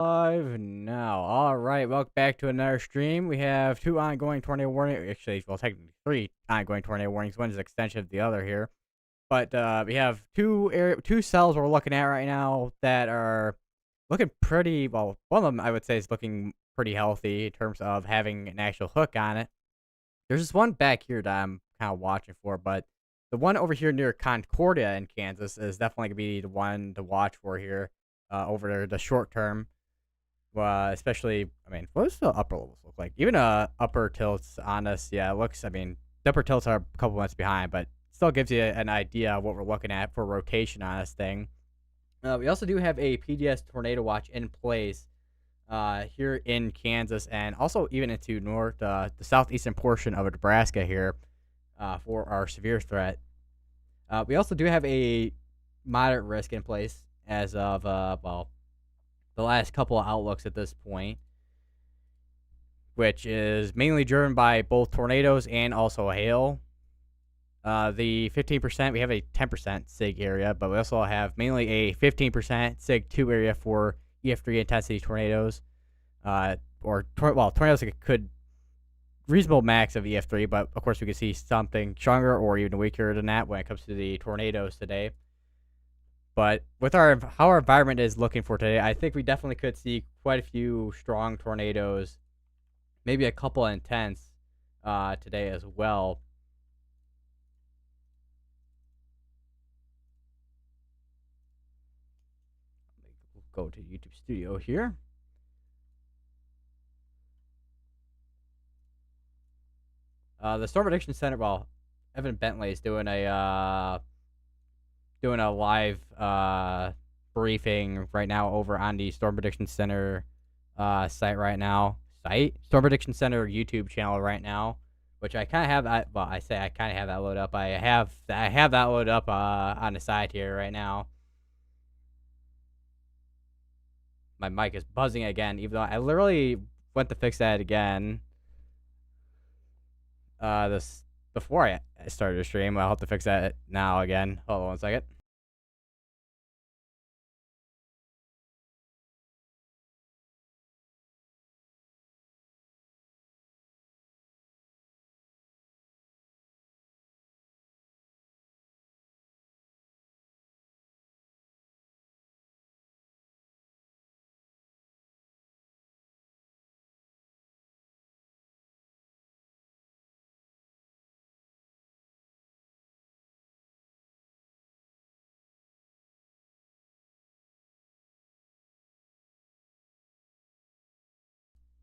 Live now. All right, welcome back to another stream. We have two ongoing tornado warnings. Actually, well, technically three ongoing tornado warnings. One is an extension of the other here, but we have two cells we're looking at right now that are looking pretty well. One of them I would say is looking pretty healthy in terms of having an actual hook on it. There's this one back here that I'm kind of watching for, but the one over here near Concordia in Kansas is definitely gonna be the one to watch for here over the short term. Especially, I mean, what does the upper levels look like? Even upper tilts on us, yeah, it looks. I mean, the upper tilts are a couple months behind, but still gives you an idea of what we're looking at for rotation on this thing. We also do have a PDS tornado watch in place here in Kansas, and also even into the southeastern portion of Nebraska here for our severe threat. We also do have a moderate risk in place as of the last couple of outlooks at this point, which is mainly driven by both tornadoes and also hail. The 15%, we have a 10% SIG area, but we also have mainly a 15% SIG 2 area for EF3 intensity tornadoes. Tornadoes could reasonable max of EF3, but of course we could see something stronger or even weaker than that when it comes to the tornadoes today. But with how our environment is looking for today, I think we definitely could see quite a few strong tornadoes, maybe a couple intense today as well. We'll go to YouTube Studio here. The Storm Prediction Center, well, Evan Bentley is doing a live briefing right now over on the Storm Prediction Center site right now. Storm Prediction Center YouTube channel right now, which I kind of have. I say I kind of have that loaded up. I have that loaded up on the side here right now. My mic is buzzing again, even though I literally went to fix that again. This before I started the stream. I'll have to fix that now again. Hold on 1 second.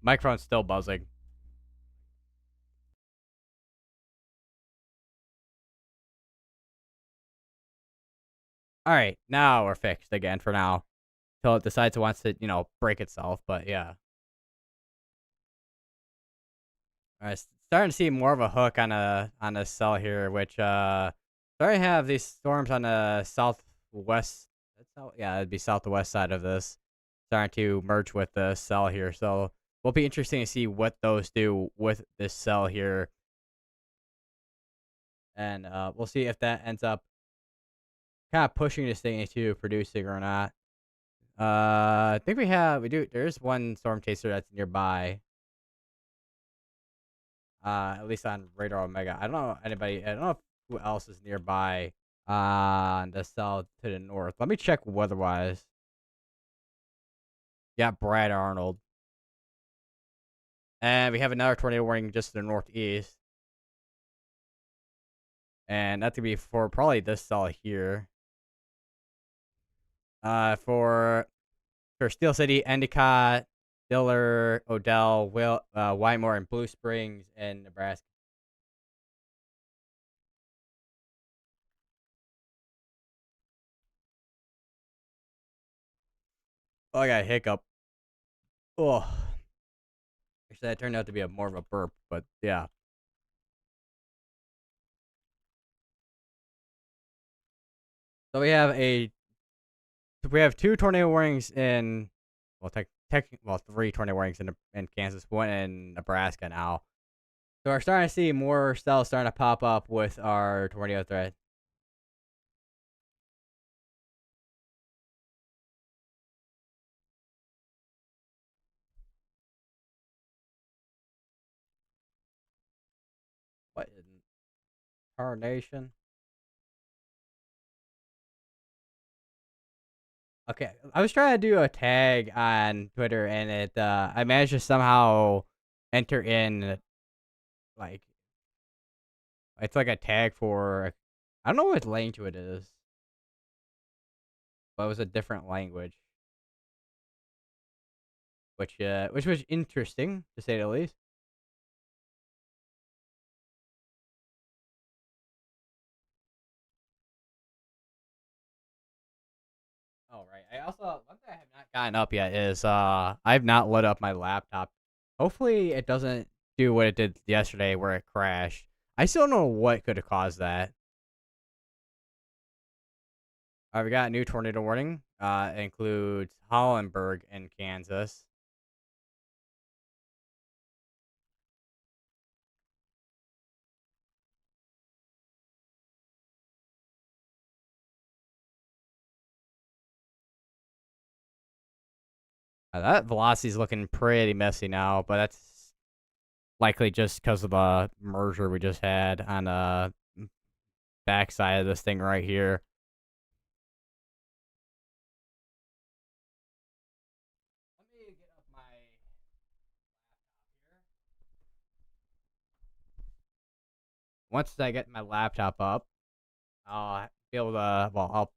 Microphone's still buzzing. All right, now we're fixed again for now. Till it decides it wants to, break itself. But yeah, all right, starting to see more of a hook on a cell here, which starting to have these storms on the southwest. Yeah, it'd be southwest side of this, starting to merge with the cell here. So will be interesting to see what those do with this cell here, and we'll see if that ends up kind of pushing this thing into producing or not. I think we do. There's one storm chaser that's nearby. At least on Radar Omega. I don't know anybody. I don't know who else is nearby. On the south to the north. Let me check weather-wise. Yeah, Brad Arnold. And we have another tornado warning just to the northeast. And that's gonna be for probably this cell here. For Steel City, Endicott, Diller, Odell, Whitemore, and Blue Springs in Nebraska. Oh, I got a hiccup. Oh, actually, that turned out to be more of a burp, but yeah. So we have two tornado warnings in, well, three tornado warnings in Kansas, one in Nebraska now. So we're starting to see more cells starting to pop up with our tornado threat. Carnation. Okay, I was trying to do a tag on Twitter, and I managed to somehow enter in like it's like a tag for I don't know what language it is, but it was a different language, which was interesting to say the least. Oh right. I also one thing I have not gotten up yet is I've not lit up my laptop. Hopefully it doesn't do what it did yesterday where it crashed. I still don't know what could have caused that. We got a new tornado warning. It includes Hollenberg in Kansas. That velocity is looking pretty messy now, but that's likely just because of the merger we just had on the backside of this thing right here. Let me get up my laptop here. Once I get my laptop up, I'll be able to, well, I'll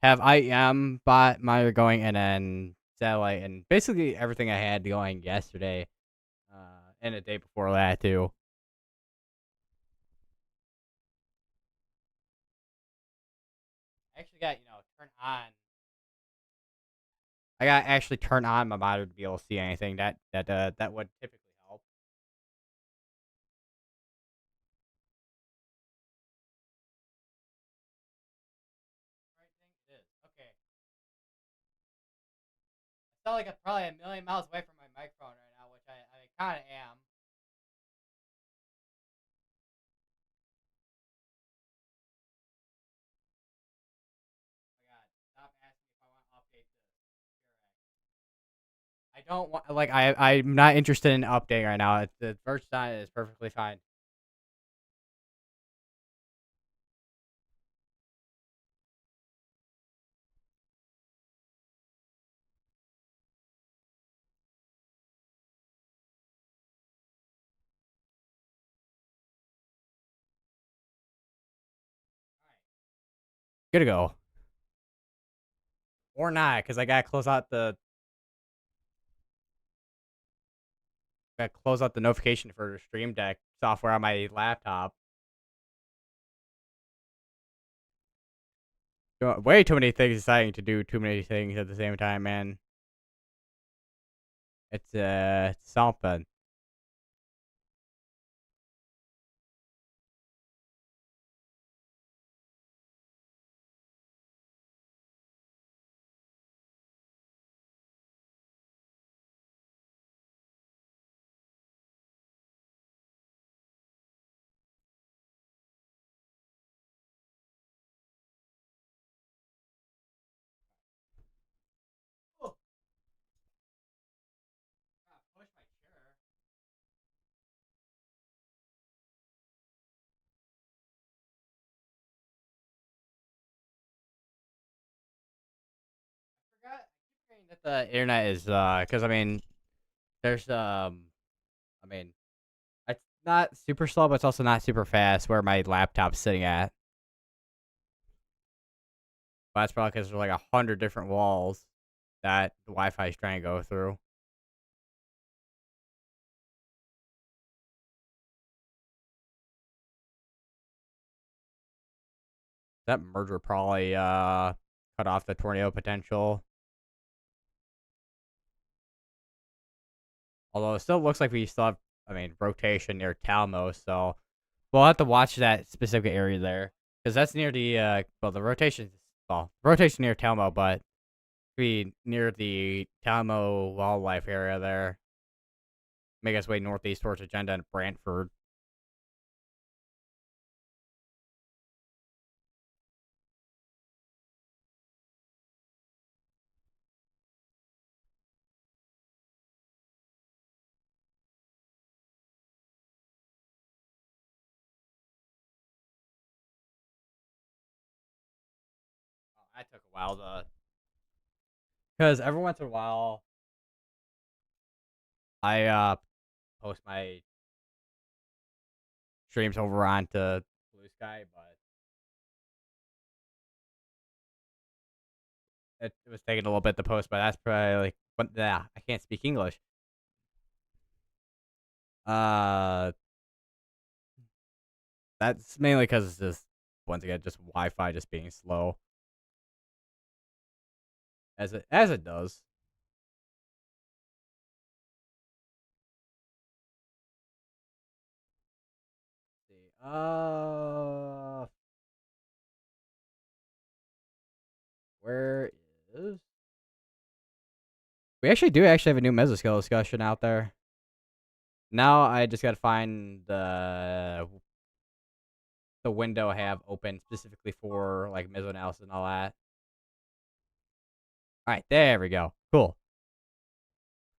have IM bot monitor going and then satellite and basically everything I had going yesterday and the day before that too. I actually got, turn on. I got to actually turn on my monitor to be able to see anything. That would typically help. Right thing it is. Okay. I sound like I'm probably a million miles away from my microphone right now, which I kind of am. Oh my God, stop asking if I want to update this. I don't want like I'm not interested in updating right now. The first time is perfectly fine. All right, good to go. Or not, because I gotta close out the notification for the Stream Deck software on my laptop. Way too many things deciding to do too many things at the same time, man. It's something. Oh, push my chair. Forgot. I keep forgetting that the internet is because I mean, there's I mean, it's not super slow, but it's also not super fast. Where my laptop's sitting at, but that's probably because there's like 100 different walls that the Wi-Fi is trying to go through. That merger probably cut off the tornado potential. Although it still looks like we still have, I mean, rotation near Talmo, so we'll have to watch that specific area there because that's near the rotation near Talmo, but be near the Talmo wildlife area there. Make us way northeast towards Agenda and Brantford. I took a while to, because every once in a while I post my streams over onto Blue Sky, but it was taking a little bit to post. But that's probably like, but yeah, I can't speak English. Uh, that's mainly because it's just once again just Wi-Fi just being slow as it does. Let's see, where is? We actually do actually have a new Mesoscale discussion out there. Now I just gotta find the window I have open specifically for like mesoanalysis and all that. All right, there we go. Cool.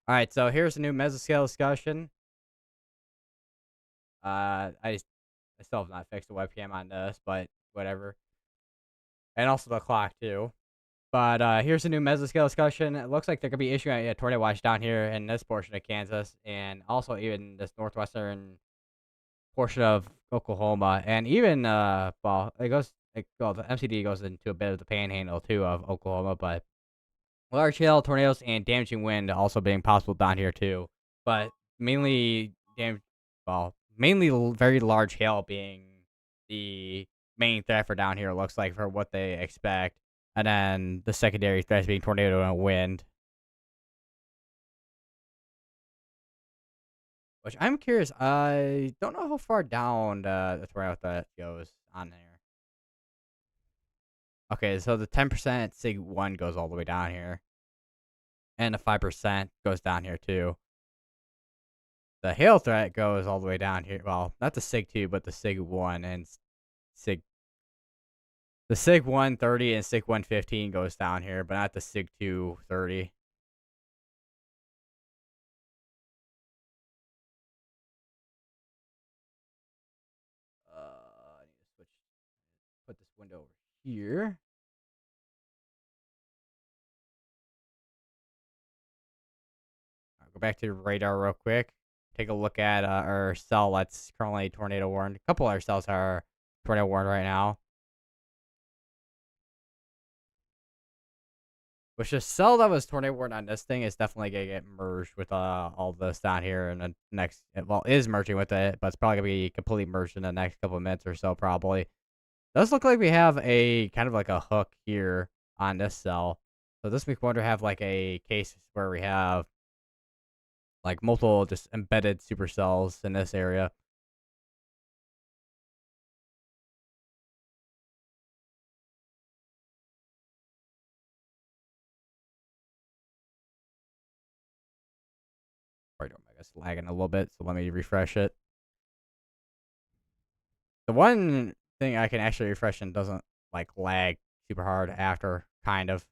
All right, so here's a new mesoscale discussion. I still have not fixed the webcam on this, but whatever. And also the clock too. But here's a new mesoscale discussion. It looks like there could be issue a tornado watch down here in this portion of Kansas, and also even this northwestern portion of Oklahoma, and even well, the MCD goes into a bit of the panhandle too of Oklahoma, but large hail, tornadoes, and damaging wind also being possible down here too. But mainly mainly very large hail being the main threat for down here. Looks like for what they expect, and then the secondary threats being tornado and wind. Which I'm curious. I don't know how far down the tornado threat goes on there. Okay, so the 10% Sig 1 goes all the way down here. And the 5% goes down here too. The hail threat goes all the way down here. Well, not the Sig 2, but the Sig 1 and Sig. The Sig 130 and Sig 115 goes down here, but not the Sig 230. I need to put this window over here. Go back to the radar real quick. Take a look at our cell that's currently tornado warned. A couple of our cells are tornado warned right now. Which the cell that was tornado warned on this thing is definitely gonna get merged with all this down here in the next. Well, is merging with it, but it's probably gonna be completely merged in the next couple of minutes or so. Probably does look like we have a kind of like a hook here on this cell. So this makes me wonder have like a case where we have like multiple just embedded supercells in this area. Right, I guess lagging a little bit, so let me refresh it. The one thing I can actually refresh and doesn't like lag super hard after, kind of.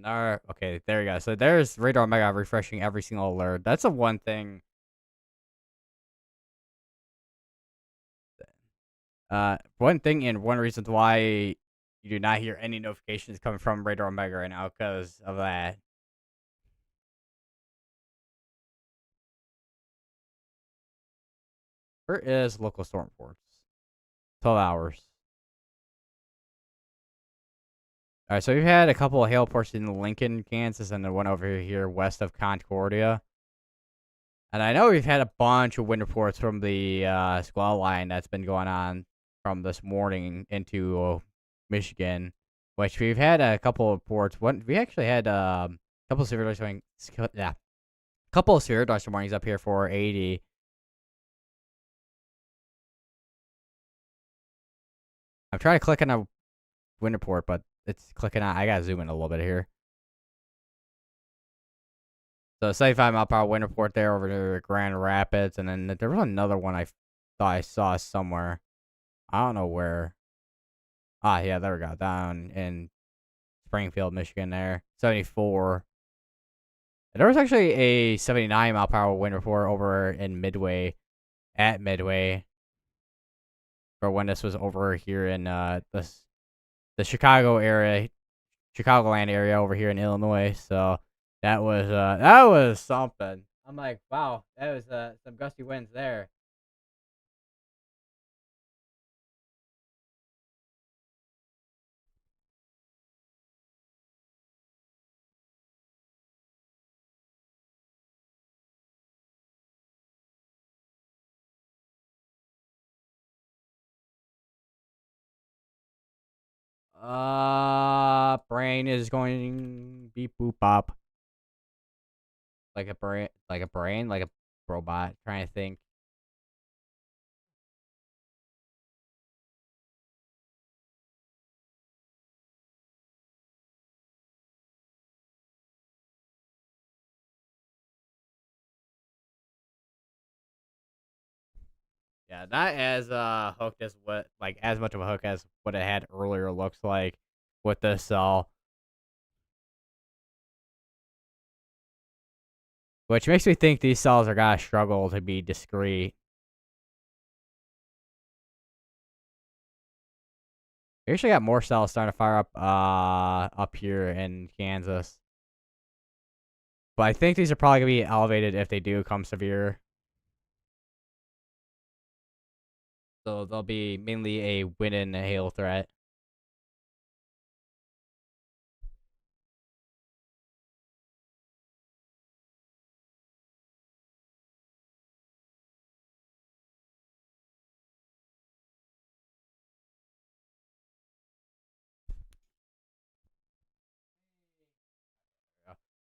Okay, there you go. So there's Radar Omega refreshing every single alert. That's the one thing. One thing and one reason why you do not hear any notifications coming from Radar Omega right now because of that. Where is local storm ports? 12 hours. All right, so we've had a couple of hail ports in Lincoln, Kansas, and the one over here west of Concordia. And I know we've had a bunch of wind reports from the squall line that's been going on from this morning into Michigan, which we've had a couple of reports. We actually had a couple of severe dust warnings up here for 80. I'm trying to click on a wind report, but it's clicking on. I gotta zoom in a little bit here. So 75-mile-per-hour wind report there over to Grand Rapids, and then there was another one I thought I saw somewhere. I don't know where. Ah, yeah, there we go. Down in Springfield, Michigan there. 74. There was actually a 79 mile per hour wind report over in Midway, at Midway, for when this was over here in the Chicago area, Chicagoland area over here in Illinois. So that was something. I'm like, wow, that was some gusty winds there. Brain is going beep boop bop, like a robot. Trying to think. Yeah, not as hooked as what like as much of a hook as what it had earlier looks like with this cell, which makes me think these cells are gonna struggle to be discreet. We actually got more cells starting to fire up here in Kansas. But I think these are probably gonna be elevated if they do come severe. So they'll be mainly a wind and hail threat.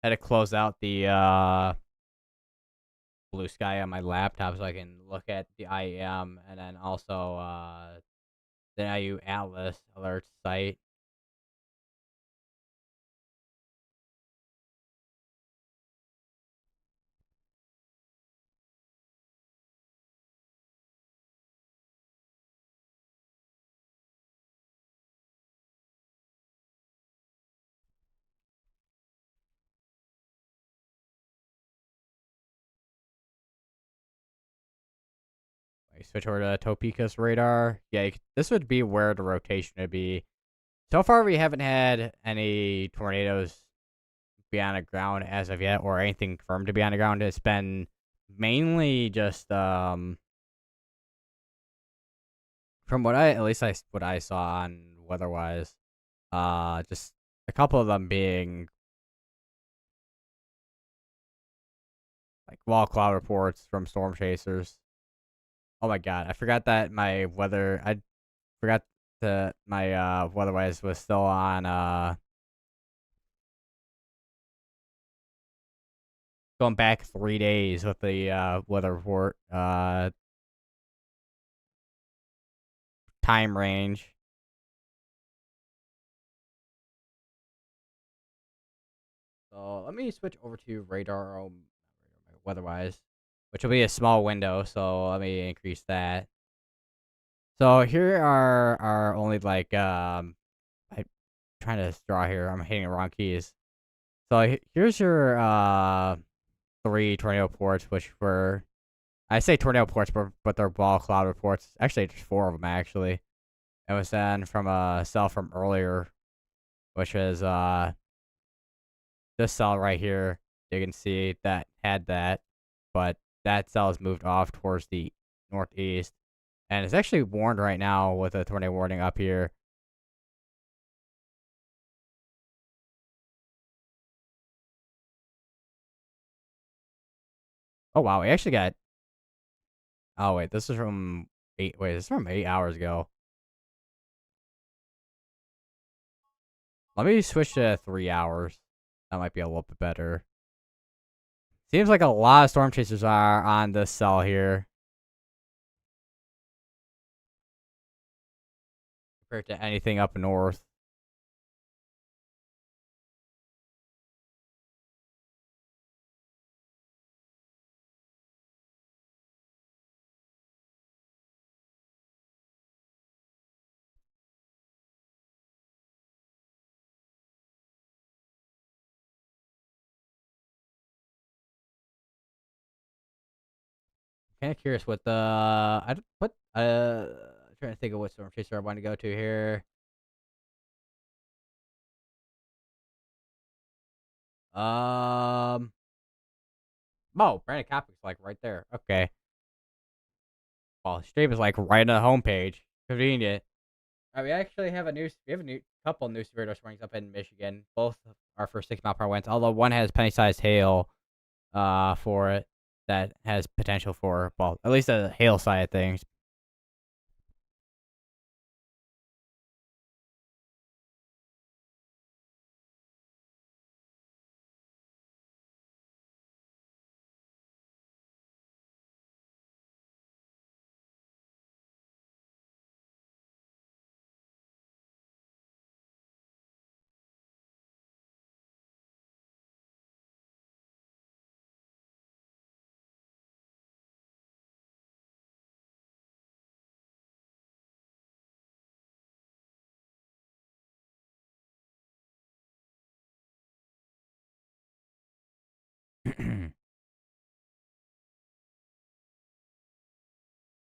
Had to close out the blue sky on my laptop so I can look at the IEM and then also the IU Atlas alert site. I switch over to Topeka's radar. Yeah, this would be where the rotation would be. So far, we haven't had any tornadoes be on the ground as of yet, or anything confirmed to be on the ground. It's been mainly just from what I at least what I saw on weather-wise, just a couple of them being like wall cloud reports from storm chasers. Oh my god, I forgot that my weather. I forgot that my weather-wise was still on going back 3 days with the weather report time range. So let me switch over to radar weather-wise, which will be a small window. So let me increase that. So here are only like I'm trying to draw here. I'm hitting the wrong keys. So here's your three tornado ports, which were I say tornado ports, but they're ball cloud reports. Actually, there's four of them actually. It was then from a cell from earlier, which is this cell right here. You can see that had that, but that cell is moved off towards the northeast, and it's actually warned right now with a tornado warning up here. Oh wow, we actually got. Oh wait, this is from eight. Wait, this is from 8 hours ago. Let me switch to 3 hours. That might be a little bit better. Seems like a lot of storm chasers are on this cell here compared to anything up north. kind of curious what the trying to think of what storm chaser I want to go to here. Um, oh, Brandon Copic's like right there. Okay, well, stream is like right on the homepage. Convenient. We actually have a new couple new Cerritos springs up in Michigan. Both are for 6 mile per hour winds. Although one has penny-sized hail, for it that has potential for, well, at least the hail side of things.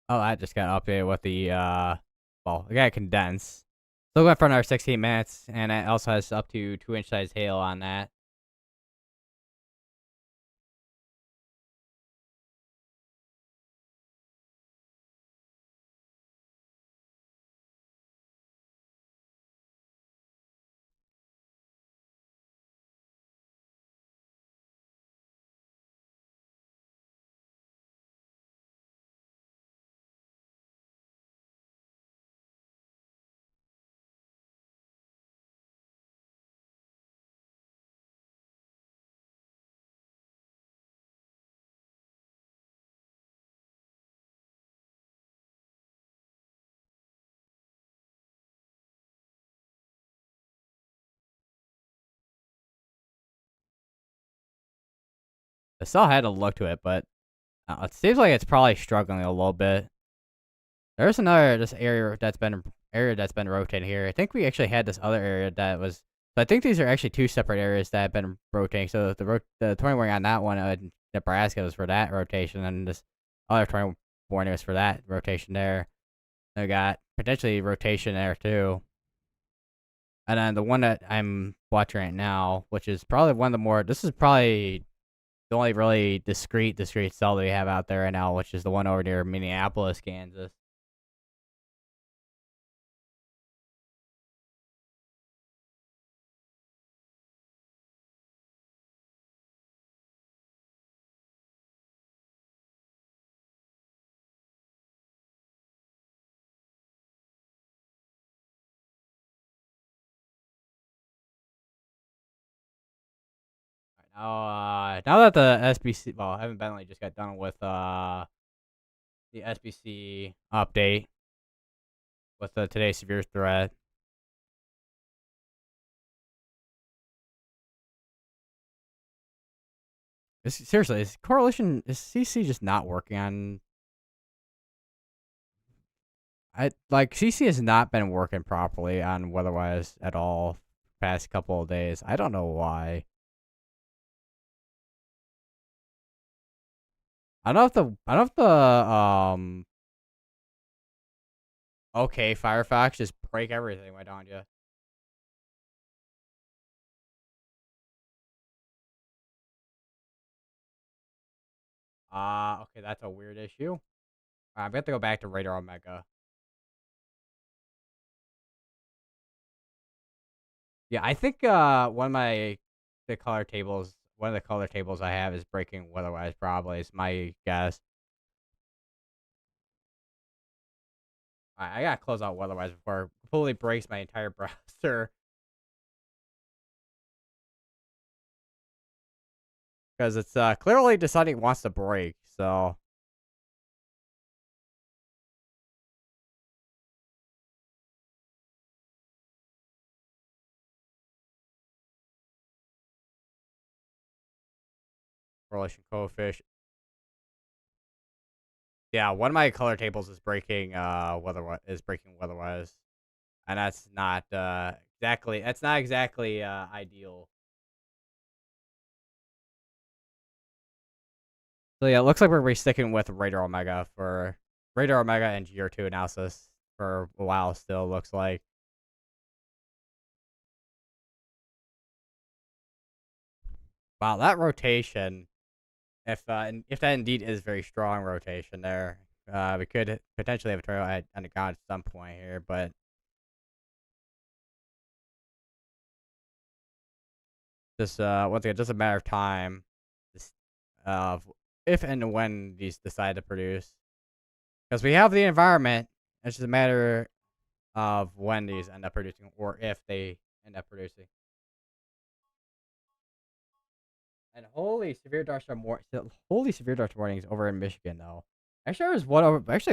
Oh, I just got updated with the well, I got condensed. Still going for another 16 minutes, and it also has up to 2 inch size hail on that. I still had to look to it, but it seems like it's probably struggling a little bit. There's another this area that's been rotating here. I think we actually had this other area that was. So I think these are actually two separate areas that have been rotating. So the 20 warning on that one in Nebraska was for that rotation, and this other 20 warning was for that rotation there. I got potentially rotation there too. And then the one that I'm watching right now, which is probably one of the more. This is probably the only really discrete cell that we have out there right now, which is the one over near Minneapolis, Kansas. Now that the SBC, well, Evan Bentley just got done with the SBC update with the today's severe threat. Seriously, is CC just not working on? I like CC has not been working properly on weatherwise at all past couple of days. I don't know why. I don't know if the okay Firefox just break everything. Why don't you? Okay, that's a weird issue. I'm gonna have to go back to Radar Omega. Yeah, I think one of the color tables I have is breaking weatherwise probably is my guess. I gotta close out weatherwise before it completely breaks my entire browser because it's clearly deciding it wants to break. So correlation coefficient. Yeah, one of my color tables is breaking weatherwise, and that's not exactly ideal. So yeah, it looks like we're gonna be sticking with Radar Omega and GR2 analysis for a while still, looks like. Wow, that rotation, if that indeed is very strong rotation there, we could potentially have a tornado on the ground at some point here, but just once again, just a matter of time, just, if and when these decide to produce, because we have the environment. It's just a matter of when these end up producing, or if they end up producing. And holy severe dust warnings over in Michigan though. Actually, there was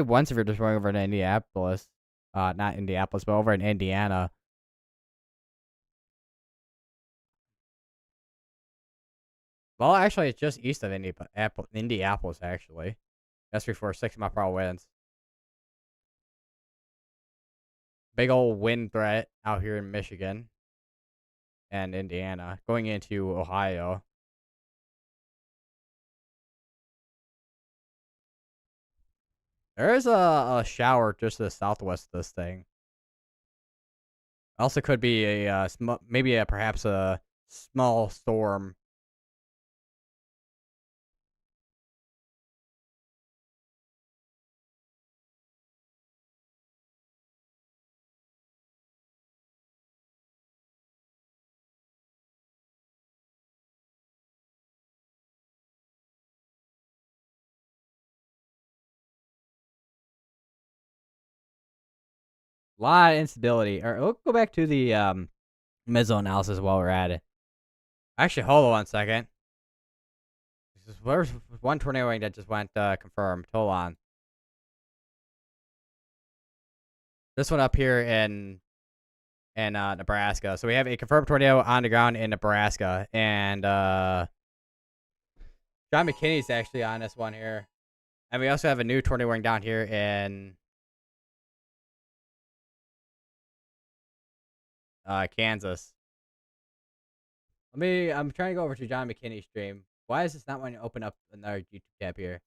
one severe dust warning over in Indianapolis. Not Indianapolis, but over in Indiana. Well, actually, it's just east of Indianapolis. Actually, that's before 6 mile per hour winds. Big old wind threat out here in Michigan and Indiana, going into Ohio. There is a shower just to the southwest of this thing. Also, could be maybe perhaps a small storm. A lot of instability. Or we'll go back to the meso analysis while we're at it. Actually, hold on 1 second. Where's one tornado that just went confirmed? Hold on. This one up here in Nebraska. So we have a confirmed tornado on the ground in Nebraska, and John McKinney's actually on this one here, and we also have a new tornado warning down here in Kansas. I'm trying to go over to John McKinney's stream. Why is this not wanting to open up another YouTube tab here?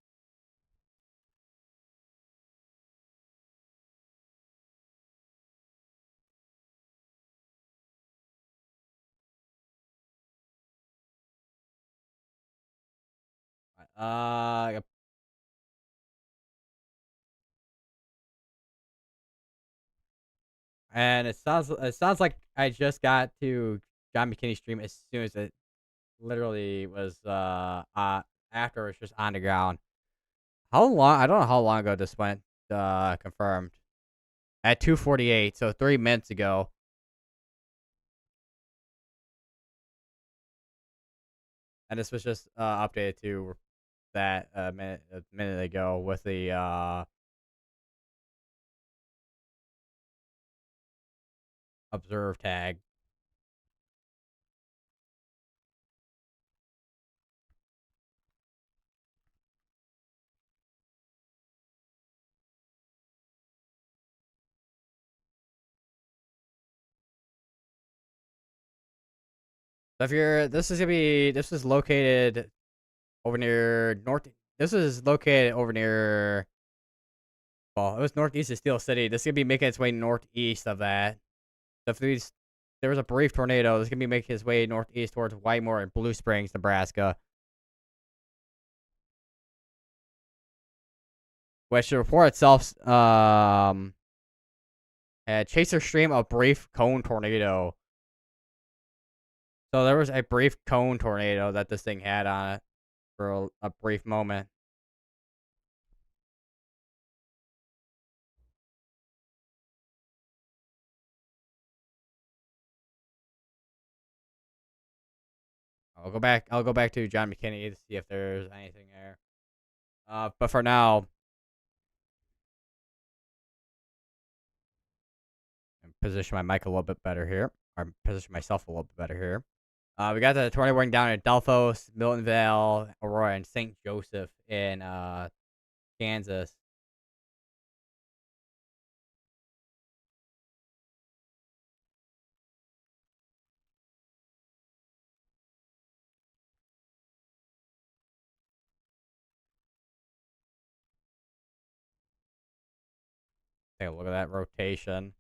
Uh, and it sounds like I just got to John McKinney's stream as soon as it literally was after it was just on the ground. How long? I don't know how long ago this went confirmed. At 2:48, so 3 minutes ago. And this was just updated to that a minute ago with the observe tag. So if you're, this is located over near north. This is located over near. Well, it was northeast of Steel City. This is gonna be making its way northeast of that. So if there was a brief tornado, this is gonna be making its way northeast towards Whitemore and Blue Springs, Nebraska. Which the report itself had chaser stream of brief cone tornado. So there was a brief cone tornado that this thing had on it for a brief moment. I'll go back to John McKinney to see if there's anything there. But for now, position my mic a little bit better here, or position myself a little bit better here. We got the tornado warning down at Delphos, Miltonville, Aurora, and St. Joseph in Kansas. Take a look at that rotation.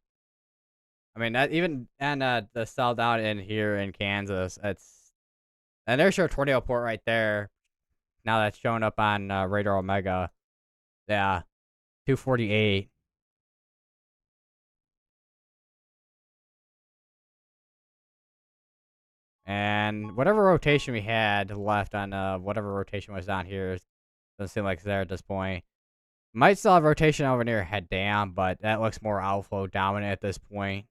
I mean, that even and the cell down in here in Kansas, and there's your tornado port right there. Now that's showing up on Radar Omega. Yeah, 248. And whatever rotation we had left on whatever rotation was down here doesn't seem like it's there at this point. Might still have rotation over near head down, but that looks more outflow dominant at this point.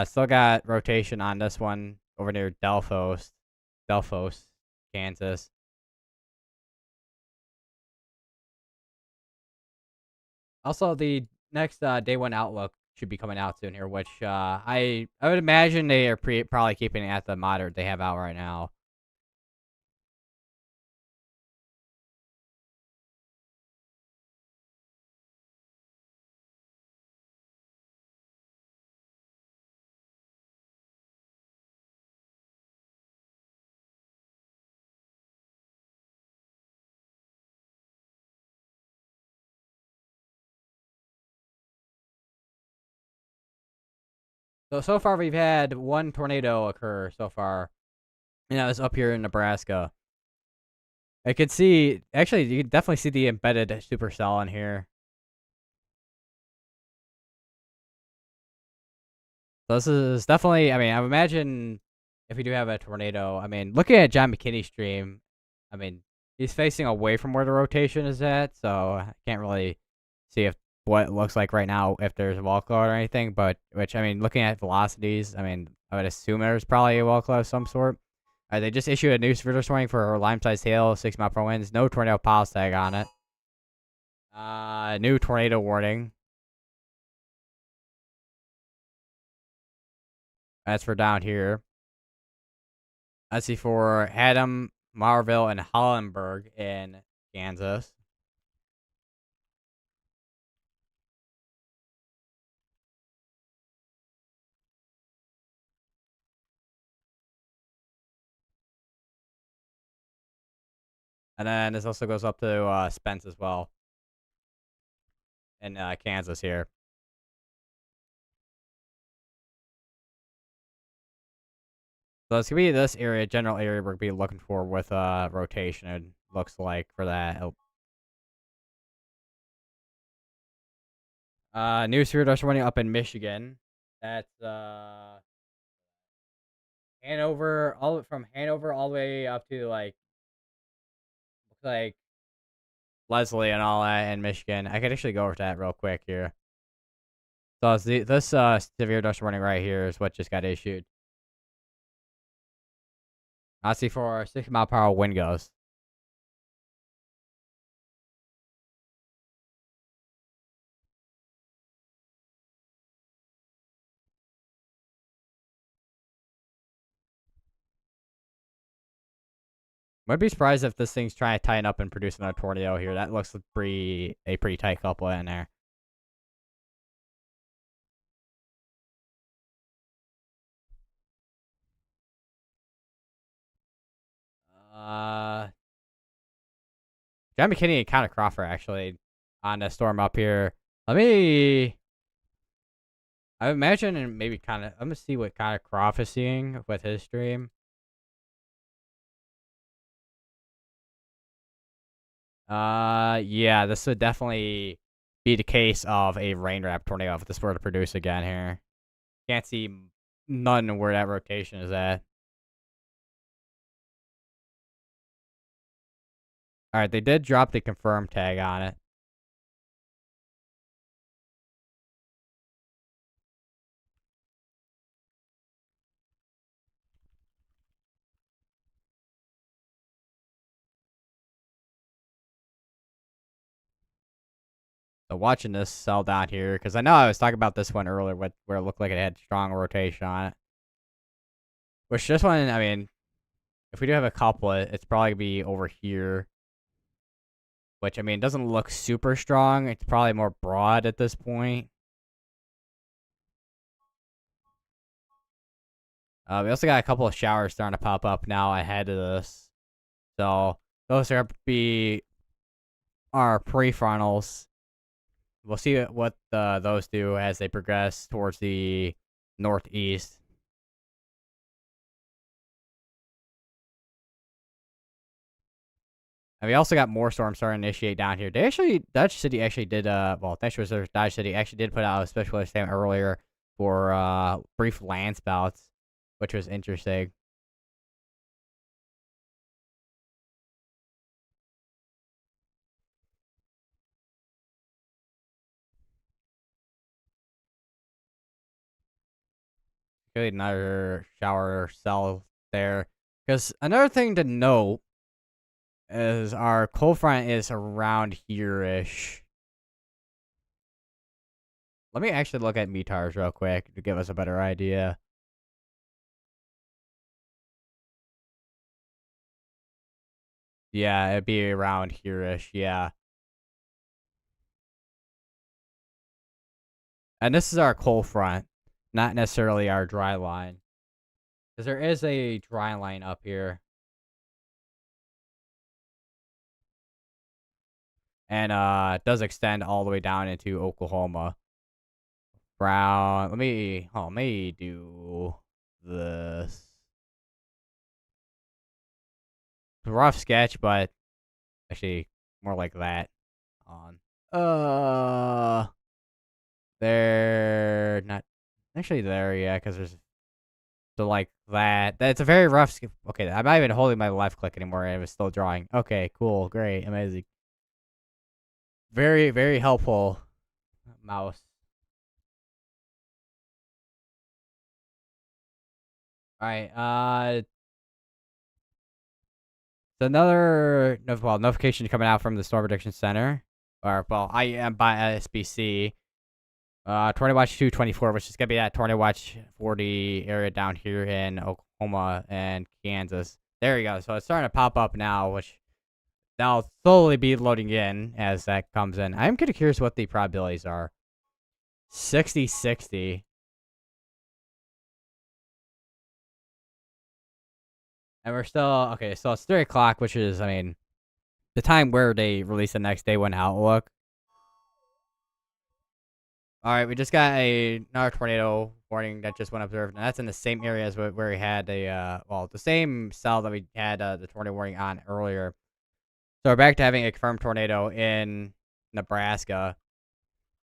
Still got rotation on this one over near Delphos, Kansas. Also, the next day one outlook should be coming out soon here, which I would imagine they are probably keeping it at the moderate they have out right now. So far we've had one tornado occur so far. And that was up here in Nebraska. I could see, actually, you can definitely see the embedded supercell in here. So this is definitely, I mean, I imagine if we do have a tornado, I mean, looking at John McKinney's stream, I mean, he's facing away from where the rotation is at, so I can't really see if what it looks like right now, if there's a wall cloud or anything, but, which, I mean, looking at velocities, I mean, I would assume there's probably a wall cloud of some sort. They just issued a new severe warning for lime-sized hail, 6 mile per winds, no tornado pulse tag on it. New tornado warning. That's for down here. Let's see for Haddam, Marville, and Hollenberg in Kansas. And then this also goes up to Spence as well in Kansas here. So it's going to be this area, general area we're going to be looking for with rotation, it looks like, for that. New severe warning up in Michigan. That's Hanover, from Hanover all the way up to like Leslie and all that in Michigan. I could actually go over that real quick here. So this severe dust warning right here is what just got issued. I see for 6 mile per hour wind gusts. Might be surprised if this thing's trying to tighten up and produce another tornado here. That looks a pretty tight couple in there. John McKinney and Connor Crawford actually on the storm up here. I imagine and maybe I'm gonna see what Connor Crawford is seeing with his stream. Yeah, this would definitely be the case of a rain wrap tornado if this were to produce again here. Can't see none where that rotation is at. Alright, they did drop the confirm tag on it. So watching this cell down here, because I know I was talking about this one earlier where it looked like it had strong rotation on it. Which this one, I mean, if we do have a couplet, it's probably going to be over here. Which, I mean, doesn't look super strong. It's probably more broad at this point. We also got a couple of showers starting to pop up now ahead of this. So those are be our prefrontals. We'll see what those do as they progress towards the northeast. And we also got more storms starting to initiate down here. They actually, Dodge City actually did, well, thanks to Reserve Dodge City actually did put out a special alert statement earlier for brief land spouts, which was interesting. Really another shower cell there. Because another thing to note is our cold front is around here-ish. Let me actually look at METARs real quick to give us a better idea. Yeah, it'd be around here-ish, yeah. And this is our cold front, not necessarily our dry line. Because there is a dry line up here. And it does extend all the way down into Oklahoma. Brown, let me do this. Rough sketch, but actually more like that on. They're not actually there, yeah, because there's so like that. That's a very rough. Okay, I'm not even holding my left click anymore. And it was still drawing. Okay, cool, great, amazing. Very, very helpful mouse. All right. So another notification coming out from the Storm Prediction Center, or well, I am by SBC. Tornado Watch 224, which is gonna be that Tornado Watch 40 area down here in Oklahoma and Kansas. There you go. So it's starting to pop up now, which that'll slowly be loading in as that comes in. I'm kind of curious what the probabilities are. 60-60. And we're still okay. So it's 3 o'clock, which is, I mean, the time where they release the next day one outlook. All right, we just got another tornado warning that just went observed, and that's in the same area as where we had the same cell that we had the tornado warning on earlier. So we're back to having a confirmed tornado in Nebraska.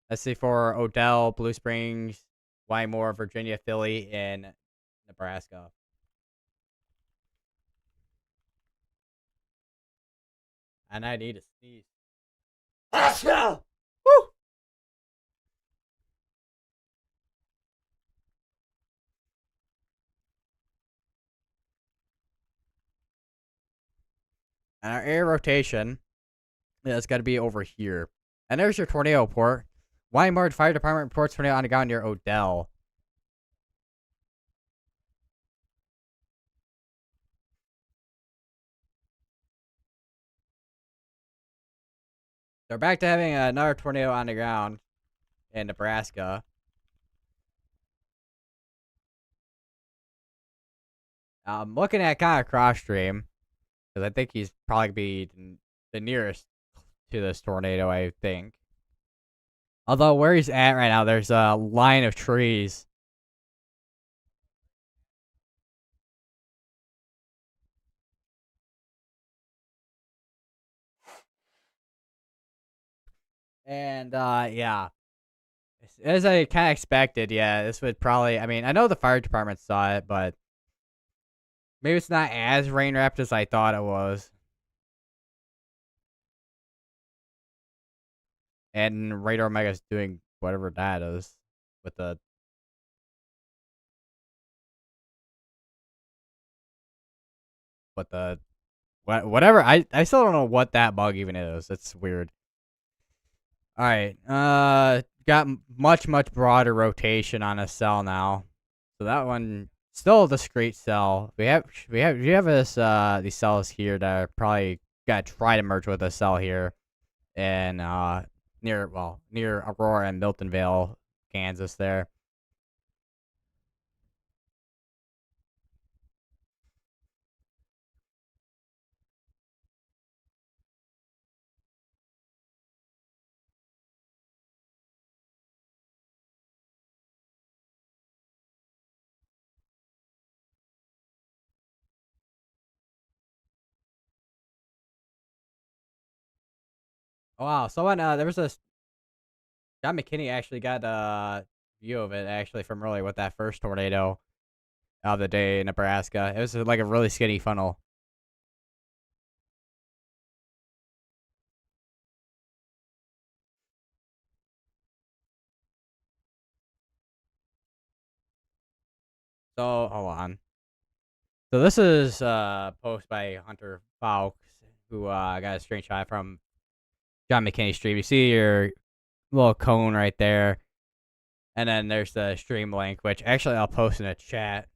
Let's see for Odell, Blue Springs, Wymore, Virginia, Philly, in Nebraska. And I need to sneeze. Let's go! Woo! And our air rotation, yeah, it's got to be over here. And there's your tornado report. Wymore Fire Department reports tornado on the ground near Odell. They're back to having another tornado on the ground in Nebraska. I'm looking at kind of cross stream because I think he's probably be the nearest to this tornado, I think. Although where he's at right now, there's a line of trees. And yeah, as I kind of expected, yeah, this would probably. I mean, I know the fire department saw it, but maybe it's not as rain wrapped as I thought it was. And Radar Omega's doing whatever that is with the whatever. I still don't know what that bug even is. It's weird. All right. Got much broader rotation on a cell now. So that one still a discrete cell. We have this these cells here that are probably gotta try to merge with a cell here in near Aurora and Miltonville, Kansas there. Oh, wow. Someone there was a John McKinney actually got a view of it actually from earlier with that first tornado of the day in Nebraska. It was like a really skinny funnel. So hold on. So this is a post by Hunter Fowles, who got a screenshot from John McKinney's stream. You see your little cone right there, and then there's the stream link, which actually I'll post in a chat.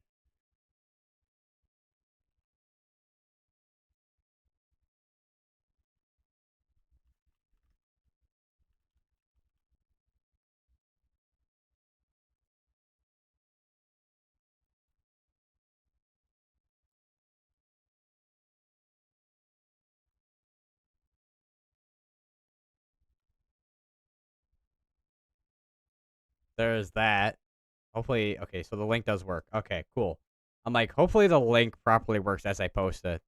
There's that. Hopefully, okay, so the link does work. Okay, cool. I'm like, hopefully the link properly works as I post it.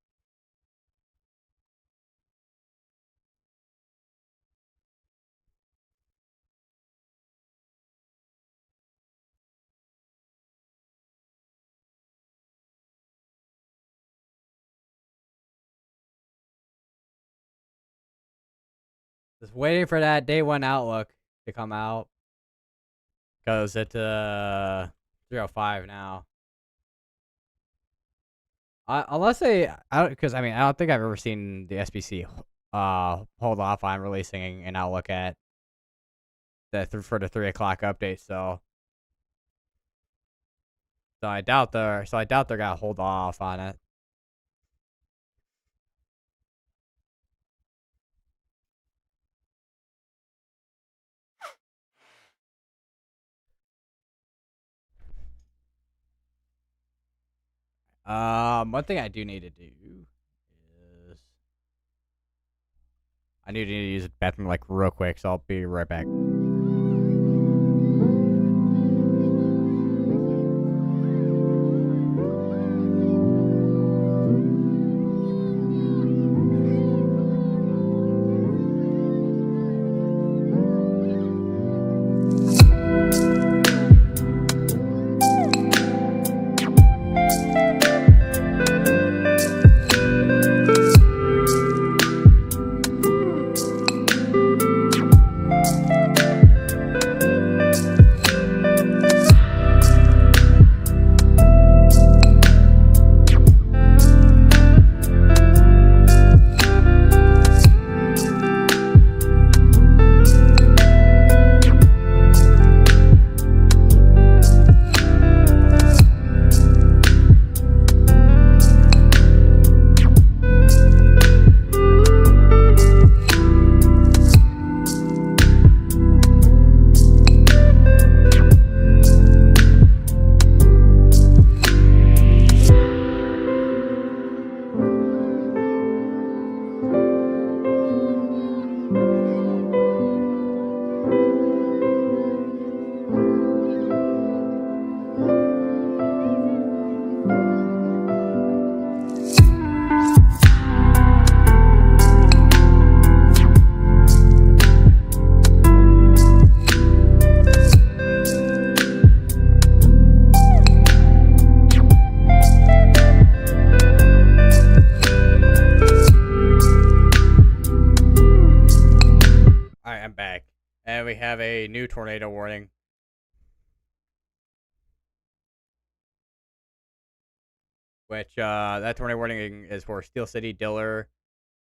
Just waiting for that day one outlook to come out because it's 3:05 now. Unless I don't, because I mean, I don't think I've ever seen the SBC hold off on releasing an outlook at for the 3 o'clock update. So I doubt they're gonna hold off on it. One thing I do need to do is I need to use the bathroom like real quick, so I'll be right back. Alright, I'm back. And we have a new tornado warning. Which, that tornado warning is for Steel City, Diller,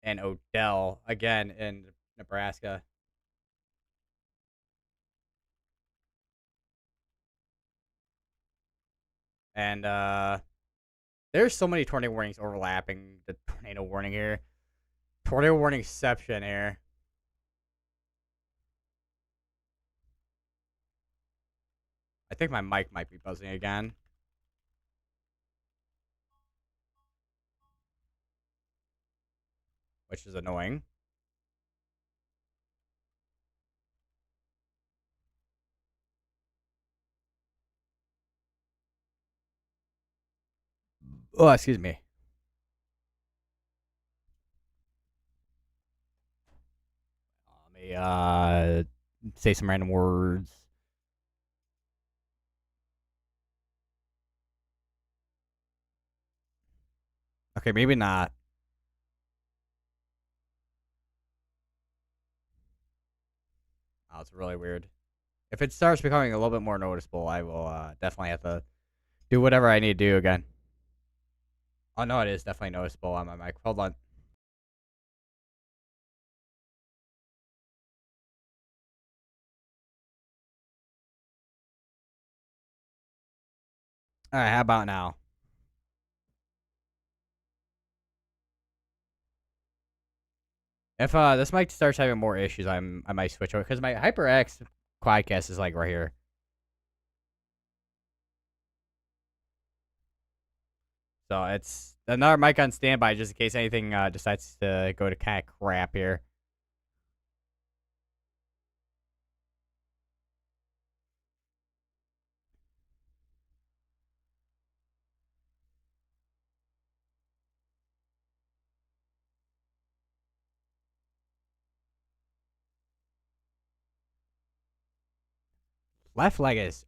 and Odell, again, in Nebraska. And, there's so many tornado warnings overlapping the tornado warning here. Tornado warning exception here. I think my mic might be buzzing again. Which is annoying. Oh, excuse me. say some random words. Okay, maybe not. Oh, it's really weird. If it starts becoming a little bit more noticeable, I will definitely have to do whatever I need to do again. Oh no, it is definitely noticeable on my mic. Hold on. All right, how about now? If this mic starts having more issues, I might switch over because my HyperX quadcast is like right here. So it's another mic on standby just in case anything decides to go to kind of crap here. Left leg is.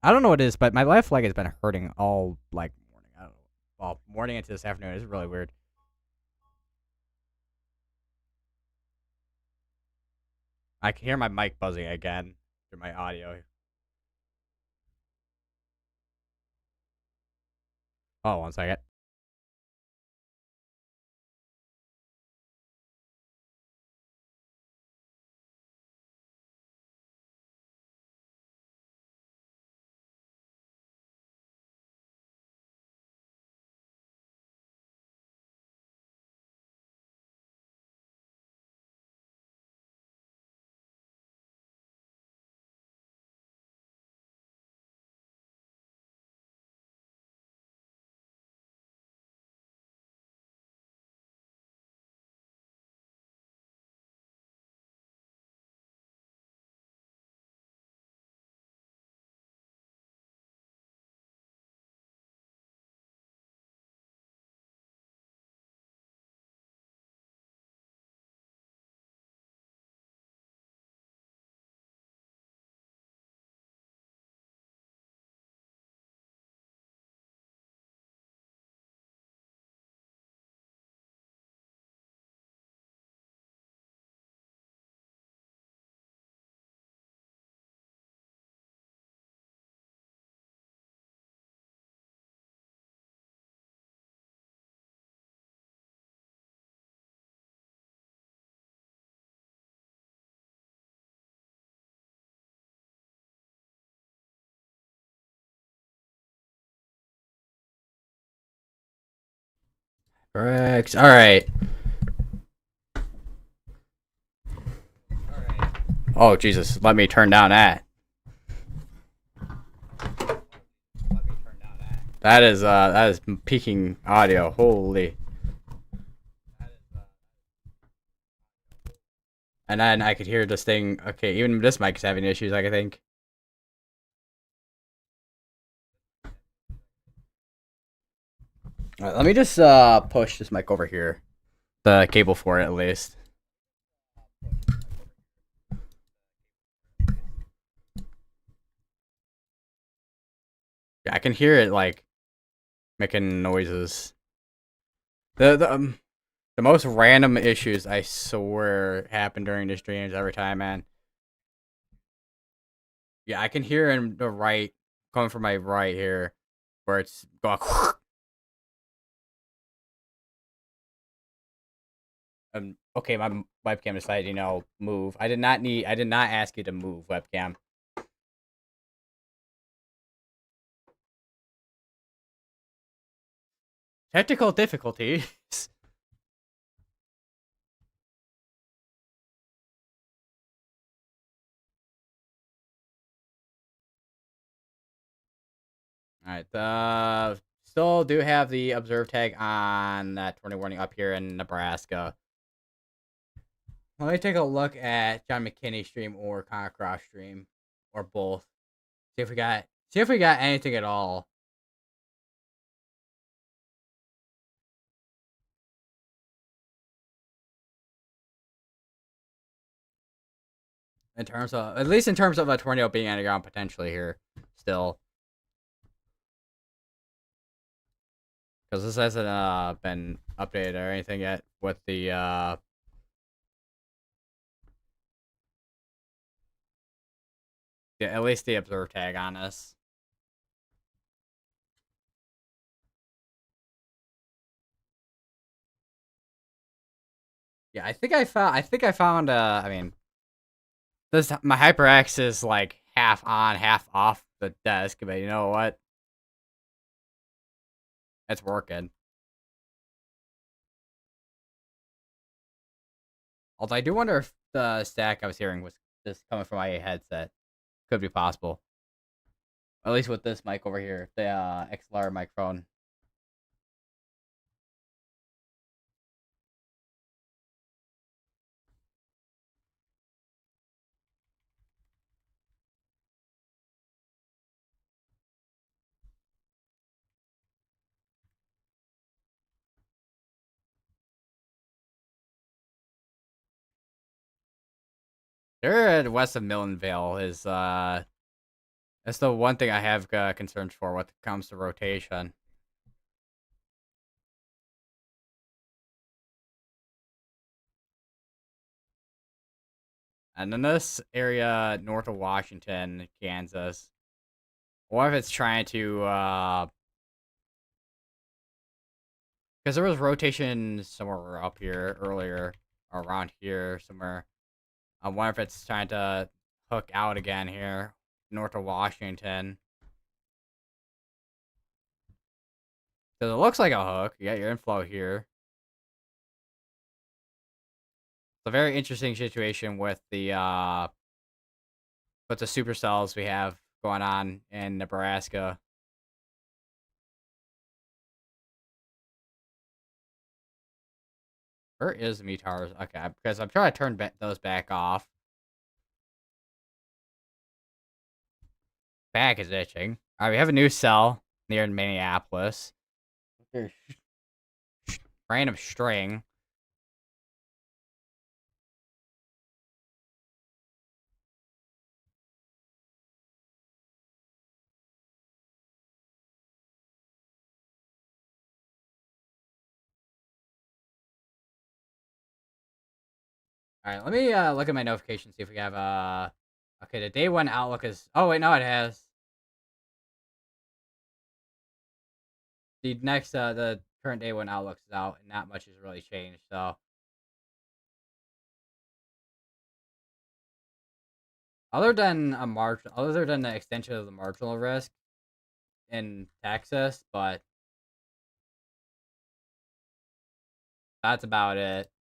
I don't know what it is, but my left leg has been hurting all like morning. I don't know. Well, morning into this afternoon. It's really weird. I can hear my mic buzzing again through my audio. Oh, 1 second. Correct. All right. Oh Jesus! Let me turn down that. That is peaking audio. Holy. And then I could hear this thing. Okay, even this mic's having issues. I think. All right, let me just push this mic over here. The cable for it, at least. Yeah, I can hear it like making noises. The most random issues I swear happen during the streams every time, man. Yeah, I can hear in the right coming from my right here, where it's going. Okay, my webcam decided, move. I did not ask you to move, webcam. Technical difficulties. All right. Still do have the observe tag on that tornado warning up here in Nebraska. Let me take a look at John McKinney's stream or Connor Cross stream, or both. See if we got anything at all. in terms of at least in terms of a tornado being underground potentially here still, because this hasn't been updated or anything yet with the at least the observe tag on this. Yeah, I think I found I mean this my HyperX is like half on, half off the desk, but you know what? It's working. Although I do wonder if the stack I was hearing was just coming from my headset. Could be possible. At least with this mic over here, the XLR microphone. They're west of Millenville is that's the one thing I have concerns for when it comes to rotation. And then this area north of Washington, Kansas. What if it's trying to because there was rotation somewhere up here earlier, or around here somewhere. I wonder if it's trying to hook out again here, north of Washington. Because it looks like a hook. You got your inflow here. It's a very interesting situation with the supercells we have going on in Nebraska. Where is METARs? Okay, because I'm trying to turn those back off. Back is itching. All right, we have a new cell near Minneapolis. There's random string. All right, let me look at my notifications, see if we have okay, the day one outlook is. Oh wait, no, it has. The next the current day one outlook is out, and not much has really changed. So other than the extension of the marginal risk in Texas, but that's about it.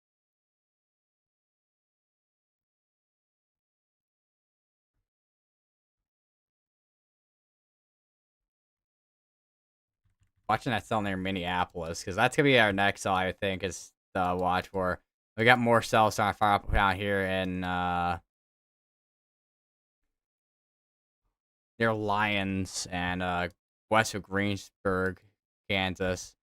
Watching that cell near Minneapolis, because that's gonna be our next cell. I think is to watch for. We got more cells starting to fire up down here in near Lyons and west of Greensburg, Kansas.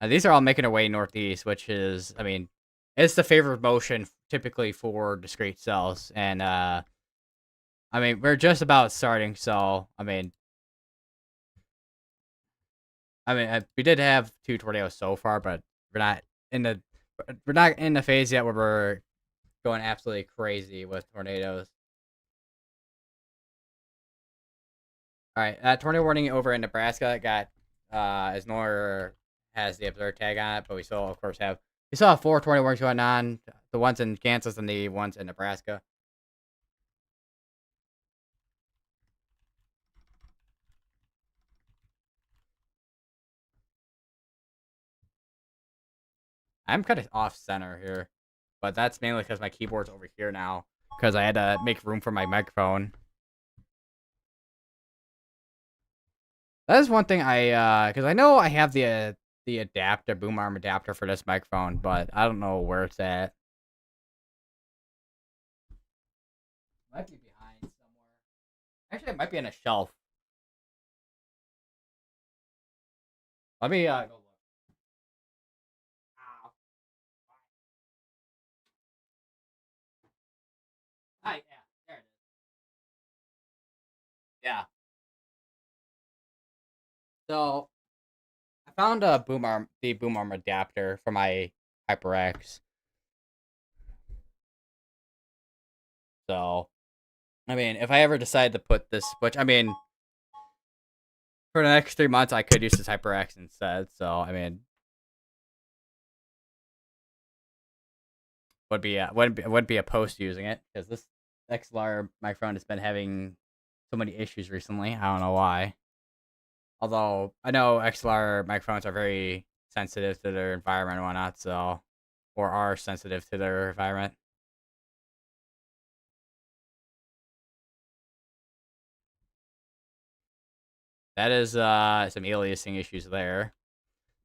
These are all making their way northeast, which is, I mean, it's the favored motion typically for discrete cells. And I mean, we're just about starting, so we did have two tornadoes so far, but we're not in the we're not in the phase yet where we're going absolutely crazy with tornadoes. All right, tornado warning over in Nebraska got is no longer has the observed tag on it, but we still, of course, we still have 4 tornado warnings going on. The ones in Kansas and the ones in Nebraska. I'm kind of off center here, but that's mainly because my keyboard's over here now because I had to make room for my microphone. That is one thing because I know I have the adapter, boom arm adapter for this microphone, but I don't know where it's at. Might be behind somewhere. Actually, it might be in a shelf. Let me go look. Ow. Ah, yeah, there it is. Yeah. So I found the boom arm adapter for my HyperX. So I mean, if I ever decide to put this, which I mean, for the next 3 months, I could use this HyperX instead. So I mean, wouldn't be opposed to using it because this XLR microphone has been having so many issues recently. I don't know why. Although I know XLR microphones are very sensitive to their environment and whatnot, so or are sensitive to their environment. That is some aliasing issues there.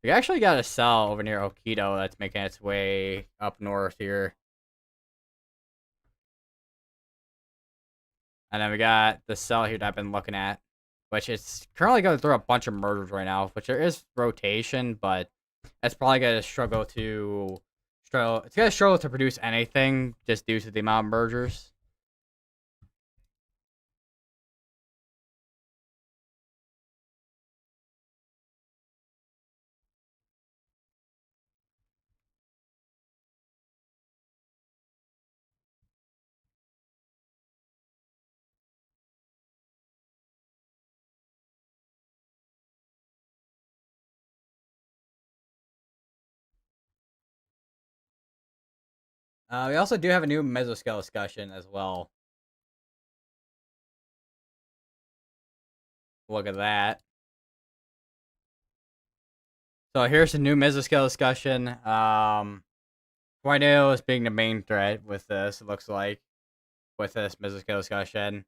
We actually got a cell over near Okito that's making its way up north here. And then we got the cell here that I've been looking at, which is currently going through a bunch of murders right now, which there is rotation, but it's probably going to struggle. It's going to struggle to produce anything just due to the amount of mergers. We also do have a new mesoscale discussion as well. Look at that. So here's a new mesoscale discussion. Tornado is being the main threat with this. It looks like with this mesoscale discussion.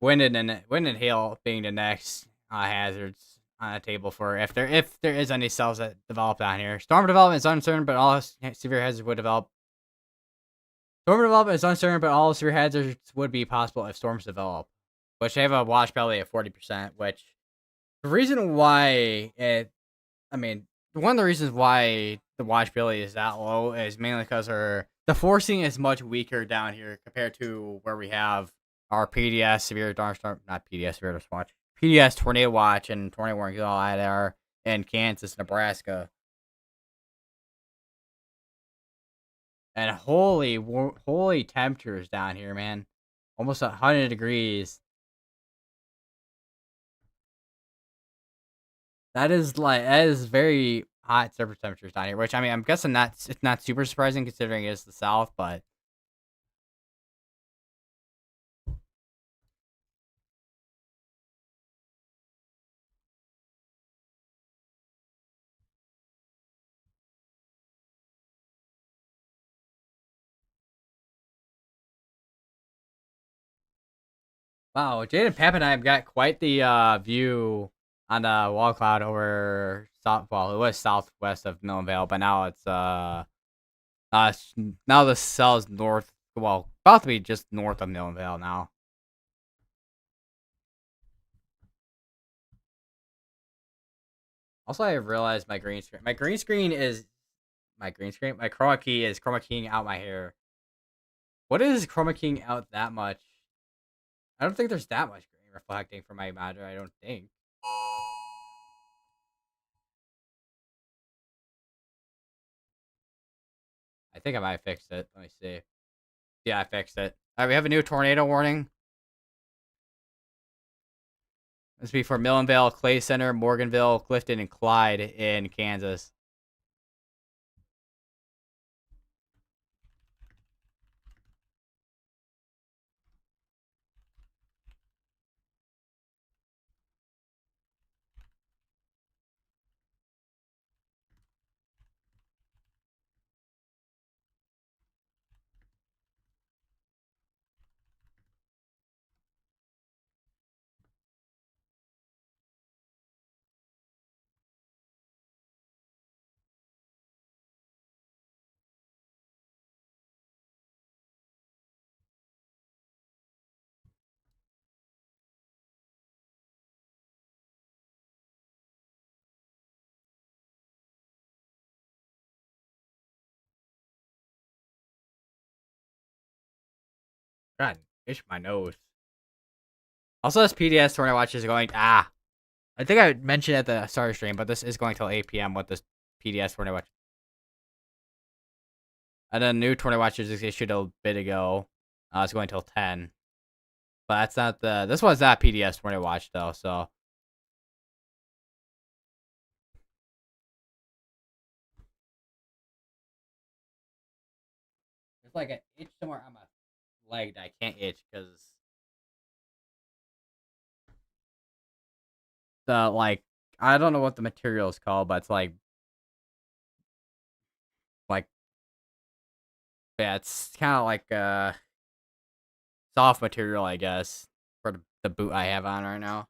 Wind and hail being the next hazards on the table for if there is any cells that develop down here. Storm development is uncertain, but all severe hazards would develop. Storm development is uncertain, but all severe hazards would be possible if storms develop, which they have a watch probably at 40%. Which the reason why I mean, one of the reasons why the watchability is that low is mainly because the forcing is much weaker down here compared to where we have our PDS severe storm, not PDS severe storm watch, PDS tornado watch and tornado warnings all that are in Kansas, Nebraska, and holy temperatures down here, man, almost 100 degrees. That is very hot surface temperatures down here, which I mean I'm guessing it's not super surprising considering it's the South, but wow, Jade and Pap and I have got quite the view on the wall cloud over south. Well, it was southwest of Millenvale, but now it's now the cell is north. Well, about to be just north of Millenvale now. Also, I realized my green screen. My green screen. My chroma key is chroma keying out my hair. What is chroma keying out that much? I don't think there's that much green reflecting from my monitor. I don't think. I think I might have fixed it. Let me see. Yeah, I fixed it. All right, we have a new tornado warning. This will be for Millenvale, Clay Center, Morganville, Clifton, and Clyde in Kansas. God, itch my nose. Also, this PDS tornado watch is going. I think I mentioned at the start of the stream, but this is going till 8 p.m. with this PDS tornado watch. And then new tornado watch is issued a bit ago. It's going till 10. But that's not the. This one's not PDS tornado watch though, so. There's like an itch somewhere on my leg that I can't itch because the like I don't know what the material is called, but it's like yeah, it's kind of like soft material, I guess, for the boot I have on right now.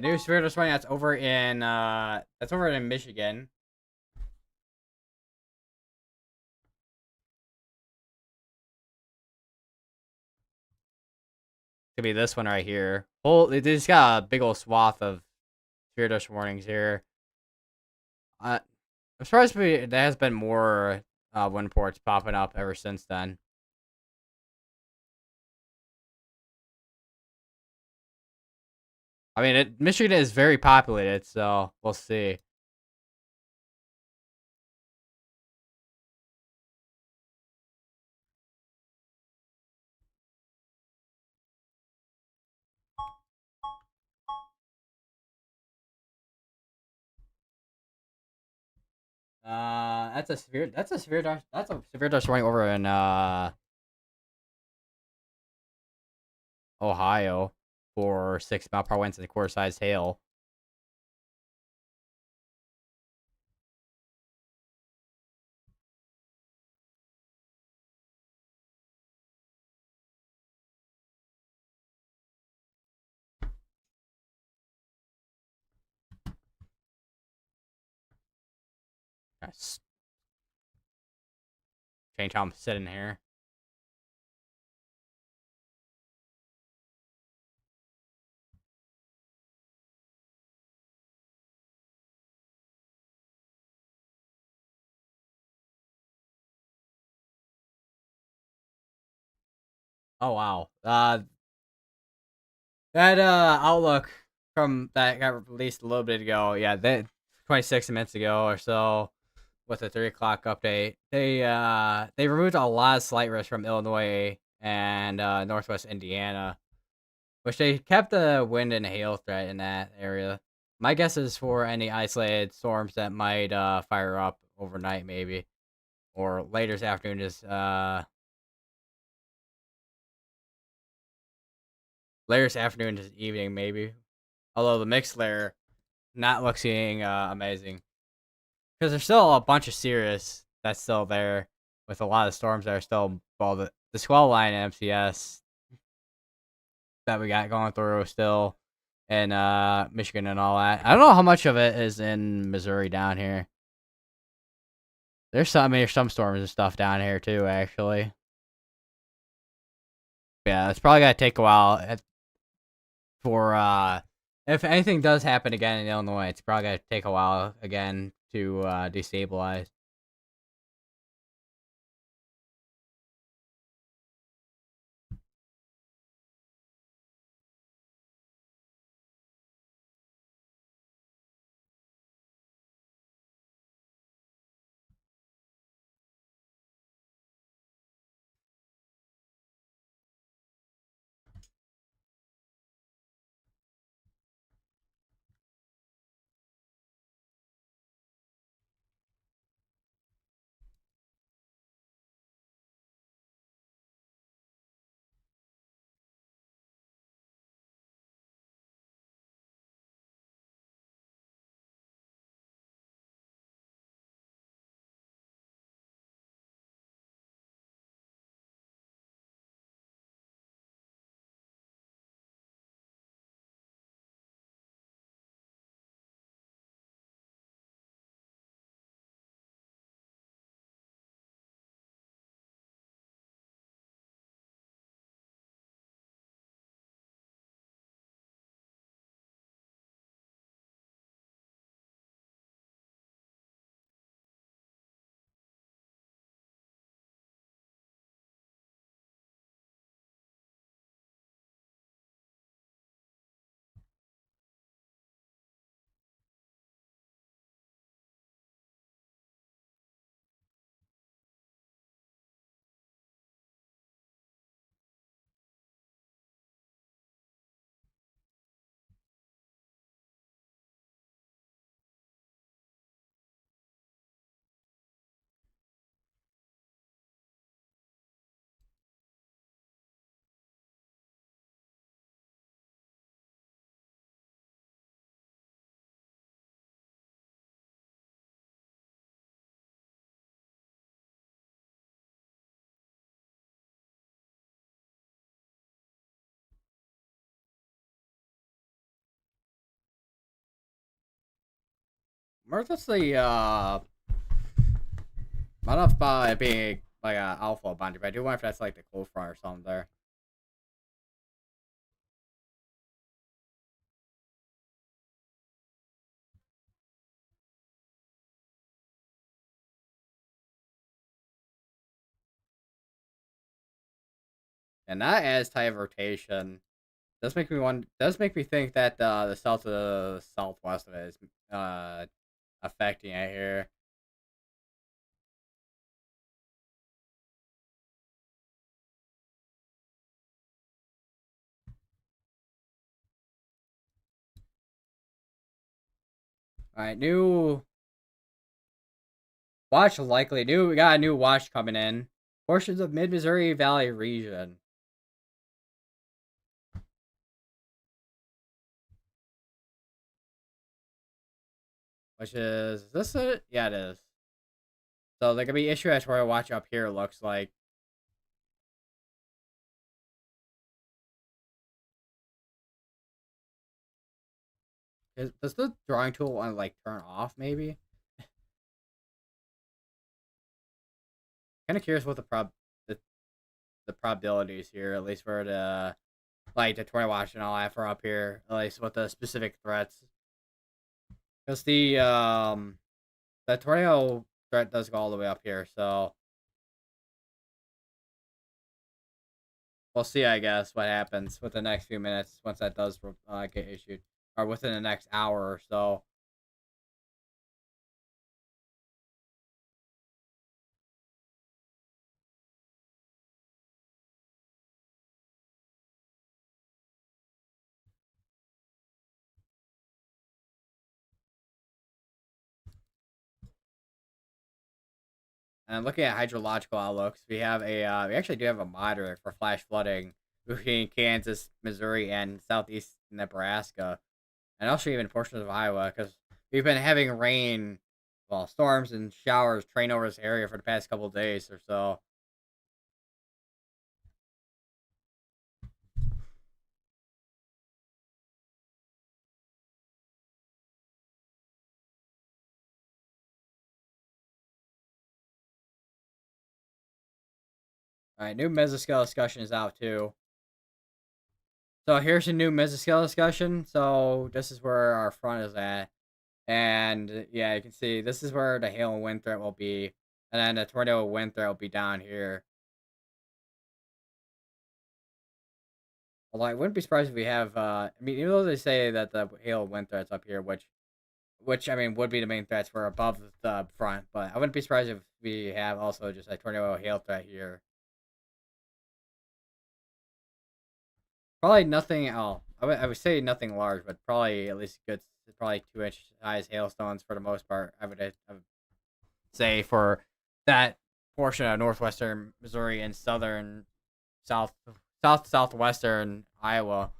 New Spiritus Running that's over in Michigan. Could be this one right here. They just got a big old swath of Spiritus warnings here. I'm surprised there has been more wind ports popping up ever since then. I mean, Michigan is very populated, so we'll see. That's a severe dust warning over in Ohio for 6 mile per hour winds and a quarter size hail. Yes. Change how I'm sitting here. Oh wow. That outlook from that got released a little bit ago. Yeah, that 26 minutes ago or so with the 3 o'clock update. They removed a lot of slight risk from Illinois and Northwest Indiana, which they kept the wind and hail threat in that area. My guess is for any isolated storms that might fire up overnight, maybe, or later this afternoon. Just later this afternoon, just evening, maybe. Although the mixed layer not looking amazing because there's still a bunch of Cirrus that's still there with a lot of storms that are still the squall line and MCS that we got going through still in Michigan and all that. I don't know how much of it is in Missouri down here. There's some storms and stuff down here too, actually. Yeah, it's probably gonna take a while for if anything does happen again in Illinois, it's probably gonna take a while again to destabilize. where's this the I don't know if it being like a alpha boundary, but I do wonder if that's like the cold front or something there. And that adds type of rotation. Does make me think that the south to the southwest of it is affecting it here. All right, new watch likely. We got a new watch coming in. Portions of Mid Missouri Valley region, which is this it? Yeah, it is. So there could be issue as where I watch up here. Looks like does the drawing tool want to like turn off? Maybe. Kind of curious what the, the probabilities here, at least for the like the toy watch and all that for up here, at least with the specific threats. Because the tornado threat does go all the way up here, so we'll see. I guess what happens with the next few minutes once that does get issued, or within the next hour or so. And looking at hydrological outlooks, we actually do have a moderate for flash flooding between Kansas, Missouri, and southeast Nebraska, and also even portions of Iowa, because we've been having rain, well, storms and showers train over this area for the past couple of days or so. All right, new mesoscale discussion is out too. So here's a new mesoscale discussion. So this is where our front is at, and yeah, you can see this is where the hail and wind threat will be, and then the tornado wind threat will be down here. Although I wouldn't be surprised if we have, I mean, even though they say that the hail and wind threats up here, which I mean would be the main threats for above the front, but I wouldn't be surprised if we have also just a tornado hail threat here. Probably nothing. Oh, I would say nothing large, but probably at least good. Probably 2 inch size hailstones for the most part. I would say for that portion of northwestern Missouri and south southwestern Iowa.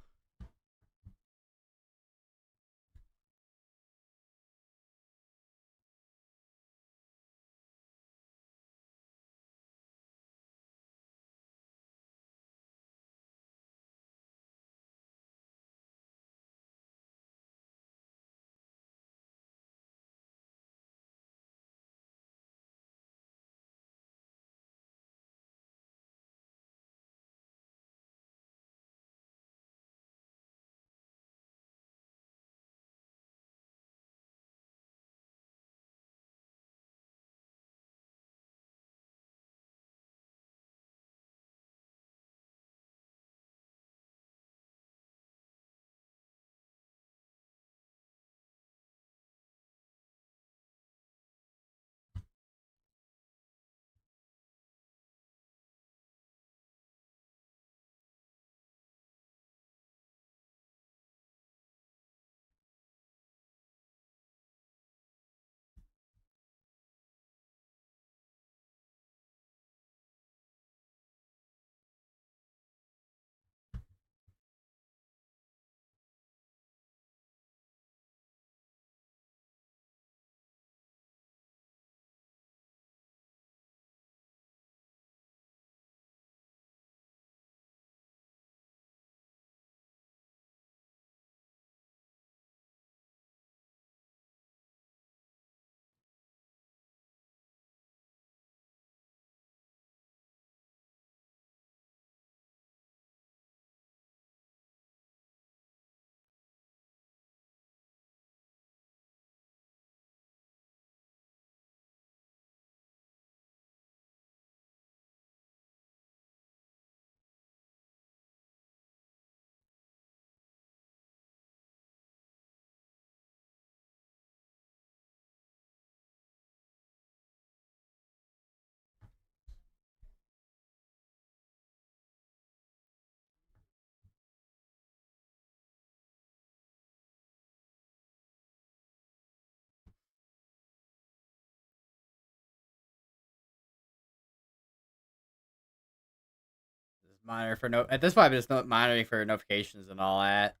monitor for no. At this point, I'm just monitoring for notifications and all that.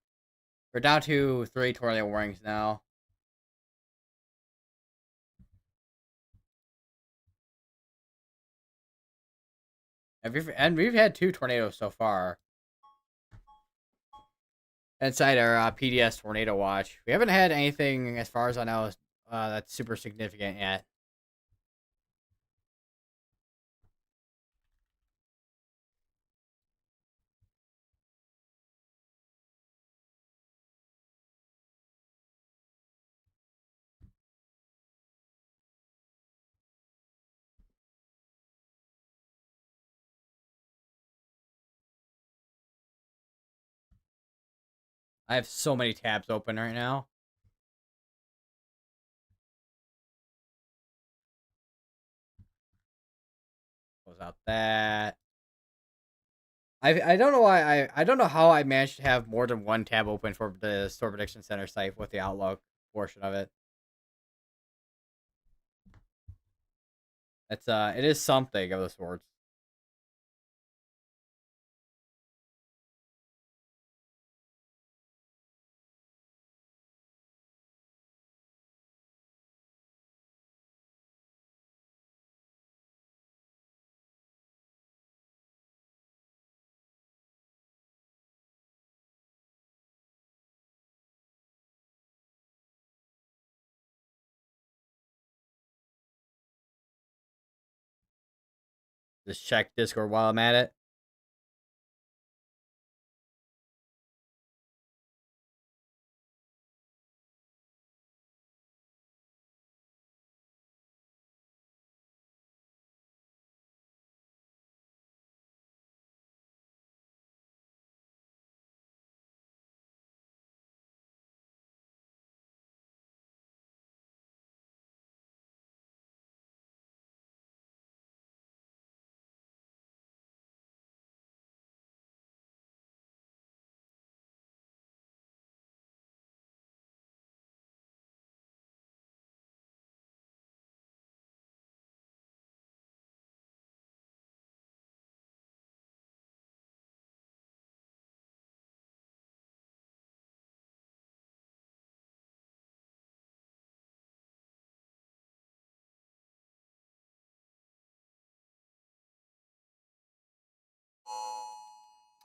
We're down to 3 tornado warnings now. And we've had 2 tornadoes so far inside our PDS tornado watch. We haven't had anything, as far as I know, that's super significant yet. I have so many tabs open right now. Close out that. I don't know why I don't know how I managed to have more than one tab open for the Store Prediction Center site with the Outlook portion of it. It is something of the sorts. Just check Discord while I'm at it.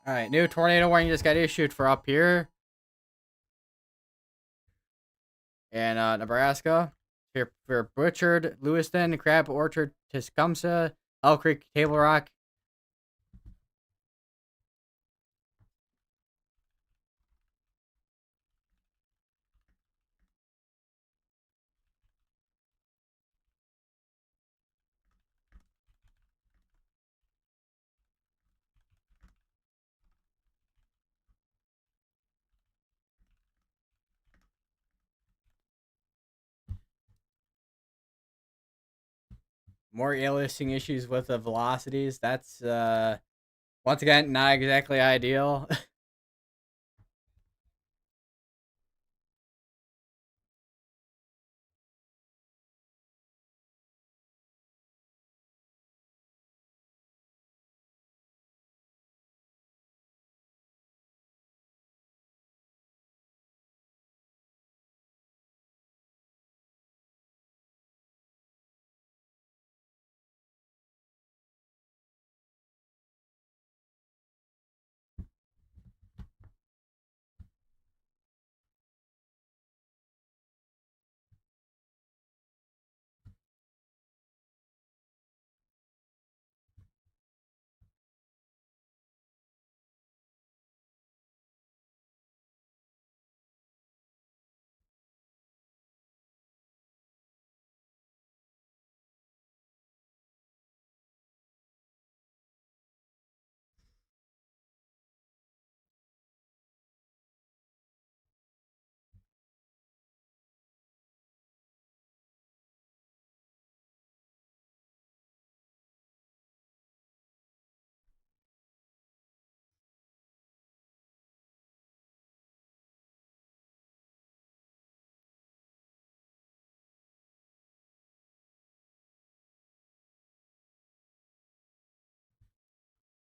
All right, new tornado warning just got issued for up here in Nebraska. For Butchered, Lewiston, Crab Orchard, Tecumseh, Elk Creek, Table Rock. More aliasing issues with the velocities. That's once again not exactly ideal.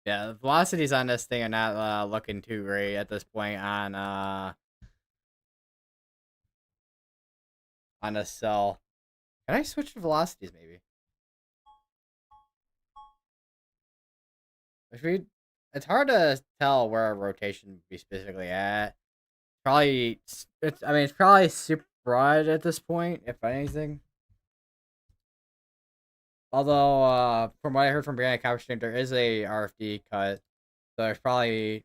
Yeah, the velocities on this thing are not looking too great at this point on the cell. Can I switch to velocities maybe? Which we it's hard to tell where our rotation would be specifically at. Probably it's I mean it's probably super broad at this point, if anything. Although from what I heard from Brianna Copperstream, there is a RFD cut. So there's probably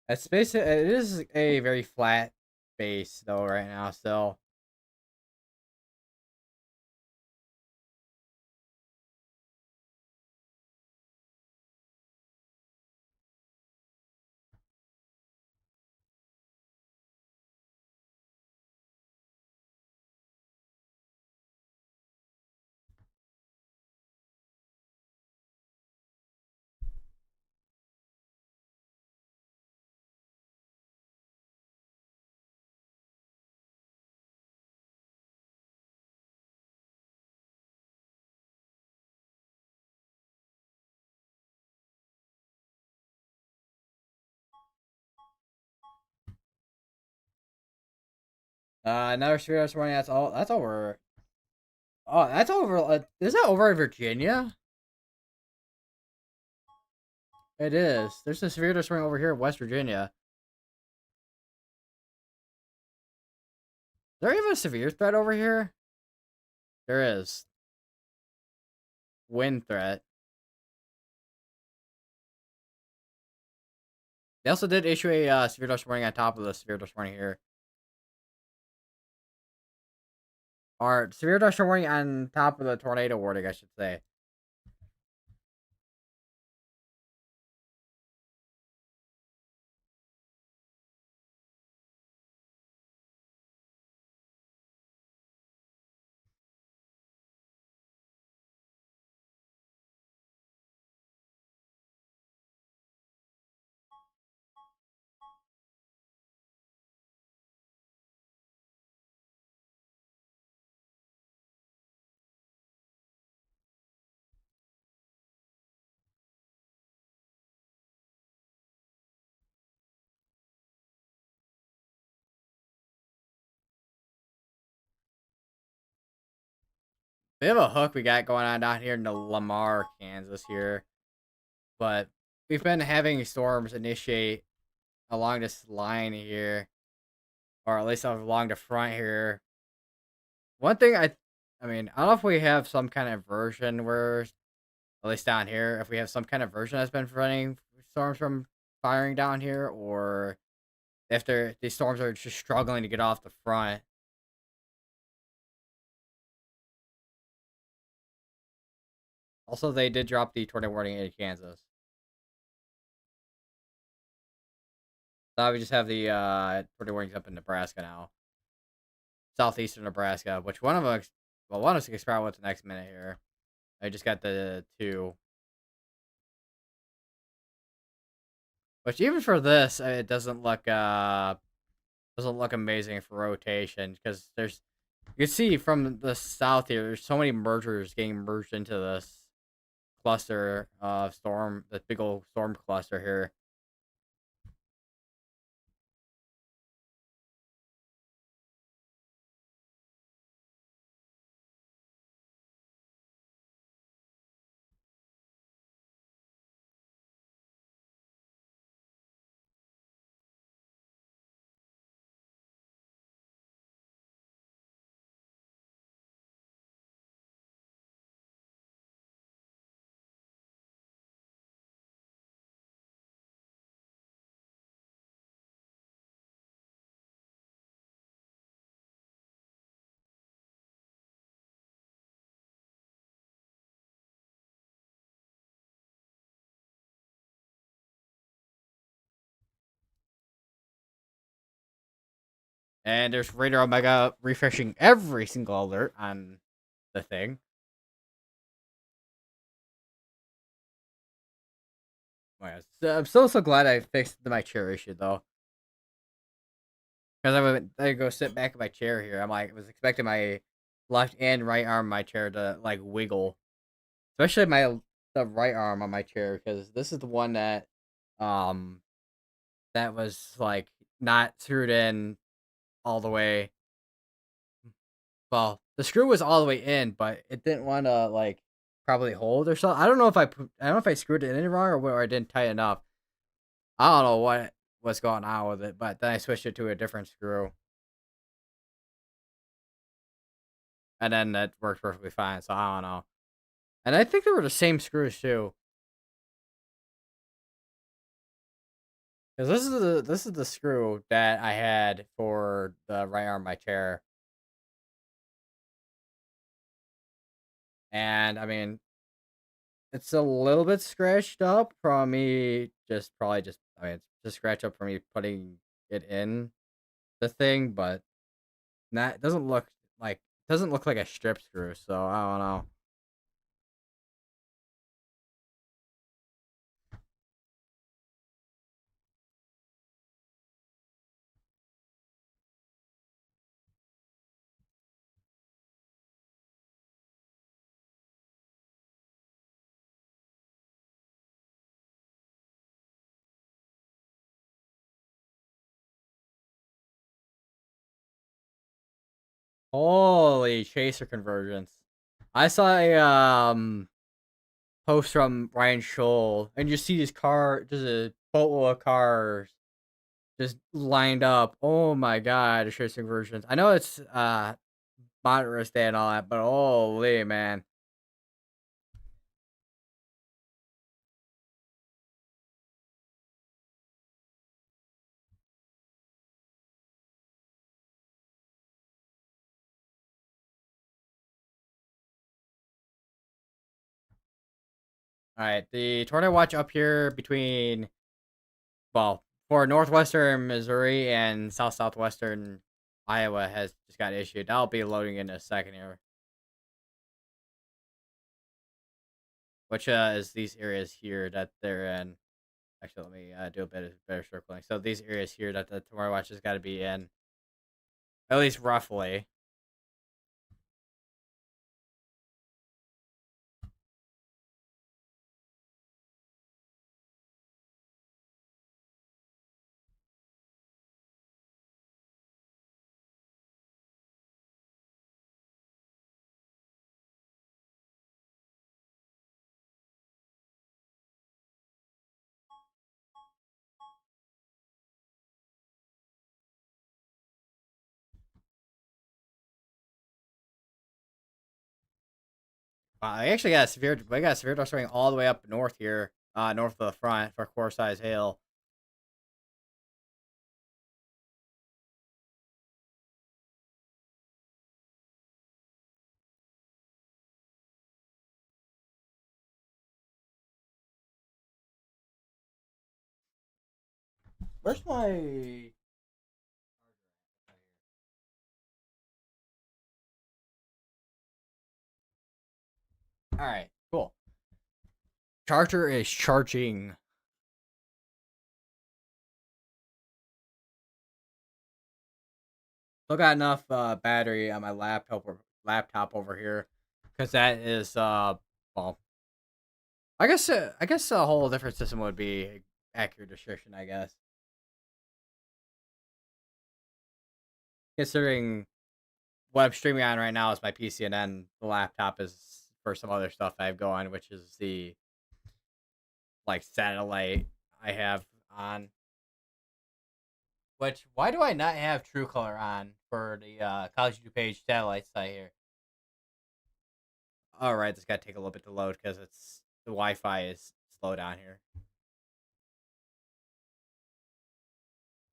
it is a very flat base though right now, so another Spirit this morning. That's all. That's over. Oh, that's over. Is that over in Virginia? It is. There's a severe swing over here in West Virginia. Is there even a severe threat over here? There is. Wind threat. They also did issue a severe dust warning on top of the severe dust warning here. Or severe dust warning on top of the tornado warning, I should say. Bit of a hook we got going on down here in the Lamar, Kansas here. But we've been having storms initiate along this line here. Or at least along the front here. One thing I mean, I don't know if we have some kind of version where, at least down here, if we have some kind of version that's been preventing storms from firing down here, or if these storms are just struggling to get off the front. Also, they did drop the tornado warning in Kansas. Now we just have the tornado warnings up in Nebraska now, southeastern Nebraska. Which one of us? Well, one of us can explain what's the next minute here. I just got the two. Which even for this, it doesn't look amazing for rotation because you can see from the south here. There's so many mergers getting merged into this cluster of storm, the big old storm cluster here. And there's Radar Omega refreshing every single alert on the thing. Oh, yeah. I'm so glad I fixed my chair issue though, because I go sit back in my chair here. I was expecting my left and right arm of my chair to like wiggle, especially the right arm on my chair because this is the one um, that was like not screwed in all the way. Well, the screw was all the way in, but it didn't want to like probably hold or something. I don't know if I screwed it in wrong or I didn't tighten up. I don't know what was going on with it, but then I switched it to a different screw, and then that worked perfectly fine. So I don't know. And I think they were the same screws too, because this is the screw that I had for the right arm of my chair, and I mean it's a little bit scratched up from me just probably just I mean it's just scratched up from me putting it in the thing, but that doesn't look like a strip screw, so I don't know. Holy chaser convergence. I saw a post from Ryan Scholl and you see this car just a boatload of cars just lined up. Oh my god, the chaser convergence. I know it's Moderate Day and all that, but holy man. Alright, the tornado watch up here between well, for northwestern Missouri and southwestern Iowa has just got issued. I'll be loading in a second here. Which is these areas here that they're in. Actually, let me do a bit of better circling. So these areas here that the Tomorrow Watch has got to be in, at least roughly. I actually got a severe. We got a severe dust storm all the way up north here, north of the front for core size hail. Where's my? All right, cool. Charger is charging. Still got enough battery on my laptop over here, because that is well, I guess a whole different system would be accurate description. I guess considering what I'm streaming on right now is my PC, and then the laptop is for some other stuff I have going, which is the like satellite I have on. Which why do I not have True Color on for the College DuPage satellite site here? All right, this got to take a little bit to load because it's the Wi-Fi is slow down here.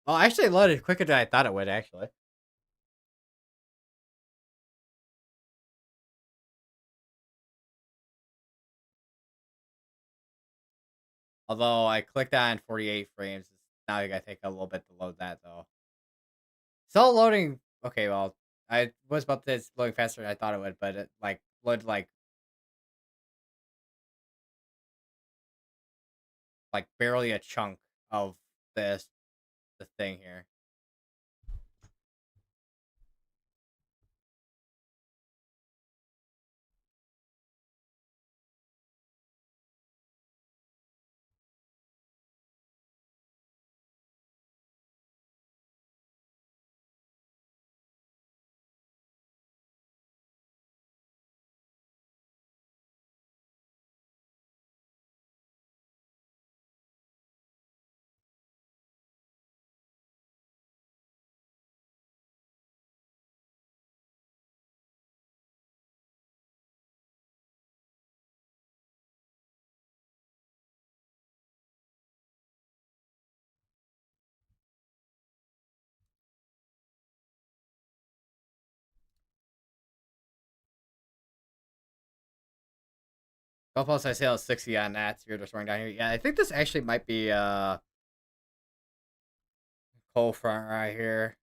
Well, actually, it loaded quicker than I thought it would. Actually, although I clicked on 48 frames, now I got to take a little bit to load that though. Still loading. Okay, well, I was about this loading faster than I thought it would, but it like loaded like barely a chunk of this the thing here. Golf plus I sail 60 on that. So you're just running down here. Yeah, I think this actually might be cold front right here.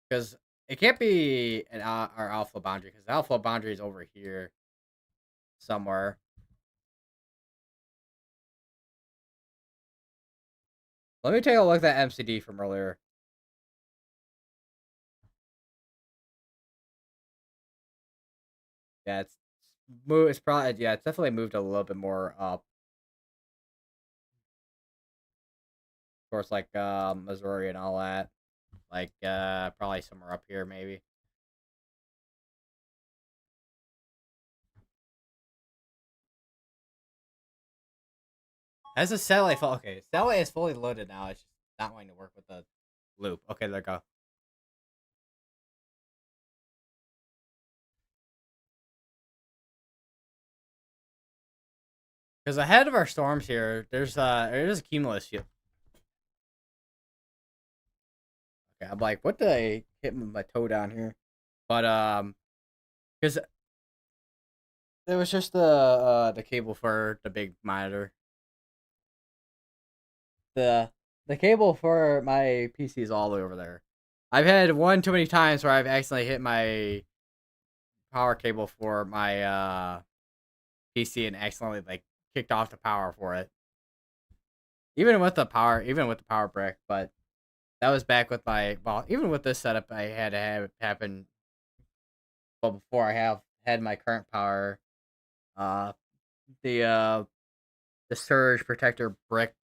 Because it can't be our alpha boundary, because the alpha boundary is over here somewhere. Let me take a look at that MCD from earlier. Yeah, it's probably, yeah, it's definitely moved a little bit more up. Of course, like Missouri and all that. Like probably somewhere up here maybe. As a satellite, okay, satellite is fully loaded now. It's just not wanting to work with the loop. Okay, there we go. Because ahead of our storms here, there's a cumulus shield. Okay, I'm like, what did I hit with my toe down here? But because there was just the cable for the big monitor. The the cable for my PC is all the way over there. I've had one too many times where I've accidentally hit my power cable for my PC and accidentally like kicked off the power for it. Even with the power brick, but that was back with my, well, even with this setup, I had to have it happen. Well, before I have had my current power, uh, the uh, the surge protector brick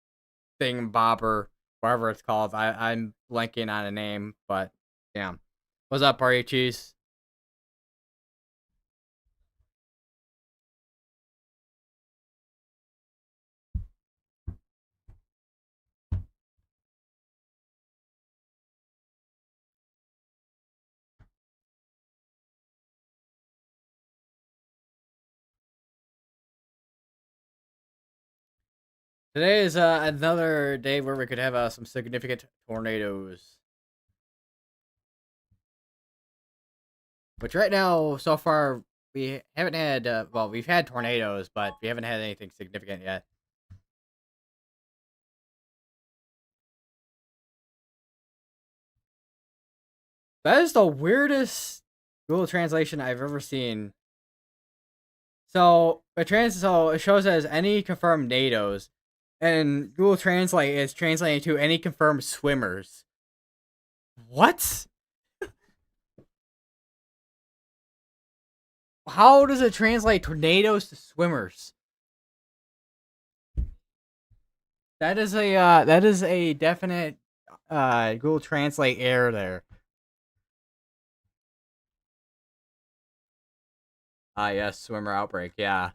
thing bobber, whatever it's called. I'm blanking on a name, but yeah. What's up, party cheese? Today is another day where we could have some significant tornadoes. Which right now, so far, we haven't had. Well, we've had tornadoes, but we haven't had anything significant yet. That is the weirdest Google translation I've ever seen. So it shows as any confirmed NATOs, and Google Translate is translating to any confirmed swimmers. What? How does it translate tornadoes to swimmers? That is a definite Google Translate error there. Ah, yes, swimmer outbreak. Yeah,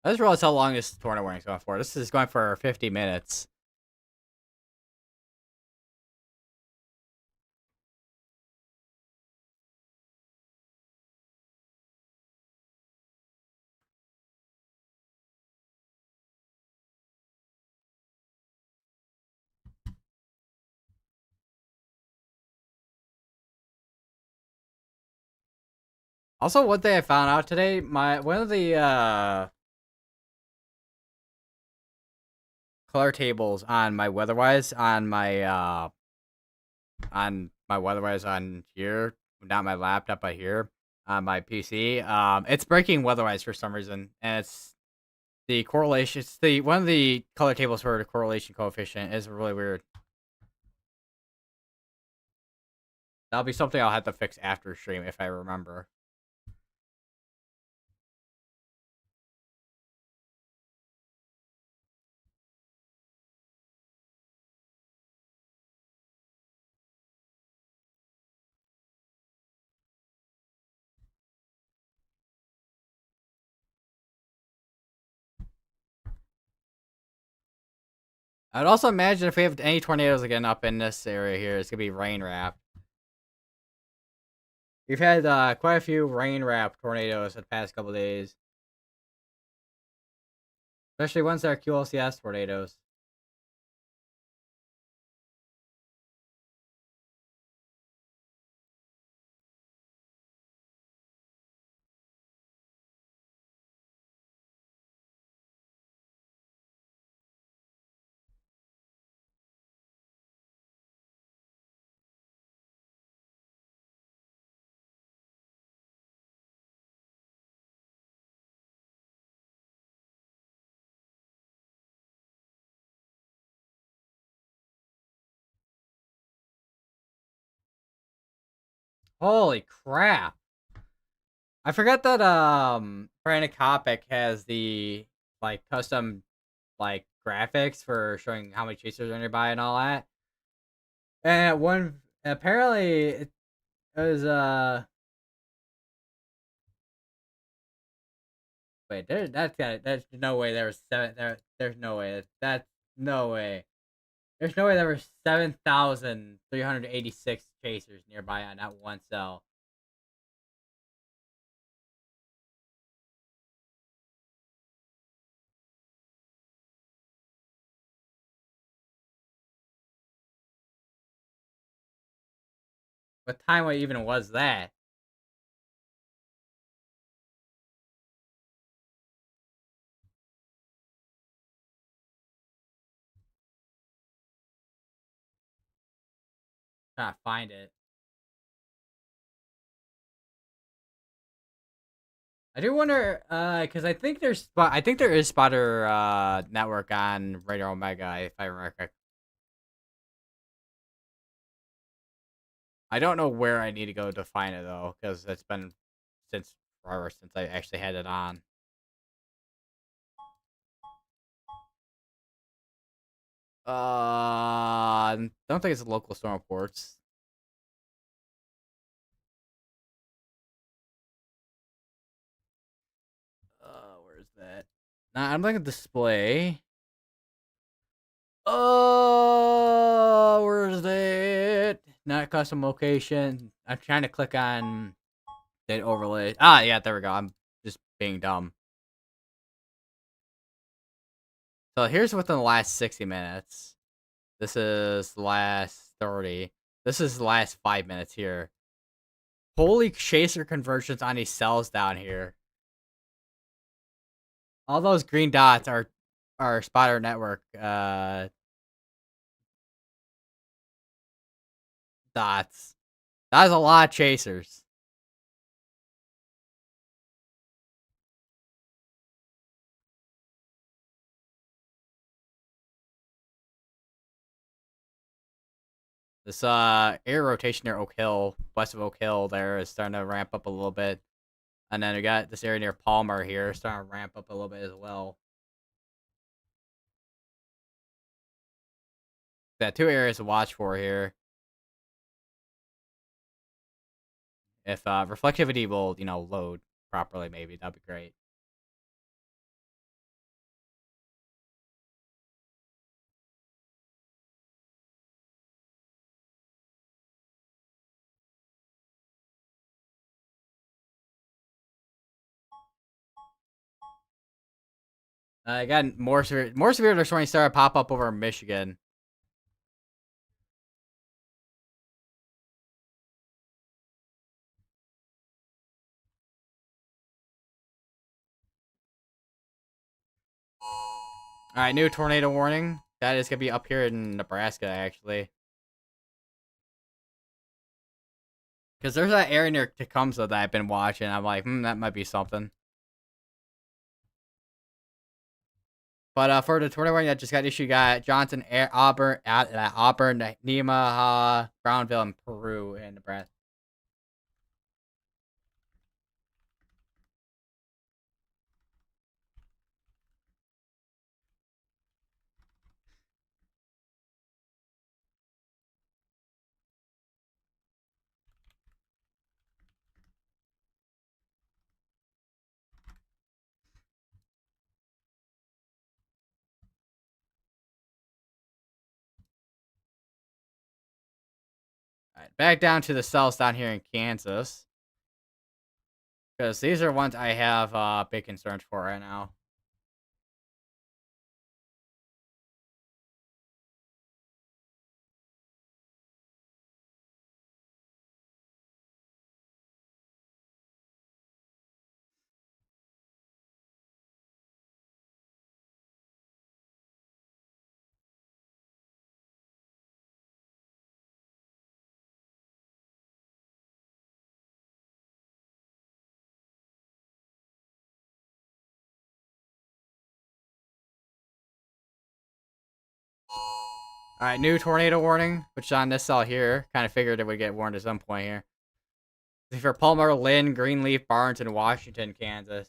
I just realized how long this tornado warning is going for. This is going for 50 minutes. Also, one thing I found out today, my one of the color tables on my weatherwise on here, not my laptop, but here on my PC. It's breaking weatherwise for some reason, and it's the correlation. It's the one of the color tables for the correlation coefficient is really weird. That'll be something I'll have to fix after stream if I remember. I'd also imagine if we have any tornadoes again up in this area here, it's gonna be rain wrapped. We've had quite a few rain wrapped tornadoes the past couple days. especially ones that are QLCS tornadoes. Holy crap! I forgot that Brandon Kopic has the like custom like graphics for showing how many chasers are nearby and all that. And one apparently it was wait there's no way there was there's no way that's no way. There's no way there were 7,386 chasers nearby on that one cell. What time even was that? Trying to find it. I do wonder, because I think there is spotter network on Radio Omega, if I remember correctly. I don't know where I need to go to find it though, because it's been since forever since I actually had it on. Don't think it's local storm reports. Where's that? Nah, I'm looking at display. Oh, where's that? Not custom location. I'm trying to click on that overlay. Ah, yeah, there we go. I'm just being dumb. So here's within the last 60 minutes. This is the last 30. This is the last 5 minutes here. Holy chaser conversions on these cells down here. All those green dots are spotter network dots. That's a lot of chasers. This air rotation near Oak Hill, west of Oak Hill, there is starting to ramp up a little bit. And then we got this area near Palmer here, starting to ramp up a little bit as well. Got two areas to watch for here. If reflectivity will, load properly, maybe that'd be great. I got more severe. They're starting to pop up over in Michigan. All right, new tornado warning. That is gonna be up here in Nebraska, actually. Because there's that area near Tecumseh that I've been watching. I'm like, that might be something. But for the tornado warning that just got issued, got Johnson, Auburn, Nemaha, Brownville, and Peru in Nebraska. All right, back down to the cells down here in Kansas. Because these are ones I have big concerns for right now. Alright, new tornado warning, which on this cell here. Kind of figured it would get warned at some point here. For Palmer, Lynn, Greenleaf, Barnes, and Washington, Kansas.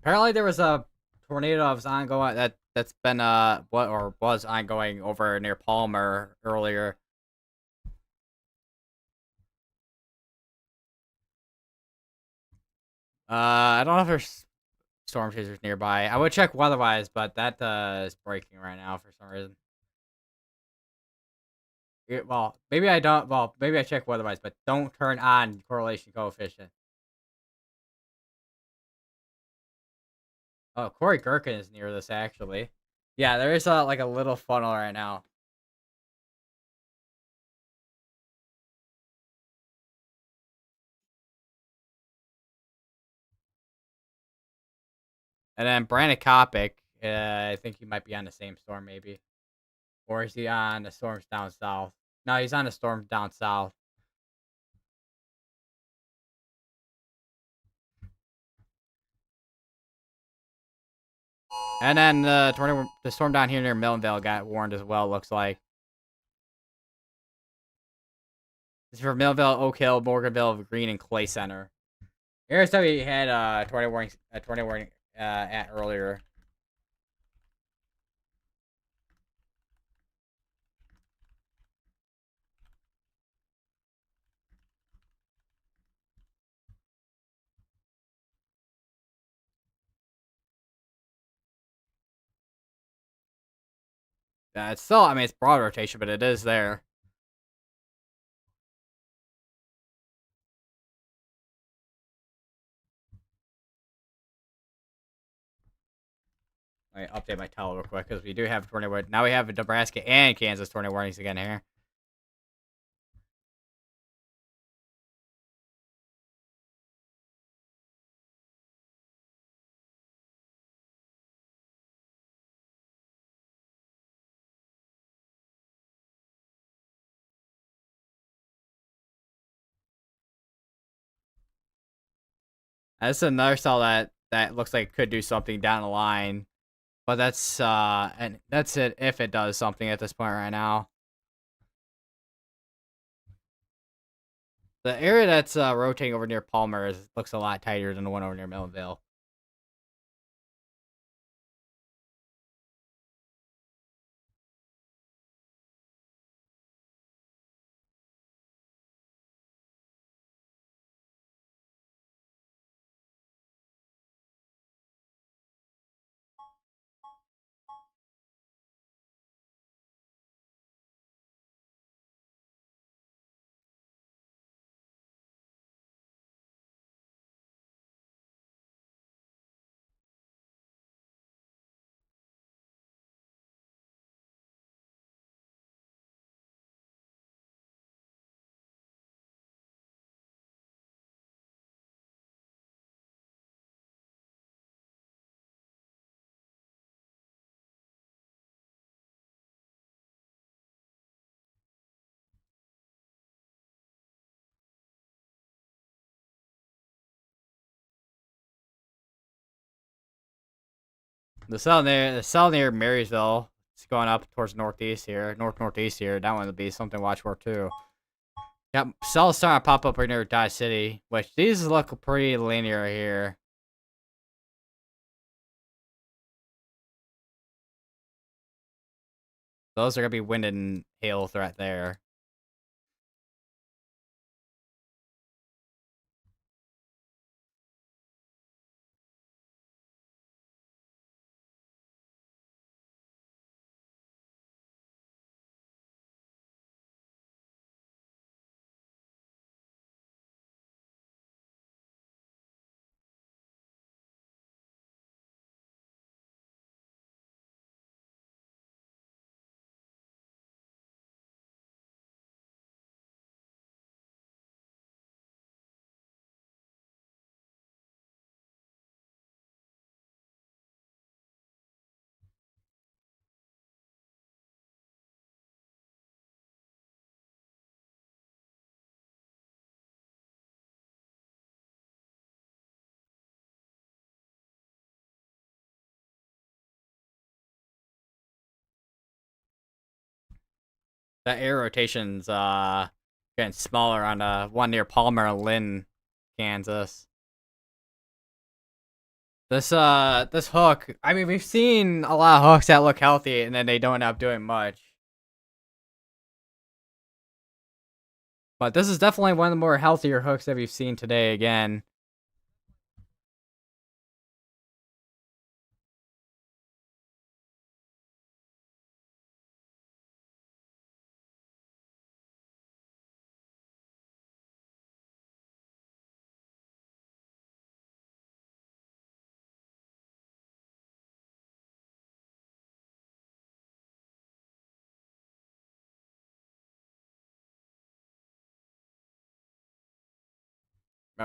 Apparently, there was a tornado that was ongoing that's been was ongoing over near Palmer earlier. I don't know if there's storm chasers nearby. I would check weatherwise, but that is breaking right now for some reason. Well, maybe I don't. Well, maybe I check weatherwise, but don't turn on correlation coefficient. Oh, Corey Gherkin is near this actually. Yeah, there is like a little funnel right now. And then Brandon Kopic, I think he might be on the same storm maybe. Or is he on the storms down south? No, he's on the storm down south. And then the storm down here near Millenville got warned as well, looks like. This is for Millville, Oak Hill, Morganville, Green, and Clay Center. Here's how we had tornado warning at earlier. It's still, I mean, it's broad rotation, but it is there. Let me update my tell real quick because we do have tornado warning. Now we have Nebraska and Kansas tornado warnings again here. That's another cell that looks like it could do something down the line, but that's and that's it if it does something at this point right now. The area that's rotating over near Palmer looks a lot tighter than the one over near Millenville. The cell near Marysville, it's going up towards northeast here, northeast here. That one would be something to watch for too. Got cells starting to pop up right near Dodge City, which these look pretty linear here. Those are gonna be wind and hail threat there. That air rotation's getting smaller on one near Palmer Lynn, Kansas. This hook, I mean, we've seen a lot of hooks that look healthy and then they don't end up doing much. But this is definitely one of the more healthier hooks that we've seen today again.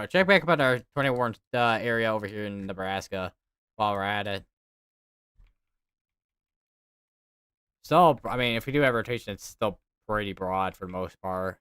Check back up on our 21 area over here in Nebraska while we're at it. Still, I mean, if we do have rotation, it's still pretty broad for the most part.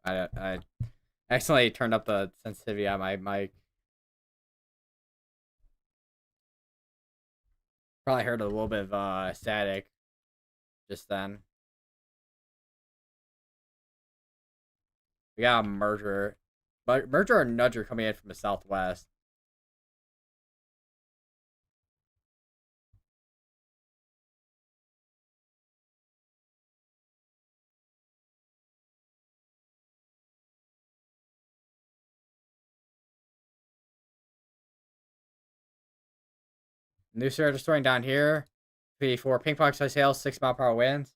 I accidentally turned up the sensitivity on my mic. Probably heard a little bit of static just then. We got a merger. But merger or nudger coming in from the southwest. New star destroying down here. P4 ping pong size hail, 6 mile per hour winds.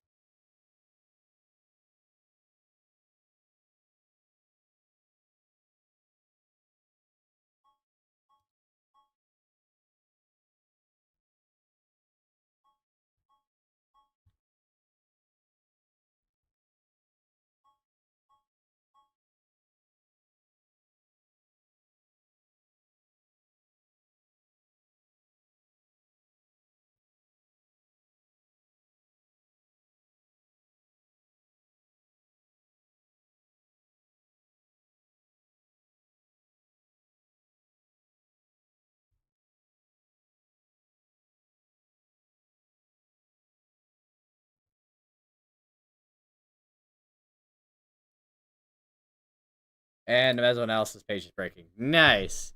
And the mesoanalysis page is breaking. Nice.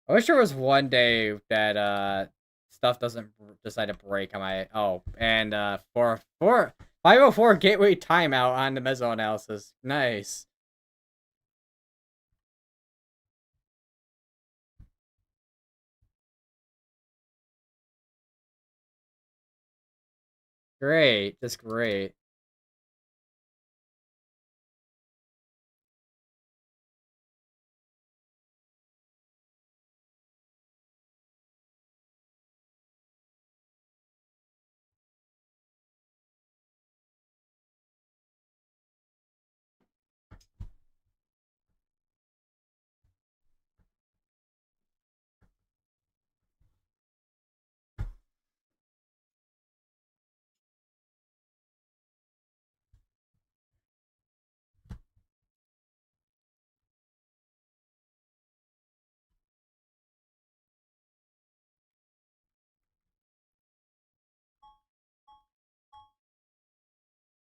I wish there was one day that stuff doesn't decide to break on my and 504 gateway timeout on the mesoanalysis. Nice. great. Just great.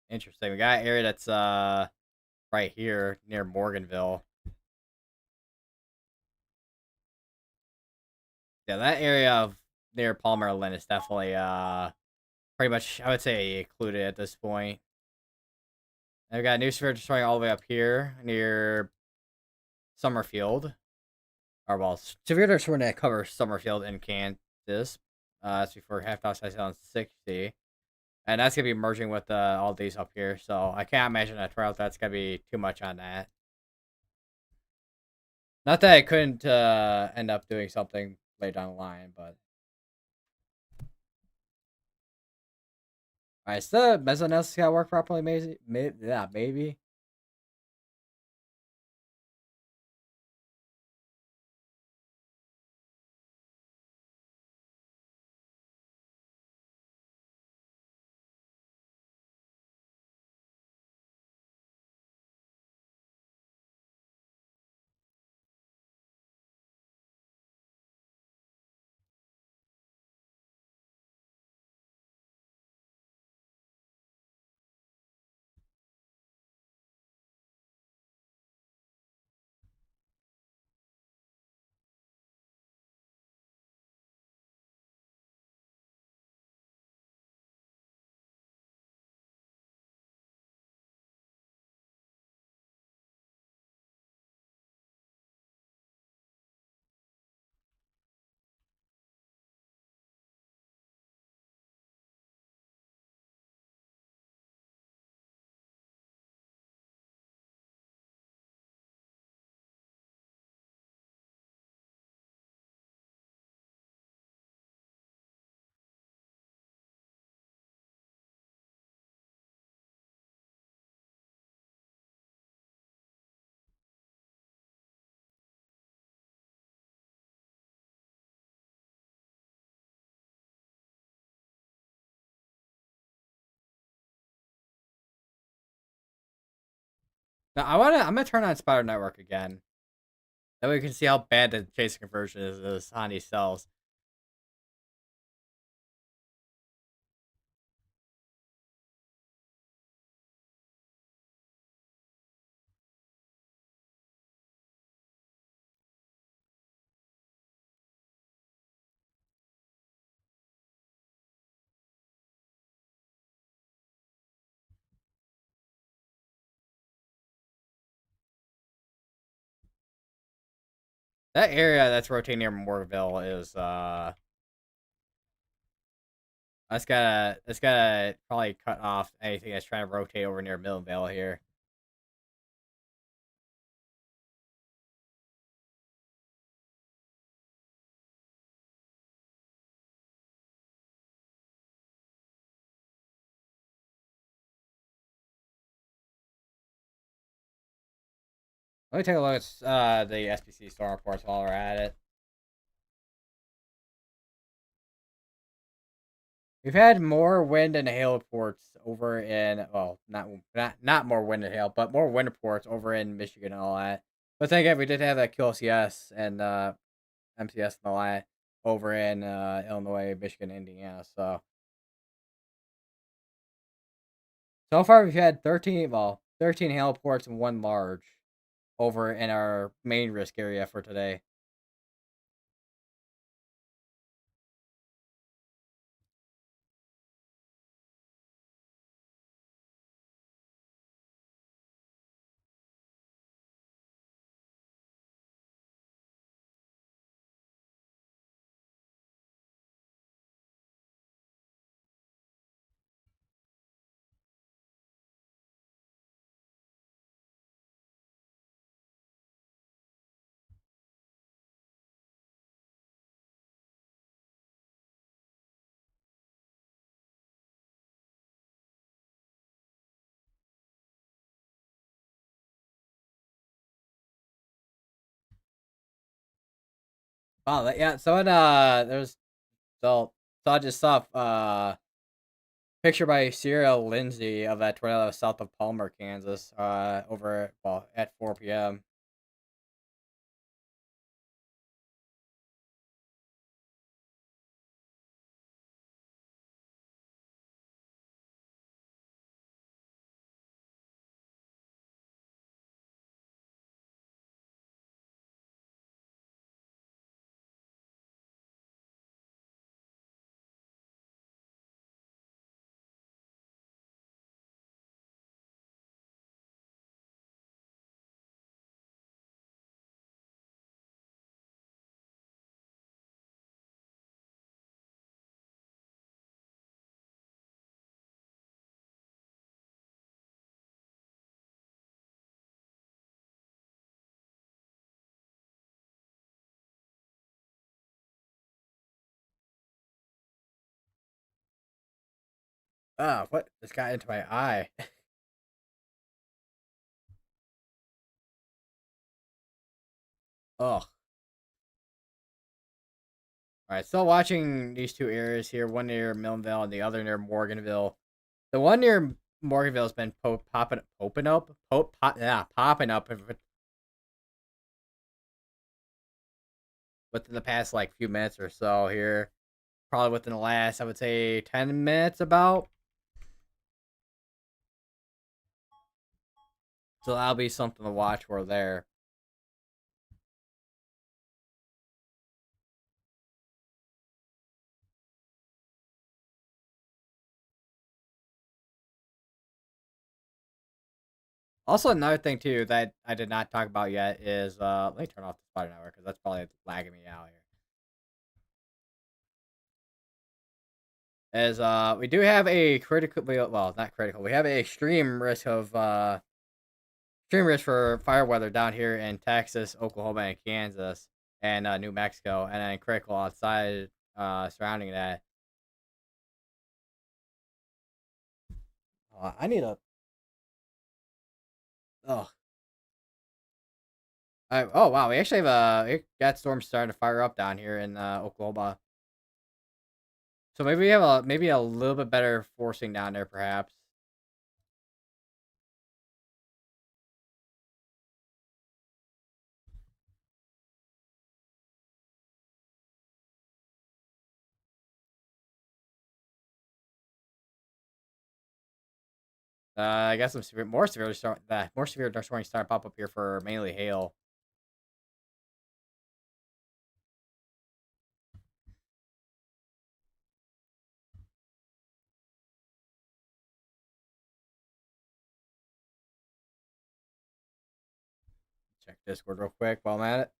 Interesting. We got an area that's right here near Morganville. Yeah, that area of near Palmer Lynn is definitely pretty much, I would say, included at this point. And we got New Sphere destroying all the way up here near Summerfield. Or well, Severe destroying that covers Summerfield in Kansas. That's before half house I on 60. And that's gonna be merging with all these up here, so I can't imagine a trial that's gonna be too much on that. Not that I couldn't end up doing something later down the line, but alright, so the Mesonesis gotta work properly, maybe, yeah, maybe. Now I'm gonna turn on Spider Network again. That way we can see how bad the chasing conversion is on these cells. That area that's rotating near Morganville is that's gotta probably cut off anything that's trying to rotate over near Millvale here. Let me take a look at the SPC storm reports while we're at it. We've had more wind and hail reports over in not more wind and hail, but more wind reports over in Michigan and all that. But then again, we did have that QLCS and MCS and all that over in Illinois, Michigan, Indiana. So far we've had 13 hail reports and one large over in our main risk area for today. Oh, yeah. So there's so I just saw picture by Serial Lindsay of that tornado south of Palmer, Kansas. Over at 4 p.m. Ah, what? This got into my eye. Oh. All right, still watching these two areas here, one near Millville and the other near Morganville. The one near Morganville has been popping up within the past like few minutes or so here. Probably within the last, I would say, 10 minutes about. So that'll be something to watch for there. Also, another thing too that I did not talk about yet is let me turn off the spider network because that's probably lagging me out here. As we do have a critical, well, not critical. We have a extreme risk for fire weather down here in Texas, Oklahoma, and Kansas, and New Mexico, and then critical outside surrounding that. I need a oh. Oh wow, we actually have we got storms starting to fire up down here in Oklahoma. So maybe we have maybe a little bit better forcing down there, perhaps. I got some more severe dust warnings starting to pop up here for mainly hail. Check Discord real quick while I'm at it.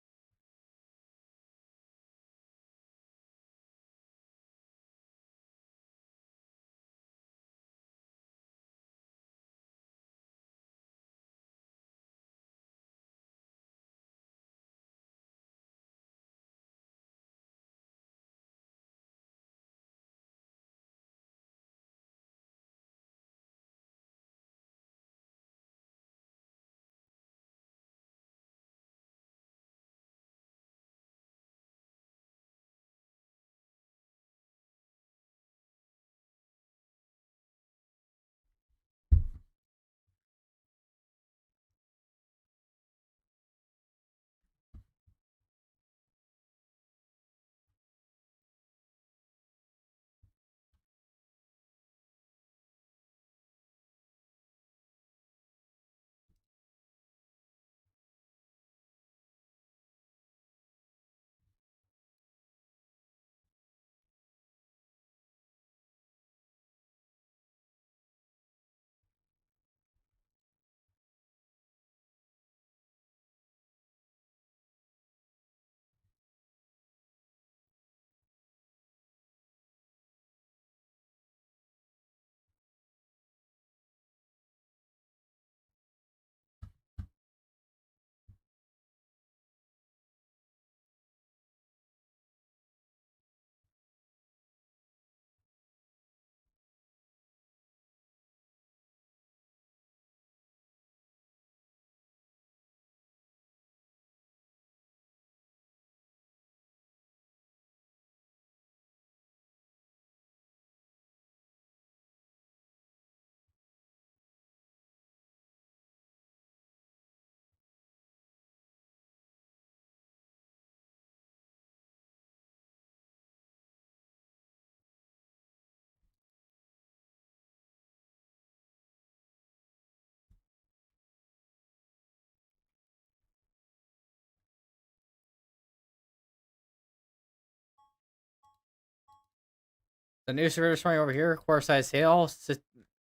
The new severe storm over here, core size hail.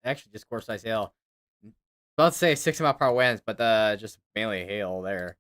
Actually, just core size hail. About to say 60 mile per hour winds, but just mainly hail there.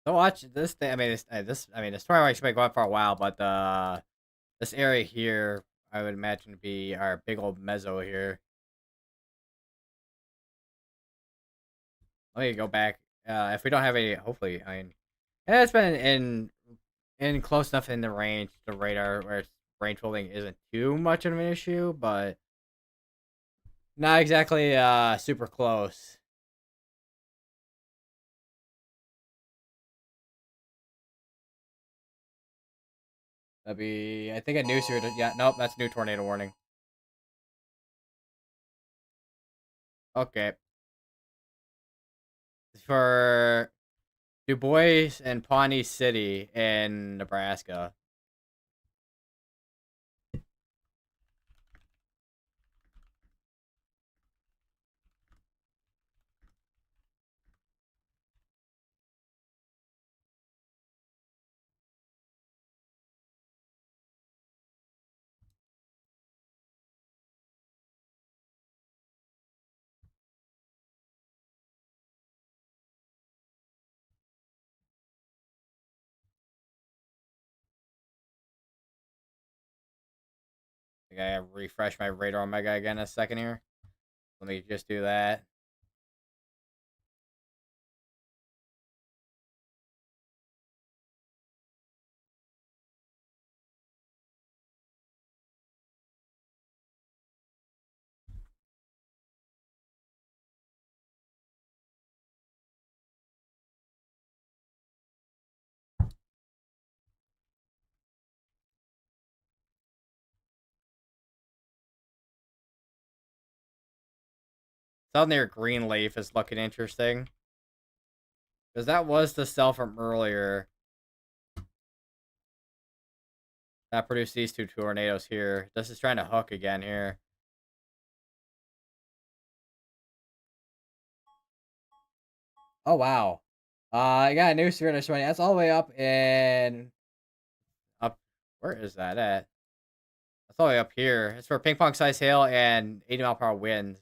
So watch this thing. I mean, the story actually been going for a while, but this area here, I would imagine to be our big old mezzo here. Let me go back. If we don't have any, hopefully, I mean, it's been in close enough in the range, the radar where range holding isn't too much of an issue, but not exactly super close. That'd be, I think, a new series. Yeah, nope, that's new tornado warning. Okay, for Du Bois and Pawnee City in Nebraska. I gotta refresh my radar on my guy again in a second here. Let me just do that. South near Greenleaf is looking interesting. Because that was the cell from earlier that produced these two tornadoes here. This is trying to hook again here. Oh, wow. I got a new spirit of That's all the way up in... Up... Where is that at? That's all the way up here. It's for ping pong size hail and 80 mile per hour winds.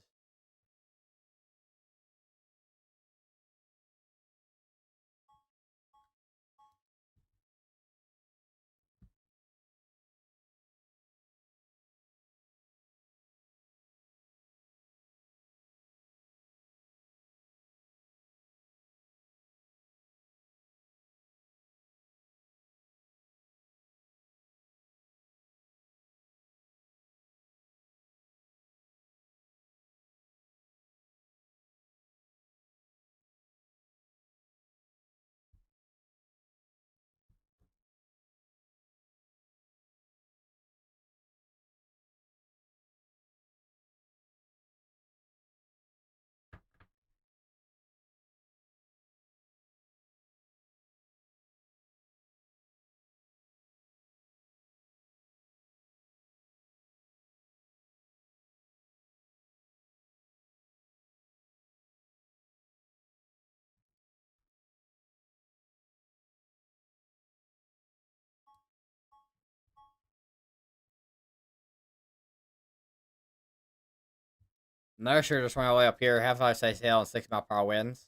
Another sure just went all the way up here. Half life size hail and 6 mile per hour winds.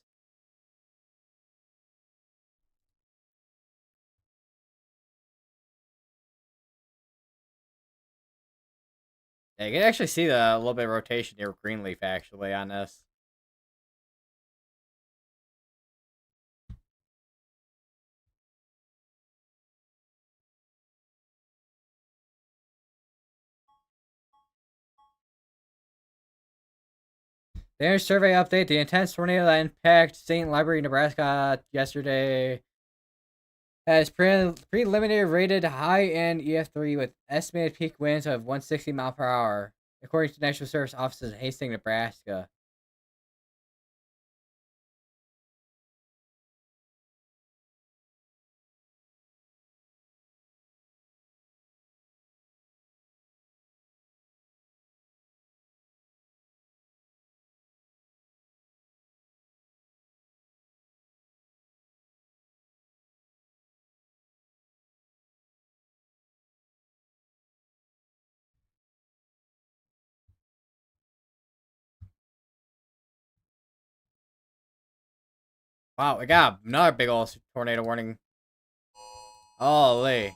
Yeah, you can actually see the little bit of rotation here with Greenleaf actually on this. The survey update: the intense tornado that impacted St. Library, Nebraska yesterday has preliminary rated high end EF3 with estimated peak winds of 160 mile per hour, according to National Service offices in Hastings, Nebraska. Wow, we got another big old tornado warning. Holy.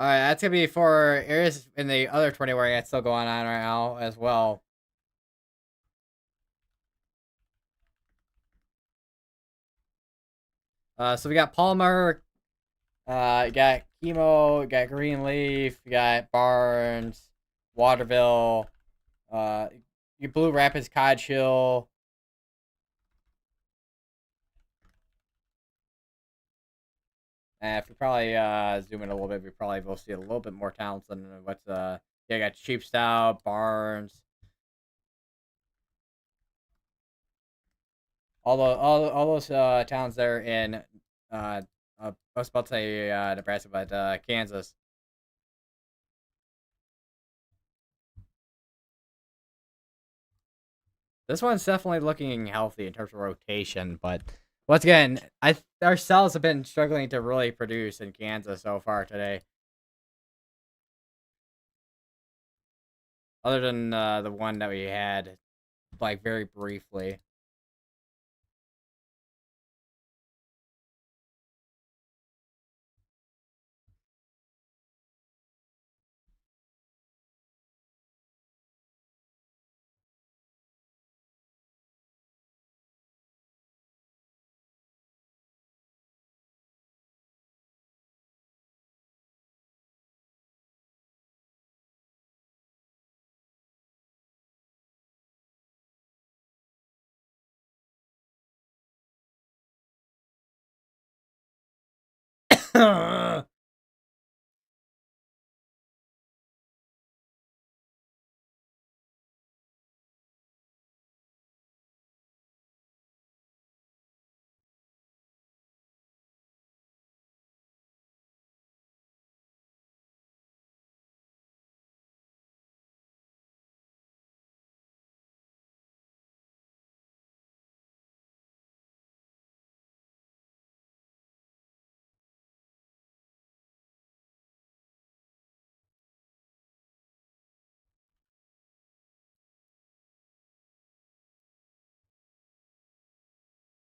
Alright, that's gonna be for areas in the other tornado warning that's still going on right now as well. So we got Palmer, you got Chemo, you got Greenleaf, you got Barnes, Waterville, you Blue Rapids, Cottage Hill. If we probably zoom in a little bit, we probably will see a little bit more towns than what's yeah, you got Sheepstow, Barnes, all those towns there in I was about to say Nebraska, but Kansas. This one's definitely looking healthy in terms of rotation, but once again, our cells have been struggling to really produce in Kansas so far today. Other than the one that we had, like very briefly.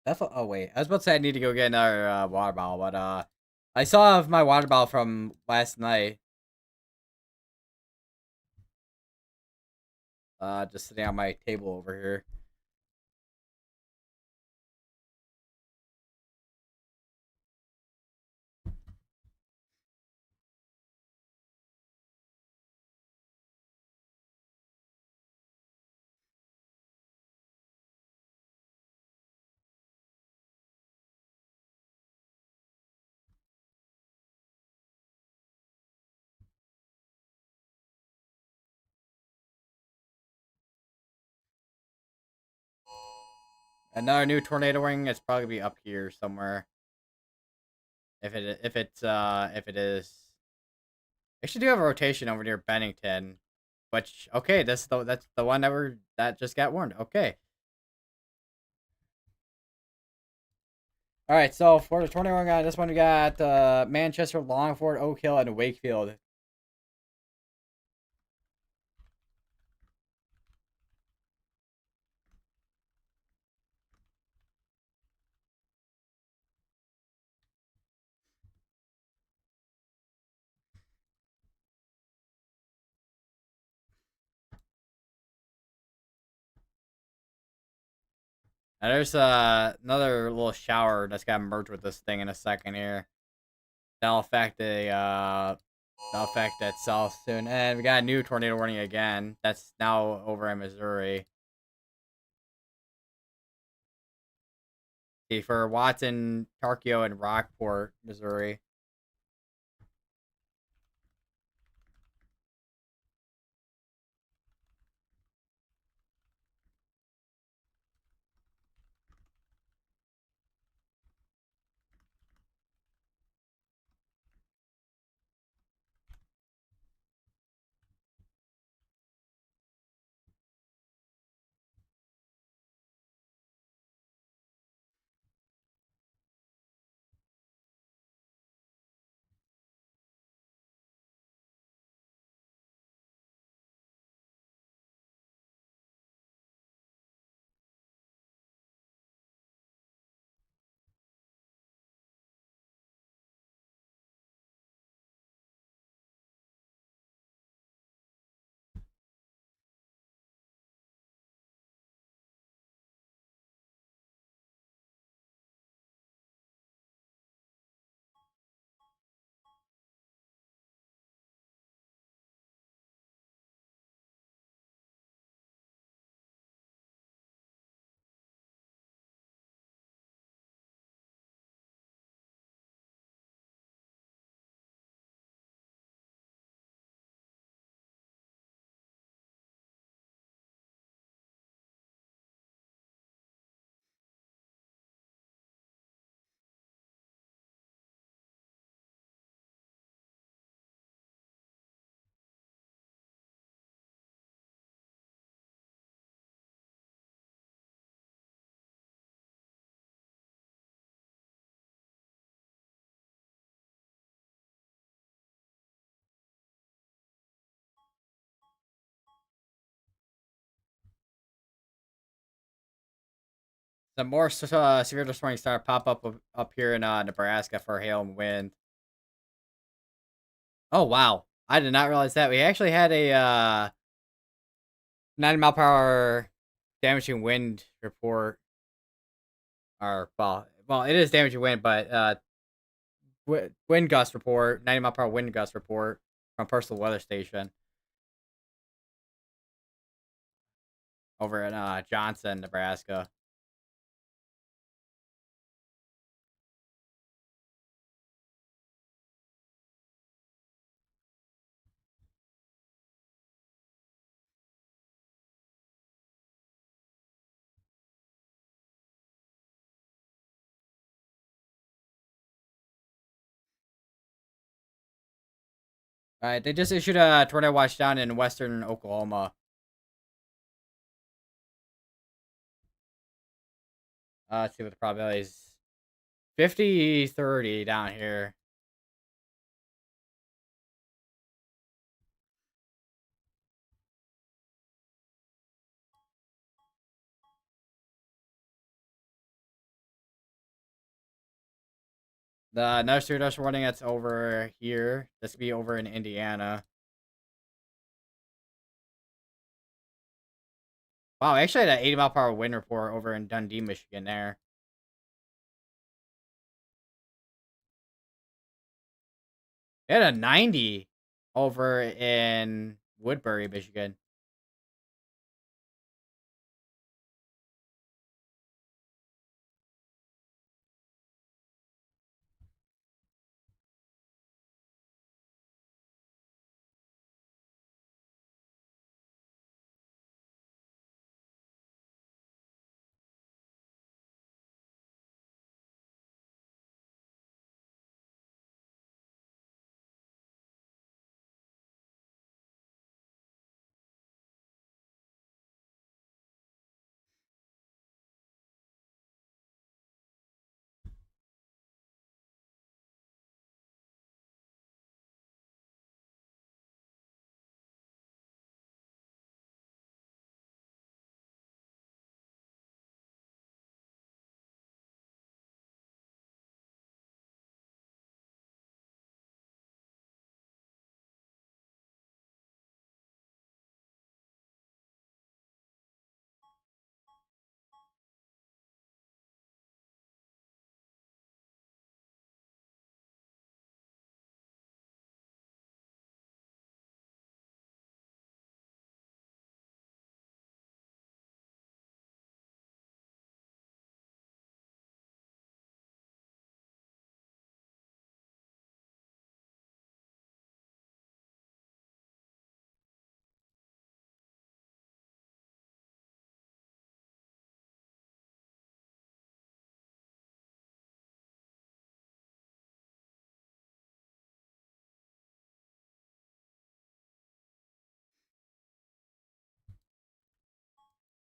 That's oh wait, I was about to say I need to go get another water bottle, but I saw my water bottle from last night. Just sitting on my table over here. Another new tornado ring. It's probably gonna be up here somewhere. If it is, actually do have a rotation over near Bennington, which okay, that's the one that just got warned. Okay, all right. So for the tornado ring on this one, we got Manchester, Longford, Oak Hill, and Wakefield. And there's another little shower that's got merged with this thing in a second here. That'll affect itself soon. And we got a new tornado warning again. That's now over in Missouri. See, for Watson, Tarkio, and Rockport, Missouri. Some more severe storms warnings start pop up here in Nebraska for hail and wind. Oh wow, I did not realize that. We actually had a 90-mile-per-hour damaging wind report. Or well, it is damaging wind, but wind gust report, 90-mile-per-hour wind gust report from Personal Weather Station over in Johnson, Nebraska. All right, they just issued a tornado watch down in western Oklahoma. Let's see what the probability is. 50-30 down here. The another severe warning that's over here. This could be over in Indiana. Wow, I actually had an 80-mile-per-hour wind report over in Dundee, Michigan there. They had a 90 over in Woodbury, Michigan.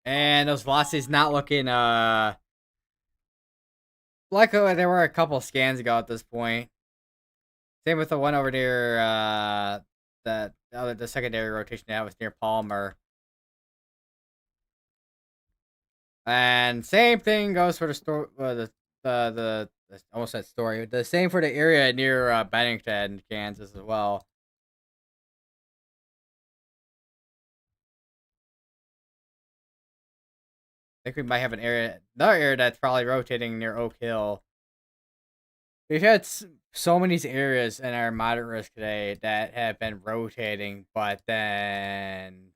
And those velocities not looking like they were a couple scans ago at this point. Same with the one over near the secondary rotation that was near Palmer. And same thing goes for the store the almost that story. The same for the area near Bennington, Kansas as well. I think we might have another area that's probably rotating near Oak Hill. We've had so many areas in our moderate risk today that have been rotating, but then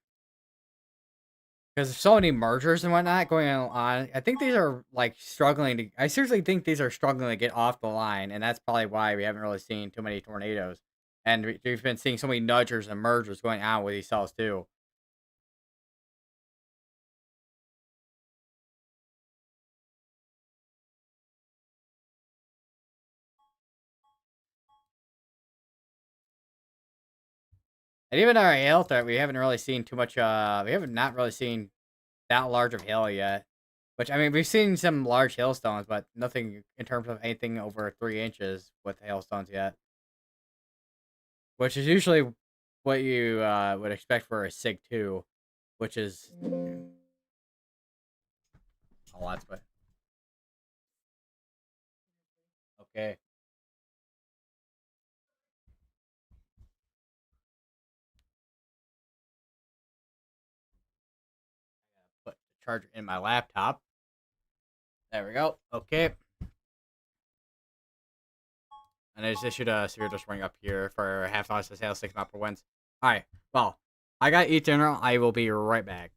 because there's so many mergers and whatnot going on, I think these are like struggling to. I seriously think these are struggling to get off the line, and that's probably why we haven't really seen too many tornadoes. And we've been seeing so many nudgers and mergers going on with these cells too. And even our hail threat, we haven't really seen too much. We haven't not really seen that large of hail yet. Which I mean, we've seen some large hailstones, but nothing in terms of anything over 3 inches with hailstones yet. Which is usually what you would expect for a Sig 2, which is a lot. But okay, put the charger in my laptop. There we go. Okay, and I just issued a severe just ring up here for half hour to sale 6 per wins. All right, well, I got to eat dinner. I will be right back.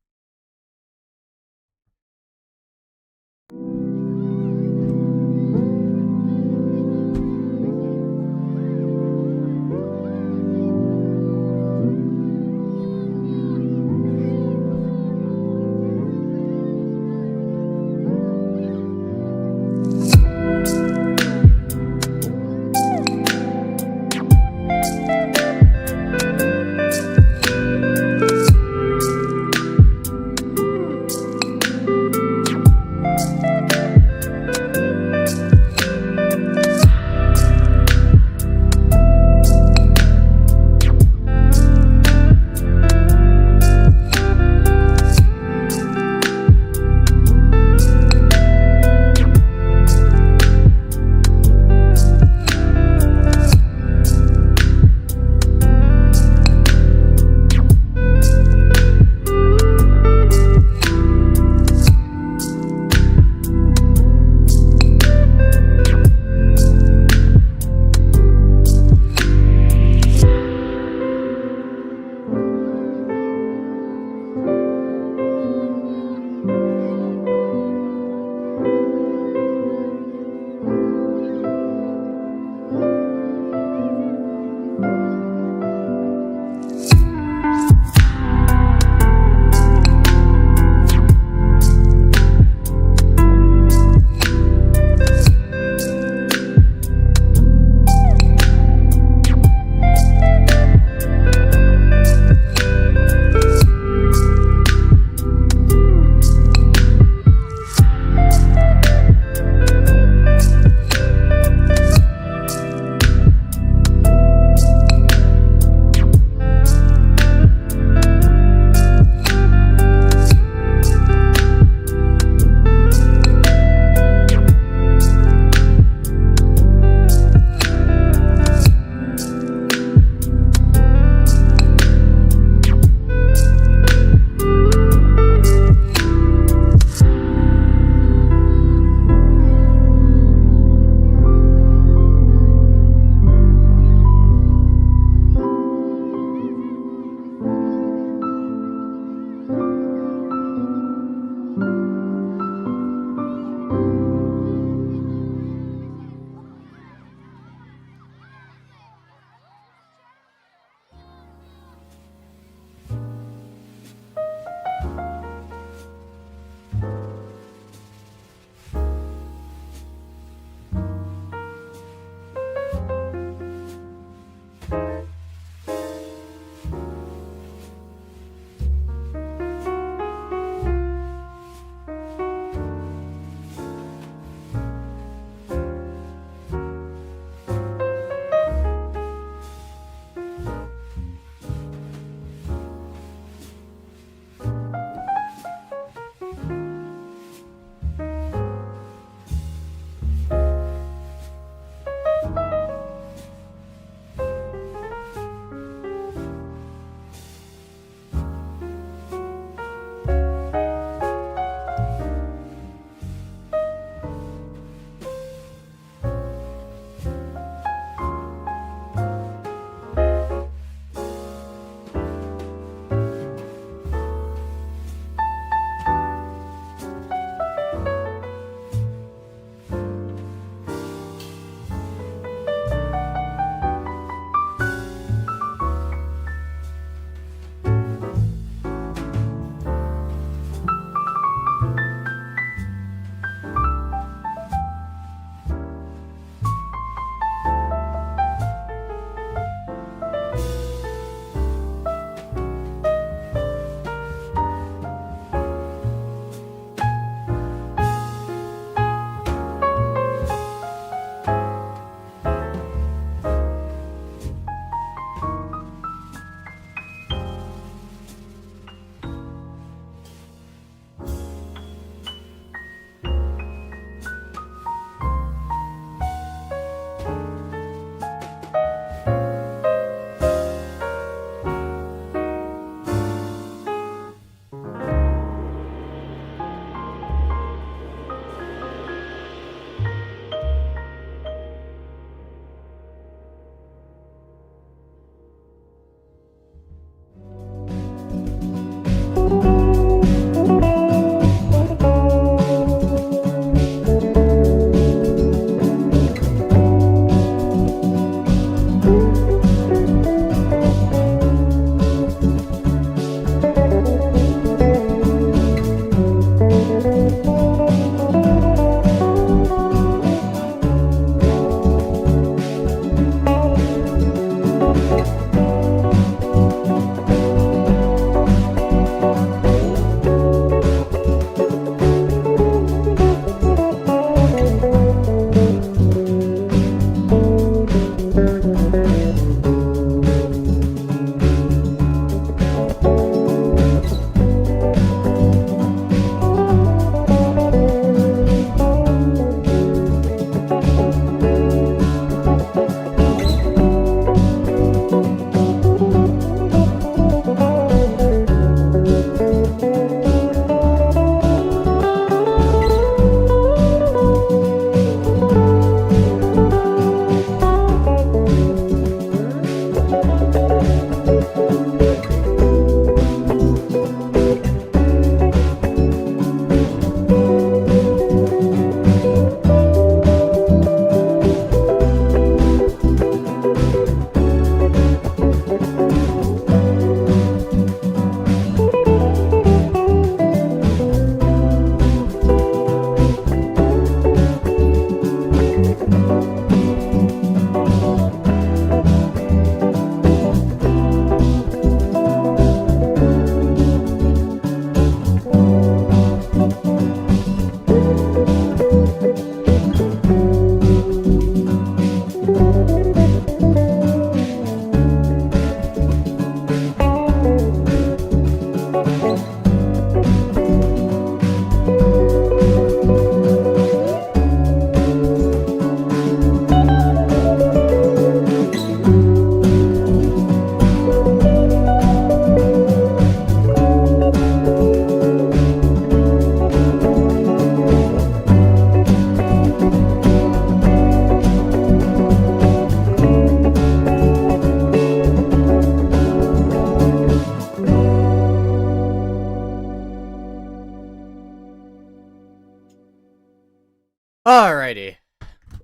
Alrighty.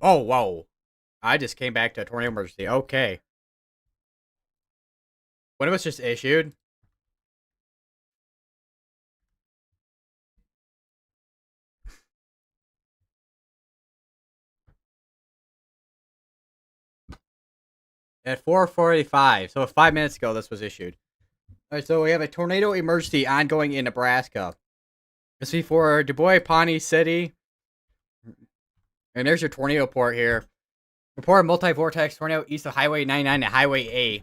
Oh, whoa. I just came back to a tornado emergency. Okay. When it was just issued, at 4:45, so 5 minutes ago, this was issued. All right, so we have a tornado emergency ongoing in Nebraska. This is for Du Bois, Pawnee City, and there's your tornado report here. Report multi-vortex tornado east of Highway 99 and Highway A.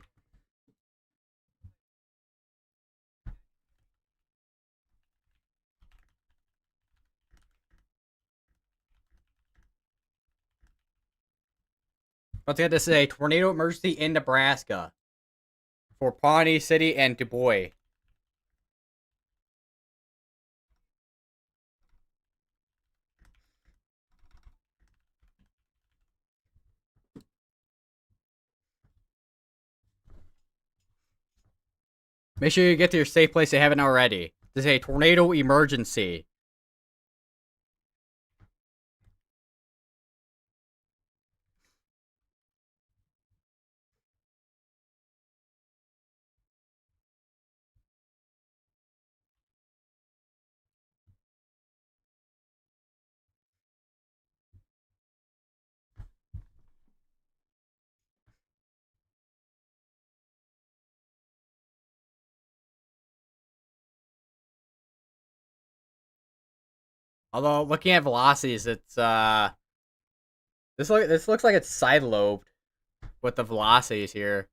Once again, this is a tornado emergency in Nebraska for Pawnee City and Du Bois. Make sure you get to your safe place if you haven't already. This is a tornado emergency. Although looking at velocities, it's this looks like it's side lobed with the velocities here.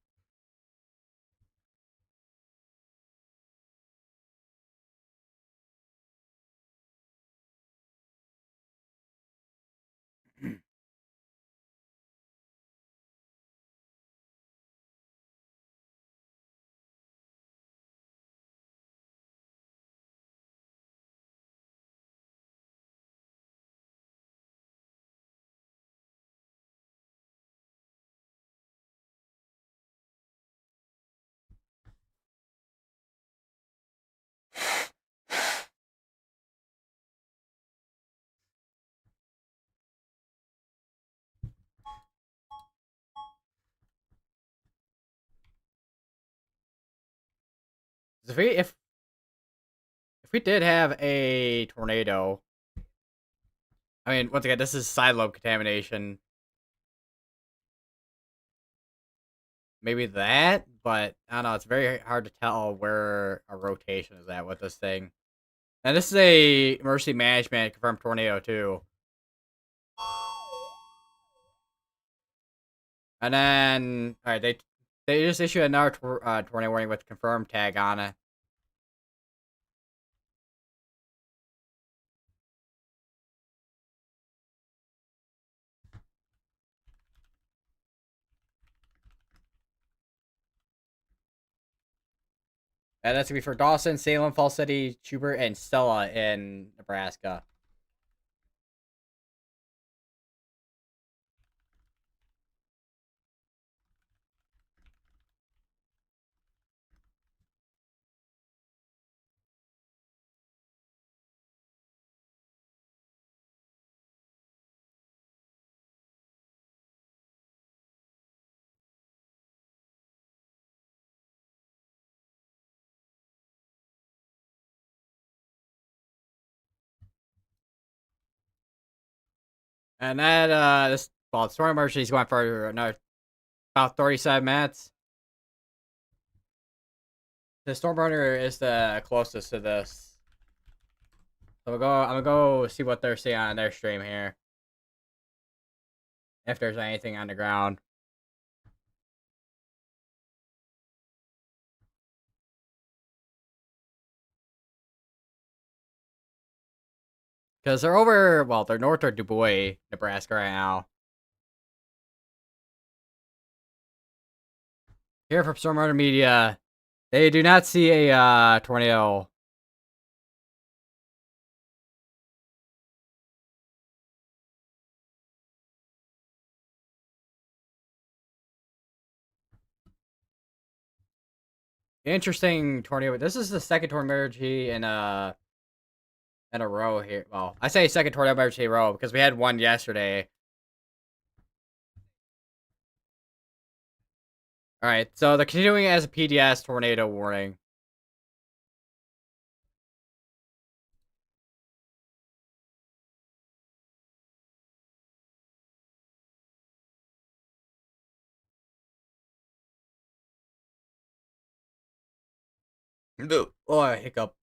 If we did have a tornado, I mean, once again, this is side lobe contamination. Maybe that, but I don't know. It's very hard to tell where a rotation is at with this thing. And this is a emergency management confirmed tornado too. And then, all right, they just issued another tornado warning with confirmed tag on it. And that's gonna be for Dawson, Salem, Falls City, Schubert, and Stella in Nebraska. And that the storm emergency is going for another about 37 minutes. The storm burner is the closest to this. So I'm gonna go see what they're seeing on their stream here. If there's anything on the ground. Because they're north of Du Bois, Nebraska right now. Here from Storm Burner Media, they do not see a tornado. Interesting tornado. This is the second tornado emergency in in a row here. Well, I say second tornado emergency row because we had one yesterday. All right, so they're continuing as a PDS tornado warning. Oh, I hiccup.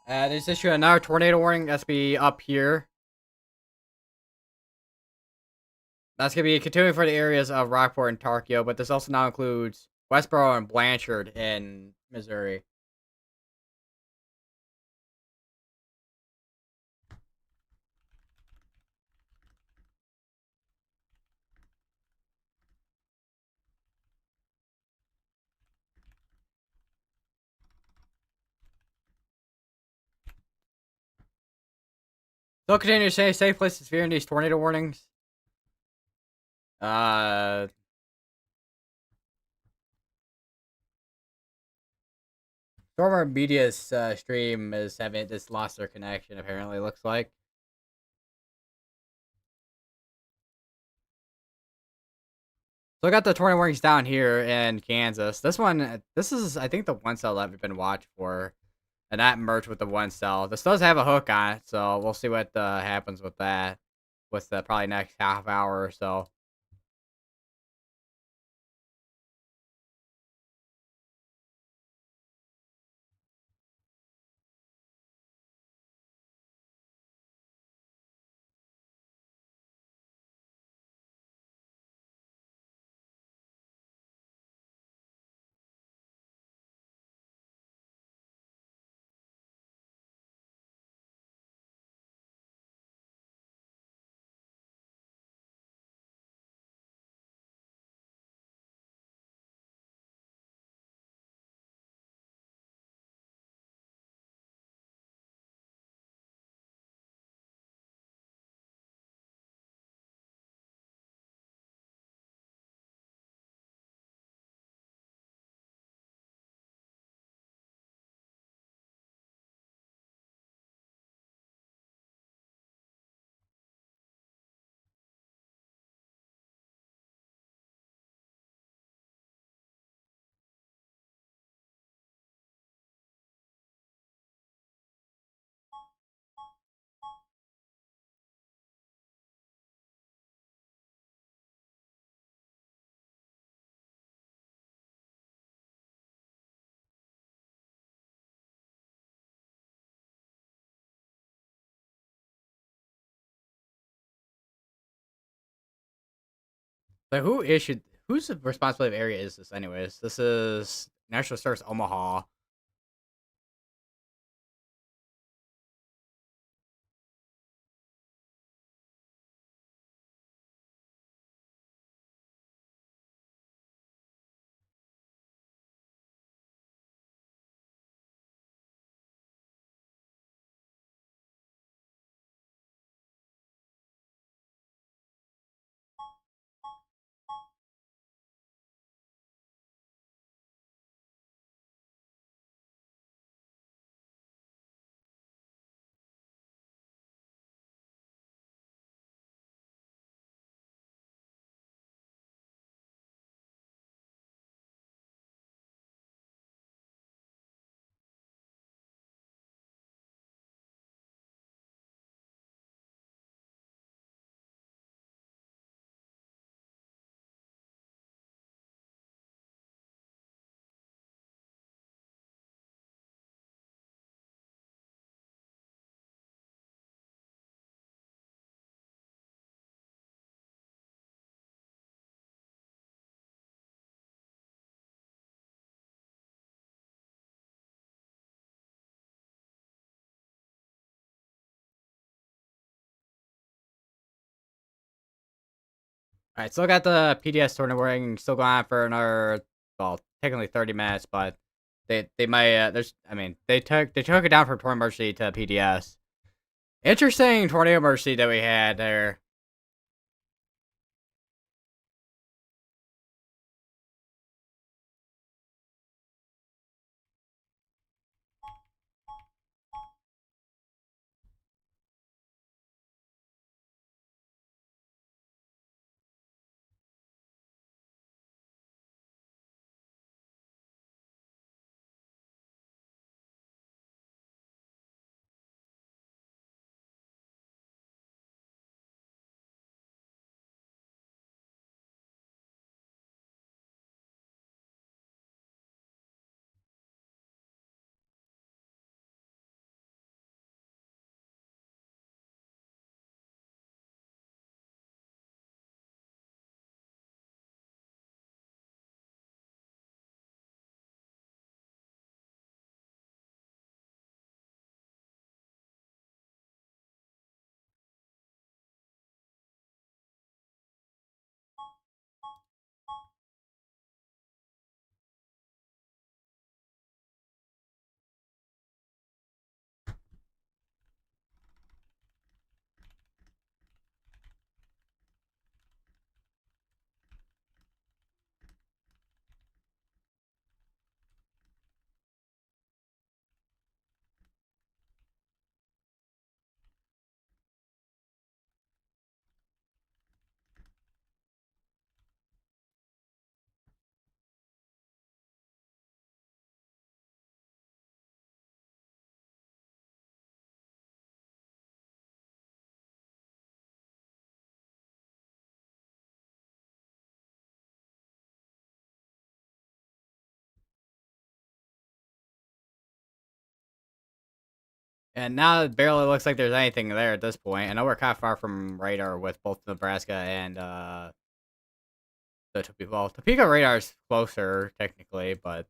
There's issued another tornado warning. That's be up here. That's gonna be continuing for the areas of Rockport and Tarkio, but this also now includes Westboro and Blanchard in Missouri. So continue to say safe places fearing these tornado warnings. Uh, Stormer Media's stream is having just lost their connection. Apparently, looks like. So I got the tornado warnings down here in Kansas. This is I think the one cell that we've been watching for, and that merged with the one cell. This does have a hook on it, so we'll see what happens with that. With the probably next half hour or so. So who issued? Whose responsibility area is this, anyways? This is National Service Omaha. All right, still got the PDS tournament warning still going on for another, well, technically 30 minutes, but they might there's I mean they took it down from tournament emergency to PDS, Interesting tornado emergency that we had there. And now it barely looks like there's anything there at this point. I know we're kind of far from radar with both Nebraska and the Topeka. Well, Topeka radar's closer technically, but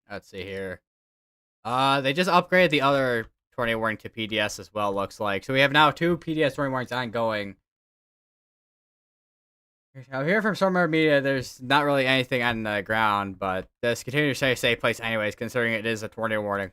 let's see here. They just upgraded the other tornado warning to PDS as well. Looks like so we have now two PDS tornado warnings ongoing. Now, here from Stormwater Media, there's not really anything on the ground, but this continues to stay a safe place anyways, considering it is a tornado warning.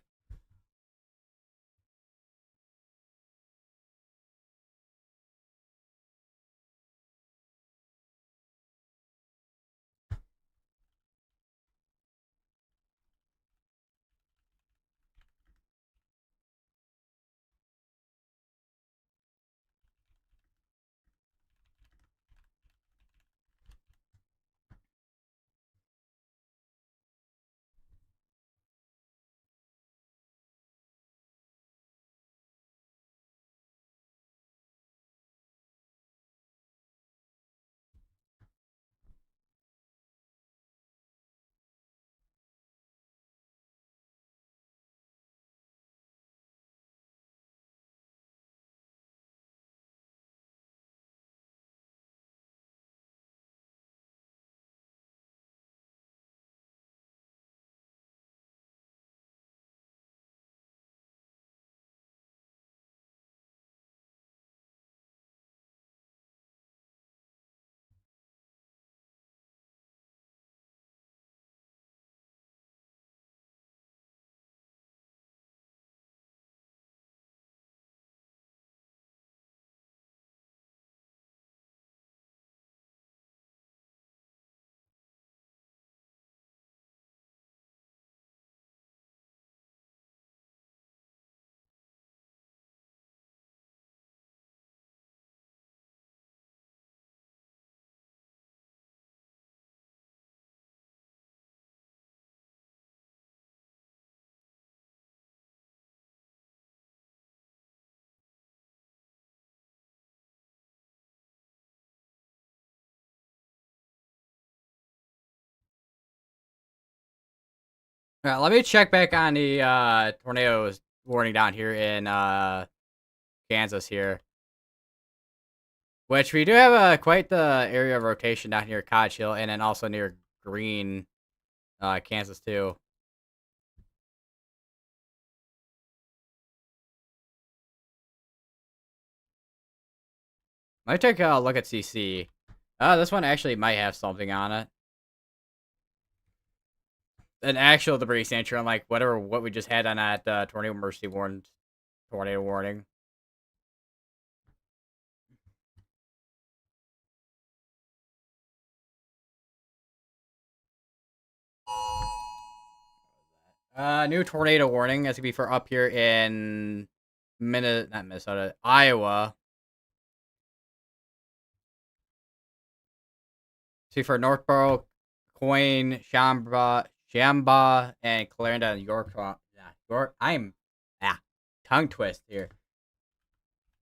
Let me check back on the tornadoes warning down here in Kansas here, which we do have quite the area of rotation down here at Cottage Hill, and then also near Green, Kansas too. Might take a look at CC. This one actually might have something on it. An actual debris center, unlike what we just had on that tornado warning. New tornado warning. That's gonna be for up here in not Minnesota, Iowa. See for Northborough, Coyne, Shamba, and Clarendon, and York. Yeah, York. Tongue twist here.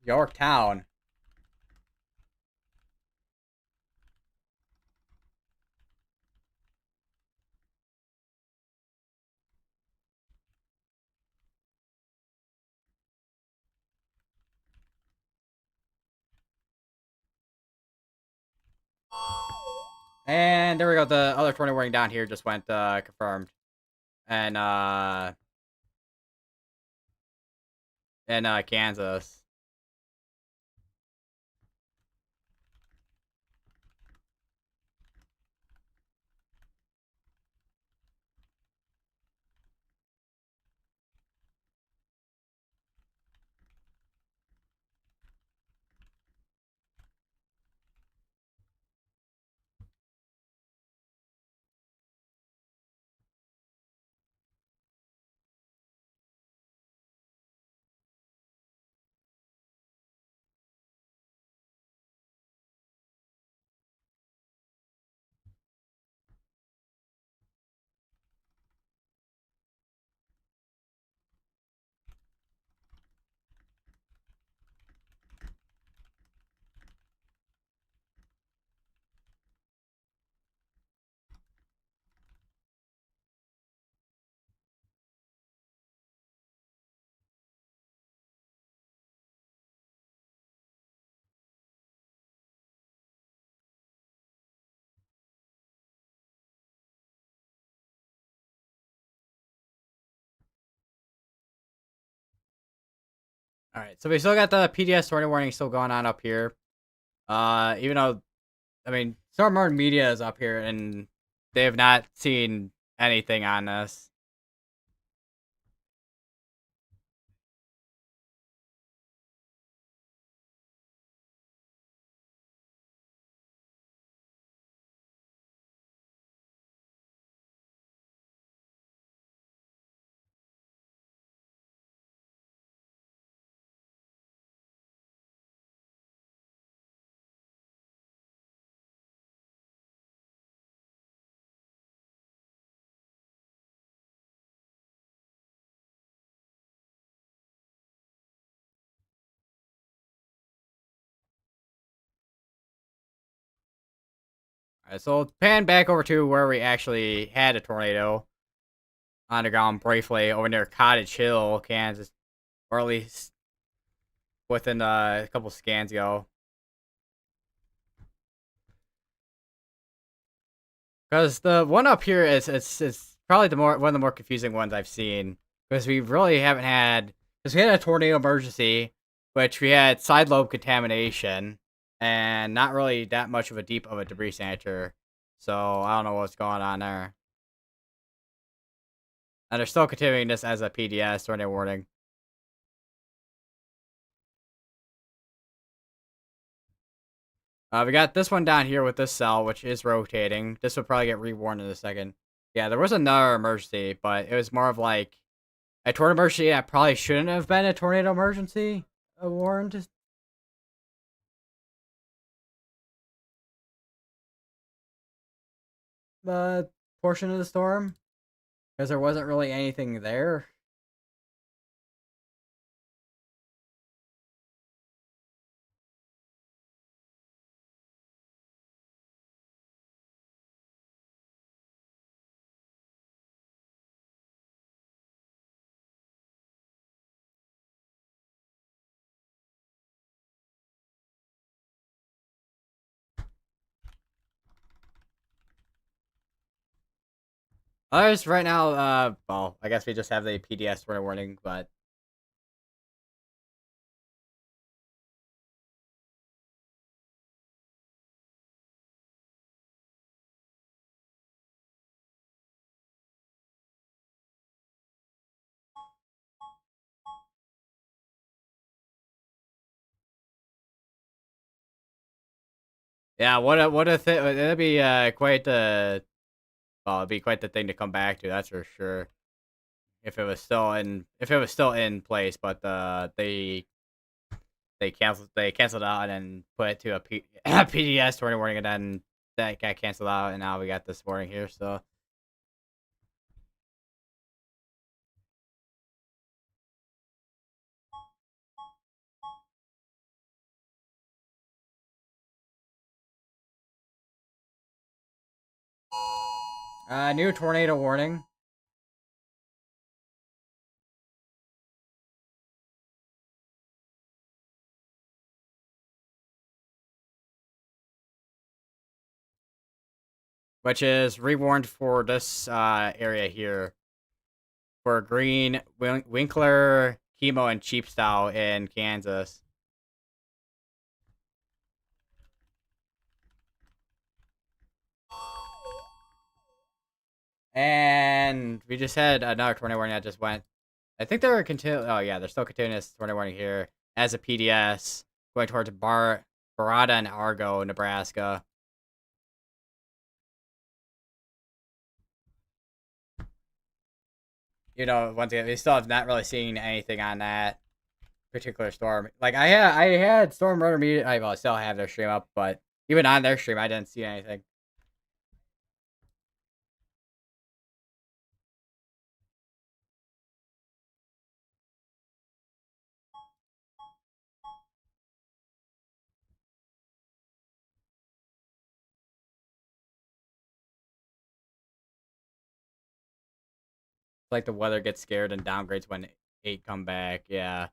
Yorktown. And there we go. The other tornado warning down here just went confirmed. And in Kansas. All right, so we still got the PDS tornado warning still going on up here. Even though Storm Martin Media is up here and they have not seen anything on this. All right, so pan back over to where we actually had a tornado on the ground briefly over near Cottage Hill, Kansas, or at least within a couple scans ago. Because the one up here is it's probably one of the more confusing ones I've seen because we really haven't had because we had a tornado emergency, which we had side lobe contamination and not really that much of a deep of a debris center. So I don't know what's going on there. And they're still continuing this as a PDS tornado warning. We got this one down here with this cell, which is rotating. This will probably get rewarned in a second. Yeah, there was another emergency, but it was more of like a tornado emergency that probably shouldn't have been a tornado emergency warned. The portion of the storm because there wasn't really anything there. Others right now, well, I guess we just have the PDS tornado warning, but yeah, what a thing! That'd be quite the well, it'd be quite the thing to come back to. That's for sure. If it was still in place, but they canceled out and then put it to a PDS tornado warning, and then that got canceled out, and now we got this warning here. So new tornado warning. Which is rewarned for this area here for Green, Winkler, Chemo, and Cheap Style in Kansas. And we just had another tornado warning that just went. I think they were continu. Oh yeah, they're still continuous tornado warning here as a PDS going towards Barada and Argo, Nebraska. You know, once again, we still have not really seen anything on that particular storm. Like I had Storm Runner media. I well, still have their stream up, but even on their stream, I didn't see anything. Like the weather gets scared and downgrades when 8 come back. Yeah.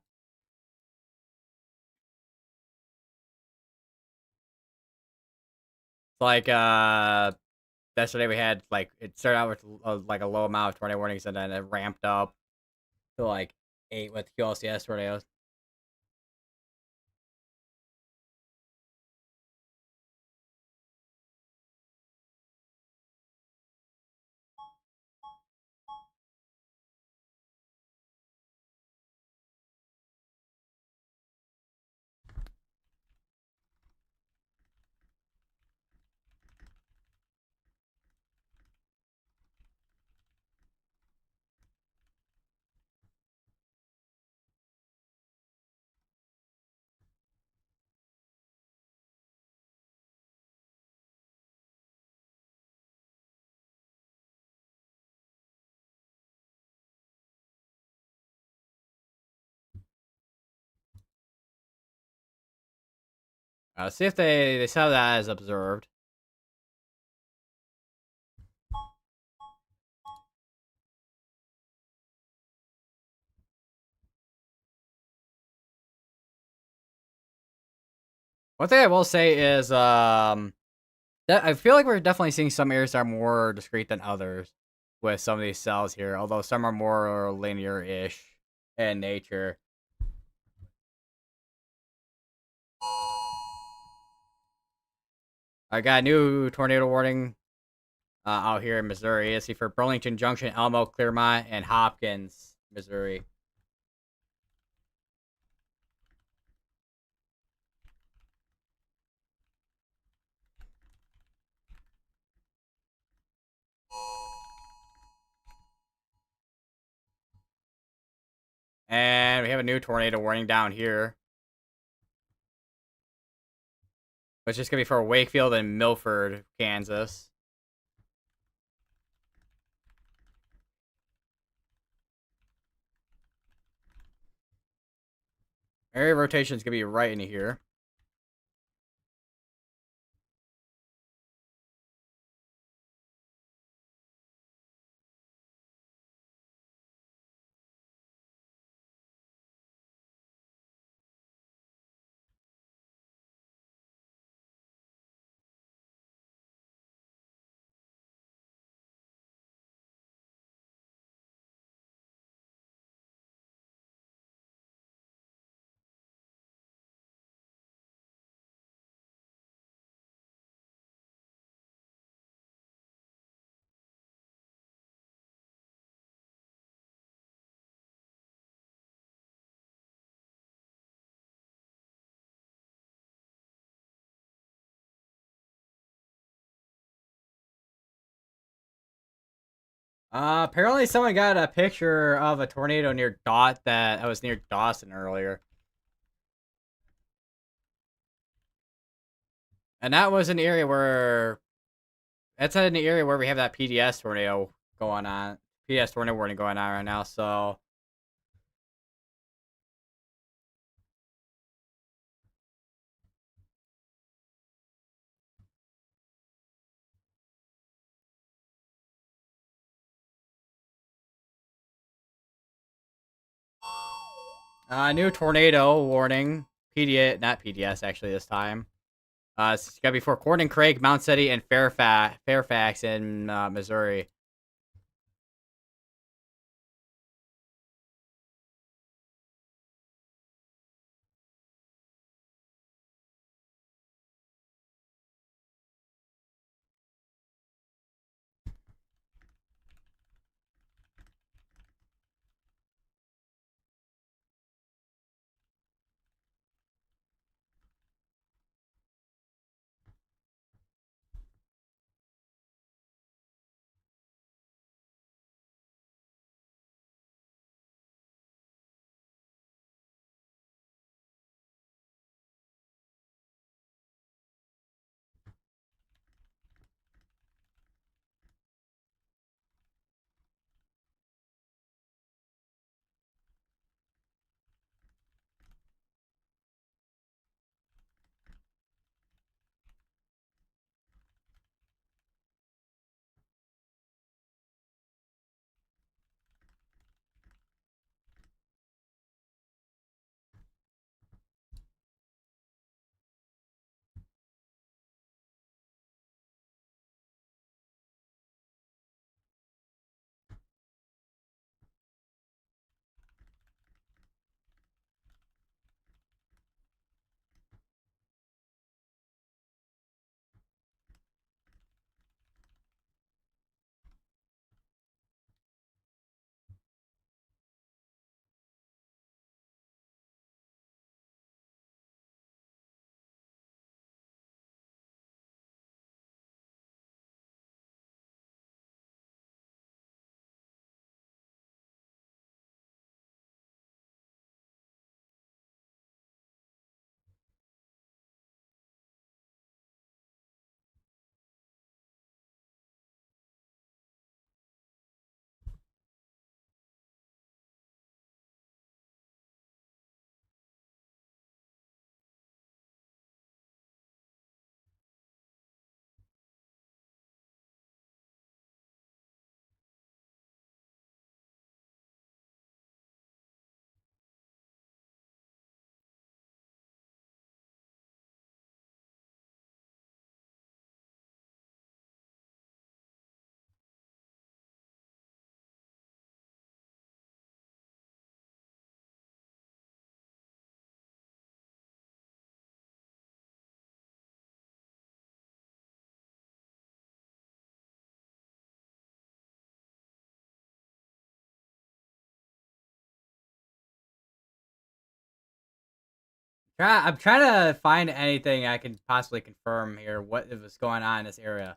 Like yesterday we had like it started out with like a low amount of tornado warnings and then it ramped up to like 8 with QLCS tornadoes. See if they saw that as observed. One thing I will say is that I feel like we're definitely seeing some areas that are more discrete than others with some of these cells here, although some are more linear-ish in nature. I got a new tornado warning out here in Missouri. It's for Burlington Junction, Elmo, Clearmont, and Hopkins, Missouri. And we have a new tornado warning down here, which is going to be for Wakefield and Milford, Kansas. Area rotation is going to be right in here. Apparently someone got a picture of a tornado near that was near Dawson earlier. And that was an area where that's in the area where we have that PDS tornado going on. PDS tornado warning going on right now, so new tornado warning. PDS, not PDS actually this time. It's gotta be for Corning Craig, Mount City, and Fairfax in Missouri. I'm trying to find anything I can possibly confirm here. What was going on in this area?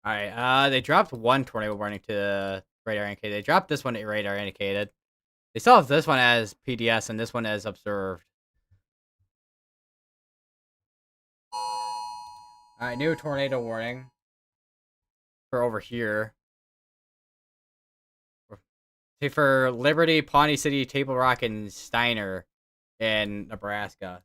All right. They dropped one tornado warning to radar indicated. They dropped this one to radar indicated. They still have this one as PDS and this one as observed. All right, new tornado warning for over here. See, for Liberty, Pawnee City, Table Rock, and Steiner in Nebraska.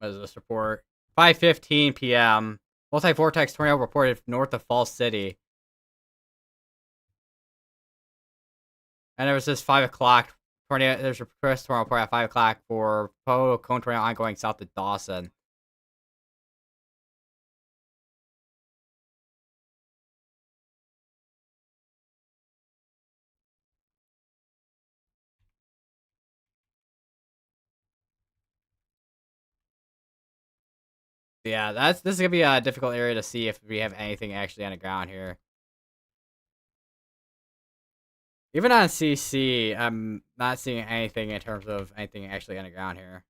What is this report? 5:15 p.m. Multi-vortex tornado reported north of Falls City. And there was this 5 o'clock tornado. There's a press tornado report at 5 o'clock for cone tornado ongoing south of Dawson. Yeah, this is gonna be a difficult area to see if we have anything actually on the ground here. Even on CC, I'm not seeing anything in terms of anything actually on the ground here.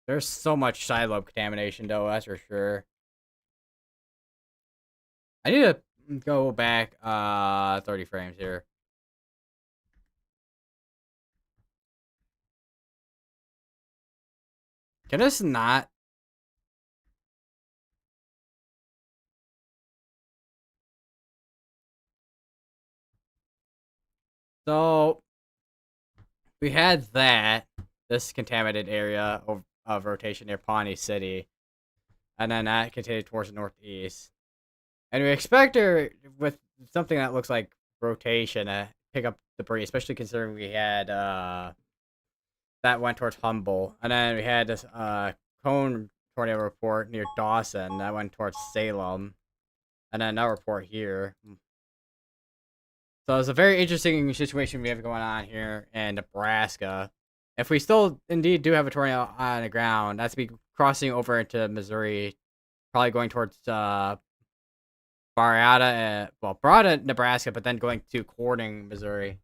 There's so much side lobe contamination, though, that's for sure. I need to go back 30 frames here. Can this not? So we had this contaminated area of rotation near Pawnee City, and then that continued towards the northeast. And we expect her with something that looks like rotation to pick up debris, especially considering we had that went towards Humboldt, and then we had this cone tornado report near Dawson that went towards Salem, and then another report here. So it's a very interesting situation we have going on here in Nebraska. If we still indeed do have a tornado on the ground, that's be crossing over into Missouri, probably going towards Barada, Nebraska, but then going to Corning, Missouri.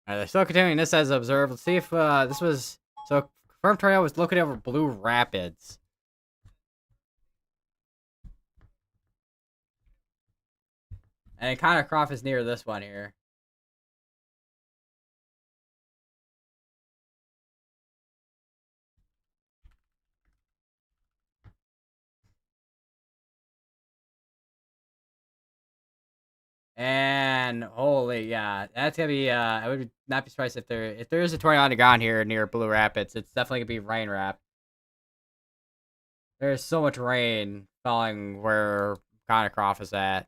They're still continuing this as observed. Let's see if this was so confirmed tornado was located over Blue Rapids. And Connor Croft is near this one here. And holy, yeah, that's gonna be. I would not be surprised if there is a tornado on the ground here near Blue Rapids. It's definitely gonna be rain wrap. There's so much rain falling where Connor Croft is at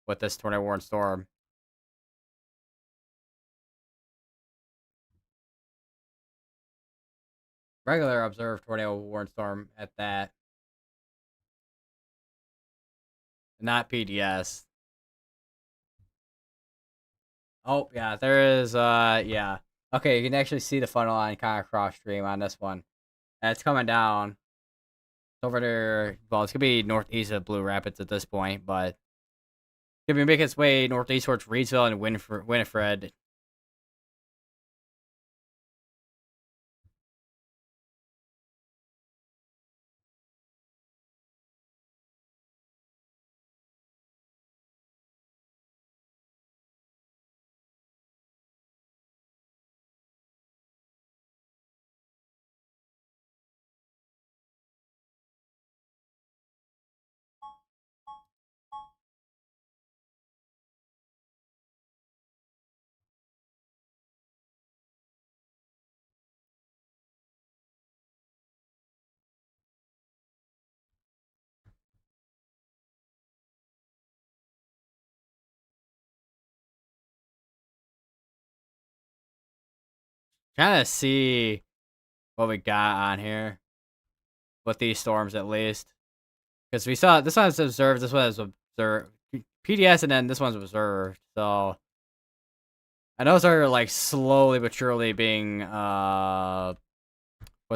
with this tornado warning storm. Regular observed tornado warning storm at that, not PDS. Oh yeah, there is. Yeah. Okay, you can actually see the funnel line kind of cross stream on this one. And it's coming down. It's over there. Well, it's gonna be northeast of Blue Rapids at this point, but Gonna be making its way northeast towards Reidsville and Winifred. Trying to see what we got on here with these storms at least. Because we saw this one's observed, this one is observed. PDS and then this one's observed. So I know those are like slowly but surely being what's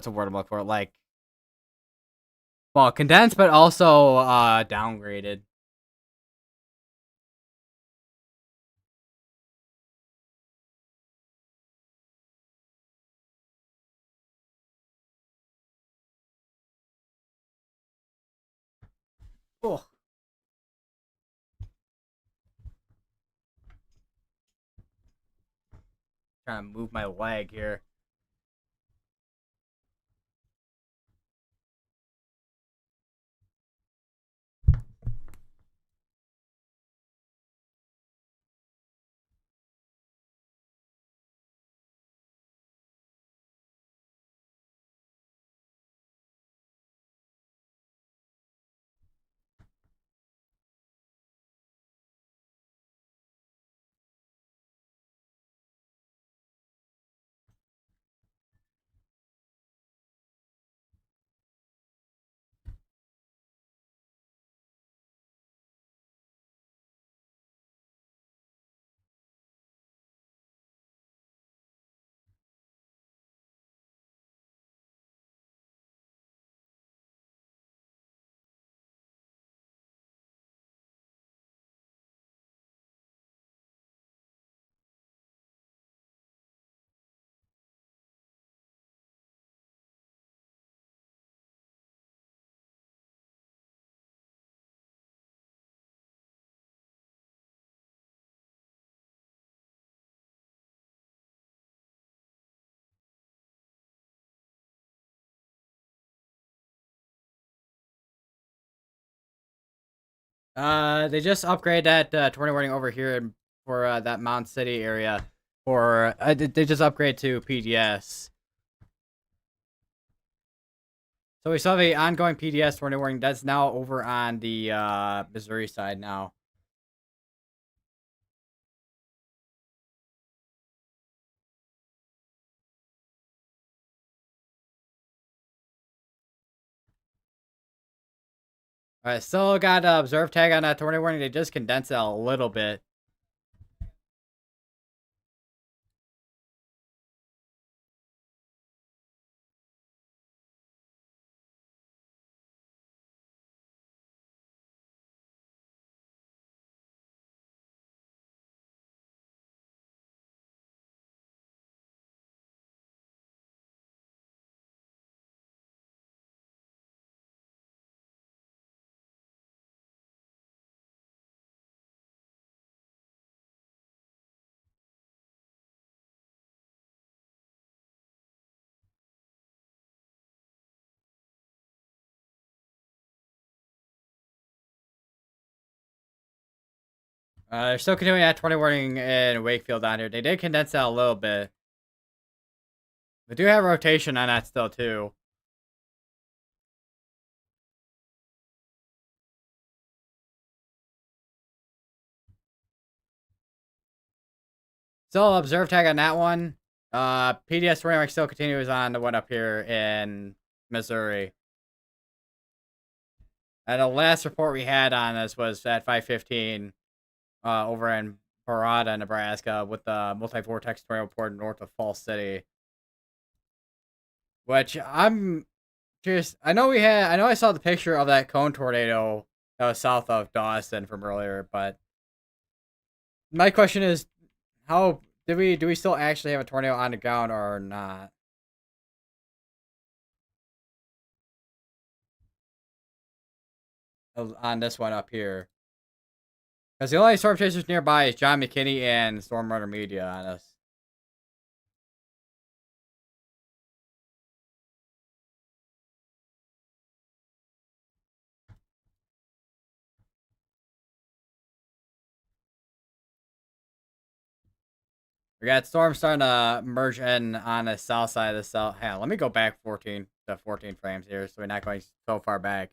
the word I'm looking for? Like, well, condensed but also downgraded. Oh, trying to move my leg here. They just upgraded that tornado warning over here for that Mount City area. For they just upgrade to PDS. So we saw the ongoing PDS tornado warning. That's now over on the Missouri side now. Alright, still got observe tag on that tornado warning. They just condensed it a little bit. They're still continuing that tornado warning in Wakefield down here. They did condense that a little bit. They do have rotation on that still too. Still observe tag on that one. PDS tornado warning still continues on the one up here in Missouri. And the last report we had on this was at 5:15 over in Parada, Nebraska, with the multi-vortex tornado report north of Falls City. Which I'm just, I know I saw the picture of that cone tornado that was south of Dawson from earlier, but My question is, how do we still actually have a tornado on the ground or not? On this one up here, because the only storm chasers nearby is John McKinney and Storm Runner Media on us. We got storm starting to merge in on the south side of the cell. Hang on, let me go back 14 frames here, so we're not going so far back.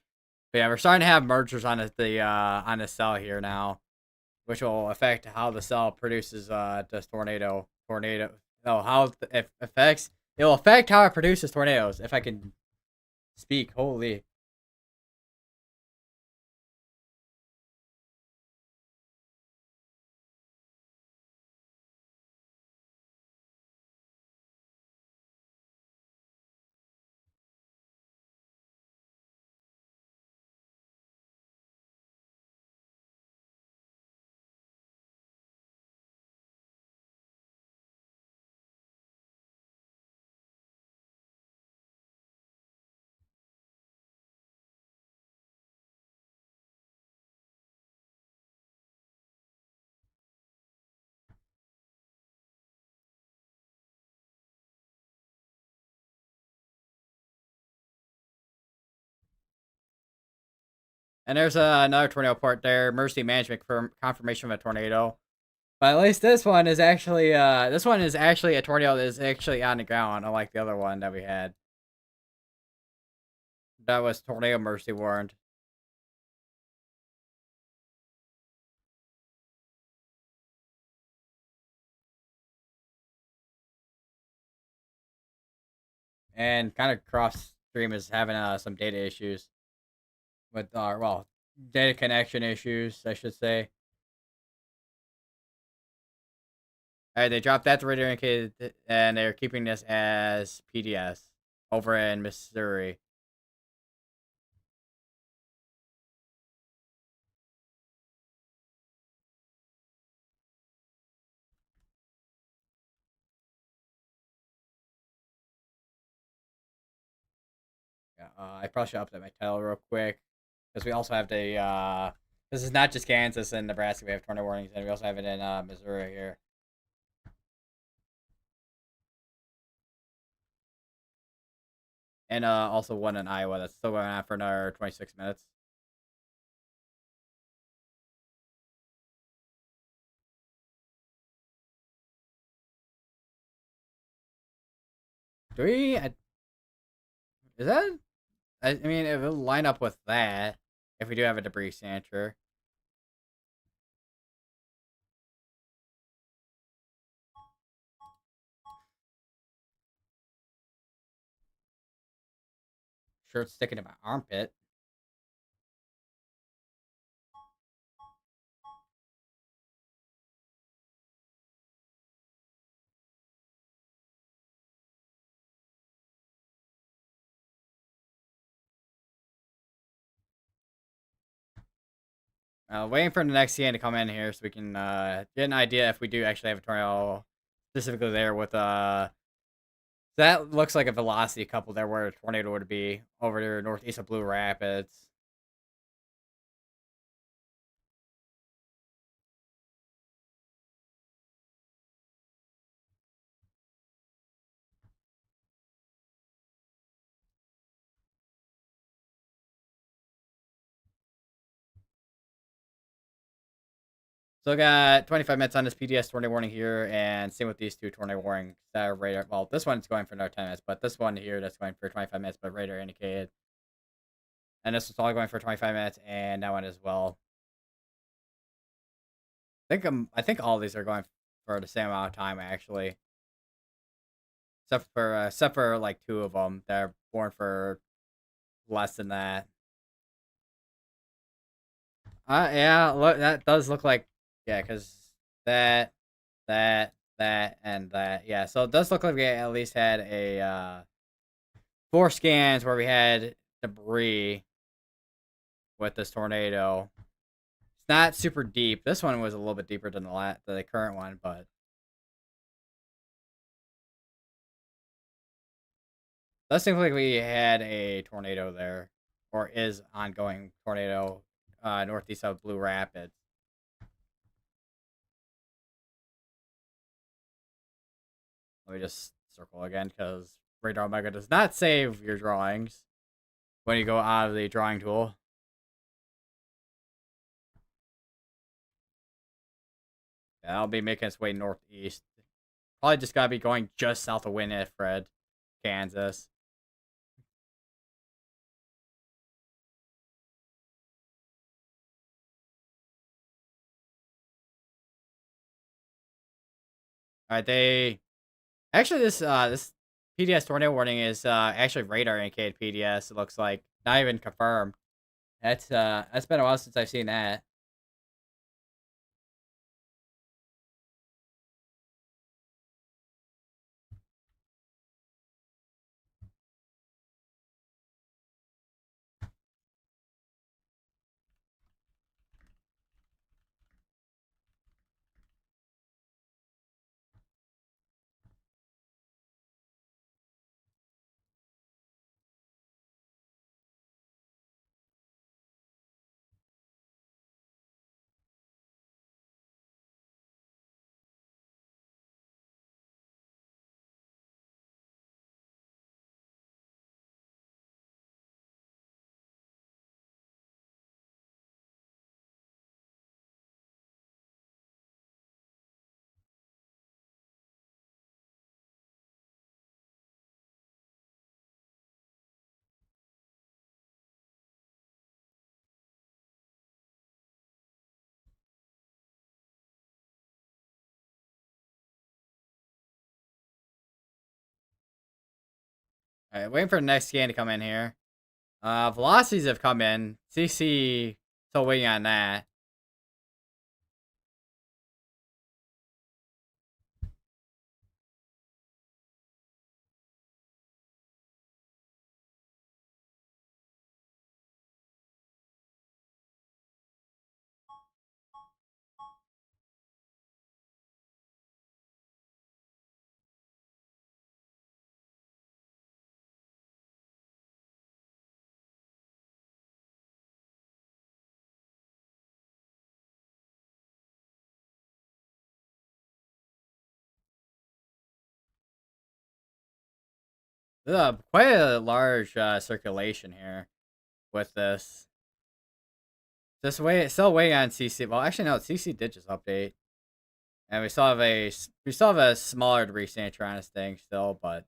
But yeah, we're starting to have mergers on on the cell here now, which will affect how the cell produces this tornado. No, how it affects. It will affect how it produces tornadoes. If I can speak, holy. And there's another tornado port there. Emergency management confirmation of a tornado. But at least this one is actually a tornado that is actually on the ground, unlike the other one that we had. That was tornado mercy warned. And kind of cross stream is having some data issues with data connection issues, I should say. All right, they dropped that to radar indicated, and they're keeping this as PDS over in Missouri. Yeah, I probably should update my title real quick because we also have the. This is not just Kansas and Nebraska. We have tornado warnings, and we also have it in Missouri here. And also one in Iowa that's still going on for another 26 minutes. Do we? Is that? I mean, it will line up with that if we do have a debris center. Sure, it's sticking to my armpit. Waiting for the next CN to come in here so we can get an idea if we do actually have a tornado specifically there with that looks like a velocity couple there where a tornado would be over there northeast of Blue Rapids. So I got 25 minutes on this PDS tornado warning here, and same with these two tornado warnings that are radar. Well, this one's going for another 10 minutes, but this one here that's going for 25 minutes, but radar indicated. And this was all going for 25 minutes, and that one as well. I think all of these are going for the same amount of time actually, except for like two of them that are born for less than that. Yeah, look, that does look like yeah, because that, and that. Yeah, so it does look like we at least had a 4 scans where we had debris with this tornado. not super deep. This one was a little bit deeper than the current one, but does seem like we had a tornado there, or is ongoing tornado northeast of Blue Rapids. Let me just circle again because Radar Omega does not save your drawings when you go out of the drawing tool. That'll be making its way northeast. Probably just gotta be going just south of Winifred, Kansas. All right, they actually this PDS tornado warning is actually radar indicated PDS. It looks like not even confirmed. That's been a while since I've seen that. All right, waiting for the next scan to come in here. Velocities have come in. CC still waiting on that. There's quite a large circulation here with this. Still waiting on CC. Well, actually, no. CC did just update, and we still have a smaller debris Santronis thing still, but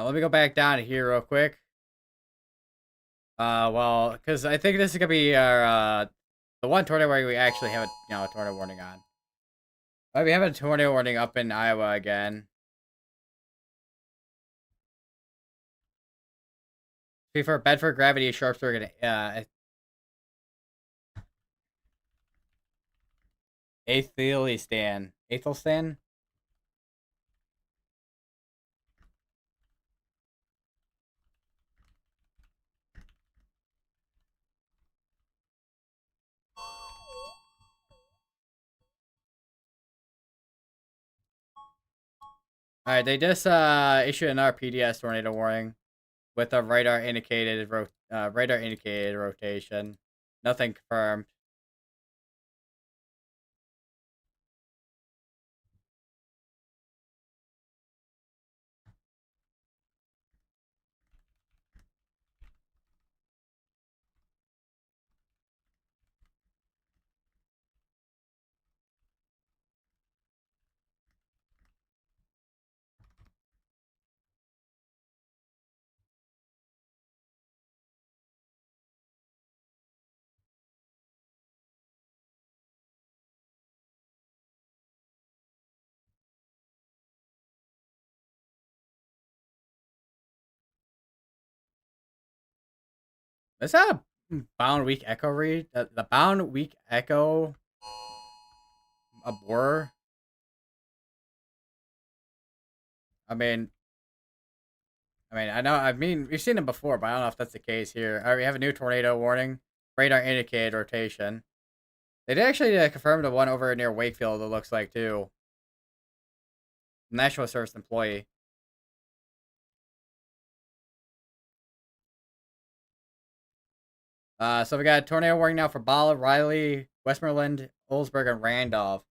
let me go back down to here real quick. Well, because I think this is gonna be our the one tornado where we actually have a tornado warning on. Well, we have a tornado warning up in Iowa again. For Bedford Gravity Sharpsburg and Athelstan. All right, they just issued another PDS tornado warning with a radar indicated rotation. Nothing confirmed. Is that a bound weak echo read? The bound weak echo a blur? I mean, I know. I mean, we've seen them before, but I don't know if that's the case here. All right, we have a new tornado warning. Radar indicated rotation. They did actually confirm the one over near Wakefield. It looks like too. National Service employee. So we got a tornado warning now for Bala, Riley, Westmoreland, Oldsburg, and Randolph.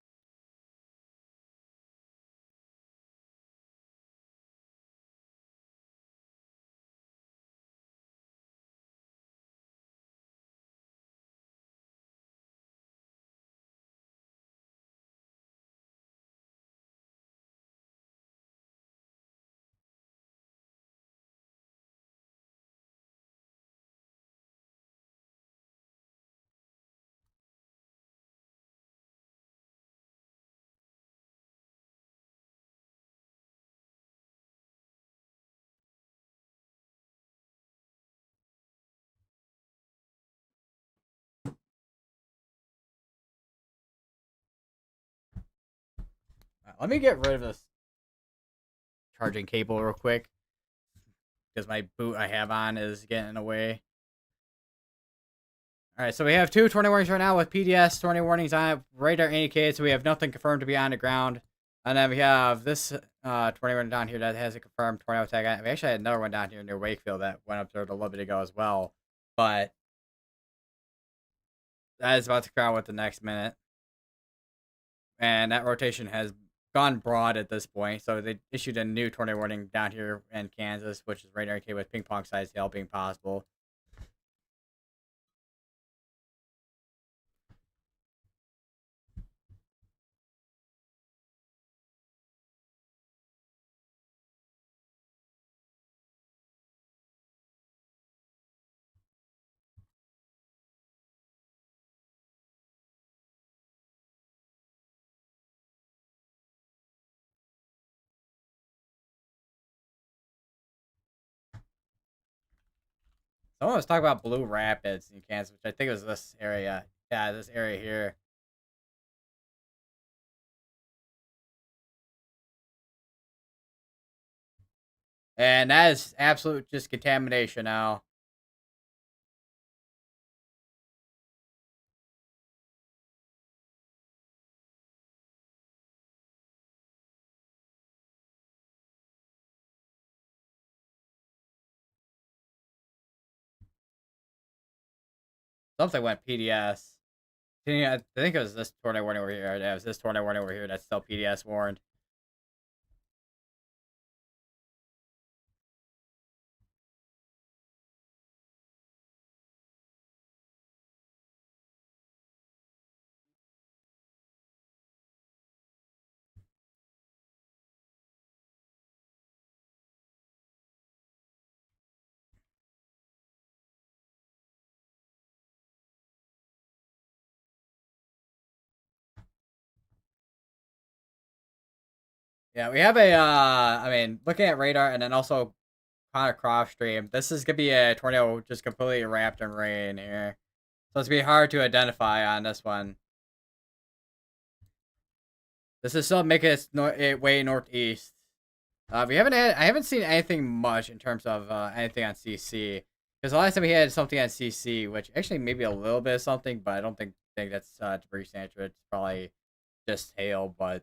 Let me get rid of this charging cable real quick because my boot I have on is getting in the way. All right, so we have two tornado warnings right now with PDS tornado warnings on it. Radar indicated, so we have nothing confirmed to be on the ground. And then we have this tornado warning down here that has a confirmed tornado attack. We actually had another one down here near Wakefield that went up there a little bit ago as well. But that is about to come out with the next minute. And that rotation has gone broad at this point. So they issued a new tornado warning down here in Kansas, which is radar indicated with ping pong sized hail being possible. Someone was talking about Blue Rapids in Kansas, which I think was this area. Yeah, this area here. And that is absolute just contamination now. Something went PDS. I think it was this tornado warning over here. Yeah, it was this tornado warning over here that's still PDS warned. Yeah, we have a, looking at radar and then also on a cross stream, this is going to be a tornado just completely wrapped in rain here. So it's going to be hard to identify on this one. This is still making it way northeast. I haven't seen anything much in terms of anything on CC. Because the last time we had something on CC, which actually maybe a little bit of something, but I don't think that's debris signature. It's probably just hail, but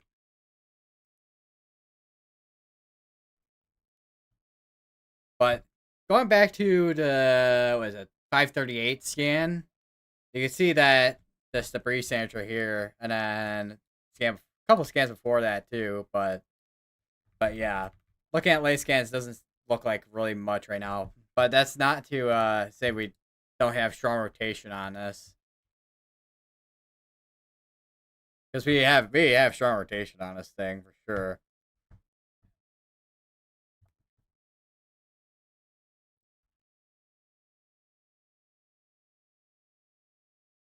But going back to the, what is it, 538 scan, you can see that this debris signature here, and then scan a couple scans before that too. But yeah, looking at late scans doesn't look like really much right now. But that's not to say we don't have strong rotation on this, because we have strong rotation on this thing for sure.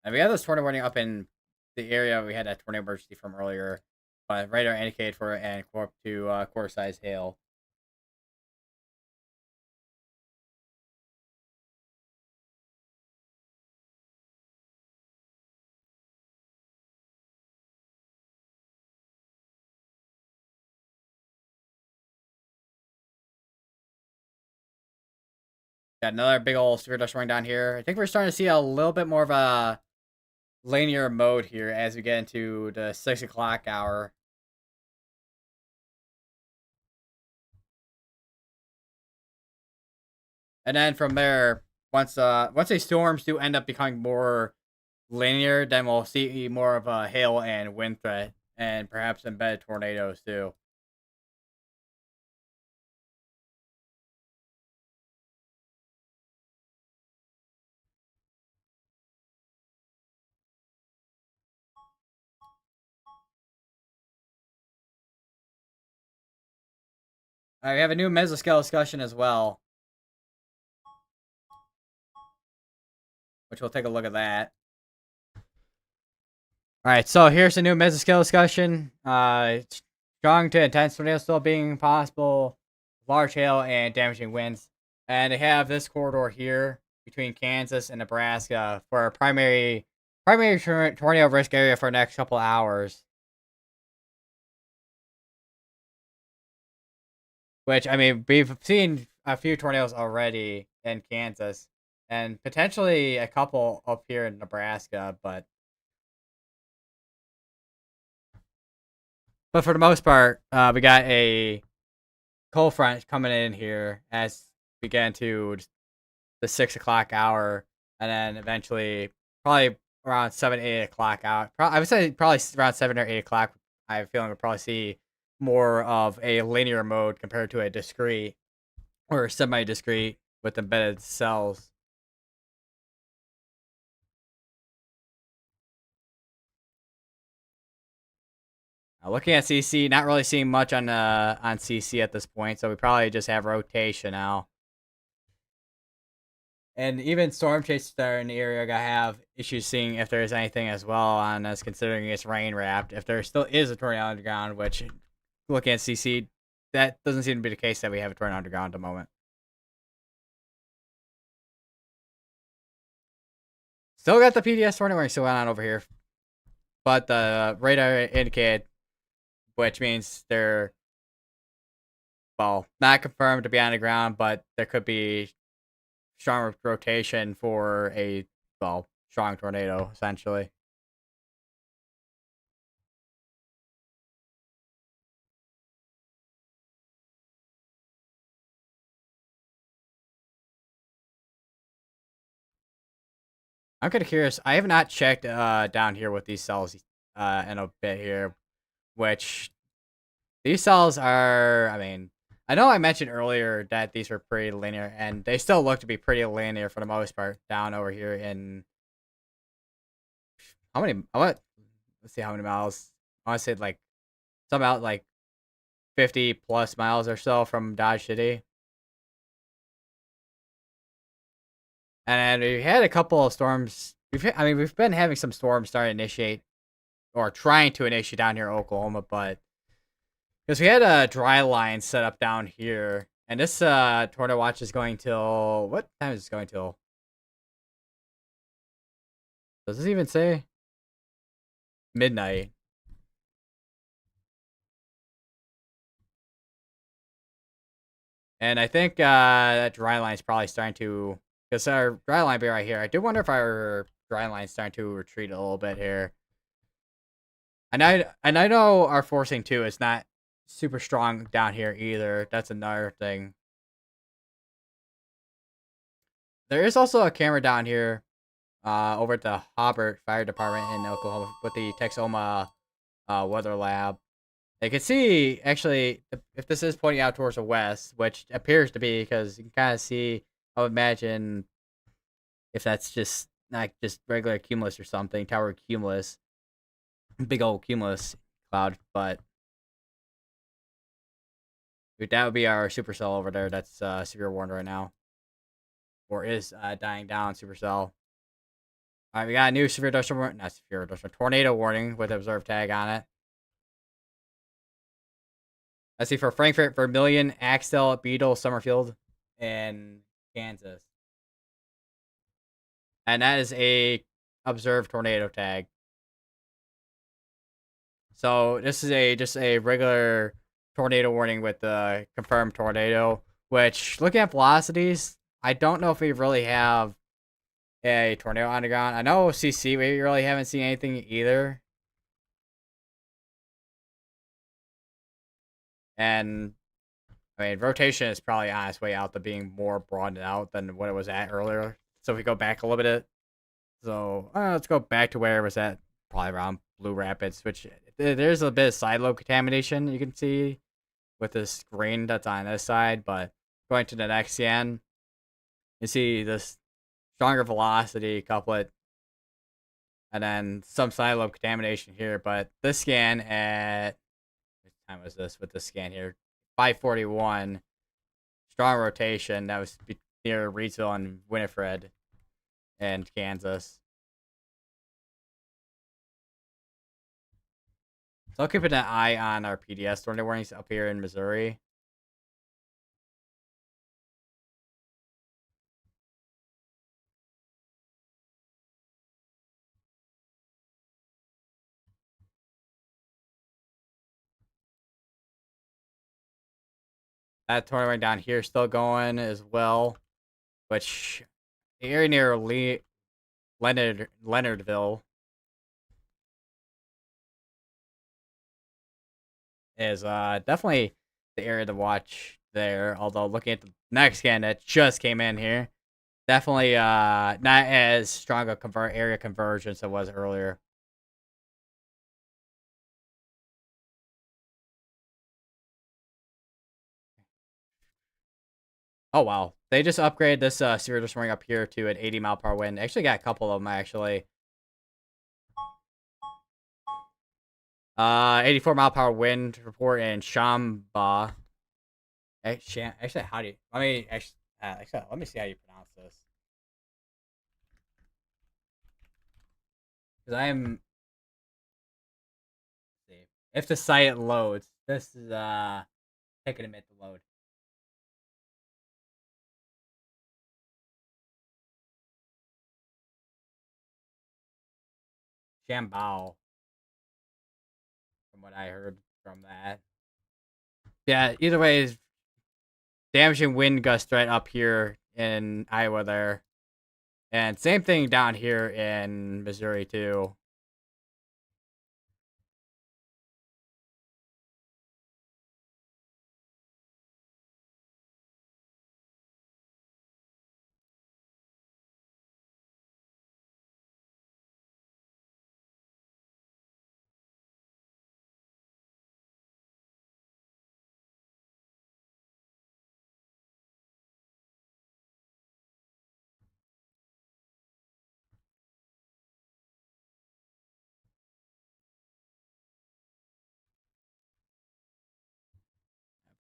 And we have this tornado warning up in the area we had that tornado emergency from earlier. But radar indicated for it and corp to quarter size hail. Got another big old severe dust rolling down here. I think we're starting to see a little bit more of a linear mode here as we get into the 6 o'clock hour. And then from there, once these storms do end up becoming more linear, then we'll see more of a hail and wind threat, and perhaps embedded tornadoes too. All right, we have a new mesoscale discussion as well, which we'll take a look at that. All right, so here's a new mesoscale discussion. Strong to intense tornadoes still being possible, large hail and damaging winds, and they have this corridor here between Kansas and Nebraska for a primary tornado risk area for the next couple hours. Which, I mean, we've seen a few tornadoes already in Kansas, and potentially a couple up here in Nebraska, but for the most part, we got a cold front coming in here as we get into the 6 o'clock hour, and then eventually probably around 7, 8 o'clock out. I would say probably around 7 or 8 o'clock. I have a feeling we'll probably see more of a linear mode compared to a discrete or semi-discrete with embedded cells. Looking at CC, not really seeing much on CC at this point, so we probably just have rotation now. And even storm chasers that are in the area gonna have issues seeing if there's anything as well on us, considering it's rain wrapped. If there still is a tornado underground, which looking at CC, that doesn't seem to be the case that we have a tornado underground at the moment. Still got the PDS tornado still going on over here, but the radar indicated, which means they're, well, not confirmed to be on the ground, but there could be strong rotation for a, well, strong tornado, essentially. I'm kind of curious. I have not checked down here with these cells in a bit here, which these cells are, I mean, I know I mentioned earlier that these were pretty linear, and they still look to be pretty linear for the most part down over here in, how many, let's see how many miles. I want to say like, some out like 50 plus miles or so from Dodge City. And we had a couple of storms. We've been having some storms start to initiate or trying to initiate down here in Oklahoma, but because we had a dry line set up down here, and this tornado watch is going till, what time is it going till? Does this even say? Midnight. And I think that dry line is probably starting to, because our dry line be right here. I do wonder if our dry line is starting to retreat a little bit here. And I know our forcing too is not super strong down here either. That's another thing. There is also a camera down here over at the Hobart Fire Department in Oklahoma with the Texoma weather lab. You can see, actually, if this is pointing out towards the west, which appears to be because you can kind of see, I would imagine, if that's just not just regular cumulus or something, tower cumulus, big old cumulus cloud, but that would be our supercell over there that's severe warned right now, or is dying down supercell. All right, we got a new severe dust warning, not severe dust, tornado warning with observed tag on it. Let's see for Frankfurt, Vermilion, Axtell, Beetle, Summerfield, and Kansas. And that is a observed tornado tag. So this is just a regular tornado warning with the confirmed tornado. Which, looking at velocities, I don't know if we really have a tornado on the ground. I know CC, we really haven't seen anything either. And I mean, rotation is probably on its way out to being more broadened out than what it was at earlier. So if we go back a little bit, so let's go back to where it was at, probably around Blue Rapids, which there's a bit of side lobe contamination you can see with this green that's on this side, but going to the next scan, you see this stronger velocity couplet, and then some side lobe contamination here, but this scan at, what time was this with this scan here? 541, strong rotation, that was near Reidsville and Winifred and Kansas. So I'll keep an eye on our PDS tornado warnings up here in Missouri. That tornado down here is still going as well, which the area near Leonardville is definitely the area to watch there. Although looking at the next scan that just came in here, definitely not as strong a area convergence as it was earlier. Oh wow, they just upgraded this severe this morning up here to an 80-mile-per-hour wind. Actually got a couple of them actually. 84-mile-per-hour wind report in Shamba. Actually, how do you? Let me see how you pronounce this. Because I'm. See, if the site loads, this is taking a minute to load. Shambao, from what I heard from that. Yeah, either way, is damaging wind gust threat up here in Iowa there. And same thing down here in Missouri too.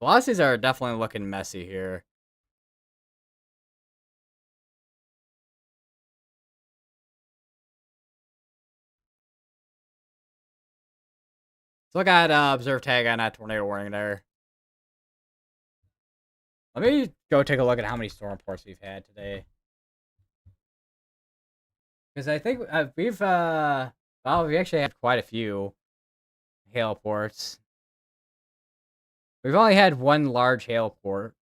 Velocities are definitely looking messy here. So I got observe tag on that tornado warning there. Let me go take a look at how many storm reports we've had today. Because I think we actually had quite a few hail ports. We've only had one large hail port.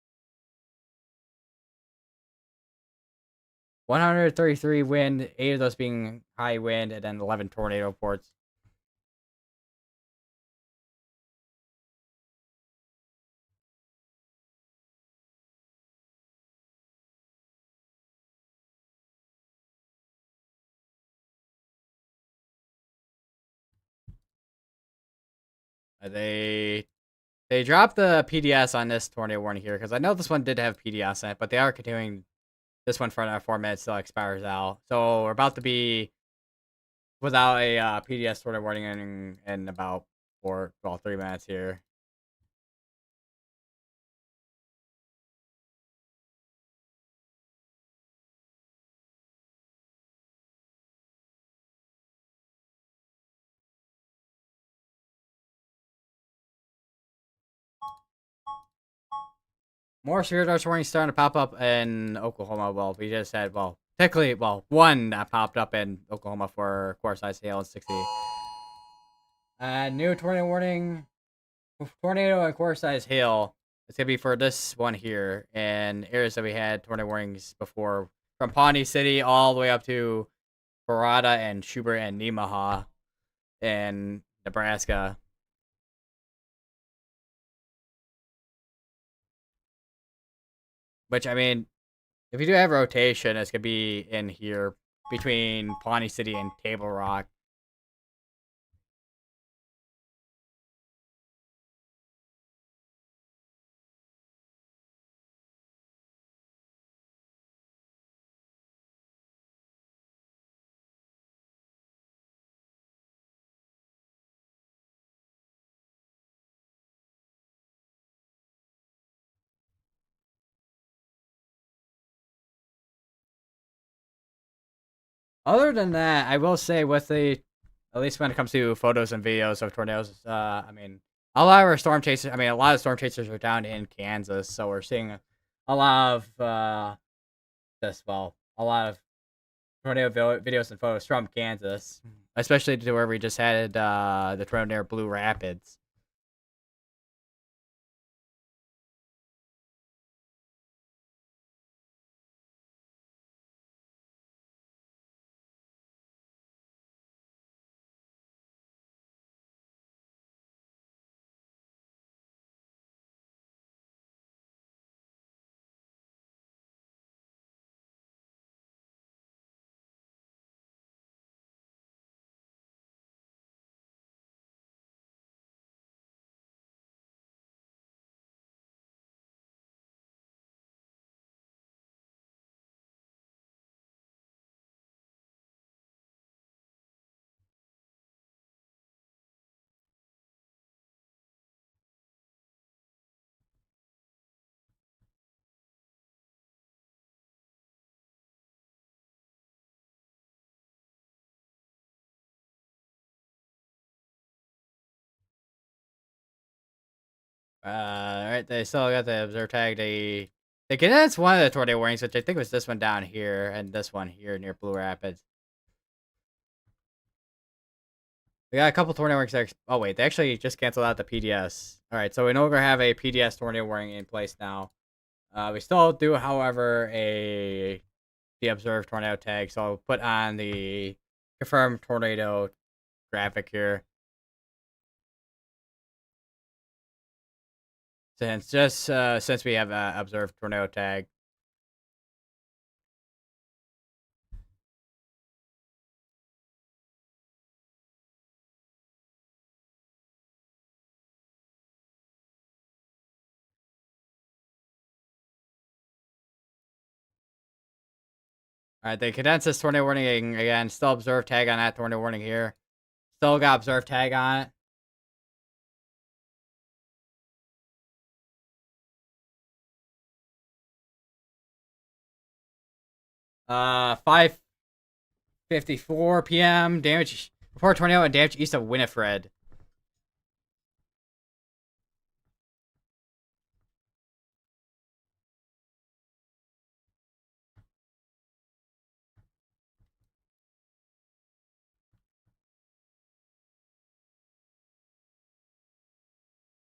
133 wind, 8 of those being high wind, and then 11 tornado ports. They dropped the PDS on this tornado warning here because I know this one did have PDS in it, but they are continuing this one for another 4 minutes till it expires out. So we're about to be without a PDS tornado warning in about 3 minutes here. More severe dose warnings starting to pop up in Oklahoma. Well, we just had, technically, one that popped up in Oklahoma for core size hail and 60. New tornado warning, tornado and core size hail. It's gonna be for this one here and areas that we had tornado warnings before, from Pawnee City all the way up to Parada and Schubert and Nemaha in Nebraska. Which, I mean, if you do have rotation, it's gonna be in here between Pawnee City and Table Rock. Other than that, I will say with at least when it comes to photos and videos of tornadoes, I mean, a lot of our storm chasers, I mean, a lot of storm chasers are down in Kansas, so we're seeing a lot of a lot of tornado videos and photos from Kansas, especially to where we just had the tornado near Blue Rapids. Right, they still got the observe tag. They condensed one of the tornado warnings, which I think was this one down here and this one here near Blue Rapids. We got a couple tornado warnings there. Oh wait, they actually just canceled out the PDS. All right, so we no longer have a PDS tornado warning in place now. We still do, however, the observed tornado tag. So I'll put on the confirmed tornado graphic here. Since we have observed tornado tag. All right, they condensed this tornado warning again. Still observed tag on that tornado warning here. Still got observed tag on it. 5:54 p.m. Damage before tornado and damage east of Winifred.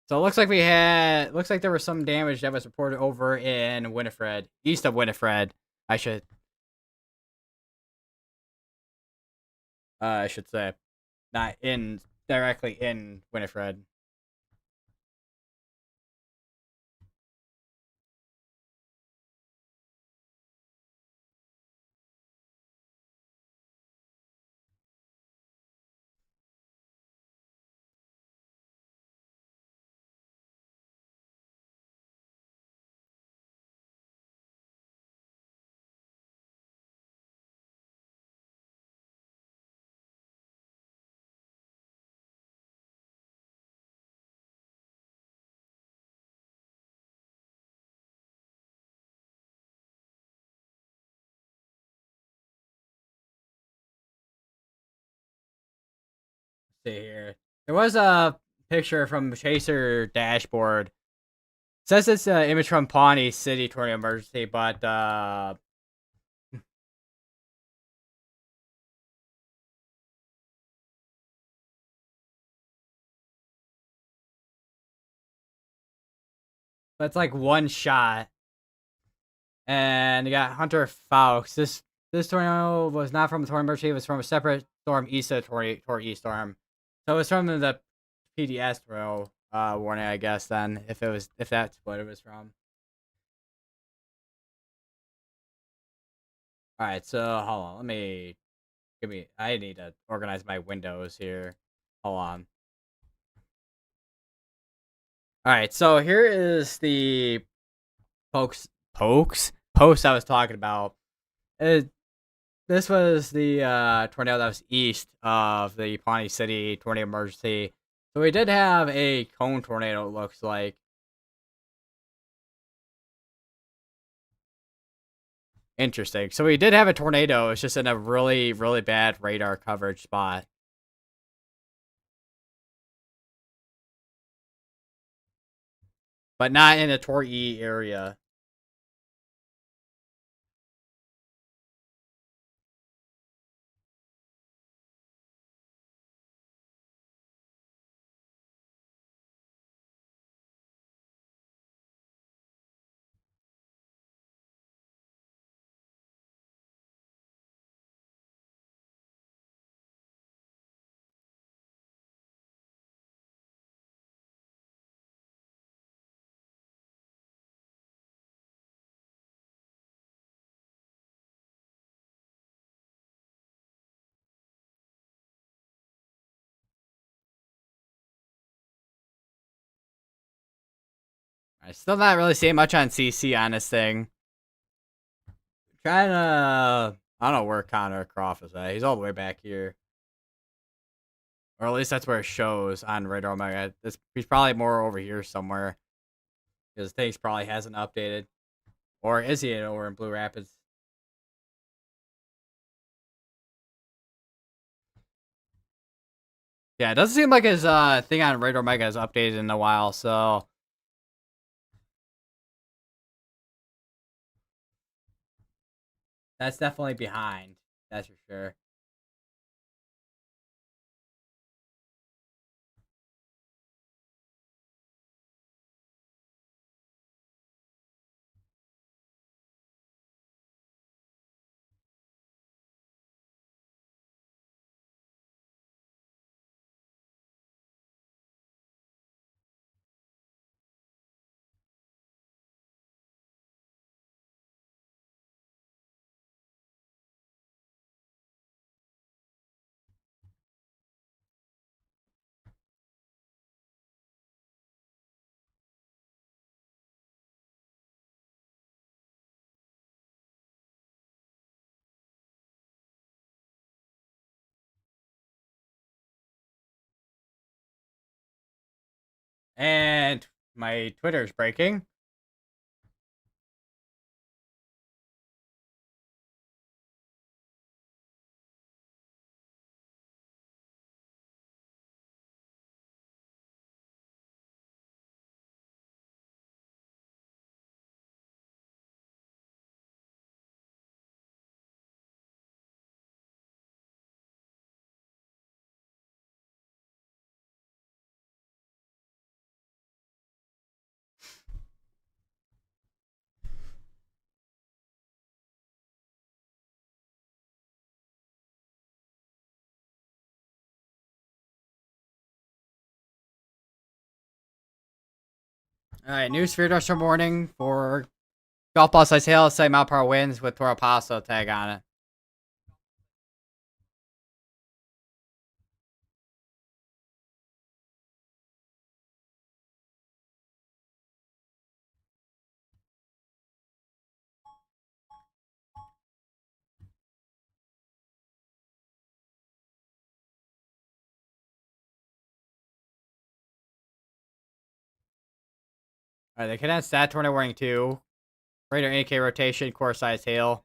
So it looks like looks like there was some damage that was reported over in Winifred, east of Winifred. I should say, not in directly in Winifred. See here. There was a picture from Chaser dashboard. It says it's an image from Pawnee City tornado emergency, but it's like one shot. And you got Hunter Fawkes. This tornado was not from a tornado emergency. It was from a separate storm east of Tornado storm. So it was from the PDS warning, I guess. Then if that's what it was from. All right, so hold on. I need to organize my windows here. Hold on. All right, so here is the post I was talking about. This was the tornado that was east of the Pawnee City tornado emergency. So we did have a cone tornado, it looks like. Interesting. So we did have a tornado. It's just in a really, really bad radar coverage spot. But not in the Torrey area. I still not really seeing much on CC on this thing. Trying to, I don't know where Connor Croft is at. He's all the way back here. Or at least that's where it shows on Radar Omega. He's probably more over here somewhere. Because things probably hasn't updated. Or is he over in Blue Rapids? Yeah, it doesn't seem like his thing on Radar Omega has updated in a while, so that's definitely behind. That's for sure. And my Twitter's breaking. Alright, new Sphere Duster morning for Golf Ball Size Hail, say Mount Power wins with Toro Paso tag on it. Alright, the condensed stat tornado warning 2. Radar AK rotation, core size hail.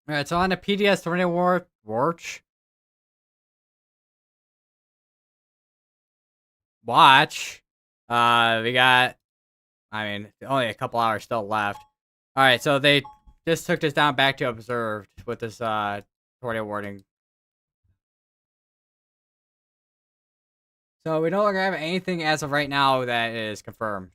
All right, so on the PDS tornado watch, we got. I mean, only a couple hours still left. All right, so they just took this down back to observed with this tornado warning. So we no longer have anything as of right now that is confirmed.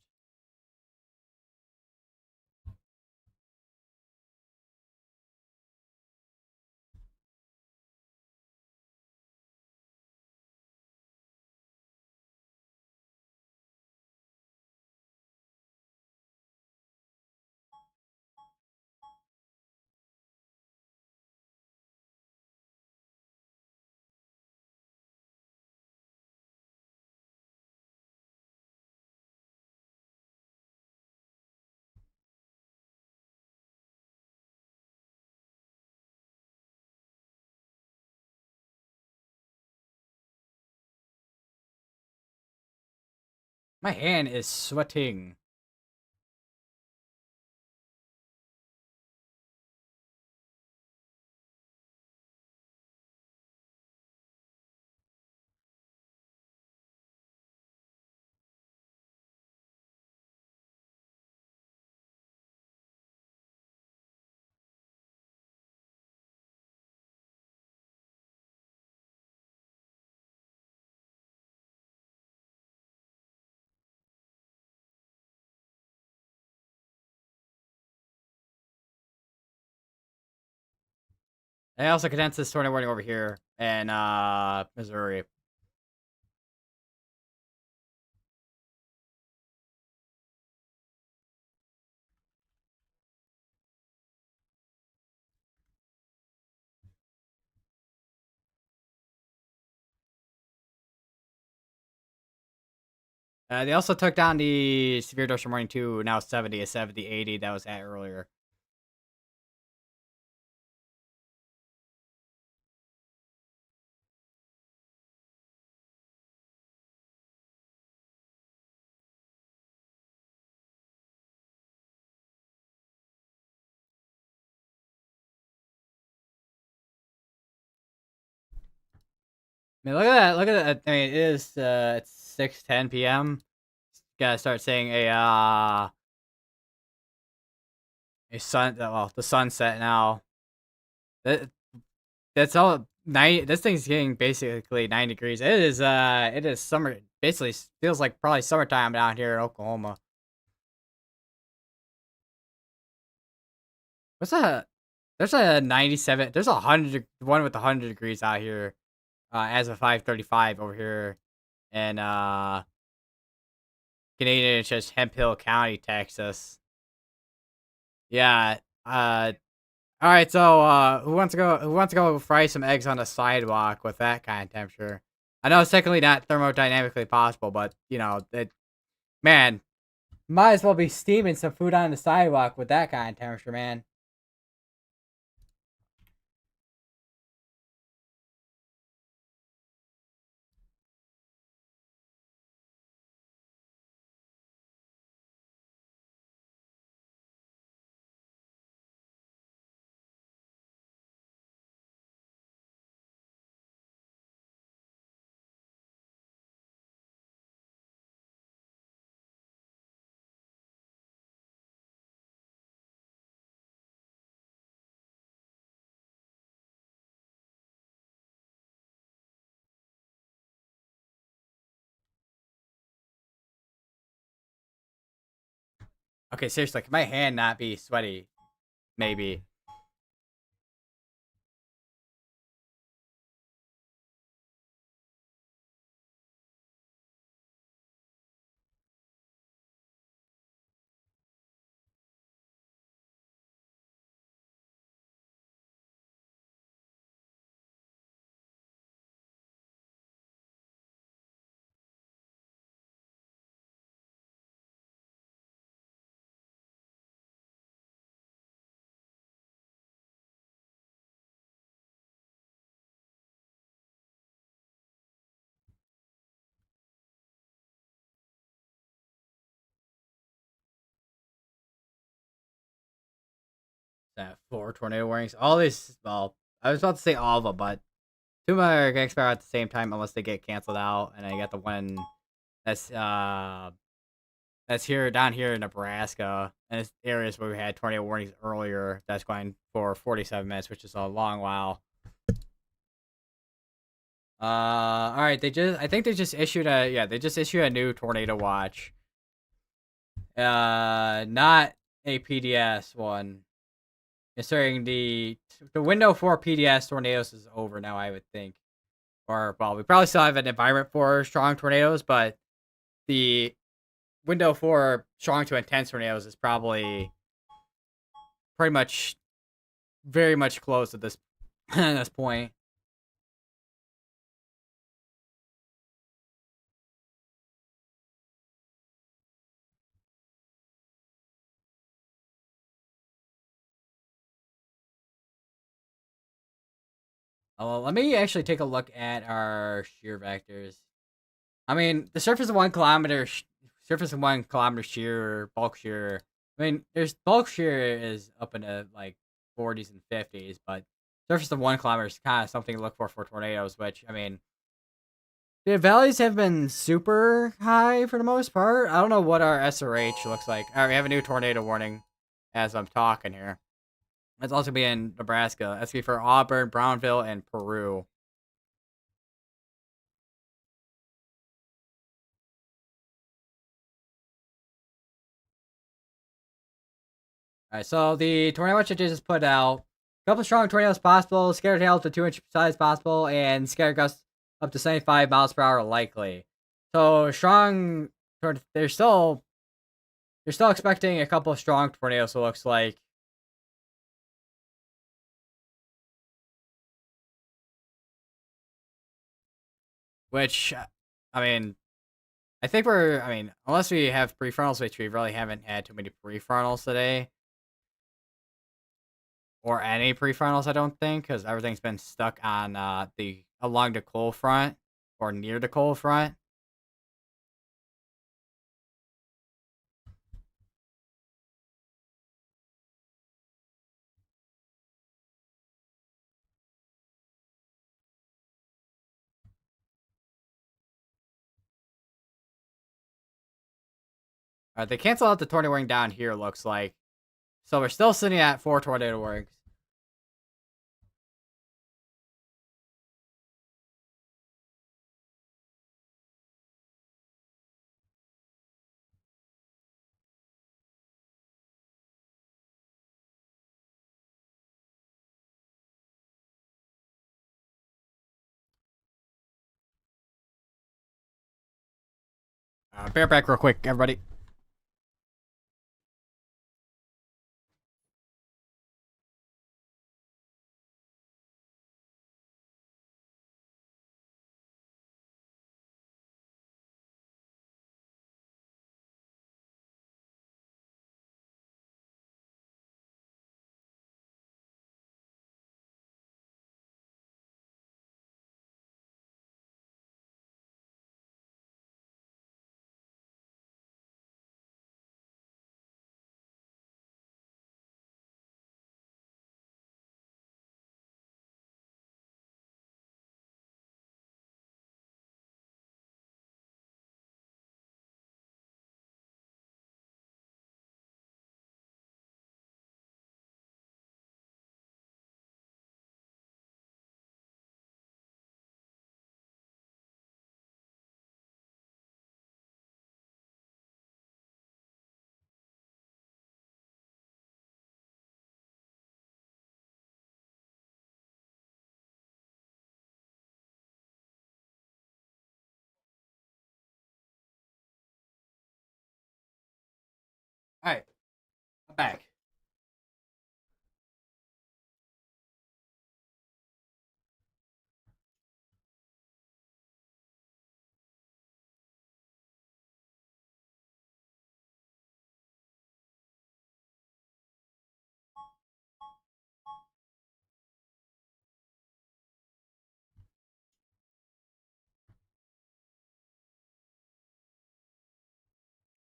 My hand is sweating. They also condensed this tornado warning over here in Missouri. They also took down the severe dose warning to now 70 instead of the 80 that was at earlier. I mean, look at that! Look at that! I mean, it is it's 6:10 p.m. Gotta start saying a sun. Well, the sunset now. That that's all 90. This thing's getting basically 9 degrees. It is summer. Basically, feels like probably summertime down here in Oklahoma. What's that? There's a 97. There's 100 one with 100 degrees out here. As of 5:35 over here in Canadian, it's just Hemp Hill County, Texas. Yeah. All right. So, who wants to go? Who wants to go fry some eggs on the sidewalk with that kind of temperature? I know it's technically not thermodynamically possible, but man, might as well be steaming some food on the sidewalk with that kind of temperature, man. Okay, seriously, can my hand not be sweaty? Maybe. that 4 tornado warnings. All these, well, I was about to say all of them, but two of them are gonna expire at the same time unless they get canceled out. And I got the one that's that's here down here in Nebraska, and it's areas where we had tornado warnings earlier. That's going for 47 minutes, which is a long while. All right, I think they just issued they just issued a new tornado watch. Not a PDS one. Considering the window for PDS tornadoes is over now, I would think. Or well, we probably still have an environment for strong tornadoes, but the window for strong to intense tornadoes is probably pretty much very much close at this at this point. Let me actually take a look at our shear vectors. I mean, the surface of 1 kilometer shear, bulk shear. I mean, there's bulk shear is up in the like 40s and 50s, but surface of 1 kilometer is kind of something to look for tornadoes. Which I mean, the values have been super high for the most part. I don't know what our SRH looks like. All right, we have a new tornado warning as I'm talking here. It's also be in Nebraska. That's be for Auburn, Brownville, and Peru. All right, so the tornado watch I just put out, a couple strong tornadoes possible, scattered hail to 2-inch size possible, and scattered gusts up to 75 miles per hour likely. So strong, they're still expecting a couple of strong tornadoes. It looks like. Which, I mean, I mean, unless we have prefrontals, which we really haven't had too many prefrontals today. Or any prefrontals, I don't think, because everything's been stuck on along the cold front or near the cold front. They cancel out the tornado warning down here, looks like. So we're still sitting at 4 tornado warnings. Bear back real quick, everybody. All right, I'm back.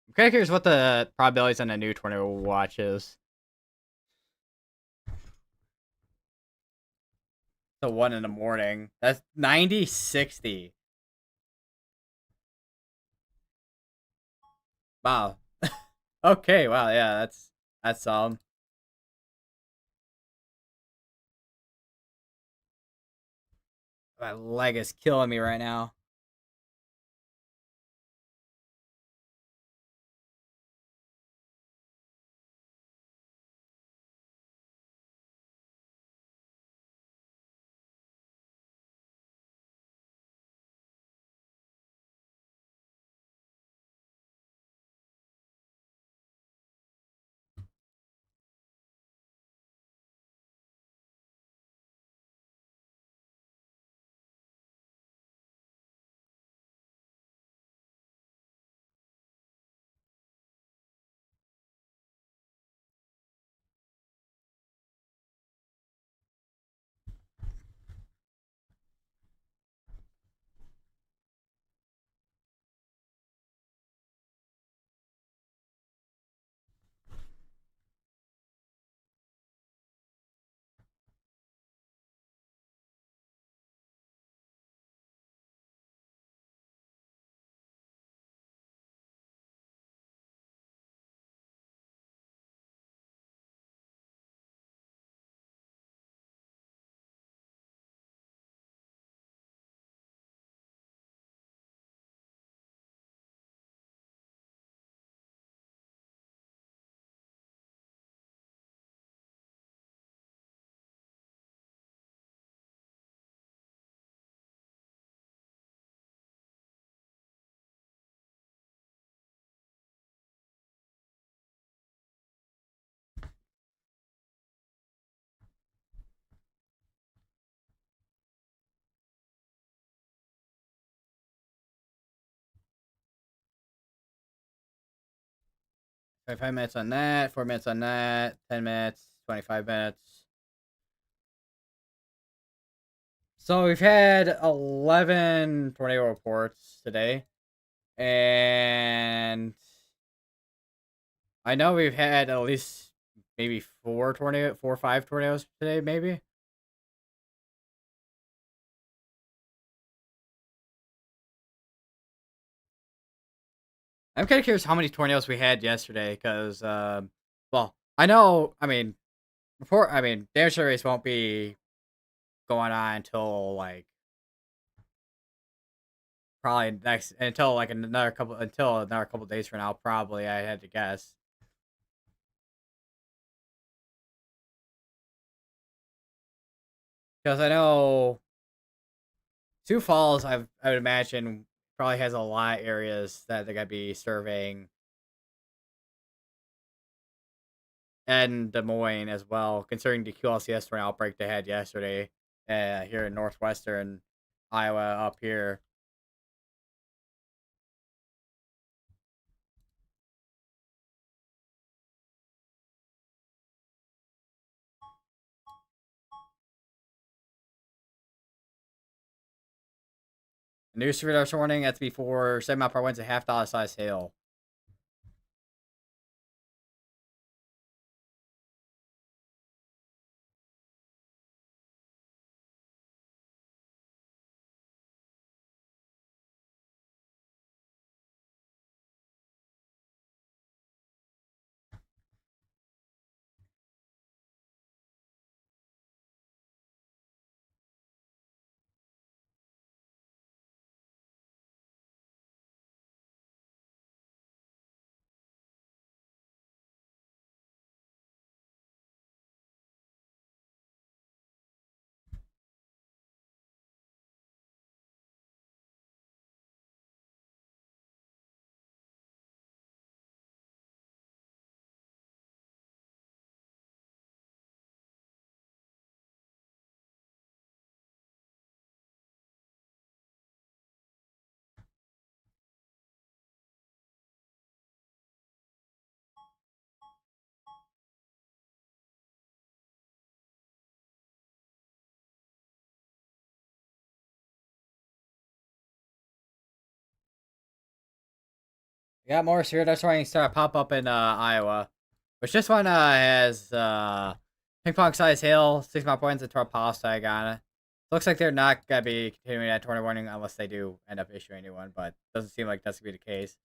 I'm kind of curious what the probabilities on a new tornado watch is. to 1 in the morning. That's 90-60. Wow. Okay, wow, yeah, that's my leg is killing me right now. Five minutes on that, 4 minutes on that, 10 minutes, 25 minutes. So we've had 11 tornado reports today, and I know we've had at least maybe 4 or 5 tornadoes today, maybe. I'm kind of curious how many tornadoes we had yesterday, because, well, I know, I mean, damage surveys won't be going on until like probably next until like another couple days from now. Probably, I had to guess, because I know Sioux Falls. I would imagine probably has a lot of areas that they're gonna be surveying, and Des Moines as well, considering the QLCS for an outbreak they had yesterday here in northwestern Iowa up here. New radar warning that's before 7 mile per hour winds and half dollar size hail. We got more severe dust warnings start pop up in Iowa, which this one has ping pong size hail, 6 mile points, and tornado tag on it. Looks like they're not gonna be continuing that tornado warning unless they do end up issuing a new one, but doesn't seem like that's gonna be the case.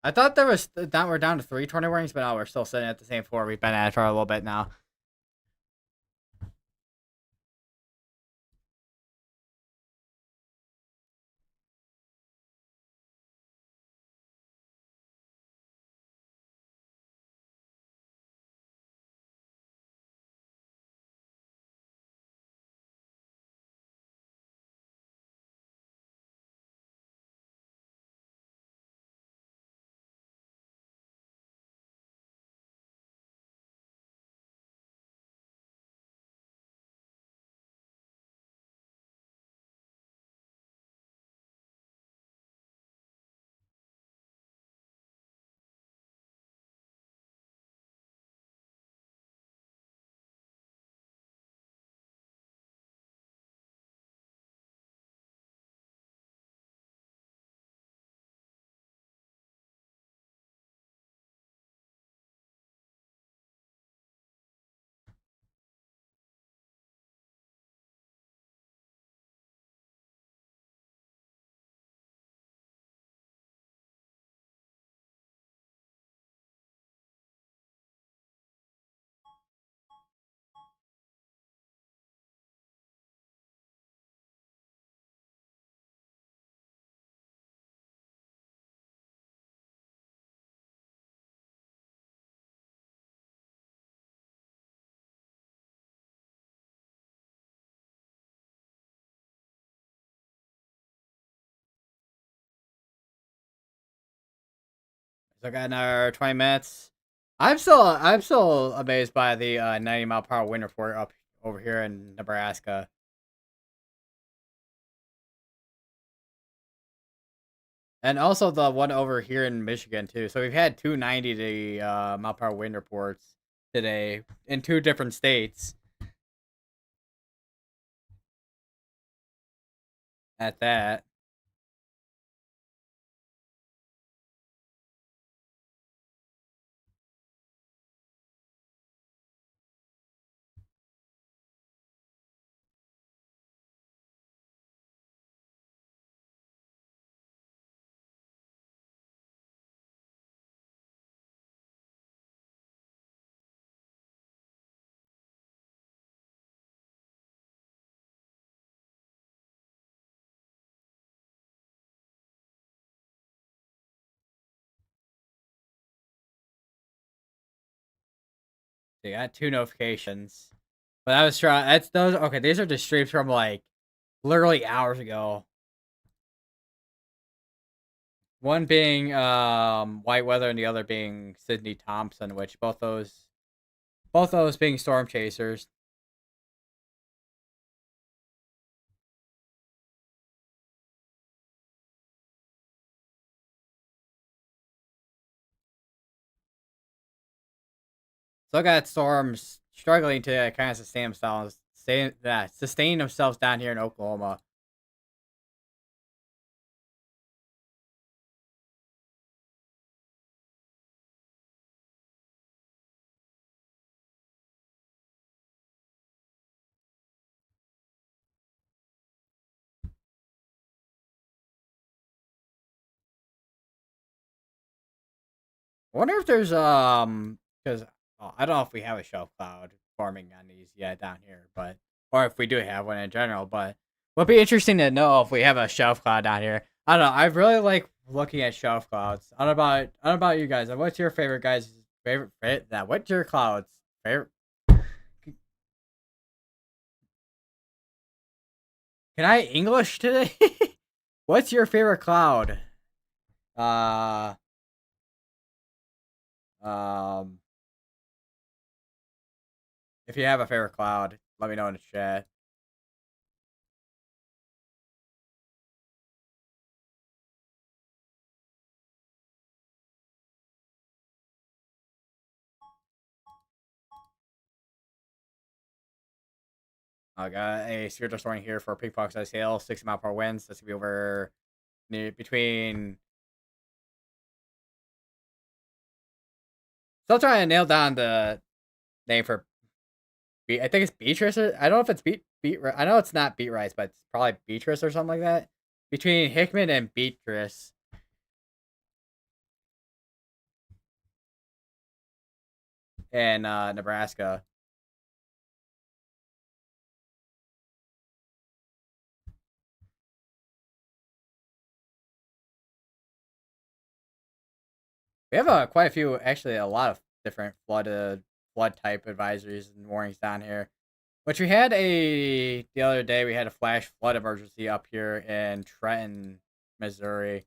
I thought there was down. We're down to 3 tornado warnings, but no, we're still sitting at the same 4. We've been at it for a little bit now. So I got another 20 minutes. I'm still amazed by the 90-mile-per-hour wind report up over here in Nebraska. And also the one over here in Michigan too. So we've had 290 mile per hour wind reports today in 2 different states. At that, they got 2 notifications. But I was trying. That's those. Okay, these are just streams from like literally hours ago. One being White Weather and the other being Sydney Thompson, which both those being storm chasers. So I got storms struggling to kind of sustain themselves down here in Oklahoma. I wonder if there's because I don't know if we have a shelf cloud forming on these yet down here, but or if we do have one in general, but would be interesting to know if we have a shelf cloud down here. I don't know. I really like looking at shelf clouds. I don't know about you guys. What's your favorite guys' favorite? That what's your clouds favorite? Can I English today? What's your favorite cloud? Uh, um, if you have a favorite cloud, let me know in the chat. I got a spiritual storm here for Pink Fox Ice Hail, 60 mile per hour winds. That's gonna be over between. Still trying to nail down the name for. I think it's Beatrice. I don't know if it's beet. I know it's not beet rice, but it's probably Beatrice or something like that. Between Hickman and Beatrice and Nebraska. We have quite a few, actually, a lot of different flood type advisories and warnings down here. Which we had the other day. We had a flash flood emergency up here in Trenton, Missouri,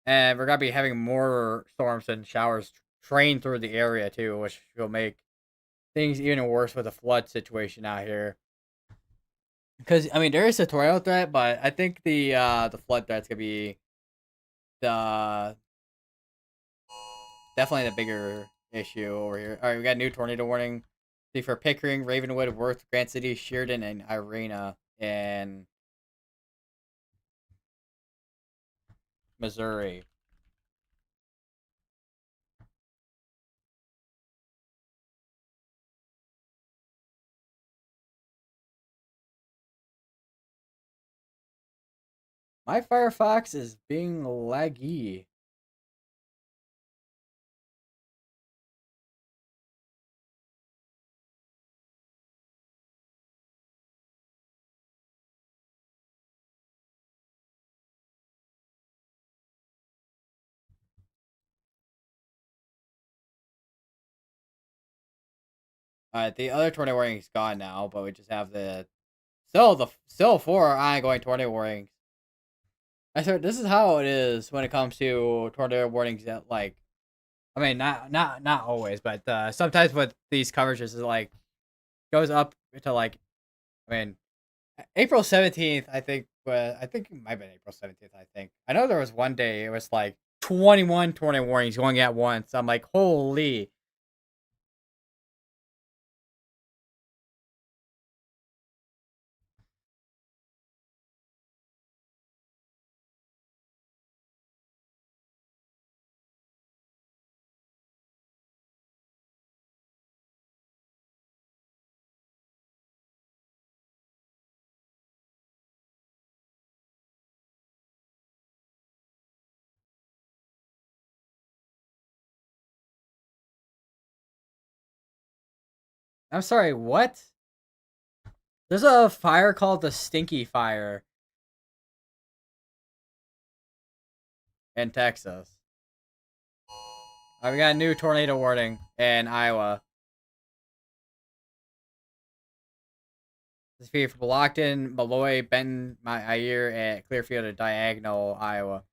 and we're gonna be having more storms and showers train through the area too, which will make things even worse with the flood situation out here. Because I mean, there is a tornado threat, but I think the flood threat's gonna be the definitely the bigger issue over here. All right, we got a new tornado warning. See for Pickering, Ravenwood, Worth, Grant City, Sheridan, and Irena in Missouri. My Firefox is being laggy. The other tornado warning is gone now, but we just have still four ongoing tornado warnings. I swear, this is how it is when it comes to tornado warnings. That like, I mean, not always, but sometimes with these coverages is like goes up to like, I mean, April 17th. I think it might have been April 17th. I know there was one day it was like 21 tornado warnings going at once. I'm like, holy. I'm sorry, what? There's a fire called the Stinky Fire in Texas. We got a new tornado warning in Iowa. This is for Blockton, Malloy, Benton, Ayer, at Clearfield and Diagonal, Iowa.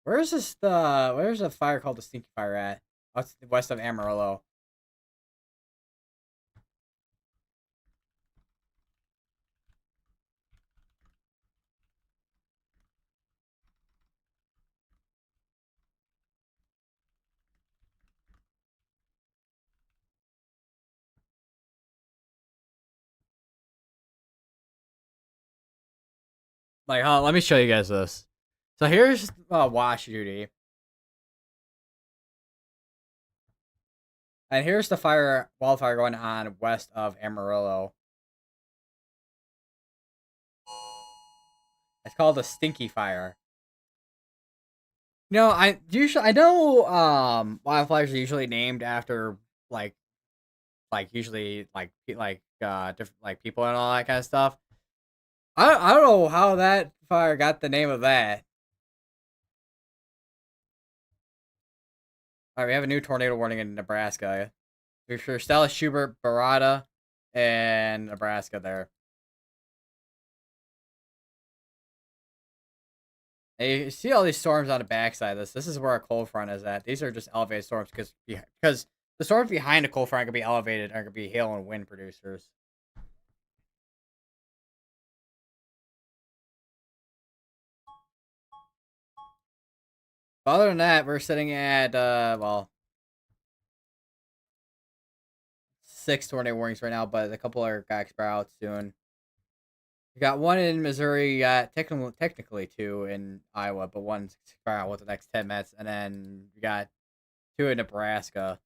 Where's the fire called the Stinky Fire at? What's west of Amarillo? Like, let me show you guys this. So here's Wash Duty, and here's the wildfire going on west of Amarillo. It's called a stinky fire. I know wildfires are usually named after like usually different like people and all that kind of stuff. I don't know how that fire got the name of that. All right, we have a new tornado warning in Nebraska. We're sure Stella Schubert, Barada, and Nebraska there. And you see all these storms on the backside of this. This is where our cold front is at. These are just elevated storms because the storms behind the cold front could be elevated are going to be hail and wind producers. But other than that, we're sitting at 6 tornado warnings right now, but a couple are got expire out soon. You got one in Missouri. You got technically two in Iowa, but one's expire out with the next 10 minutes, and then you got two in Nebraska.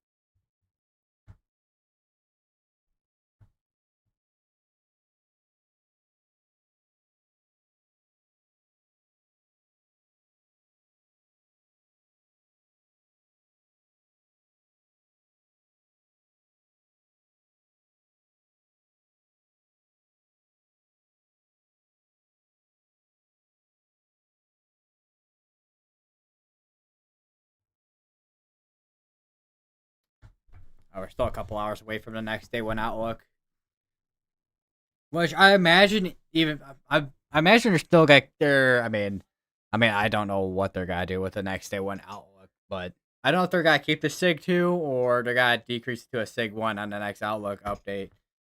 We're still a couple hours away from the next day one outlook, which I imagine I imagine they're still got their. I don't know what they're gonna do with the next day one outlook, but I don't know if they're gonna keep the Sig 2 or they're gonna decrease it to a Sig 1 on the next outlook update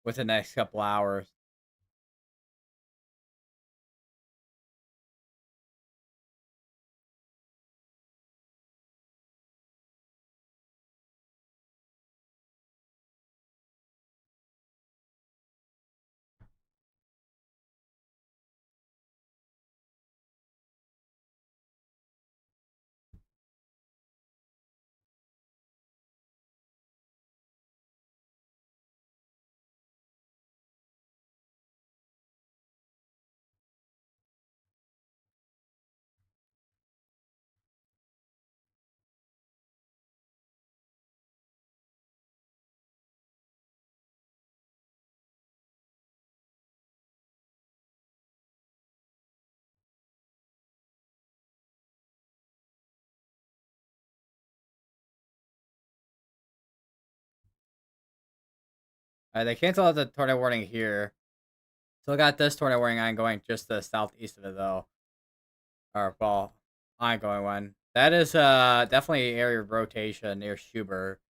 with the next couple hours. They canceled the tornado warning here. Still got this tornado warning ongoing just the southeast of it though. Or ongoing one. That is definitely area of rotation near Schubert.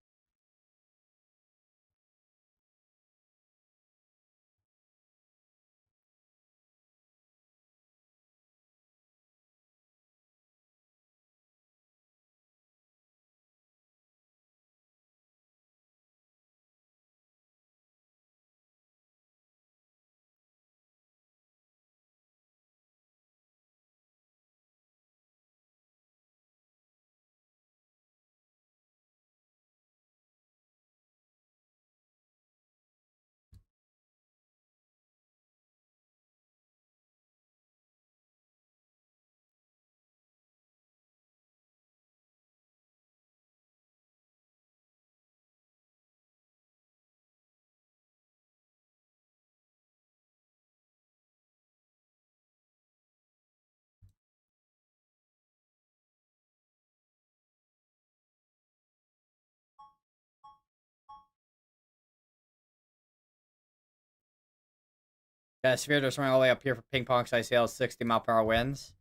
Yeah, severe just running all the way up here for ping pong size sails, 60 mile per hour winds.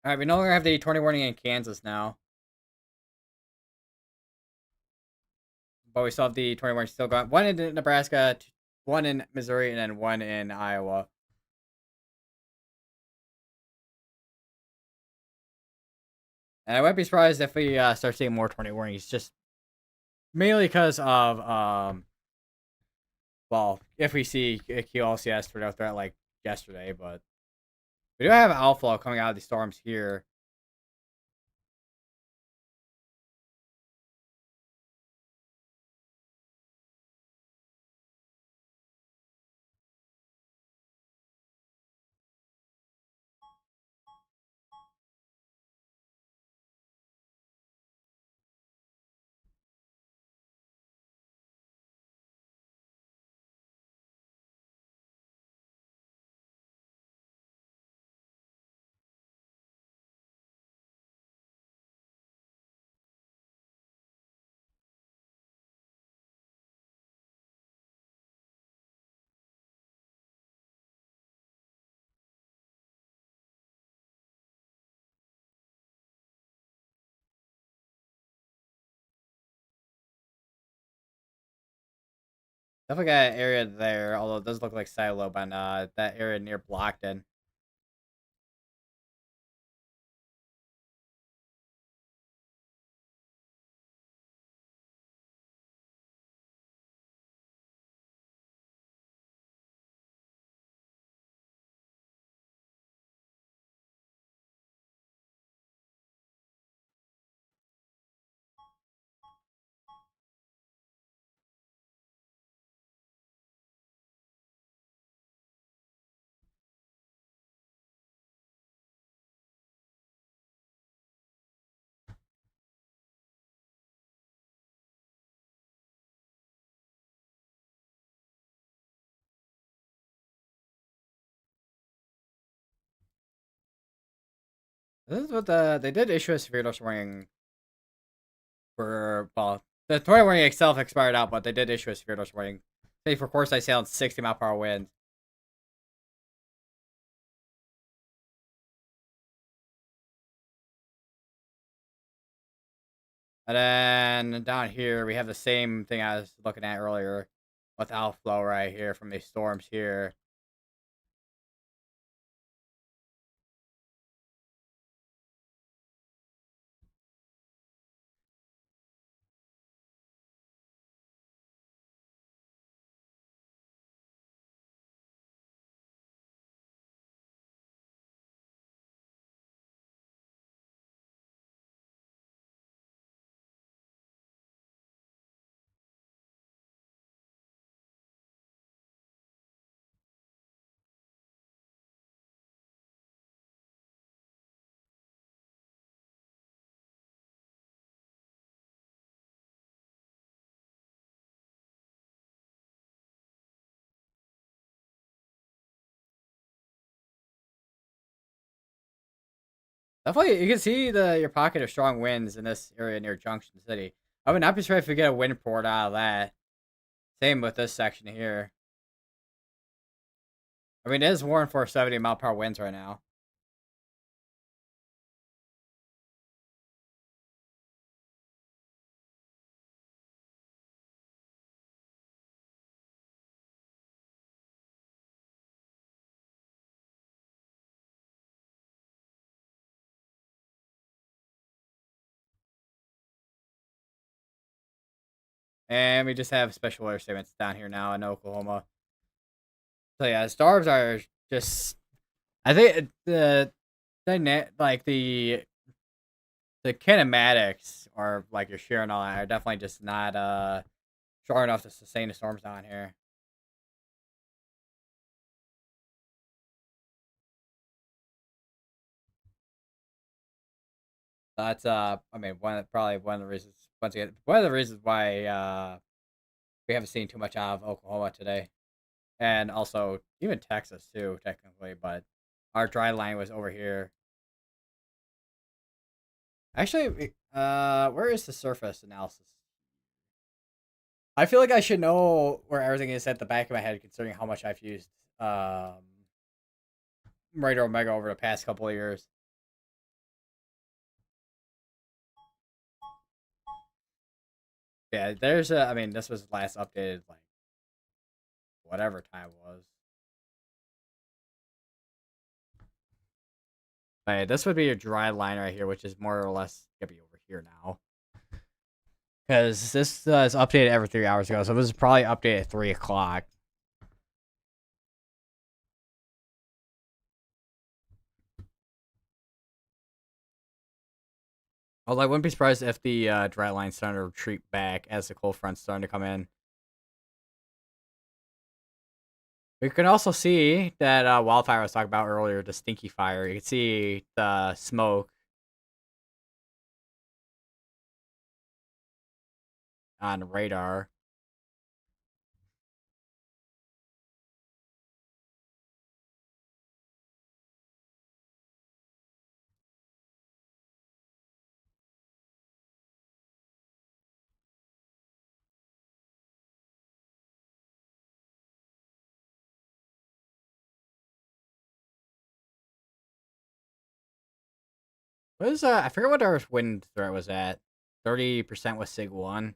All right, we no longer have the tornado warning in Kansas now, but we still have the tornado warning still going. One in Nebraska, one in Missouri, and then one in Iowa. And I wouldn't be surprised if we start seeing more tornado warnings, just mainly because of if we see a QLCS tornado threat like yesterday, but we do have outflow coming out of the storms here. Definitely got an area there, although it does look like silo, but that area near Blockton. This is what they did issue a severe dose warning for, well, the tornado warning itself expired out, but they did issue a severe dose warning. Say for course I sailed 60-mile-per-hour winds. And then down here, we have the same thing I was looking at earlier with outflow right here from these storms here. Definitely, you can see your pocket of strong winds in this area near Junction City. I would not be surprised if we get a wind report out of that. Same with this section here. I mean, it is warned for 70-mile-per-hour winds right now. And we just have special weather statements down here now in Oklahoma. So yeah, storms are just. I think like the kinematics or like your shear and all that are definitely just not strong enough to sustain the storms down here. That's I mean probably one of the reasons once again one of the reasons why we haven't seen too much out of Oklahoma today. And also even Texas too, technically, but our dry line was over here. Actually, where is the surface analysis? I feel like I should know where everything is at the back of my head, considering how much I've used Radar Omega over the past couple of years. Yeah, there's a. I mean, this was last updated like whatever time it was. But this would be a dry line right here, which is more or less gonna be over here now. Because this is updated every 3 hours ago, so this is probably updated at 3 o'clock. Although I wouldn't be surprised if the dry line's starting to retreat back as the cold front's starting to come in. We can also see that wildfire I was talking about earlier, the stinky fire. You can see the smoke on radar. What is I forget what our wind threat was at. 30% was Sig 1.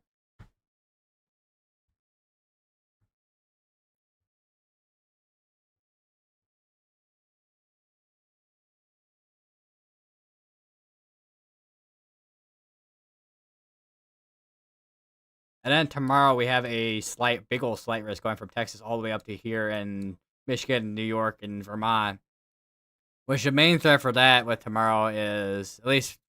And then tomorrow we have a big old slight risk going from Texas all the way up to here in Michigan, New York, and Vermont. Which the main threat for that with tomorrow is, at least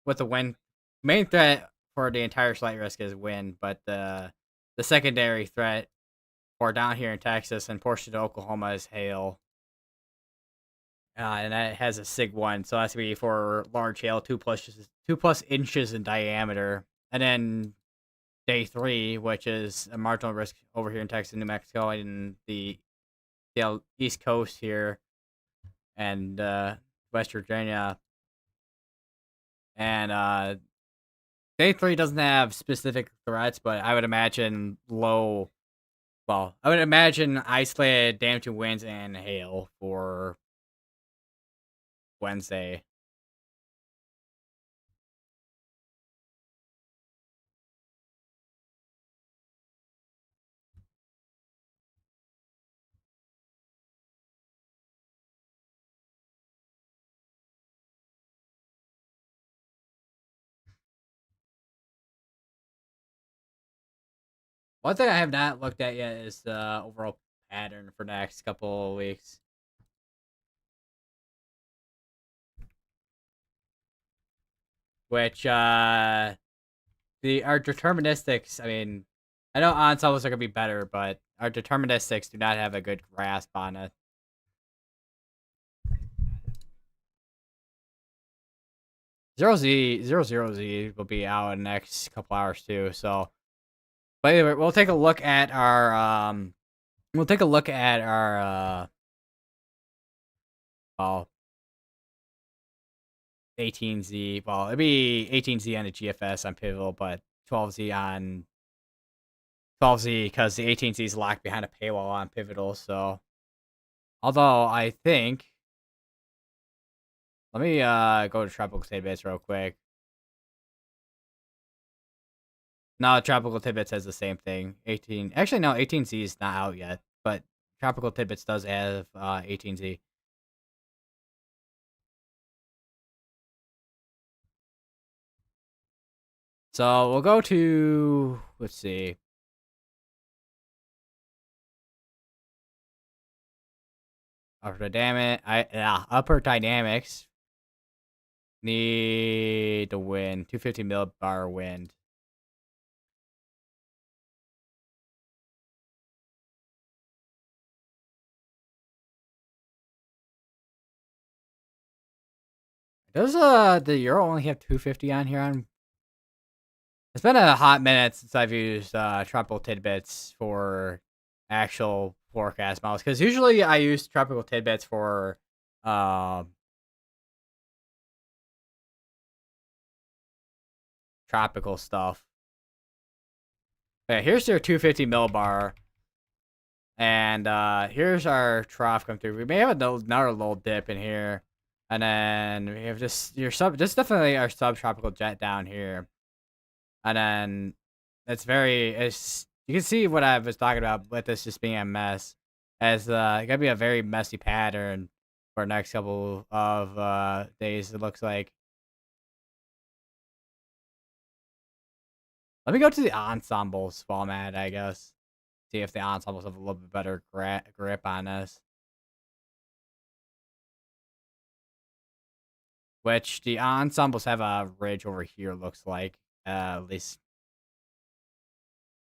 with the wind, main threat for the entire slight risk is wind, but the secondary threat for down here in Texas and portions of Oklahoma is hail. And that has a sig one, so that's gonna be for large hail, 2+ inches in diameter. And then day 3, which is a marginal risk over here in Texas, New Mexico, and the East Coast here, and West Virginia. And day 3 doesn't have specific threats, but I would imagine I would imagine isolated damaging winds and hail for Wednesday. One thing I have not looked at yet is the overall pattern for the next couple of weeks. Which our deterministics, I mean, I know ensembles are gonna be better, but our deterministics do not have a good grasp on it. Zero Z will be out in the next couple hours too. So, but anyway, we'll take a look at our well, 18Z. Well, it'd be 18Z on the GFS on Pivotal, but 12Z on 12Z because the 18Z is locked behind a paywall on Pivotal. So, although I think, let me go to Tropical Tidbits real quick. No, Tropical Tidbits has the same thing. 18. Actually, no, 18Z is not out yet, but Tropical Tidbits does have 18Z. So we'll go to, let's see. Upper dynamics need the wind, 250 millibar wind. Does the Euro only have 250 on here? It's been a hot minute since I've used Tropical Tidbits for actual forecast models, because usually I use Tropical Tidbits for tropical stuff. Okay, here's their 250 millibar, and here's our trough come through. We may have another little dip in here, and then we have this definitely our subtropical jet down here, and then you can see what I was talking about with this just being a mess, as gonna be a very messy pattern for the next couple of days. It looks like. Let me go to the ensembles format, I guess. See if the ensembles have a little bit better grip on this. Which the ensembles have a ridge over here, looks like. At least.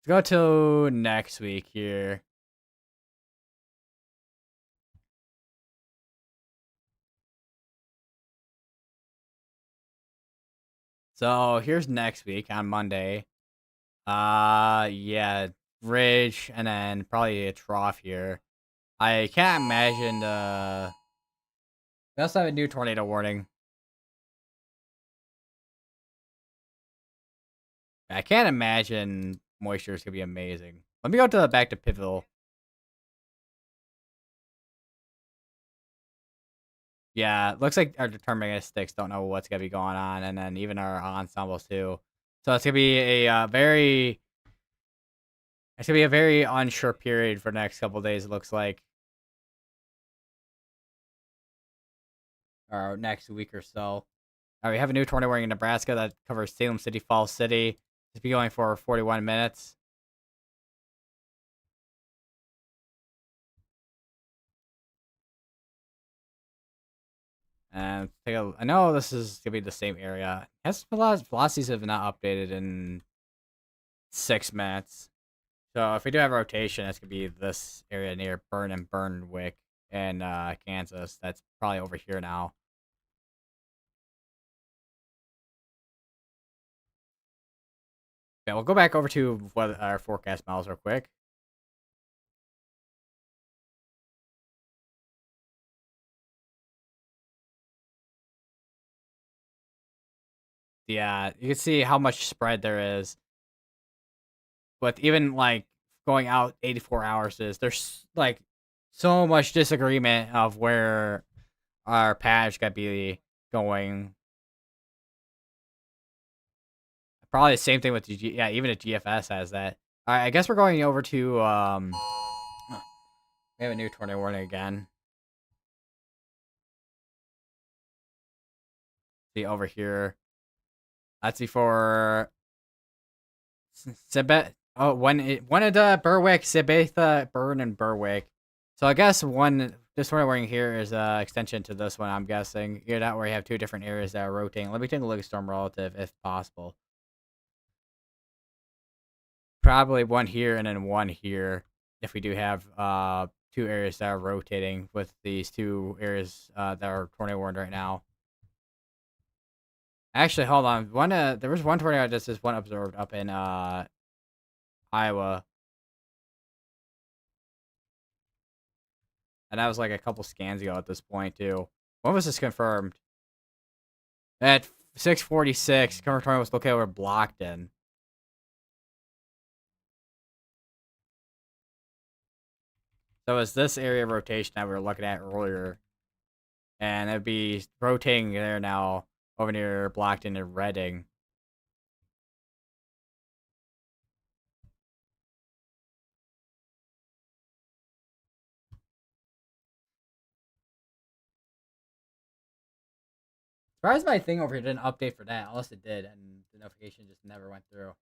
Let's go to next week here. So here's next week on Monday. Yeah, ridge and then probably a trough here. I can't imagine we also have a new tornado warning. I can't imagine moisture is gonna be amazing. Let me go to back to Pivotal. Yeah, looks like our deterministics don't know what's gonna be going on, and then even our ensembles too. So it's gonna be a very unsure period for the next couple days. It looks like, or next week or so. We have a new tornado warning in Nebraska that covers Salem City, Falls City, To be going for 41 minutes. And I know this is gonna be the same area. Has velocities have not updated in 6 minutes. So if we do have a rotation, it's gonna be this area near Burn and Burnwick in Kansas. That's probably over here now. Yeah, we'll go back over to what our forecast models real quick. Yeah, you can see how much spread there is. With even like going out 84 hours is there's like so much disagreement of where our patch could be going. Probably the same thing with the yeah, even the GFS has that. All right, I guess we're going over to we have a new tornado warning again. See over here. That's before Sibet. Oh, one of the Berwick, Sibetha, Burn, and Berwick. So I guess this one we're here is extension to this one. I'm guessing here that where you have two different areas that are rotating. Let me take a look at storm relative if possible. Probably one here and then one here if we do have two areas that are rotating with these two areas that are tornado warned right now. Actually, hold on. There was one tornado just this one observed up in Iowa. And that was like a couple scans ago at this point too. When was this confirmed? At 6:46, current tornado was located over Blockton. So it's this area of rotation that we were looking at earlier. And it'd be rotating there now over near Blockton and Reading. Surprised my thing over here didn't update for that, unless it did, and the notification just never went through.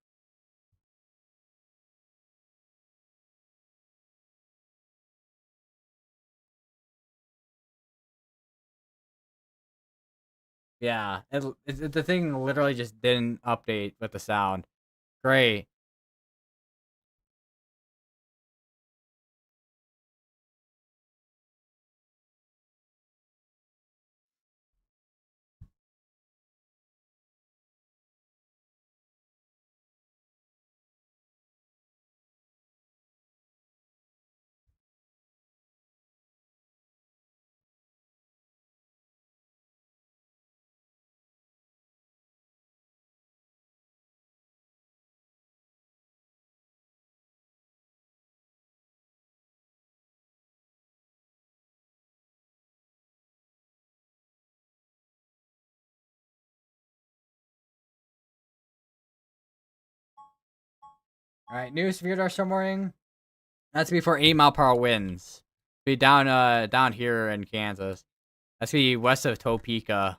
Yeah, the thing literally just didn't update with the sound. Great. All right, new severe thunderstorm warning. That's be for 8-mile-per-hour winds. Be down here in Kansas. That's be west of Topeka.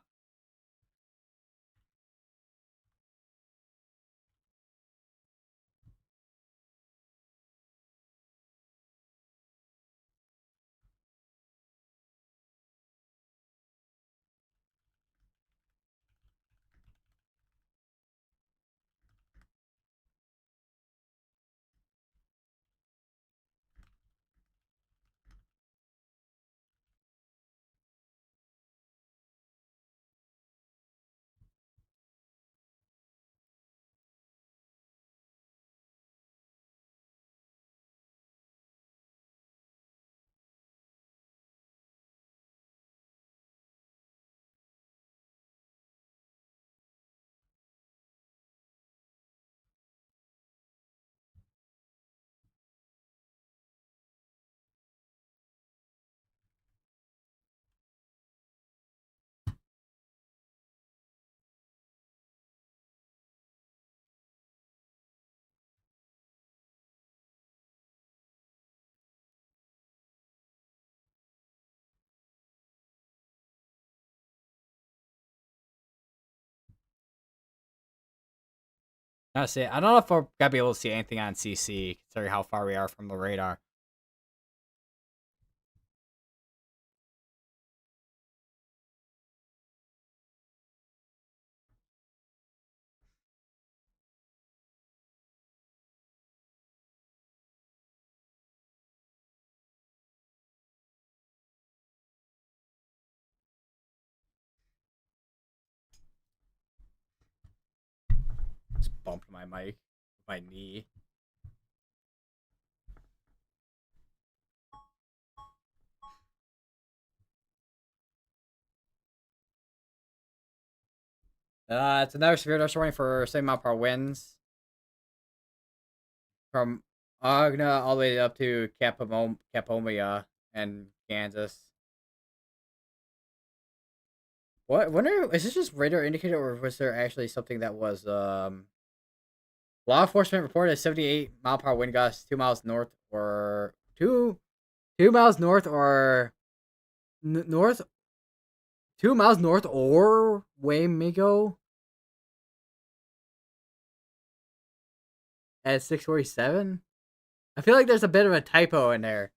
I see. I don't know if we're gonna be able to see anything on CC, considering how far we are from the radar. Just bumped my mic, my knee. It's another severe dust warning for same mile per hour winds from Agna all the way up to Capomia and Kansas. What? Wonder is this just radar indicator, or was there actually something that was law enforcement reported a 78-mile per hour wind gust 2 miles north, or 2 miles north, or north 2 miles north, or Waymigo at 6:47. I feel like there's a bit of a typo in there.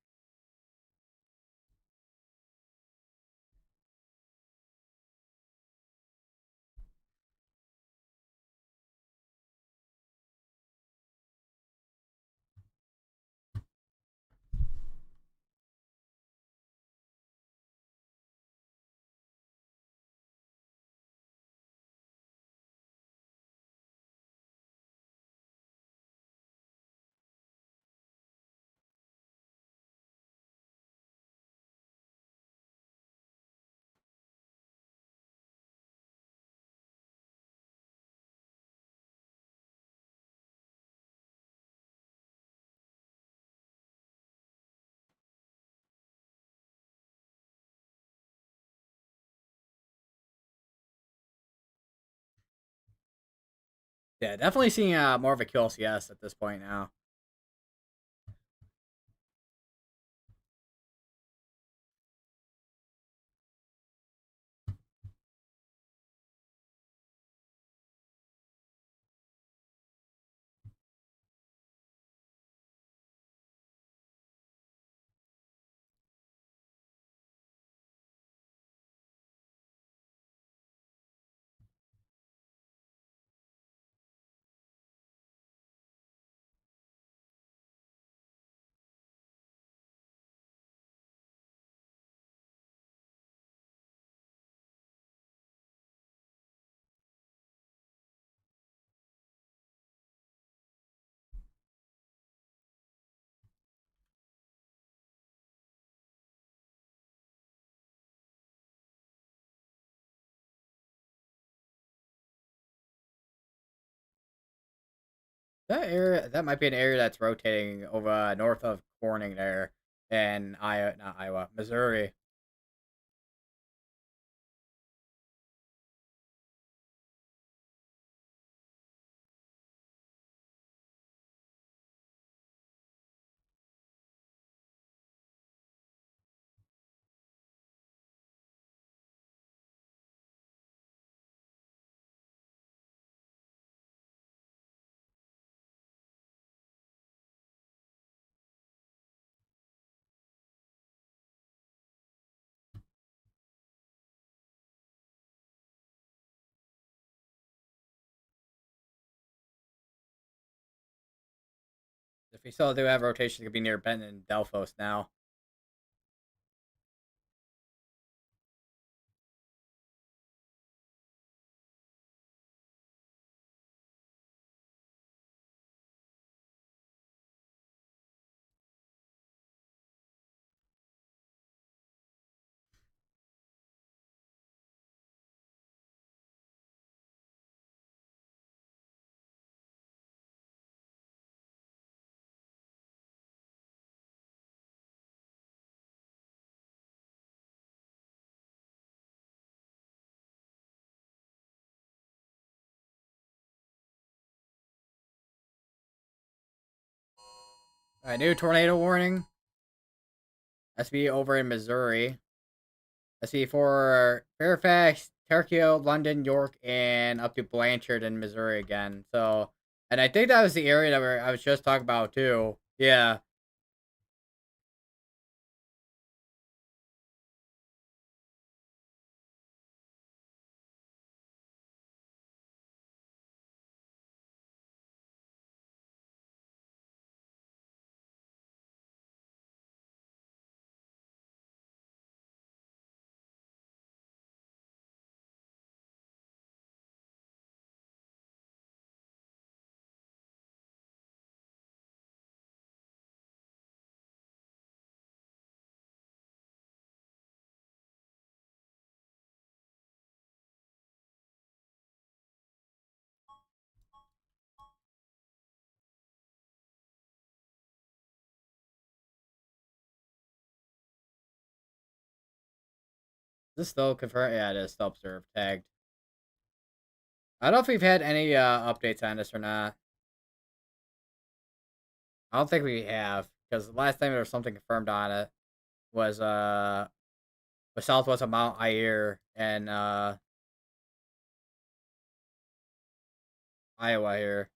Yeah, definitely seeing more of a QLCS at this point now. That might be an area that's rotating over north of Corning there, in Iowa, not Iowa, Missouri. If we still do have rotation, it could be near Benton and Delphos now. All right, new tornado warning. That's be over in Missouri. Let's see, for Fairfax, Turkey, London, York, and up to Blanchard in Missouri again. So And I think that was the area that I was just talking about too. Yeah. Is this still confirmed? Yeah, it is still observed, tagged. I don't know if we've had any updates on this or not. I don't think we have, because the last time there was something confirmed on it was southwest of Mount Ayer and Iowa here.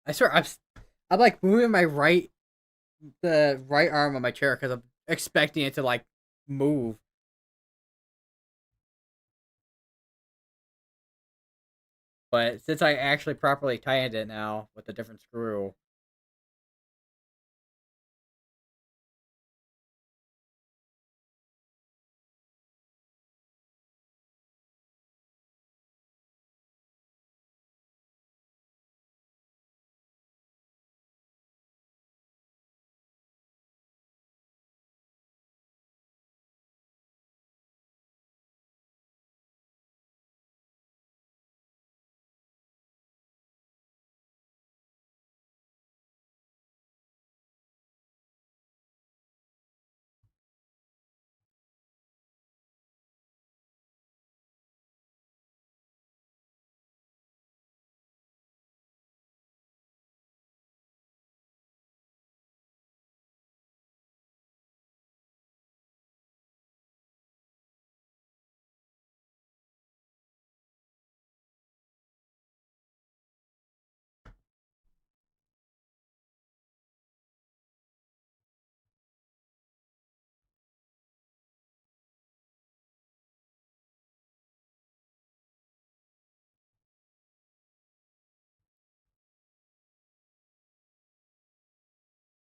I swear, I'm like moving the right arm of my chair because I'm expecting it to like move. But since I actually properly tightened it now with a different screw,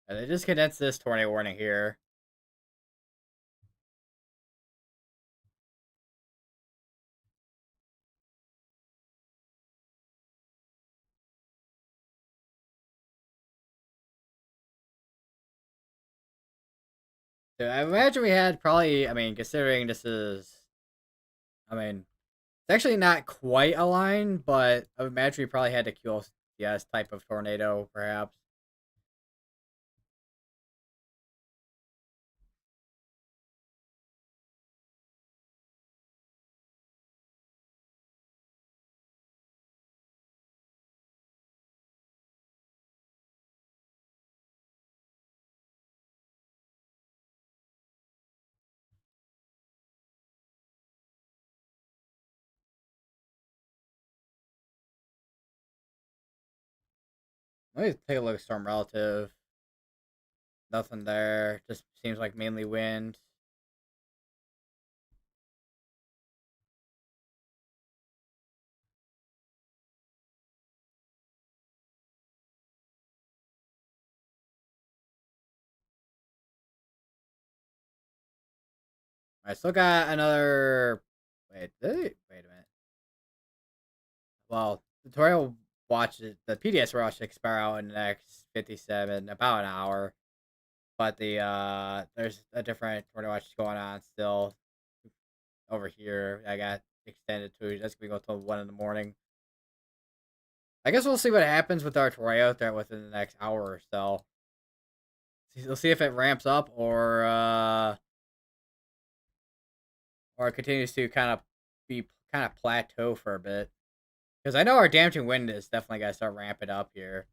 and they just condensed this tornado warning here. So I imagine we had probably, I mean, considering this is, I mean, it's actually not quite a line, but I would imagine we probably had a QLS type of tornado, perhaps. Let me take a look at storm relative. Nothing there. Just seems like mainly wind. I still got another. Wait a minute. Well, the tutorial the PDS watch should expire out in the next 57, about an hour. But there's a different tutorial watch going on still over here. I got extended to. That's gonna go till 1 in the morning. I guess we'll see what happens with our tutorial there within the next hour or so. We'll see if it ramps up or it continues to kind of be kind of plateau for a bit. Because I know our damaging wind is definitely got to start ramping up here.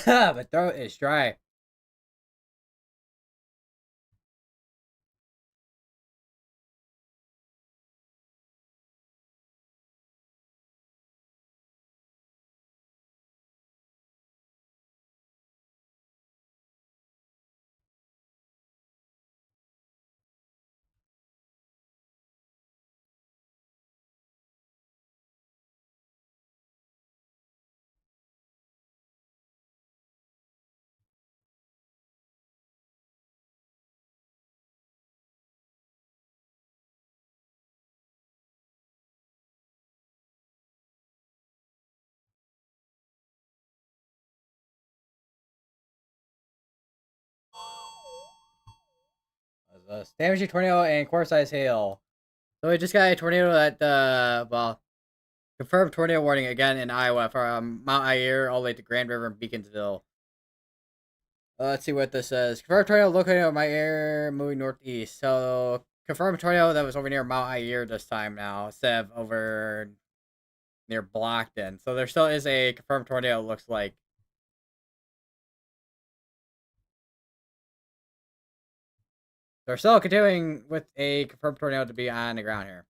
My throat is dry. Damaging tornado and core size hail. So we just got a tornado at well, confirmed tornado warning again in Iowa from Mount Airy all the way to Grand River and Beaconsville. Let's see what this says. Confirmed tornado located over my air, moving northeast. So confirmed tornado that was over near Mount Airy this time now, instead of over near Blockton. So there still is a confirmed tornado. It looks like they're still continuing with a confirmed tornado to be on the ground here.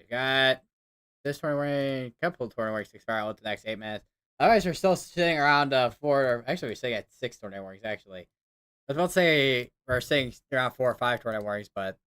You got this tournament, couple of tornado warnings expire out the next 8 minutes. Otherwise, we're still sitting around four. Actually, we're sitting at 6 tornado warnings. Actually, I was about to say we're sitting around 4 or 5 tornado warnings, but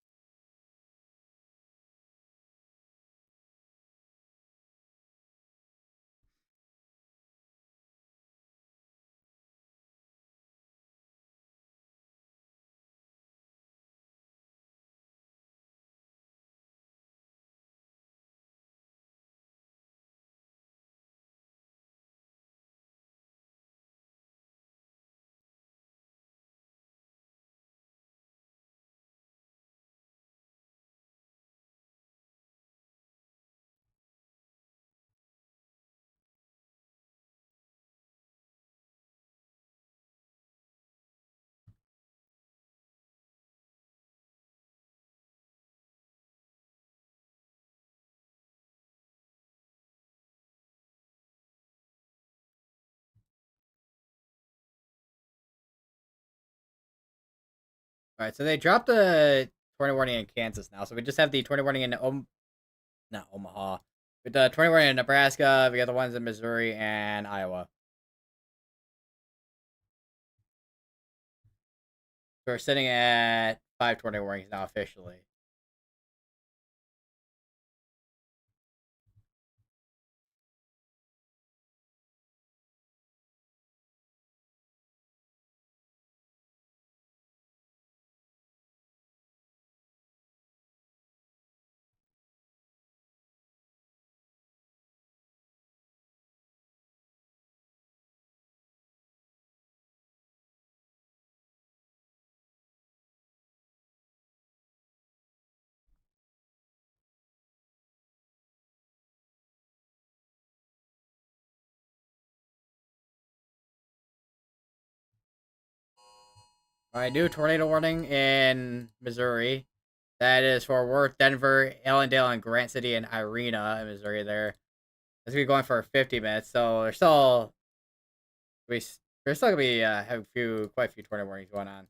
all right. So they dropped the tornado warning in Kansas now. So we just have the tornado warning in not Omaha. With the tornado warning in Nebraska, we got the ones in Missouri and Iowa. We're sitting at 5 tornado warnings now officially. All right, new tornado warning in Missouri. That is for Worth, Denver, Allendale, and Grant City and Irena in Missouri. There, it's gonna be going for 50 minutes. So we there's still gonna be have quite a few tornado warnings going on.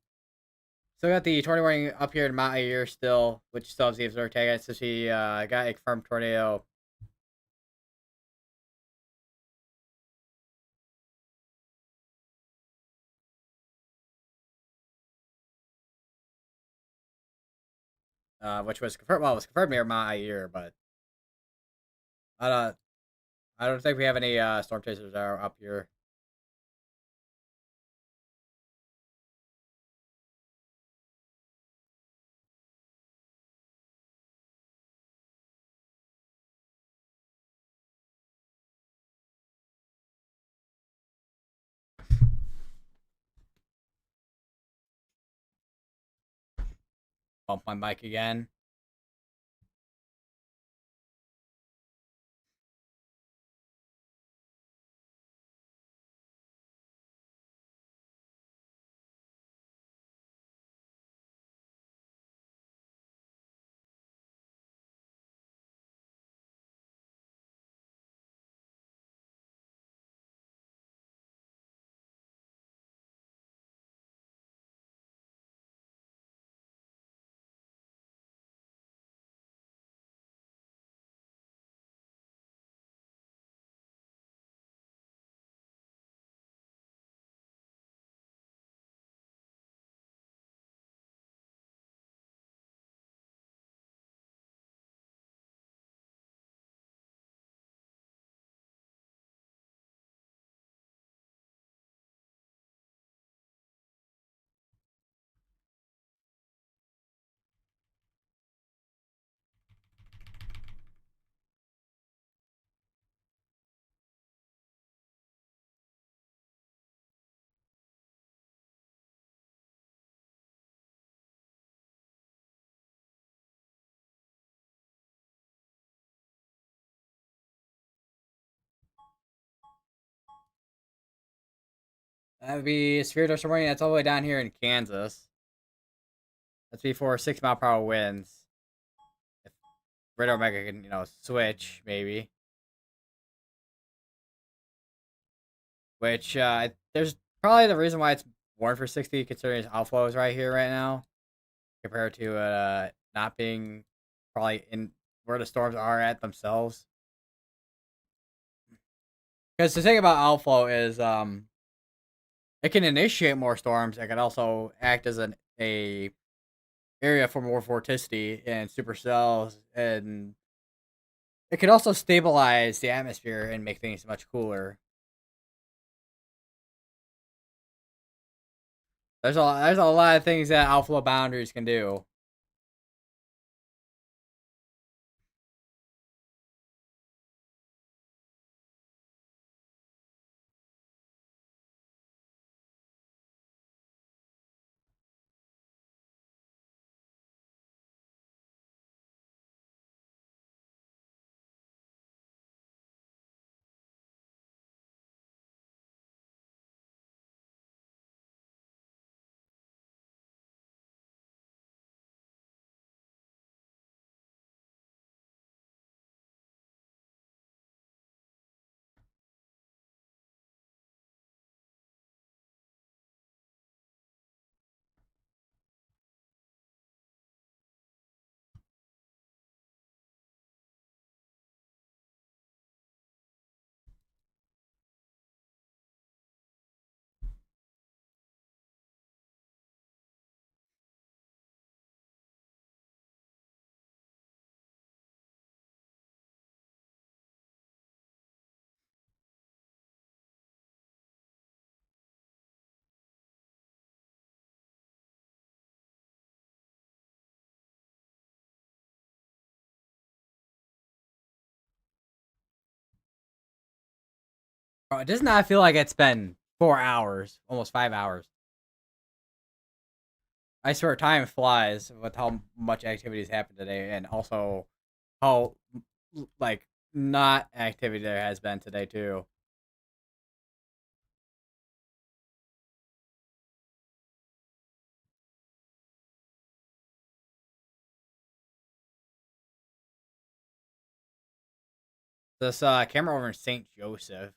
Still got the tornado warning up here in Mount Air still, which still has the observer tag. So she got a confirmed tornado. Which was confirmed. Well, it was confirmed near Mount Air, but I don't. I don't think we have any storm chasers that are up here. Bump my mic again. That would be Spirit of Warning. That's all the way down here in Kansas. That's before 6 mile per hour winds. If Red Omega can, switch maybe. Which there's probably the reason why it's warned for 60, considering its outflows right here right now, compared to not being probably in where the storms are at themselves. Because the thing about outflow is it can initiate more storms. It can also act as a area for more vorticity and supercells, and it can also stabilize the atmosphere and make things much cooler. There's a lot of things that outflow boundaries can do. Bro, it does not feel like it's been 4 hours, almost 5 hours. I swear, time flies with how much activities happened today, and also how like not activity there has been today too. This camera over in St. Joseph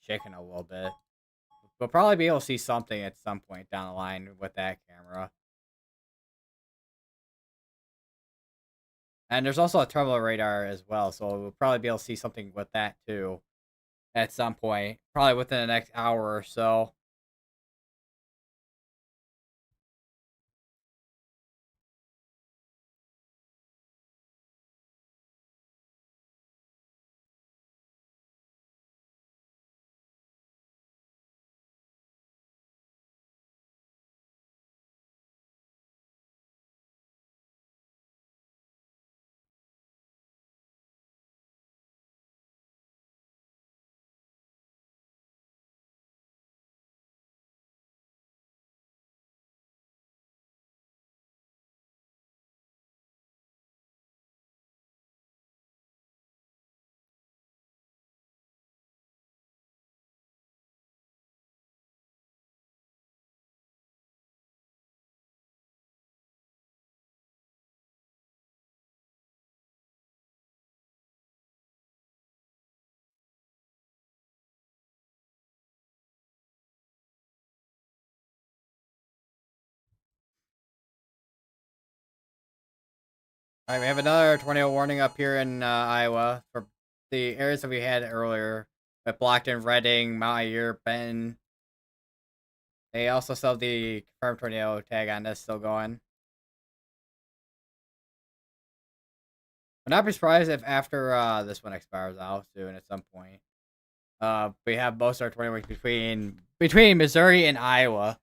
shaking a little bit. We'll probably be able to see something at some point down the line with that camera. And there's also a turbo radar as well, so we'll probably be able to see something with that too at some point, probably within the next hour or so. All right, we have another tornado warning up here in Iowa for the areas that we had earlier, with Blockton, Reading, Mount Airy, Benton. They also still have the confirmed tornado tag on this still going. Would not be surprised if after this one expires out soon at some point. We have most of our 20 weeks between Missouri and Iowa.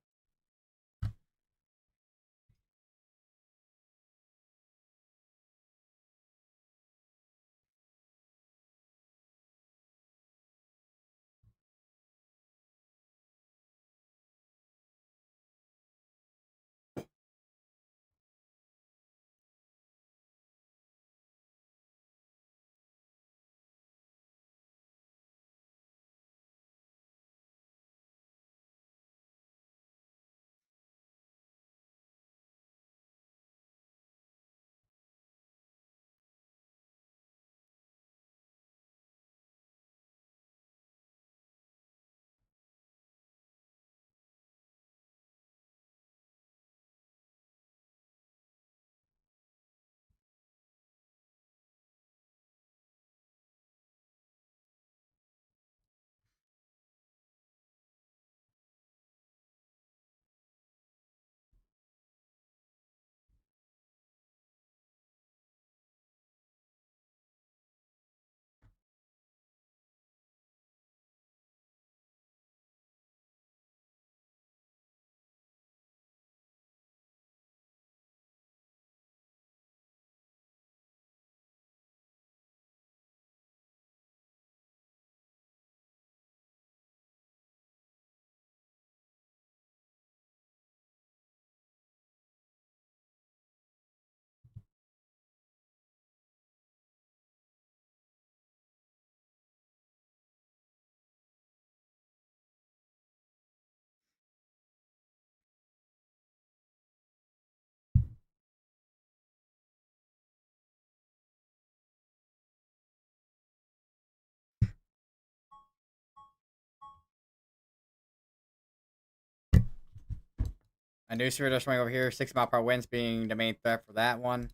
A new severe swing over here, 6 mile per hour winds being the main threat for that one.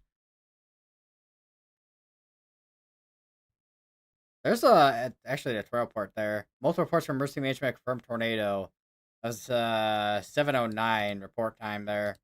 There's actually a tornado report there. Multiple reports from emergency management confirmed tornado. That was 7:09 report time there.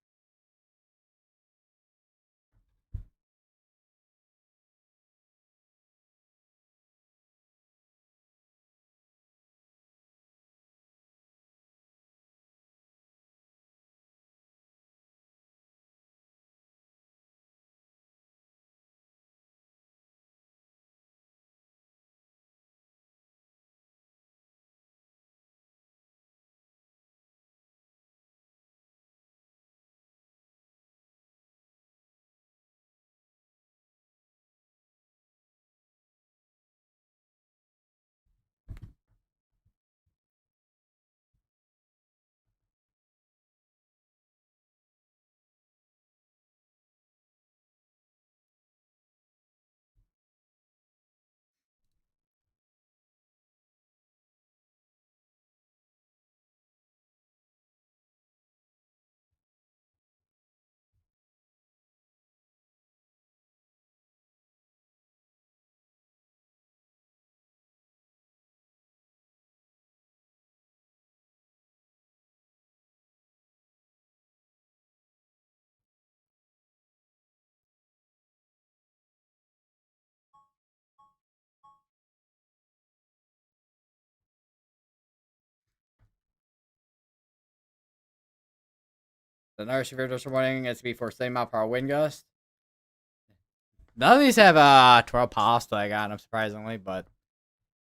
Another severe thunderstorm warning is to be for 70-mile-per-hour wind gust. None of these have 12 pasta I got them, surprisingly, but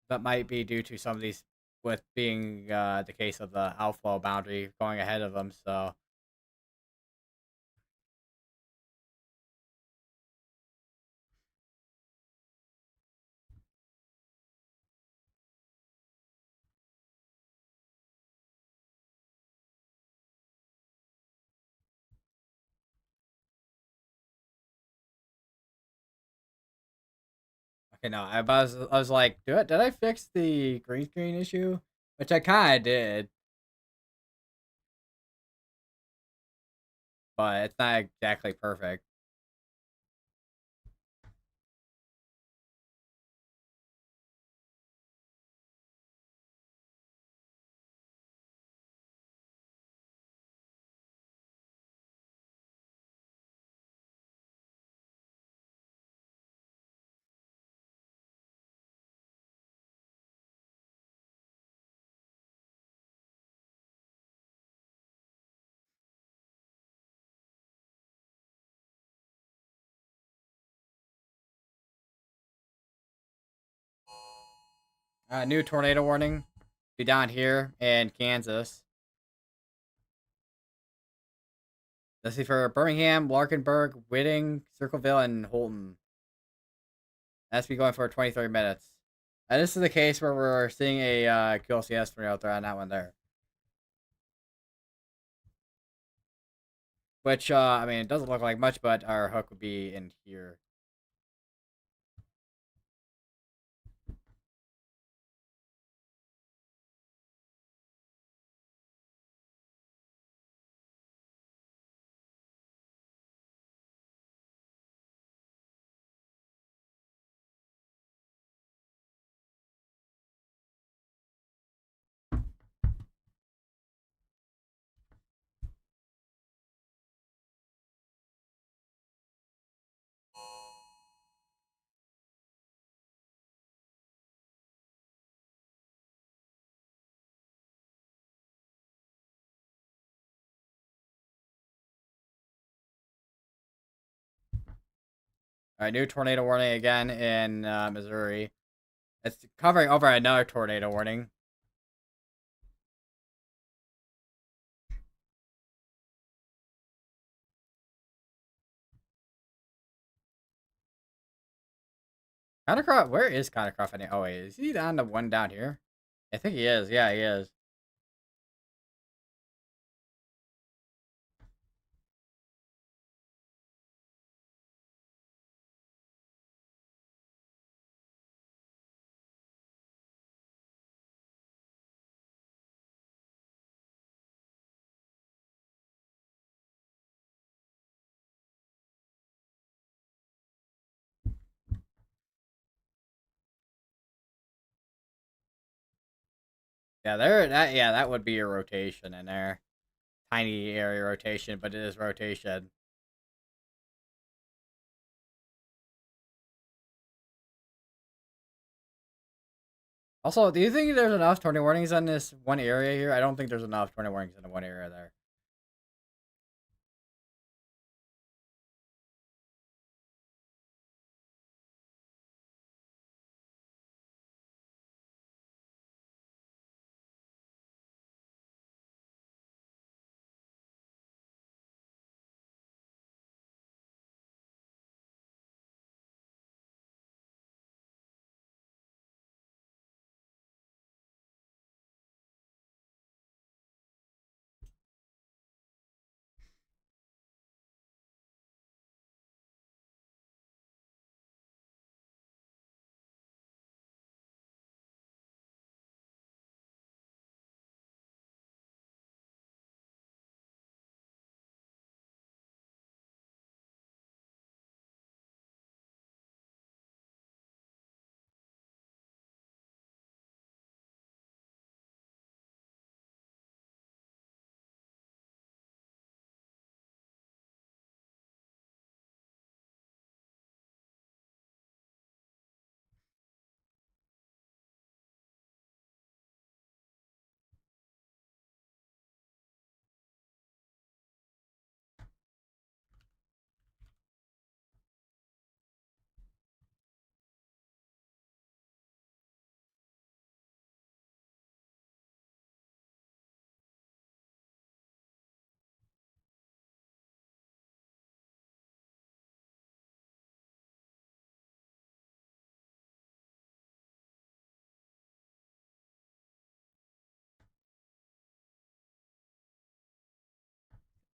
that might be due to some of these with being the case of the outflow boundary going ahead of them, so. Okay, no, I was like, did I fix the green screen issue? Which I kind of did, but it's not exactly perfect. New tornado warning. Be down here in Kansas. This is for Birmingham, Larkenburg, Whitting, Circleville, and Holton. That's be going for 23 minutes. And this is the case where we're seeing a QLCS tornado out there on that one there. Which, I mean, it doesn't look like much, but our hook would be in here. Alright, new tornado warning again in Missouri. It's covering over another tornado warning. Conocroft, where is Conocroft? Oh, wait, is he on the one down here? I think he is. Yeah, he is. Yeah, that would be a rotation in there. Tiny area rotation, but it is rotation. Also, do you think there's enough tornado warnings on this one area here? I don't think there's enough tornado warnings in the one area there.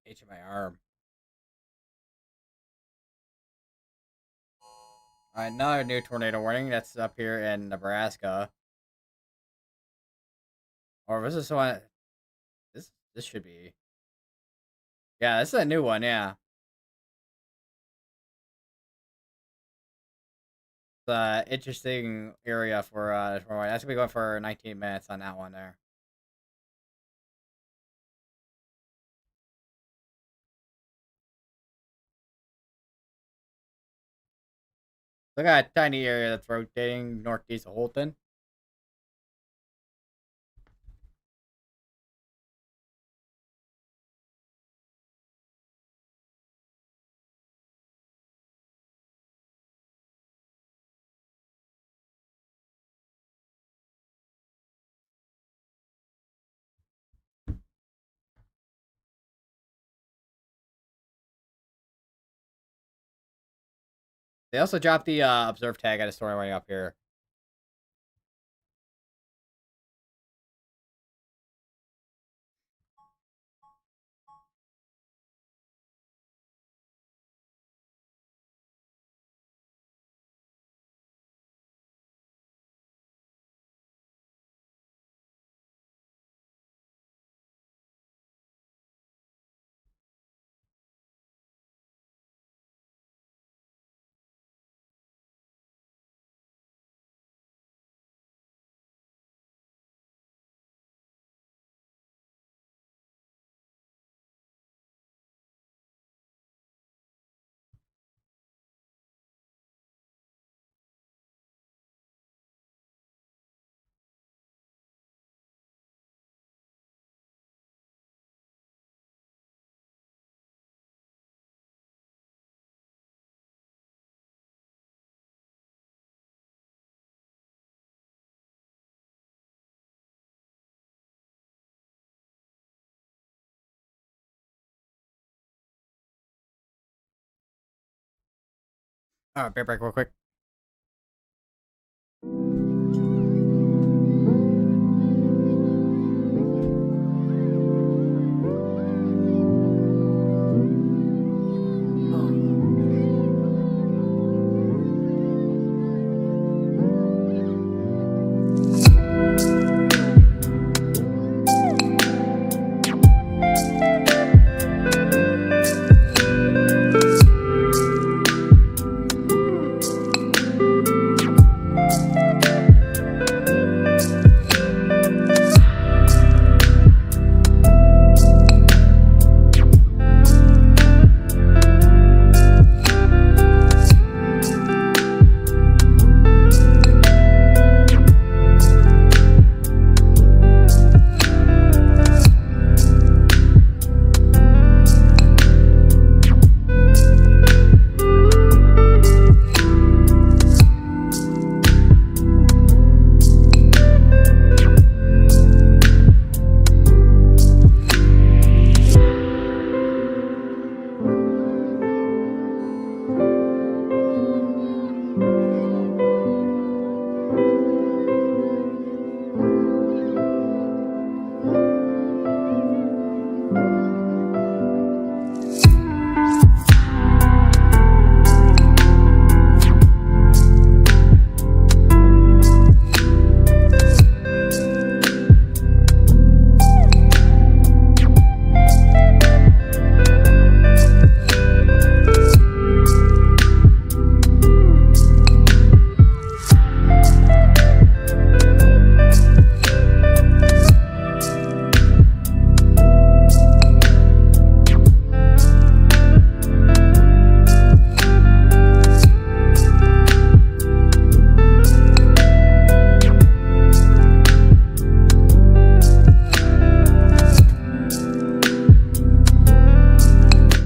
Itching my arm. All right, another new tornado warning. That's up here in Nebraska. Or was this one? This should be. Yeah, this is a new one. Yeah, it's interesting area for that's gonna be going for 19 minutes on that one there. Look at that tiny area that's rotating northeast of Holton. They also dropped the observe tag at a story warning up here. All right, break real quick.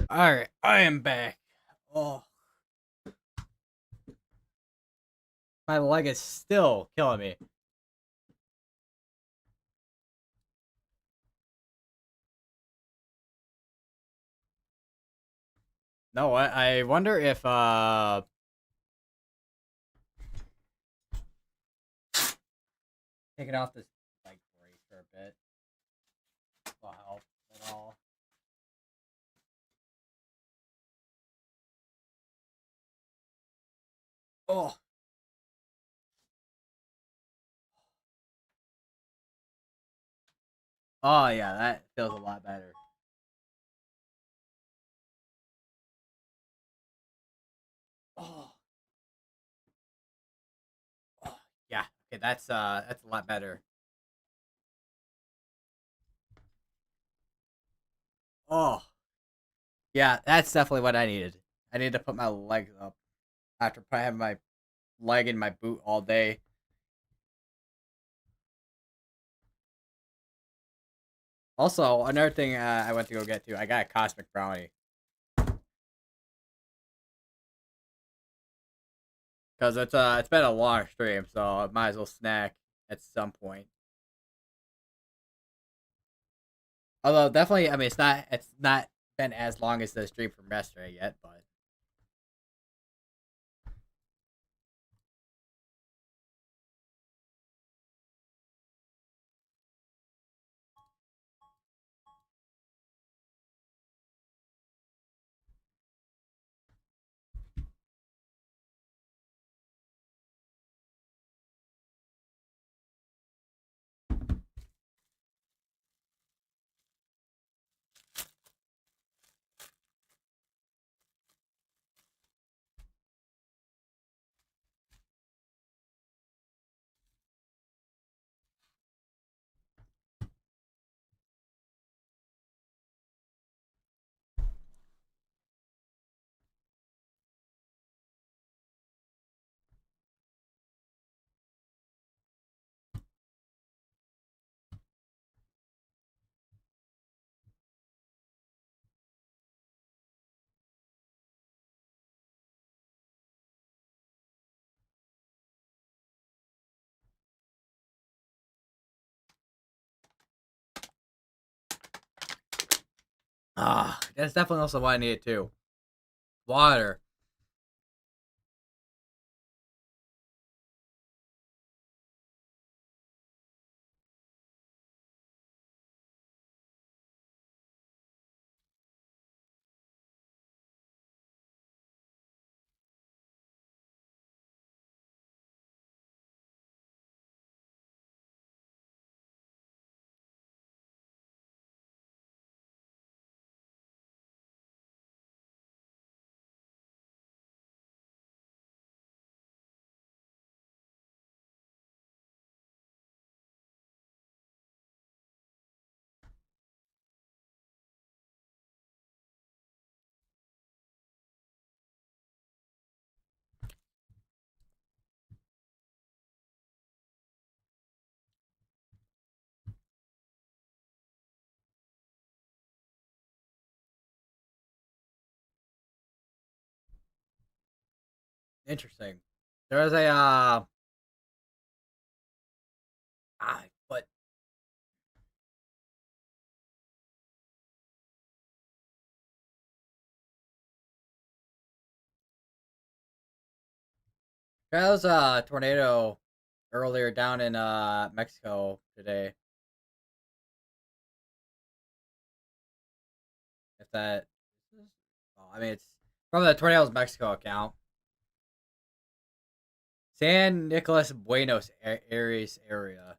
All right, I am back. Oh, my leg is still killing me. No, I wonder if taking off this like brace for a bit will help at all. Oh, oh yeah, that feels a lot better. Oh, oh yeah. Okay, that's a lot better. Oh, yeah, that's definitely what I needed. I need to put my legs up after having my leg in my boot all day. Also, another thing I went to go get to, I got a cosmic brownie because it's been a long stream, so I might as well snack at some point. Although definitely, I mean, it's not been as long as the stream from yesterday yet, but that's definitely also what I needed too. Water. Interesting. There was a but there was a tornado earlier down in Mexico today. If that, well, I mean, it's from the Tornadoes Mexico account. San Nicolas Buenos Aires area.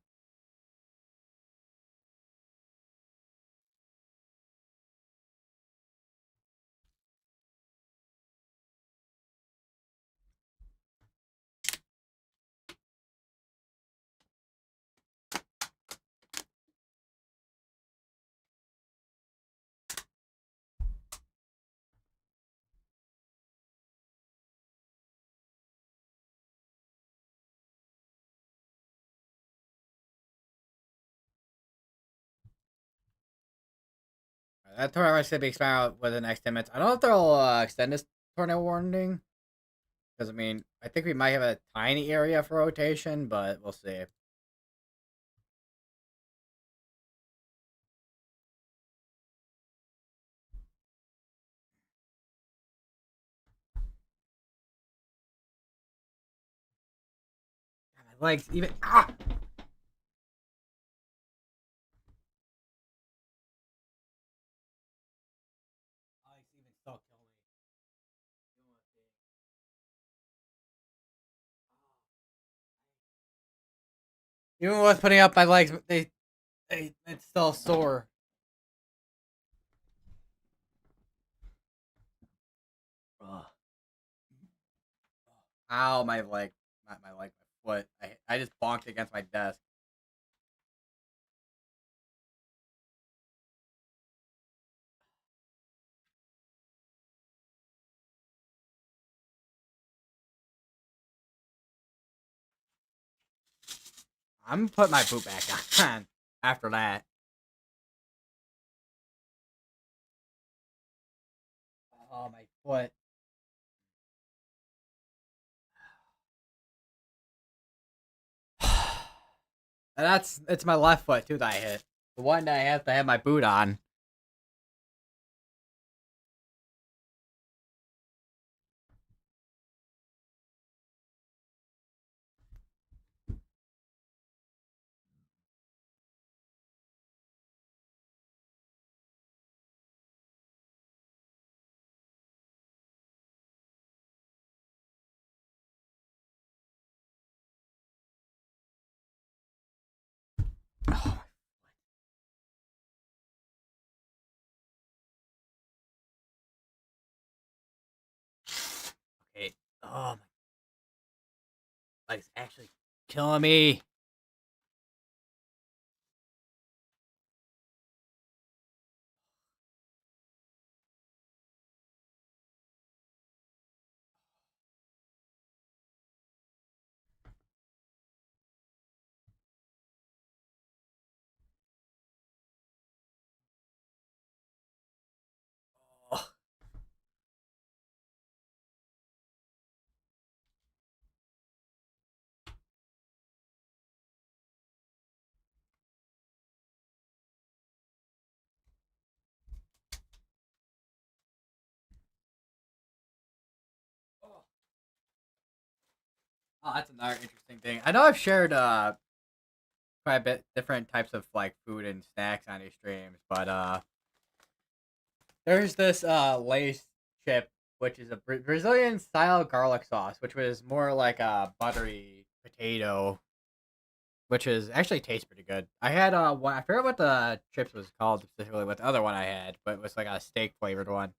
That tornado should be expanded out within the next 10 minutes. I don't know if they'll extend this tornado warning. Because, I mean, I think we might have a tiny area for rotation, but we'll see. My legs even. Ah! My legs even still kill me. Even with putting up my legs, it's still sore. Ugh. Ow, my leg, not my leg, my foot. I just bonked against my desk. I'm putting my boot back on after that. Oh, my foot. And it's my left foot too that I hit. The one that I have to have my boot on. Oh, okay. Oh, my leg's actually killing me. Oh, oh, that's another interesting thing. I know I've shared quite a bit different types of like food and snacks on these streams, but there's this lace chip which is a Brazilian style garlic sauce, which was more like a buttery potato, which is actually tastes pretty good. I had one, I forget what the chips was called specifically, what the other one I had, but it was like a steak flavored one.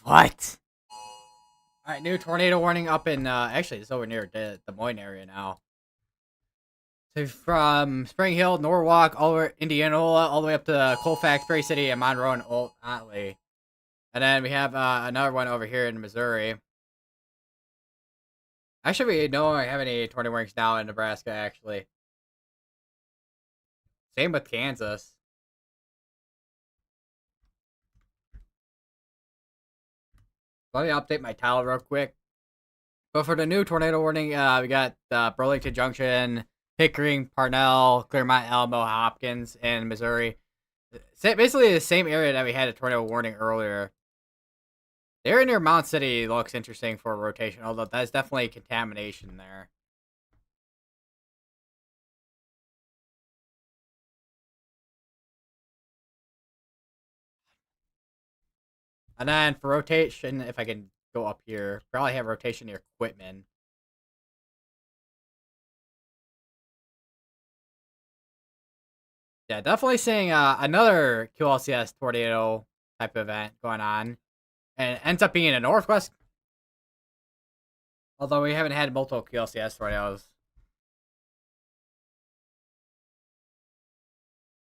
What? All right, new tornado warning up in actually it's over near the Des Moines area now. So from Spring Hill, Norwalk, all over Indianola, all the way up to Colfax, Prairie City, and Monroe and Old Otley. And then we have another one over here in Missouri. Actually, we don't have any tornado warnings now in Nebraska. Actually, same with Kansas. Let me update my tile real quick. But for the new tornado warning, we got Burlington Junction, Pickering, Parnell, Claremont, Alamo, Hopkins, and Missouri. Basically the same area that we had a tornado warning earlier. The area near Mount City looks interesting for a rotation, although that's definitely contamination there. And then for rotation, if I can go up here, probably have rotation near Quitman. Yeah, definitely seeing another QLCS tornado type event going on. And it ends up being in the Northwest, although we haven't had multiple QLCS tornadoes.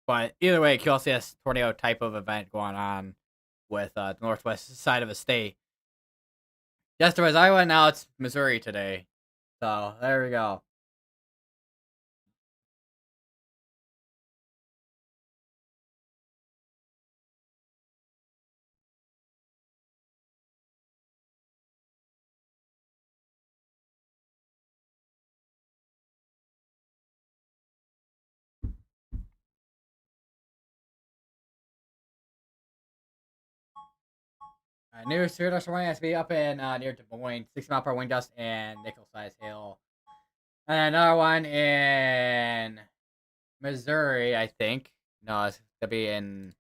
But either way, QLCS tornado type of event going on with the northwest side of the state. Yesterday was Iowa, now it's Missouri today. So there we go. New Sirius warning has to be up in near Des Moines, 60 mile per hour wind gust and nickel size hail. And another one in Missouri, I think. No, it's gonna be in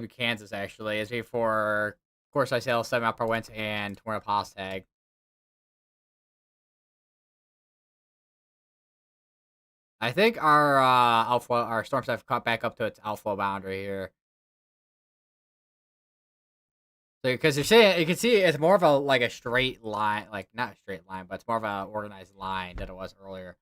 Kansas actually. It's be for course size hail, 7 mile per hour winds and tornado pause tag. I think our outflow, our storms have caught back up to its outflow boundary here. So, because you're saying you can see it's more of a like a straight line, like not a straight line, but it's more of a organized line than it was earlier.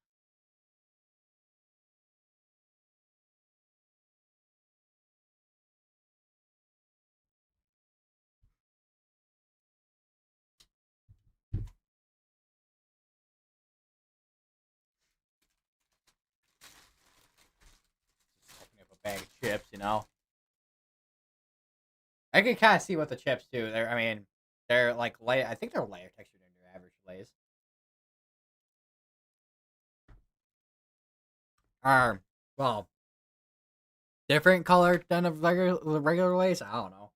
Opening up a bag of chips. I can kind of see what the chips do. I mean, they're like lay. I think they're layer textured in your average lays. Are well different colored than a regular lays. I don't know.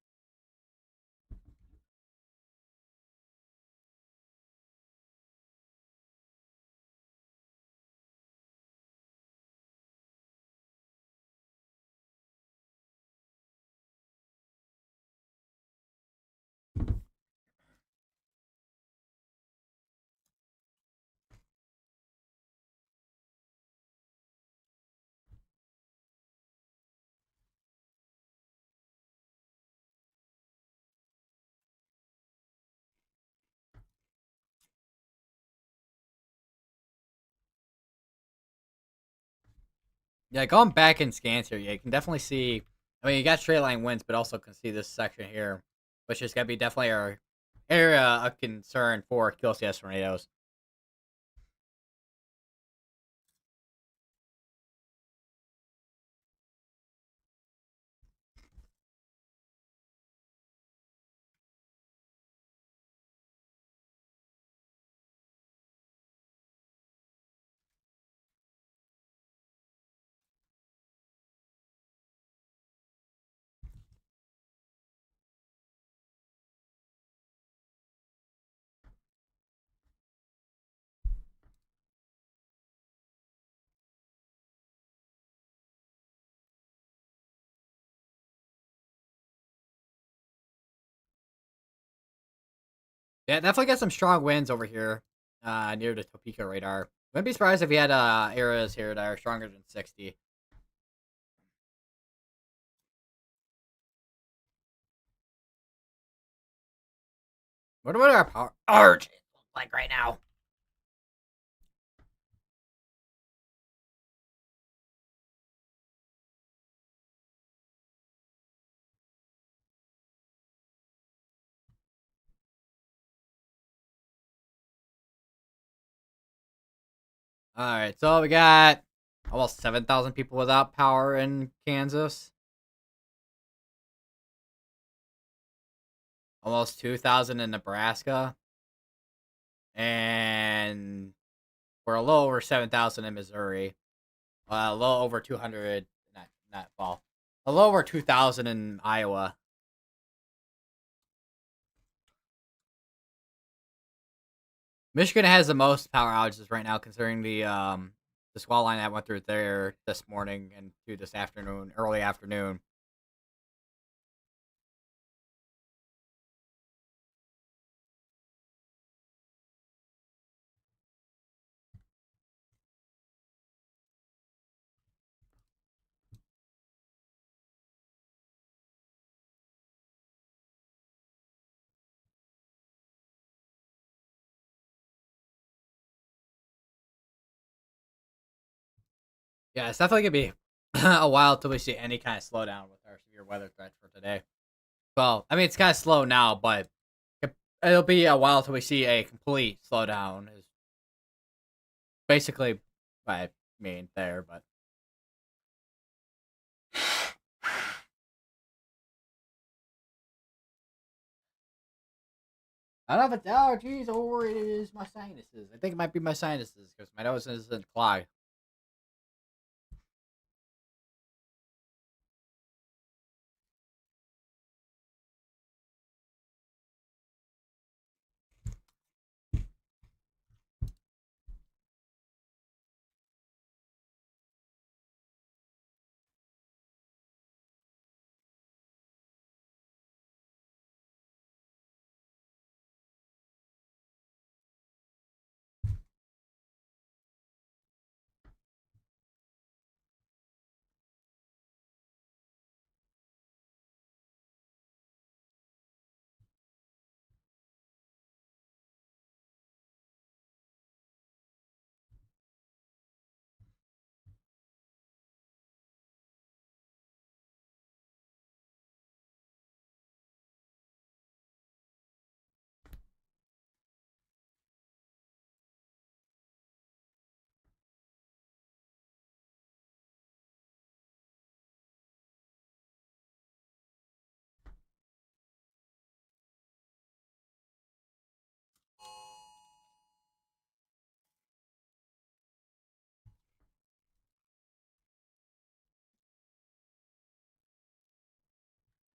Yeah, going back in scans here, yeah, you can definitely see. I mean, you got straight line winds, but also can see this section here, which is gonna be definitely our area of concern for QLCS tornadoes. Yeah, definitely got some strong winds over here, near the Topeka radar. Wouldn't be surprised if you had areas here that are stronger than 60. What are our power arch look like right now? All right, so we got almost 7,000 people without power in Kansas. Almost 2,000 in Nebraska, and we're a little over 7,000 in Missouri. A little over 200, not well, a little over 2,000 in Iowa. Michigan has the most power outages right now, considering the squall line that went through there this morning and through this afternoon, early afternoon. Yeah, it's definitely gonna be a while till we see any kind of slowdown with our severe weather threats for today. Well, I mean it's kind of slow now, but it'll be a while till we see a complete slowdown. Is basically what I mean there, but I don't know if it's allergies or it is my sinuses. I think it might be my sinuses because my nose isn't clogged.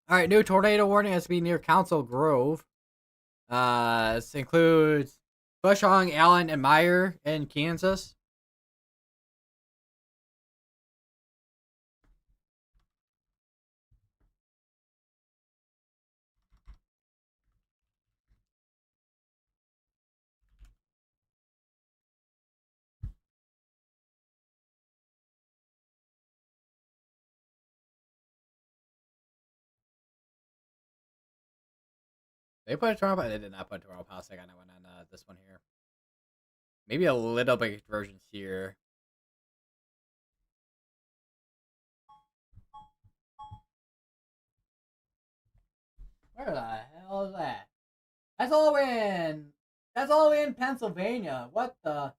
All right, new tornado warning has to be near Council Grove. This includes Bushong, Allen, and Meyer in Kansas. They put a tornado. They did not put a tornado policy on that one on this one here. Maybe a little bit versions here. Where the hell is that? That's all the way in. That's all the way in Pennsylvania. What the?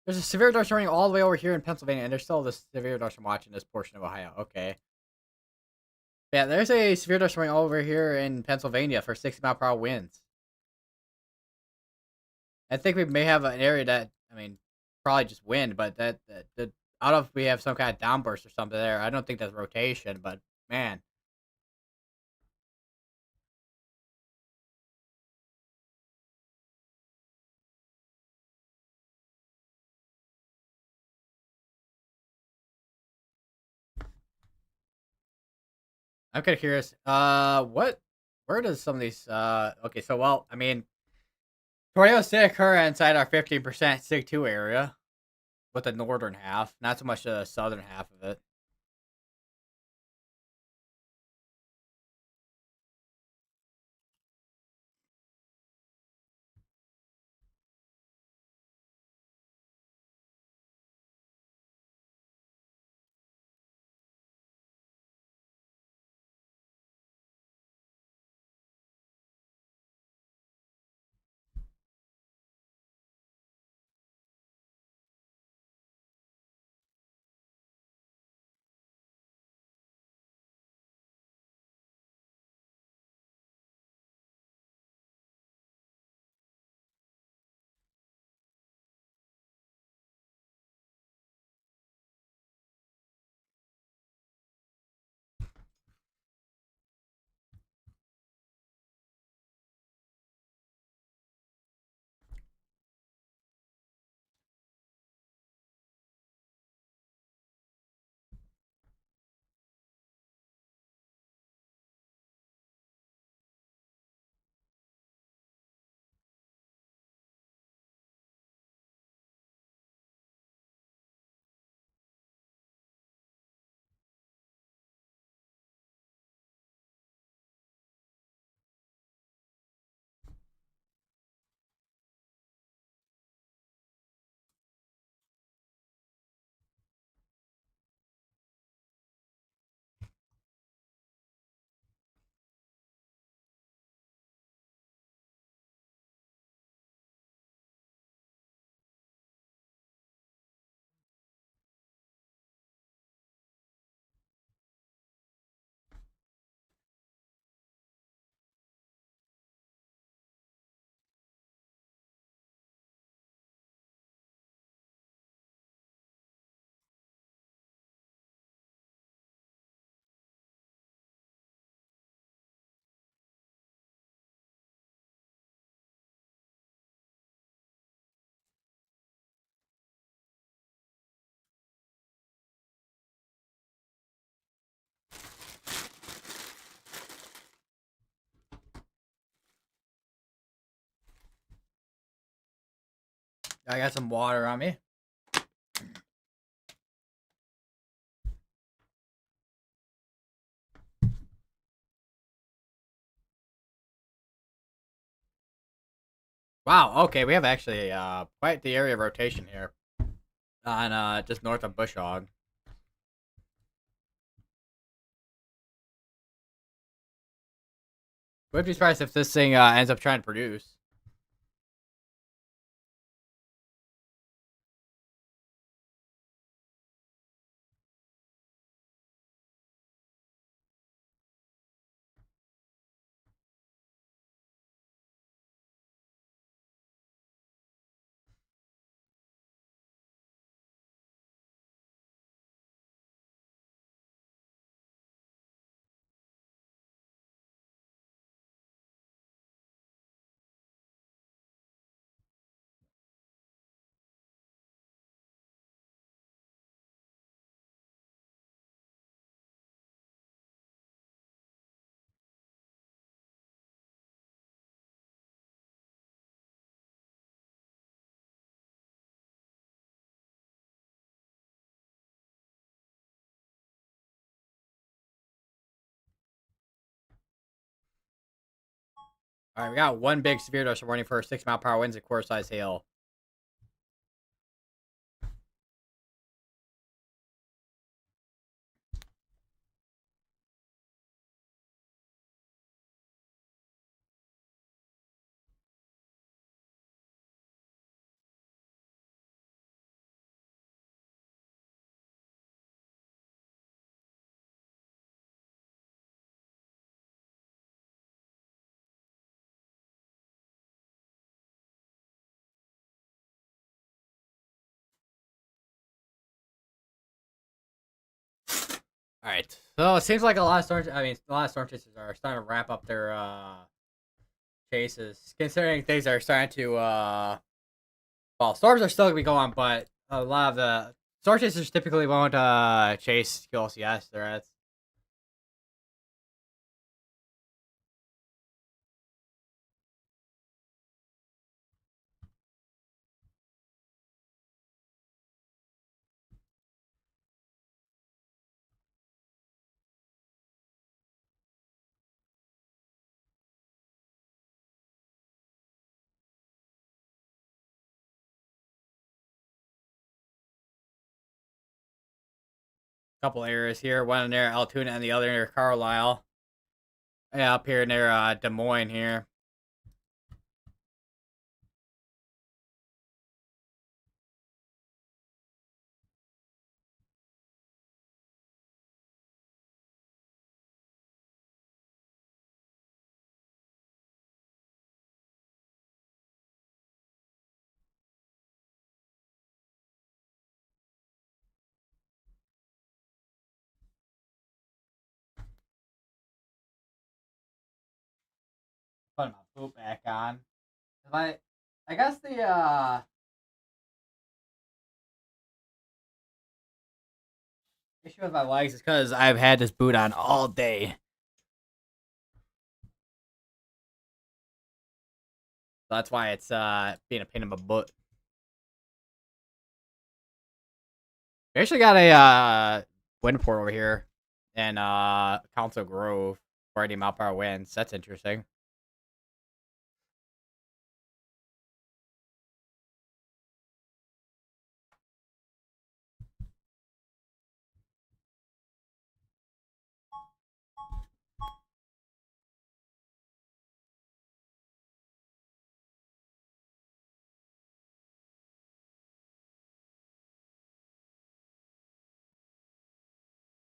There's a severe dust warning all the way over here in Pennsylvania, and there's still this severe dust warning watching this portion of Ohio. Okay. Yeah, there's a severe dust warning over here in Pennsylvania for 60-mile-per-hour winds. I think we may have an area that, I mean, probably just wind, but that I don't know if we have some kind of downburst or something there. I don't think that's rotation, but man. I'm kind of curious. Where does some of these, okay, so, well, I mean, tornadoes did occur inside our 15% SIG 2 area with the northern half, not so much the southern half of it. I got some water on me. Wow, okay, we have actually quite the area of rotation here on just north of Bushog. Wouldn't be surprised if this thing ends up trying to produce. All right, we got one big severe dose warning for 6 mile per hour winds and quarter size hail. All right, so it seems like a lot of a lot of storm chasers are starting to wrap up their chases, considering things are starting to well, storms are still gonna be going, but a lot of the storm chasers typically won't chase QLCS threats. Couple areas here, one near Altoona and the other near Carlisle. Yeah, up here near Des Moines here. Put my boot back on. I guess the issue with my legs is because I've had this boot on all day. So that's why it's being a pain in my butt. We actually got a wind port over here in Council Grove, 40 mile per hour winds. That's interesting.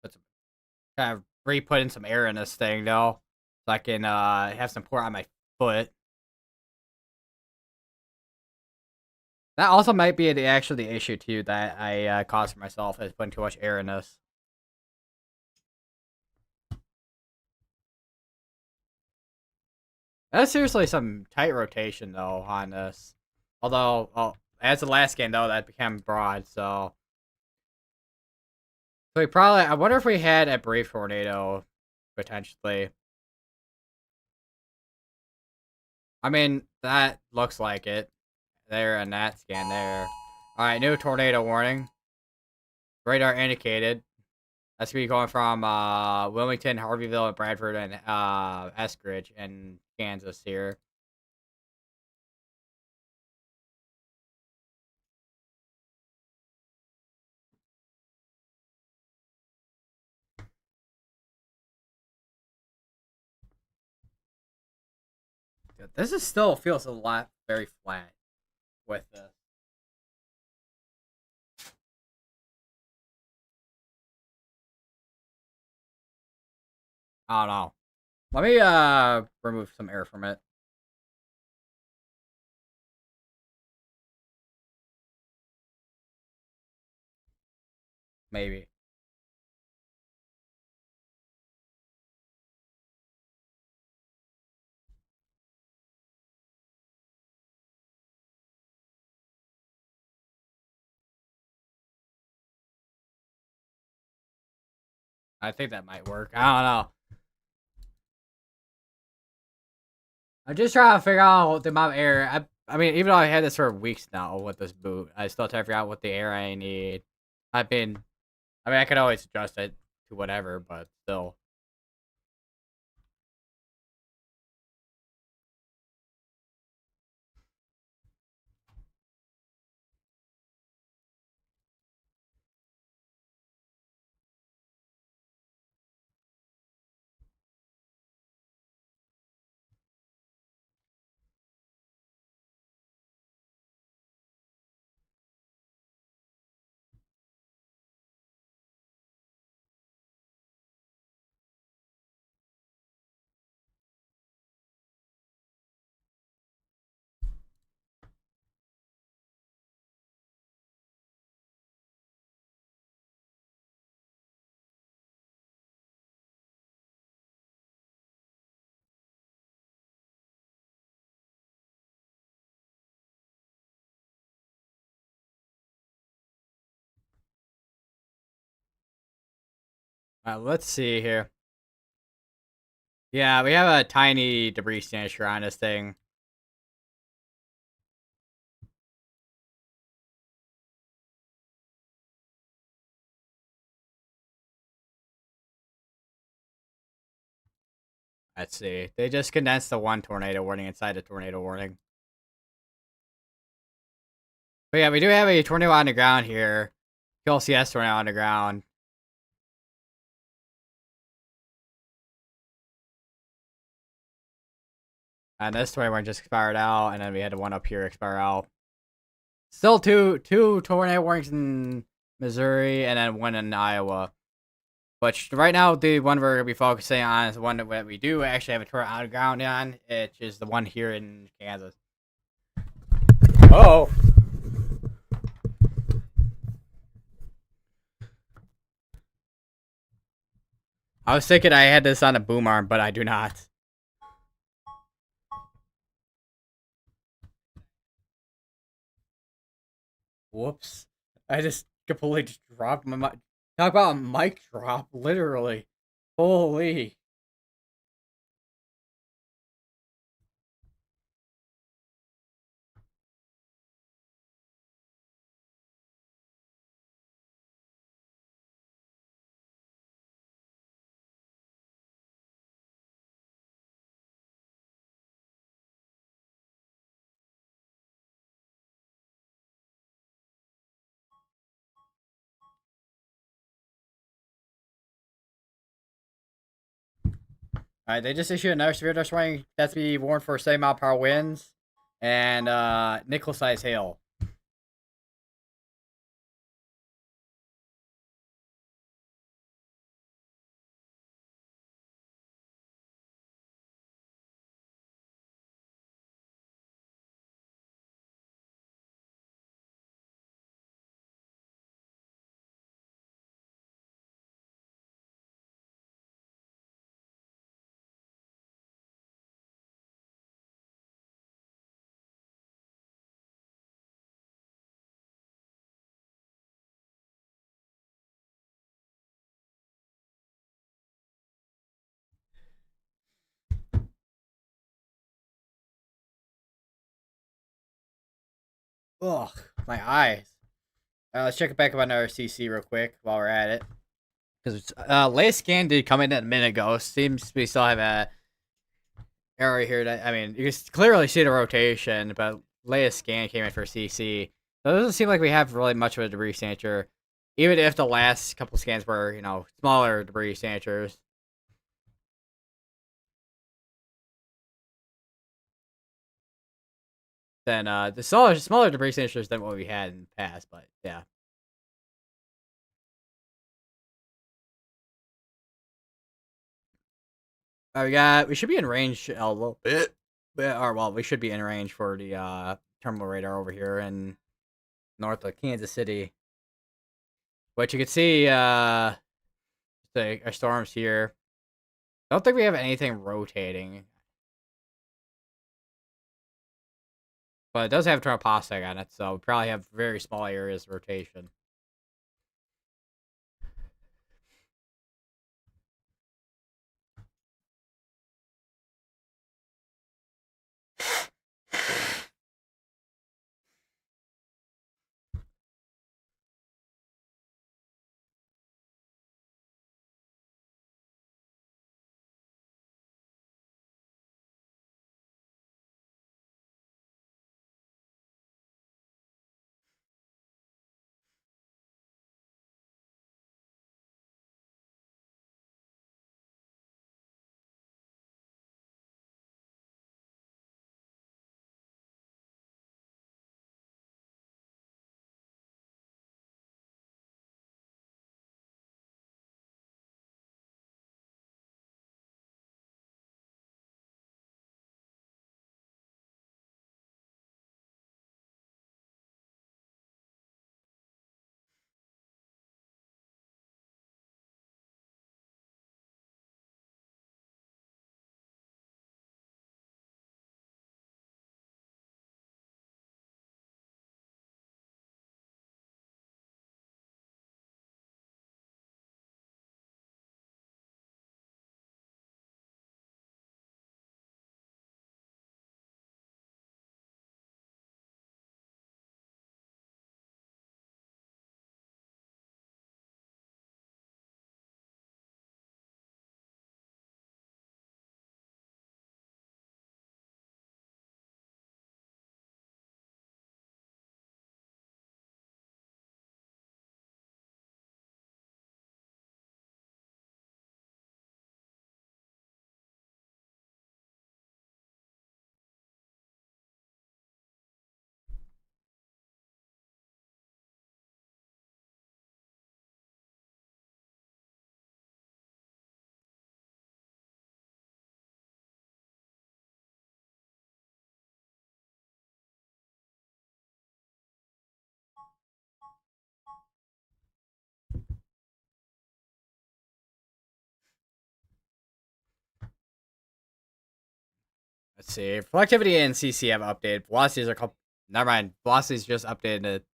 Put some kind of re-put in some air in this thing though, so I can have some port on my foot. That also might be actually the issue too that I caused for myself is putting too much air in this. That's seriously some tight rotation though on this. Although, well, as the last game though, that became broad. So we probably. I wonder if we had a brave tornado potentially. I mean, that looks like it. There and that scan there. All right, new tornado warning. Radar indicated. That's gonna be going from Wilmington, Harveyville, and Bradford, and Eskridge, and Kansas here. Dude, this is still feels a lot very flat with this. I don't know. Let me remove some air from it. Maybe. I think that might work. I don't know. I'm just trying to figure out the amount of air. I mean, even though I had this for weeks now with this boot, I still try to figure out what the air I need. I've been, I mean, I could always adjust it to whatever, but still. Let's see here. Yeah, we have a tiny debris signature on this thing. Let's see. They just condensed the one tornado warning inside the tornado warning. But yeah, we do have a tornado on the ground here. QLCS tornado on the ground. And this tornado just expired out, and then we had the one up here expire out. Still two tornado warnings in Missouri, and then one in Iowa. But right now, the one we're gonna be focusing on is the one that we do actually have a tornado on the ground on, which is the one here in Kansas. Oh. I was thinking I had this on a boom arm, but I do not. Whoops. I just completely just dropped my mic. Talk about a mic drop, literally. Holy. Alright, they just issued another severe dust warning that's to be warned for 70-mile-per-hour winds and nickel-sized hail. Ugh, my eyes. Let's check it back about our CC real quick while we're at it. Because latest scan did come in a minute ago. Seems we still have a area here that, I mean, you can clearly see the rotation, but latest scan came in for CC. So it doesn't seem like we have really much of a debris signature, even if the last couple scans were, smaller debris signatures. Than the smaller debris signatures than what we had in the past, but yeah. We should be in range a little bit, or well, we should be in range for the terminal radar over here in north of Kansas City. But you can see our storms here. I don't think we have anything rotating, but it does have tornado postek on it, so we probably have very small areas of rotation. Let's see. Productivity and CC have updated. Velocities are a couple. Never mind. Velocities just updated it.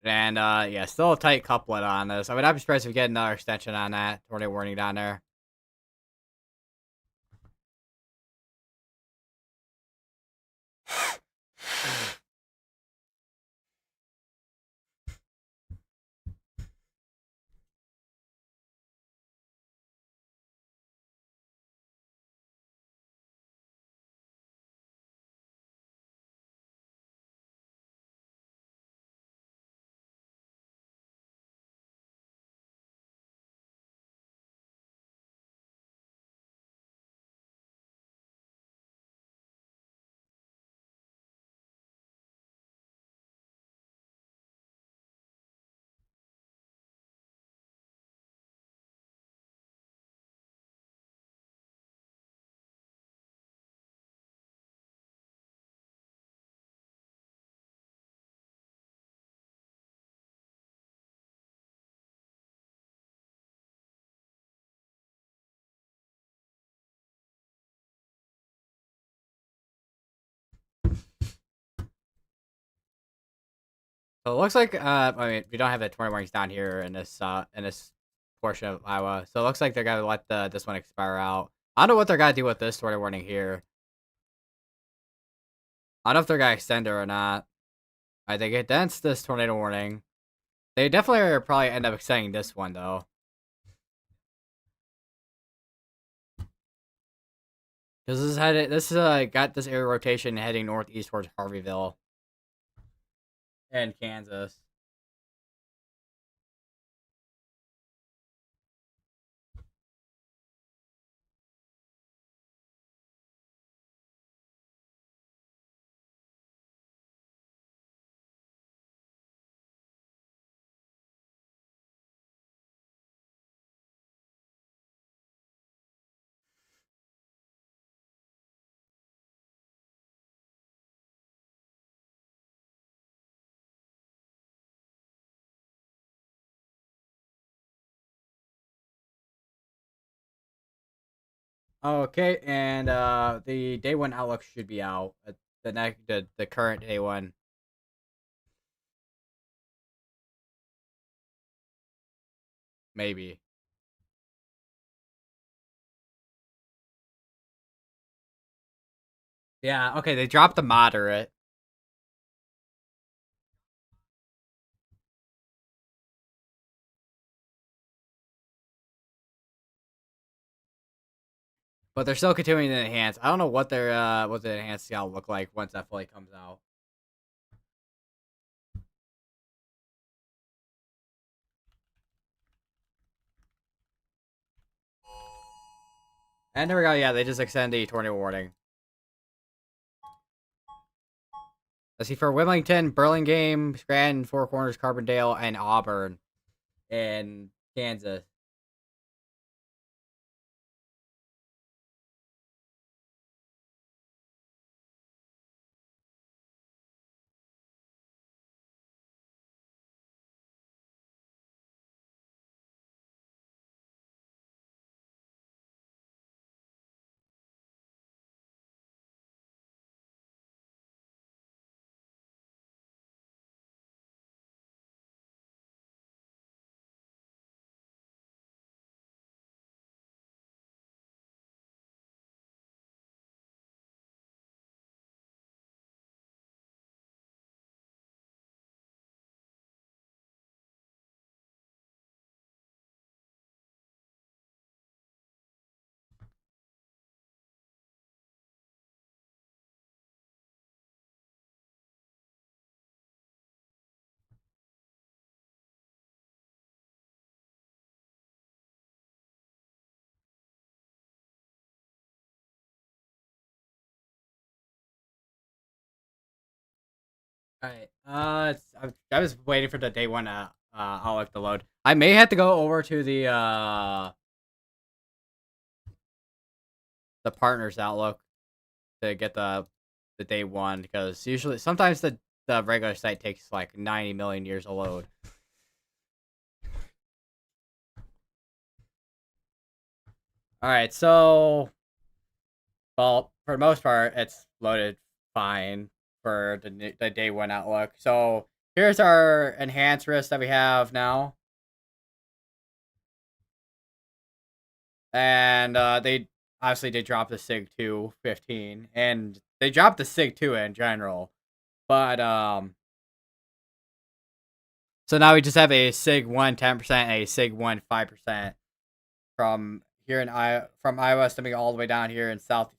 And yeah, still a tight couplet on this. I would not be surprised if we get another extension on that. Tornado warning down there. So it looks like I mean we don't have the tornado warnings down here in this portion of Iowa. So it looks like they're gonna let this one expire out. I don't know what they're gonna do with this tornado warning here. I don't know if they're gonna extend it or not. I think it dents this tornado warning. They definitely are probably end up extending this one though. Because this is got this area rotation heading northeast towards Harveyville and Kansas. Okay, and the day one outlook should be out. The current day one. Maybe. Yeah, okay, they dropped the moderate. But they're still continuing to enhance. I don't know what what the enhanced scale will look like once that fully comes out. And there we go, yeah, they just extend the tornado warning. Let's see, for Wilmington, Burlingame, Scranton, Four Corners, Carbondale, and Auburn in Kansas. Alright, I was waiting for the day one outlook to load. I may have to go over to the partners outlook to get the day one because usually sometimes the regular site takes like 90 million years to load. All right, so Well, for the most part, it's loaded fine for the day one outlook. So here's our enhanced risk that we have now, and they obviously they dropped the Sig 2 15, and they dropped the Sig 2 in general, but so now we just have a Sig 1 10% and a Sig 1 5% from here in from Iowa, stemming all the way down here in the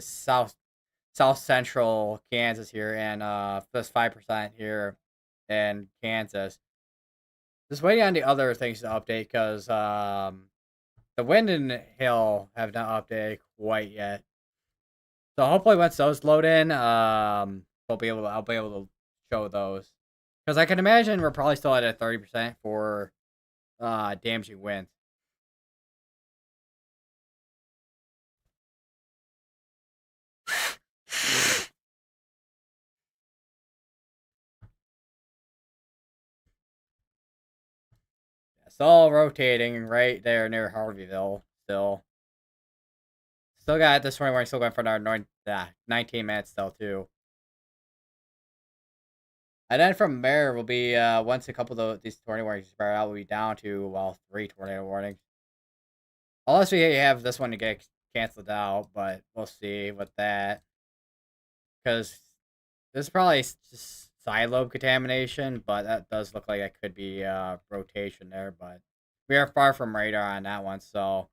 south central Kansas here, and plus 5% here in Kansas. Just waiting on the other things to update because the wind and hail have not updated quite yet. So hopefully once those load in, I'll be able to show those because I can imagine we're probably still at a 30% for damaging winds. Still rotating right there near Harveyville. Still got this 21. Still going for another 19 minutes still too. And then from there will be once a couple of these tornado warnings expire out, we'll be down to three tornado warnings. Unless we have this one to get canceled out, but we'll see with that. Because this is probably just side lobe contamination, but that does look like it could be rotation there. But we are far from radar on that one, so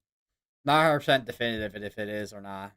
not 100% definitive if it is or not.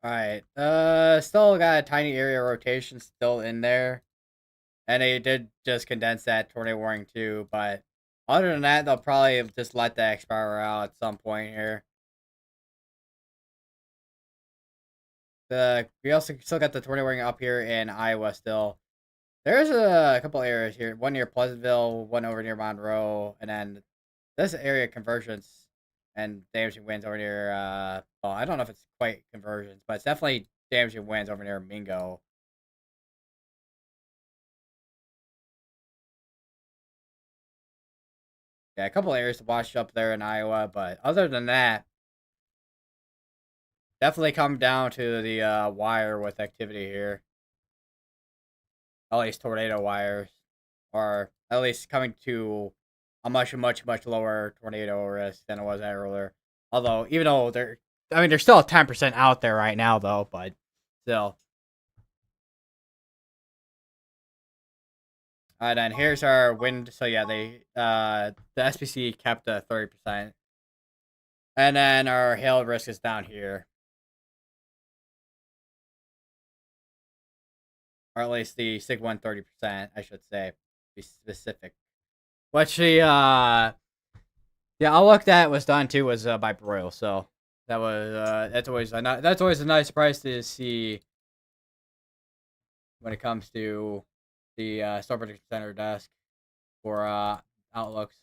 All right. Still got a tiny area rotation still in there, and they did just condense that tornado warning too. But other than that, they'll probably just let that expire out at some point here. The we also still got the tornado warning up here in Iowa still. There's a couple areas here. One near Pleasantville, one over near Monroe, and then this area convergence. and damaging winds over near. Well, I don't know if it's quite conversions, but it's definitely damaging winds over near Mingo. Yeah, a couple areas to watch up there in Iowa, but other than that, definitely come down to the wire with activity here. At least tornado wires, or at least coming to a much lower tornado risk than it was earlier. Although, even though they're still 10% out there right now, though. But still, then here's our wind. So yeah, the SPC kept 30%, and then our hail risk is down here, or at least the SIG 130%, I should say, to be specific. Which the yeah, outlook that was done too was by Broil, so that's always a nice surprise to see when it comes to the Storm Prediction Center desk for outlooks.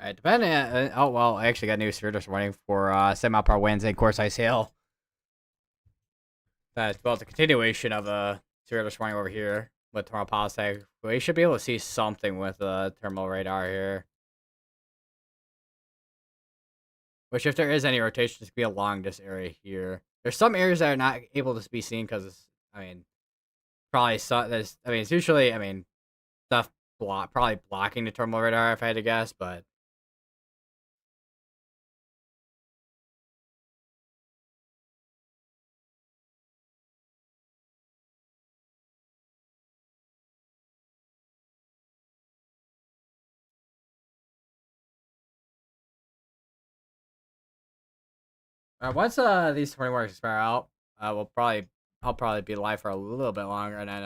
Depending on, oh well, I actually got news here this morning for 7 mile per hour winds and course ice hail. That's well the continuation of zero this morning over here with thermal policy. We should be able to see something with thermal radar here. Which, if there is any rotation, it's be along this area here. There's some areas that are not able to be seen because, I mean, probably there's. I mean, it's usually, I mean, stuff probably blocking the thermal radar if I had to guess, but once these 20 marks expire out, I'll probably be live for a little bit longer and then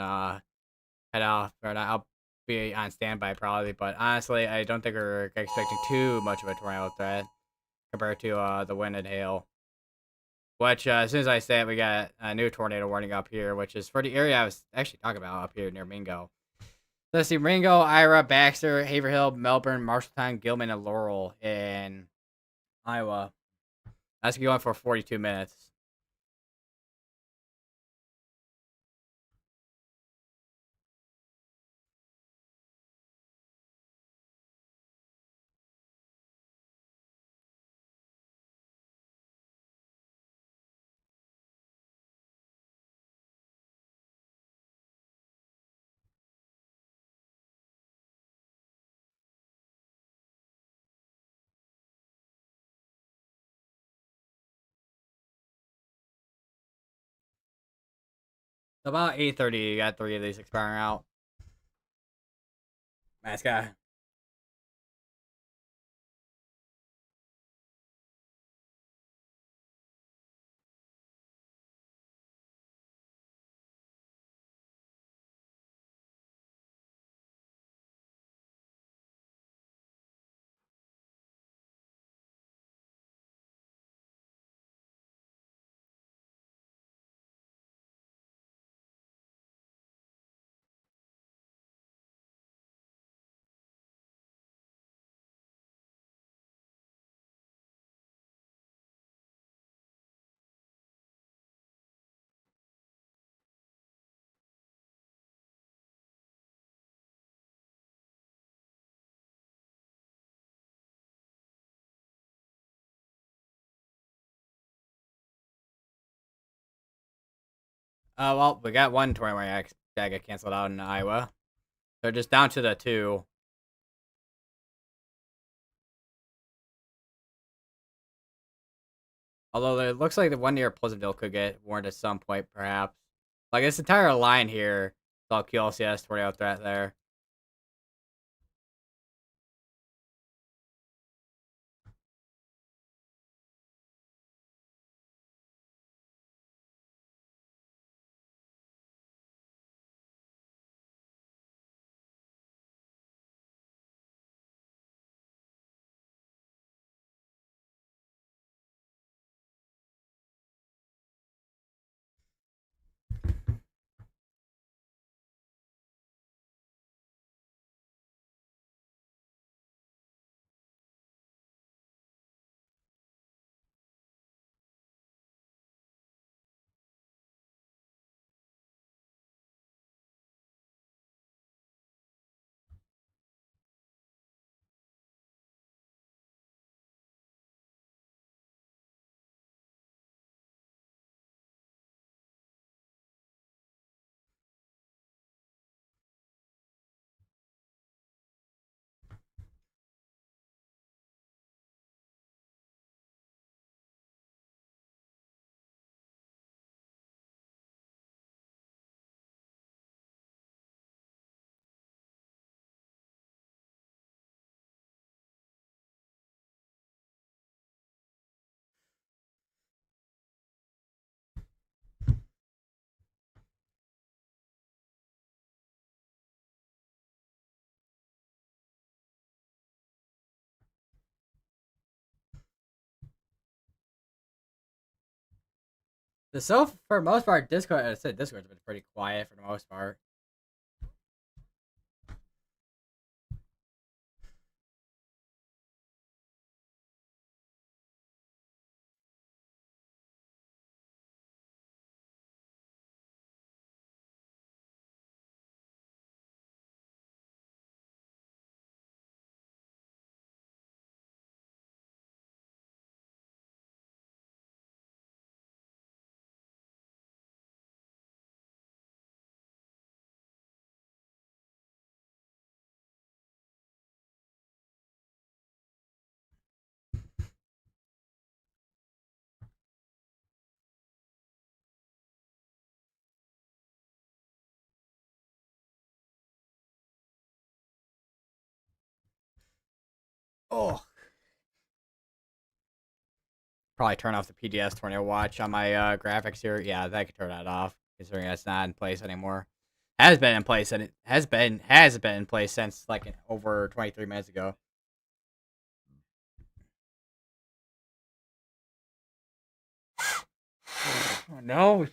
head off, or not, I'll be on standby probably. But honestly, I don't think we're expecting too much of a tornado threat compared to the wind and hail. Which, as soon as I say it, we got a new tornado warning up here, which is for the area I was actually talking about up here near Mingo. So let's see, Mingo, Ira, Baxter, Haverhill, Melbourne, Marshalltown, Gilman, and Laurel in Iowa. That's going for 42 minutes. So about 8:30, you got 3 of these expiring out. Nice guy. Well, we got one tournament that got canceled out in Iowa. They're just down to the two. Although it looks like the one near Pleasantville could get warned at some point, perhaps. Like this entire line here, it's all QLCS tornado threat there. So for the most part, Discord, I said Discord's been pretty quiet for the most part. Oh, probably turn off the PDS tornado watch on my graphics here. Yeah, I could turn that off considering that's not in place anymore. Has been in place and it has been in place since like over 23 minutes ago. No.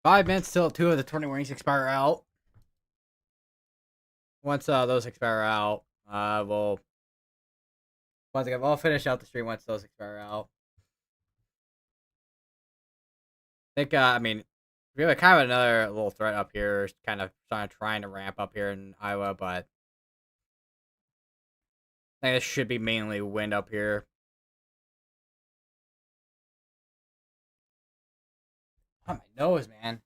5 minutes till 2 of the 20 warnings expire out. Once those expire out, we'll once again we'll finish out the stream once those expire out. I think I mean we have kind of another little threat up here, kind of trying to ramp up here in Iowa, but I think this should be mainly wind up here. Oh, my nose, man.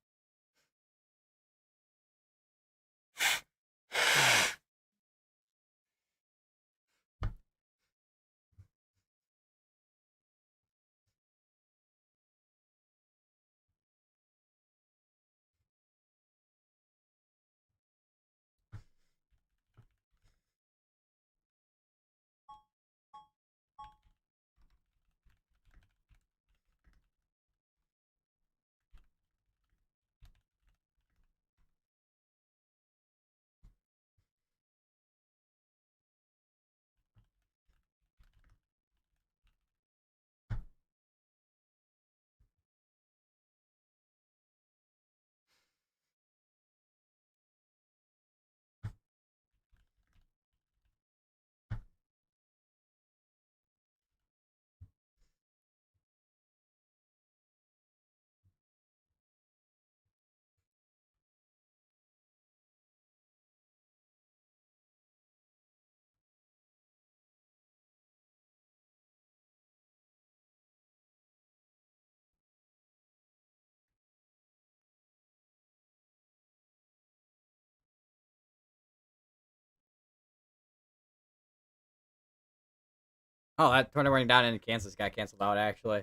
Oh, that 20 warning down in Kansas got canceled out actually.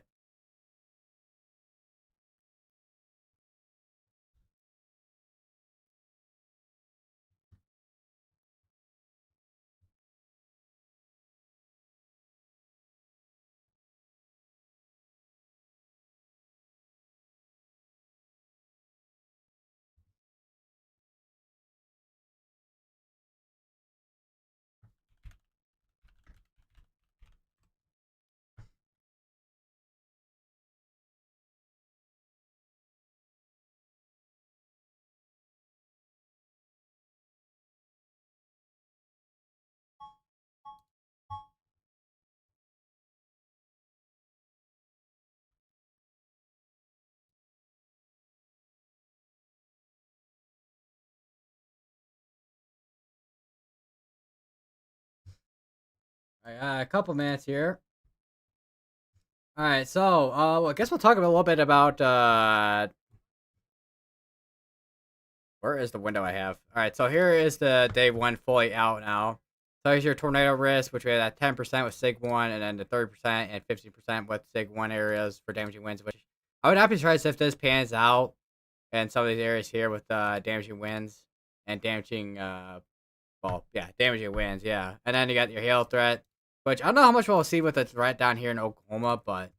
All right, a couple minutes here. All right, so I guess we'll talk a little bit about where is the window I have? All right, so here is the day one fully out now. So here's your tornado risk, which we had at 10% with Sig 1, and then the 30% and 50% with Sig 1 areas for damaging winds, which I would not be surprised if this pans out in some of these areas here with damaging winds and damaging, damaging winds, yeah. And then you got your hail threat, which I don't know how much we'll see with the threat down here in Oklahoma, but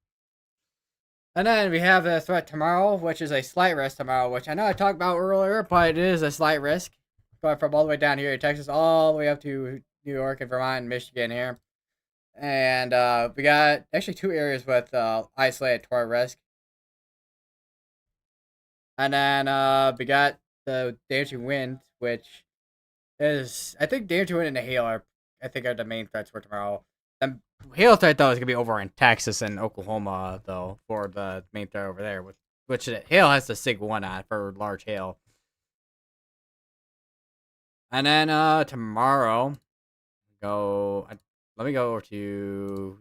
and then we have the threat tomorrow, which is a slight risk tomorrow, which I know I talked about earlier, but it is a slight risk. Going from all the way down here in Texas all the way up to New York and Vermont and Michigan here. And we got actually 2 areas with isolated tornado risk. And then we got the damaging wind, which is, I think damaging wind and the hail are the main threats for tomorrow. The hail threat, though, is going to be over in Texas and Oklahoma, though, for the main threat over there, which hail has the Sig 1 on for large hail. And then tomorrow, let me go to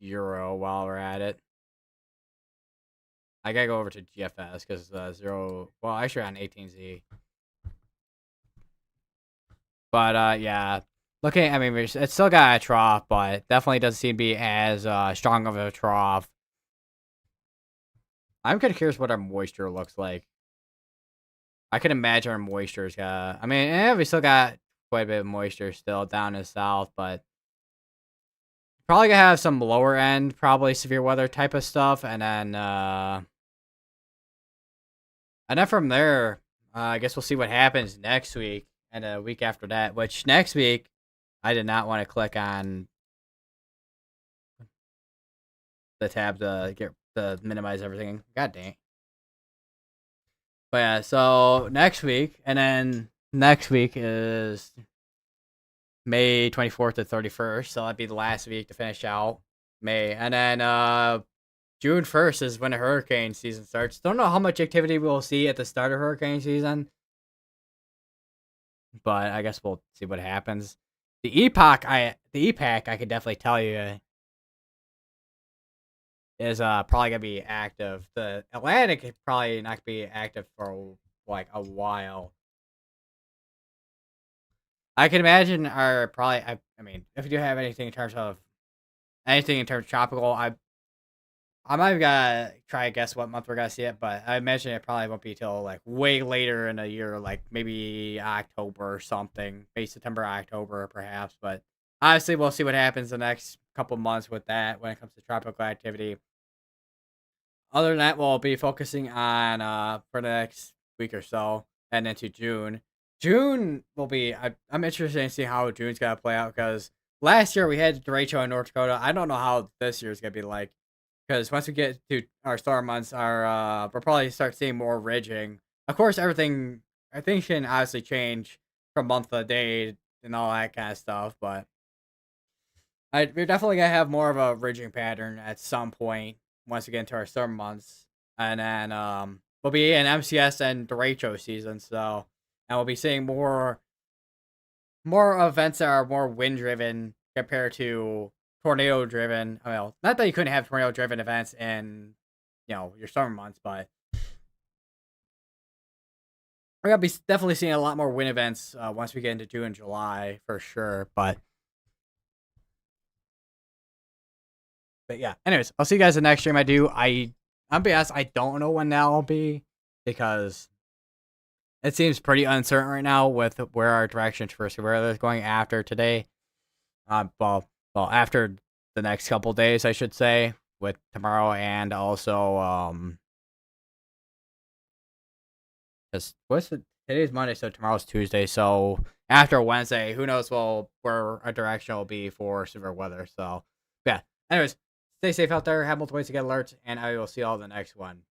Euro while we're at it. I gotta go over to GFS because actually on 18Z. But yeah, I mean, it's still got a trough, but definitely doesn't seem to be as strong of a trough. I'm kind of curious what our moisture looks like. I can imagine our moisture is I mean, we still got quite a bit of moisture still down in the south, but probably gonna have some lower end, probably severe weather type of stuff, and then from there, I guess we'll see what happens next week and a week after that. Which next week, I did not want to click on the tab to get to minimize everything. God dang. But yeah, so next week, and then next week is May 24th to 31st. So that'd be the last week to finish out May. And then June 1st is when the hurricane season starts. Don't know how much activity we'll see at the start of hurricane season, but I guess we'll see what happens. The EPAC, I could definitely tell you is probably gonna be active. The Atlantic is probably not gonna be active for like a while. I can imagine our probably. I mean, if you do have anything in terms of tropical, I might have gotta try to guess what month we're gonna see it, but I imagine it probably won't be till like way later in the year, like maybe October or something, maybe September, October, perhaps. But obviously, we'll see what happens the next couple months with that when it comes to tropical activity. Other than that, we'll be focusing on for the next week or so and into June. June will be. I'm interested in seeing how June's gonna play out because last year we had derecho in North Dakota. I don't know how this year's gonna be like because once we get to our summer months, we'll probably start seeing more ridging. Of course, everything I think can obviously change from month to day and all that kind of stuff, but we're definitely gonna have more of a ridging pattern at some point once we get into our summer months, and then we'll be in MCS and derecho season, so and we'll be seeing more events that are more wind driven compared to tornado driven. Well, not that you couldn't have tornado driven events in your summer months, but we're gonna be definitely seeing a lot more wind events once we get into June and July for sure. But yeah, anyways, I'll see you guys in the next stream. I'm be honest, I don't know when that'll be because it seems pretty uncertain right now with where our direction for where they're going after today. Well, after the next couple days, I should say, with tomorrow and also because today's Monday, so tomorrow's Tuesday. So after Wednesday, who knows where our direction will be for severe weather. So yeah. Anyways, stay safe out there. Have multiple ways to get alerts, and I will see you all in the next one.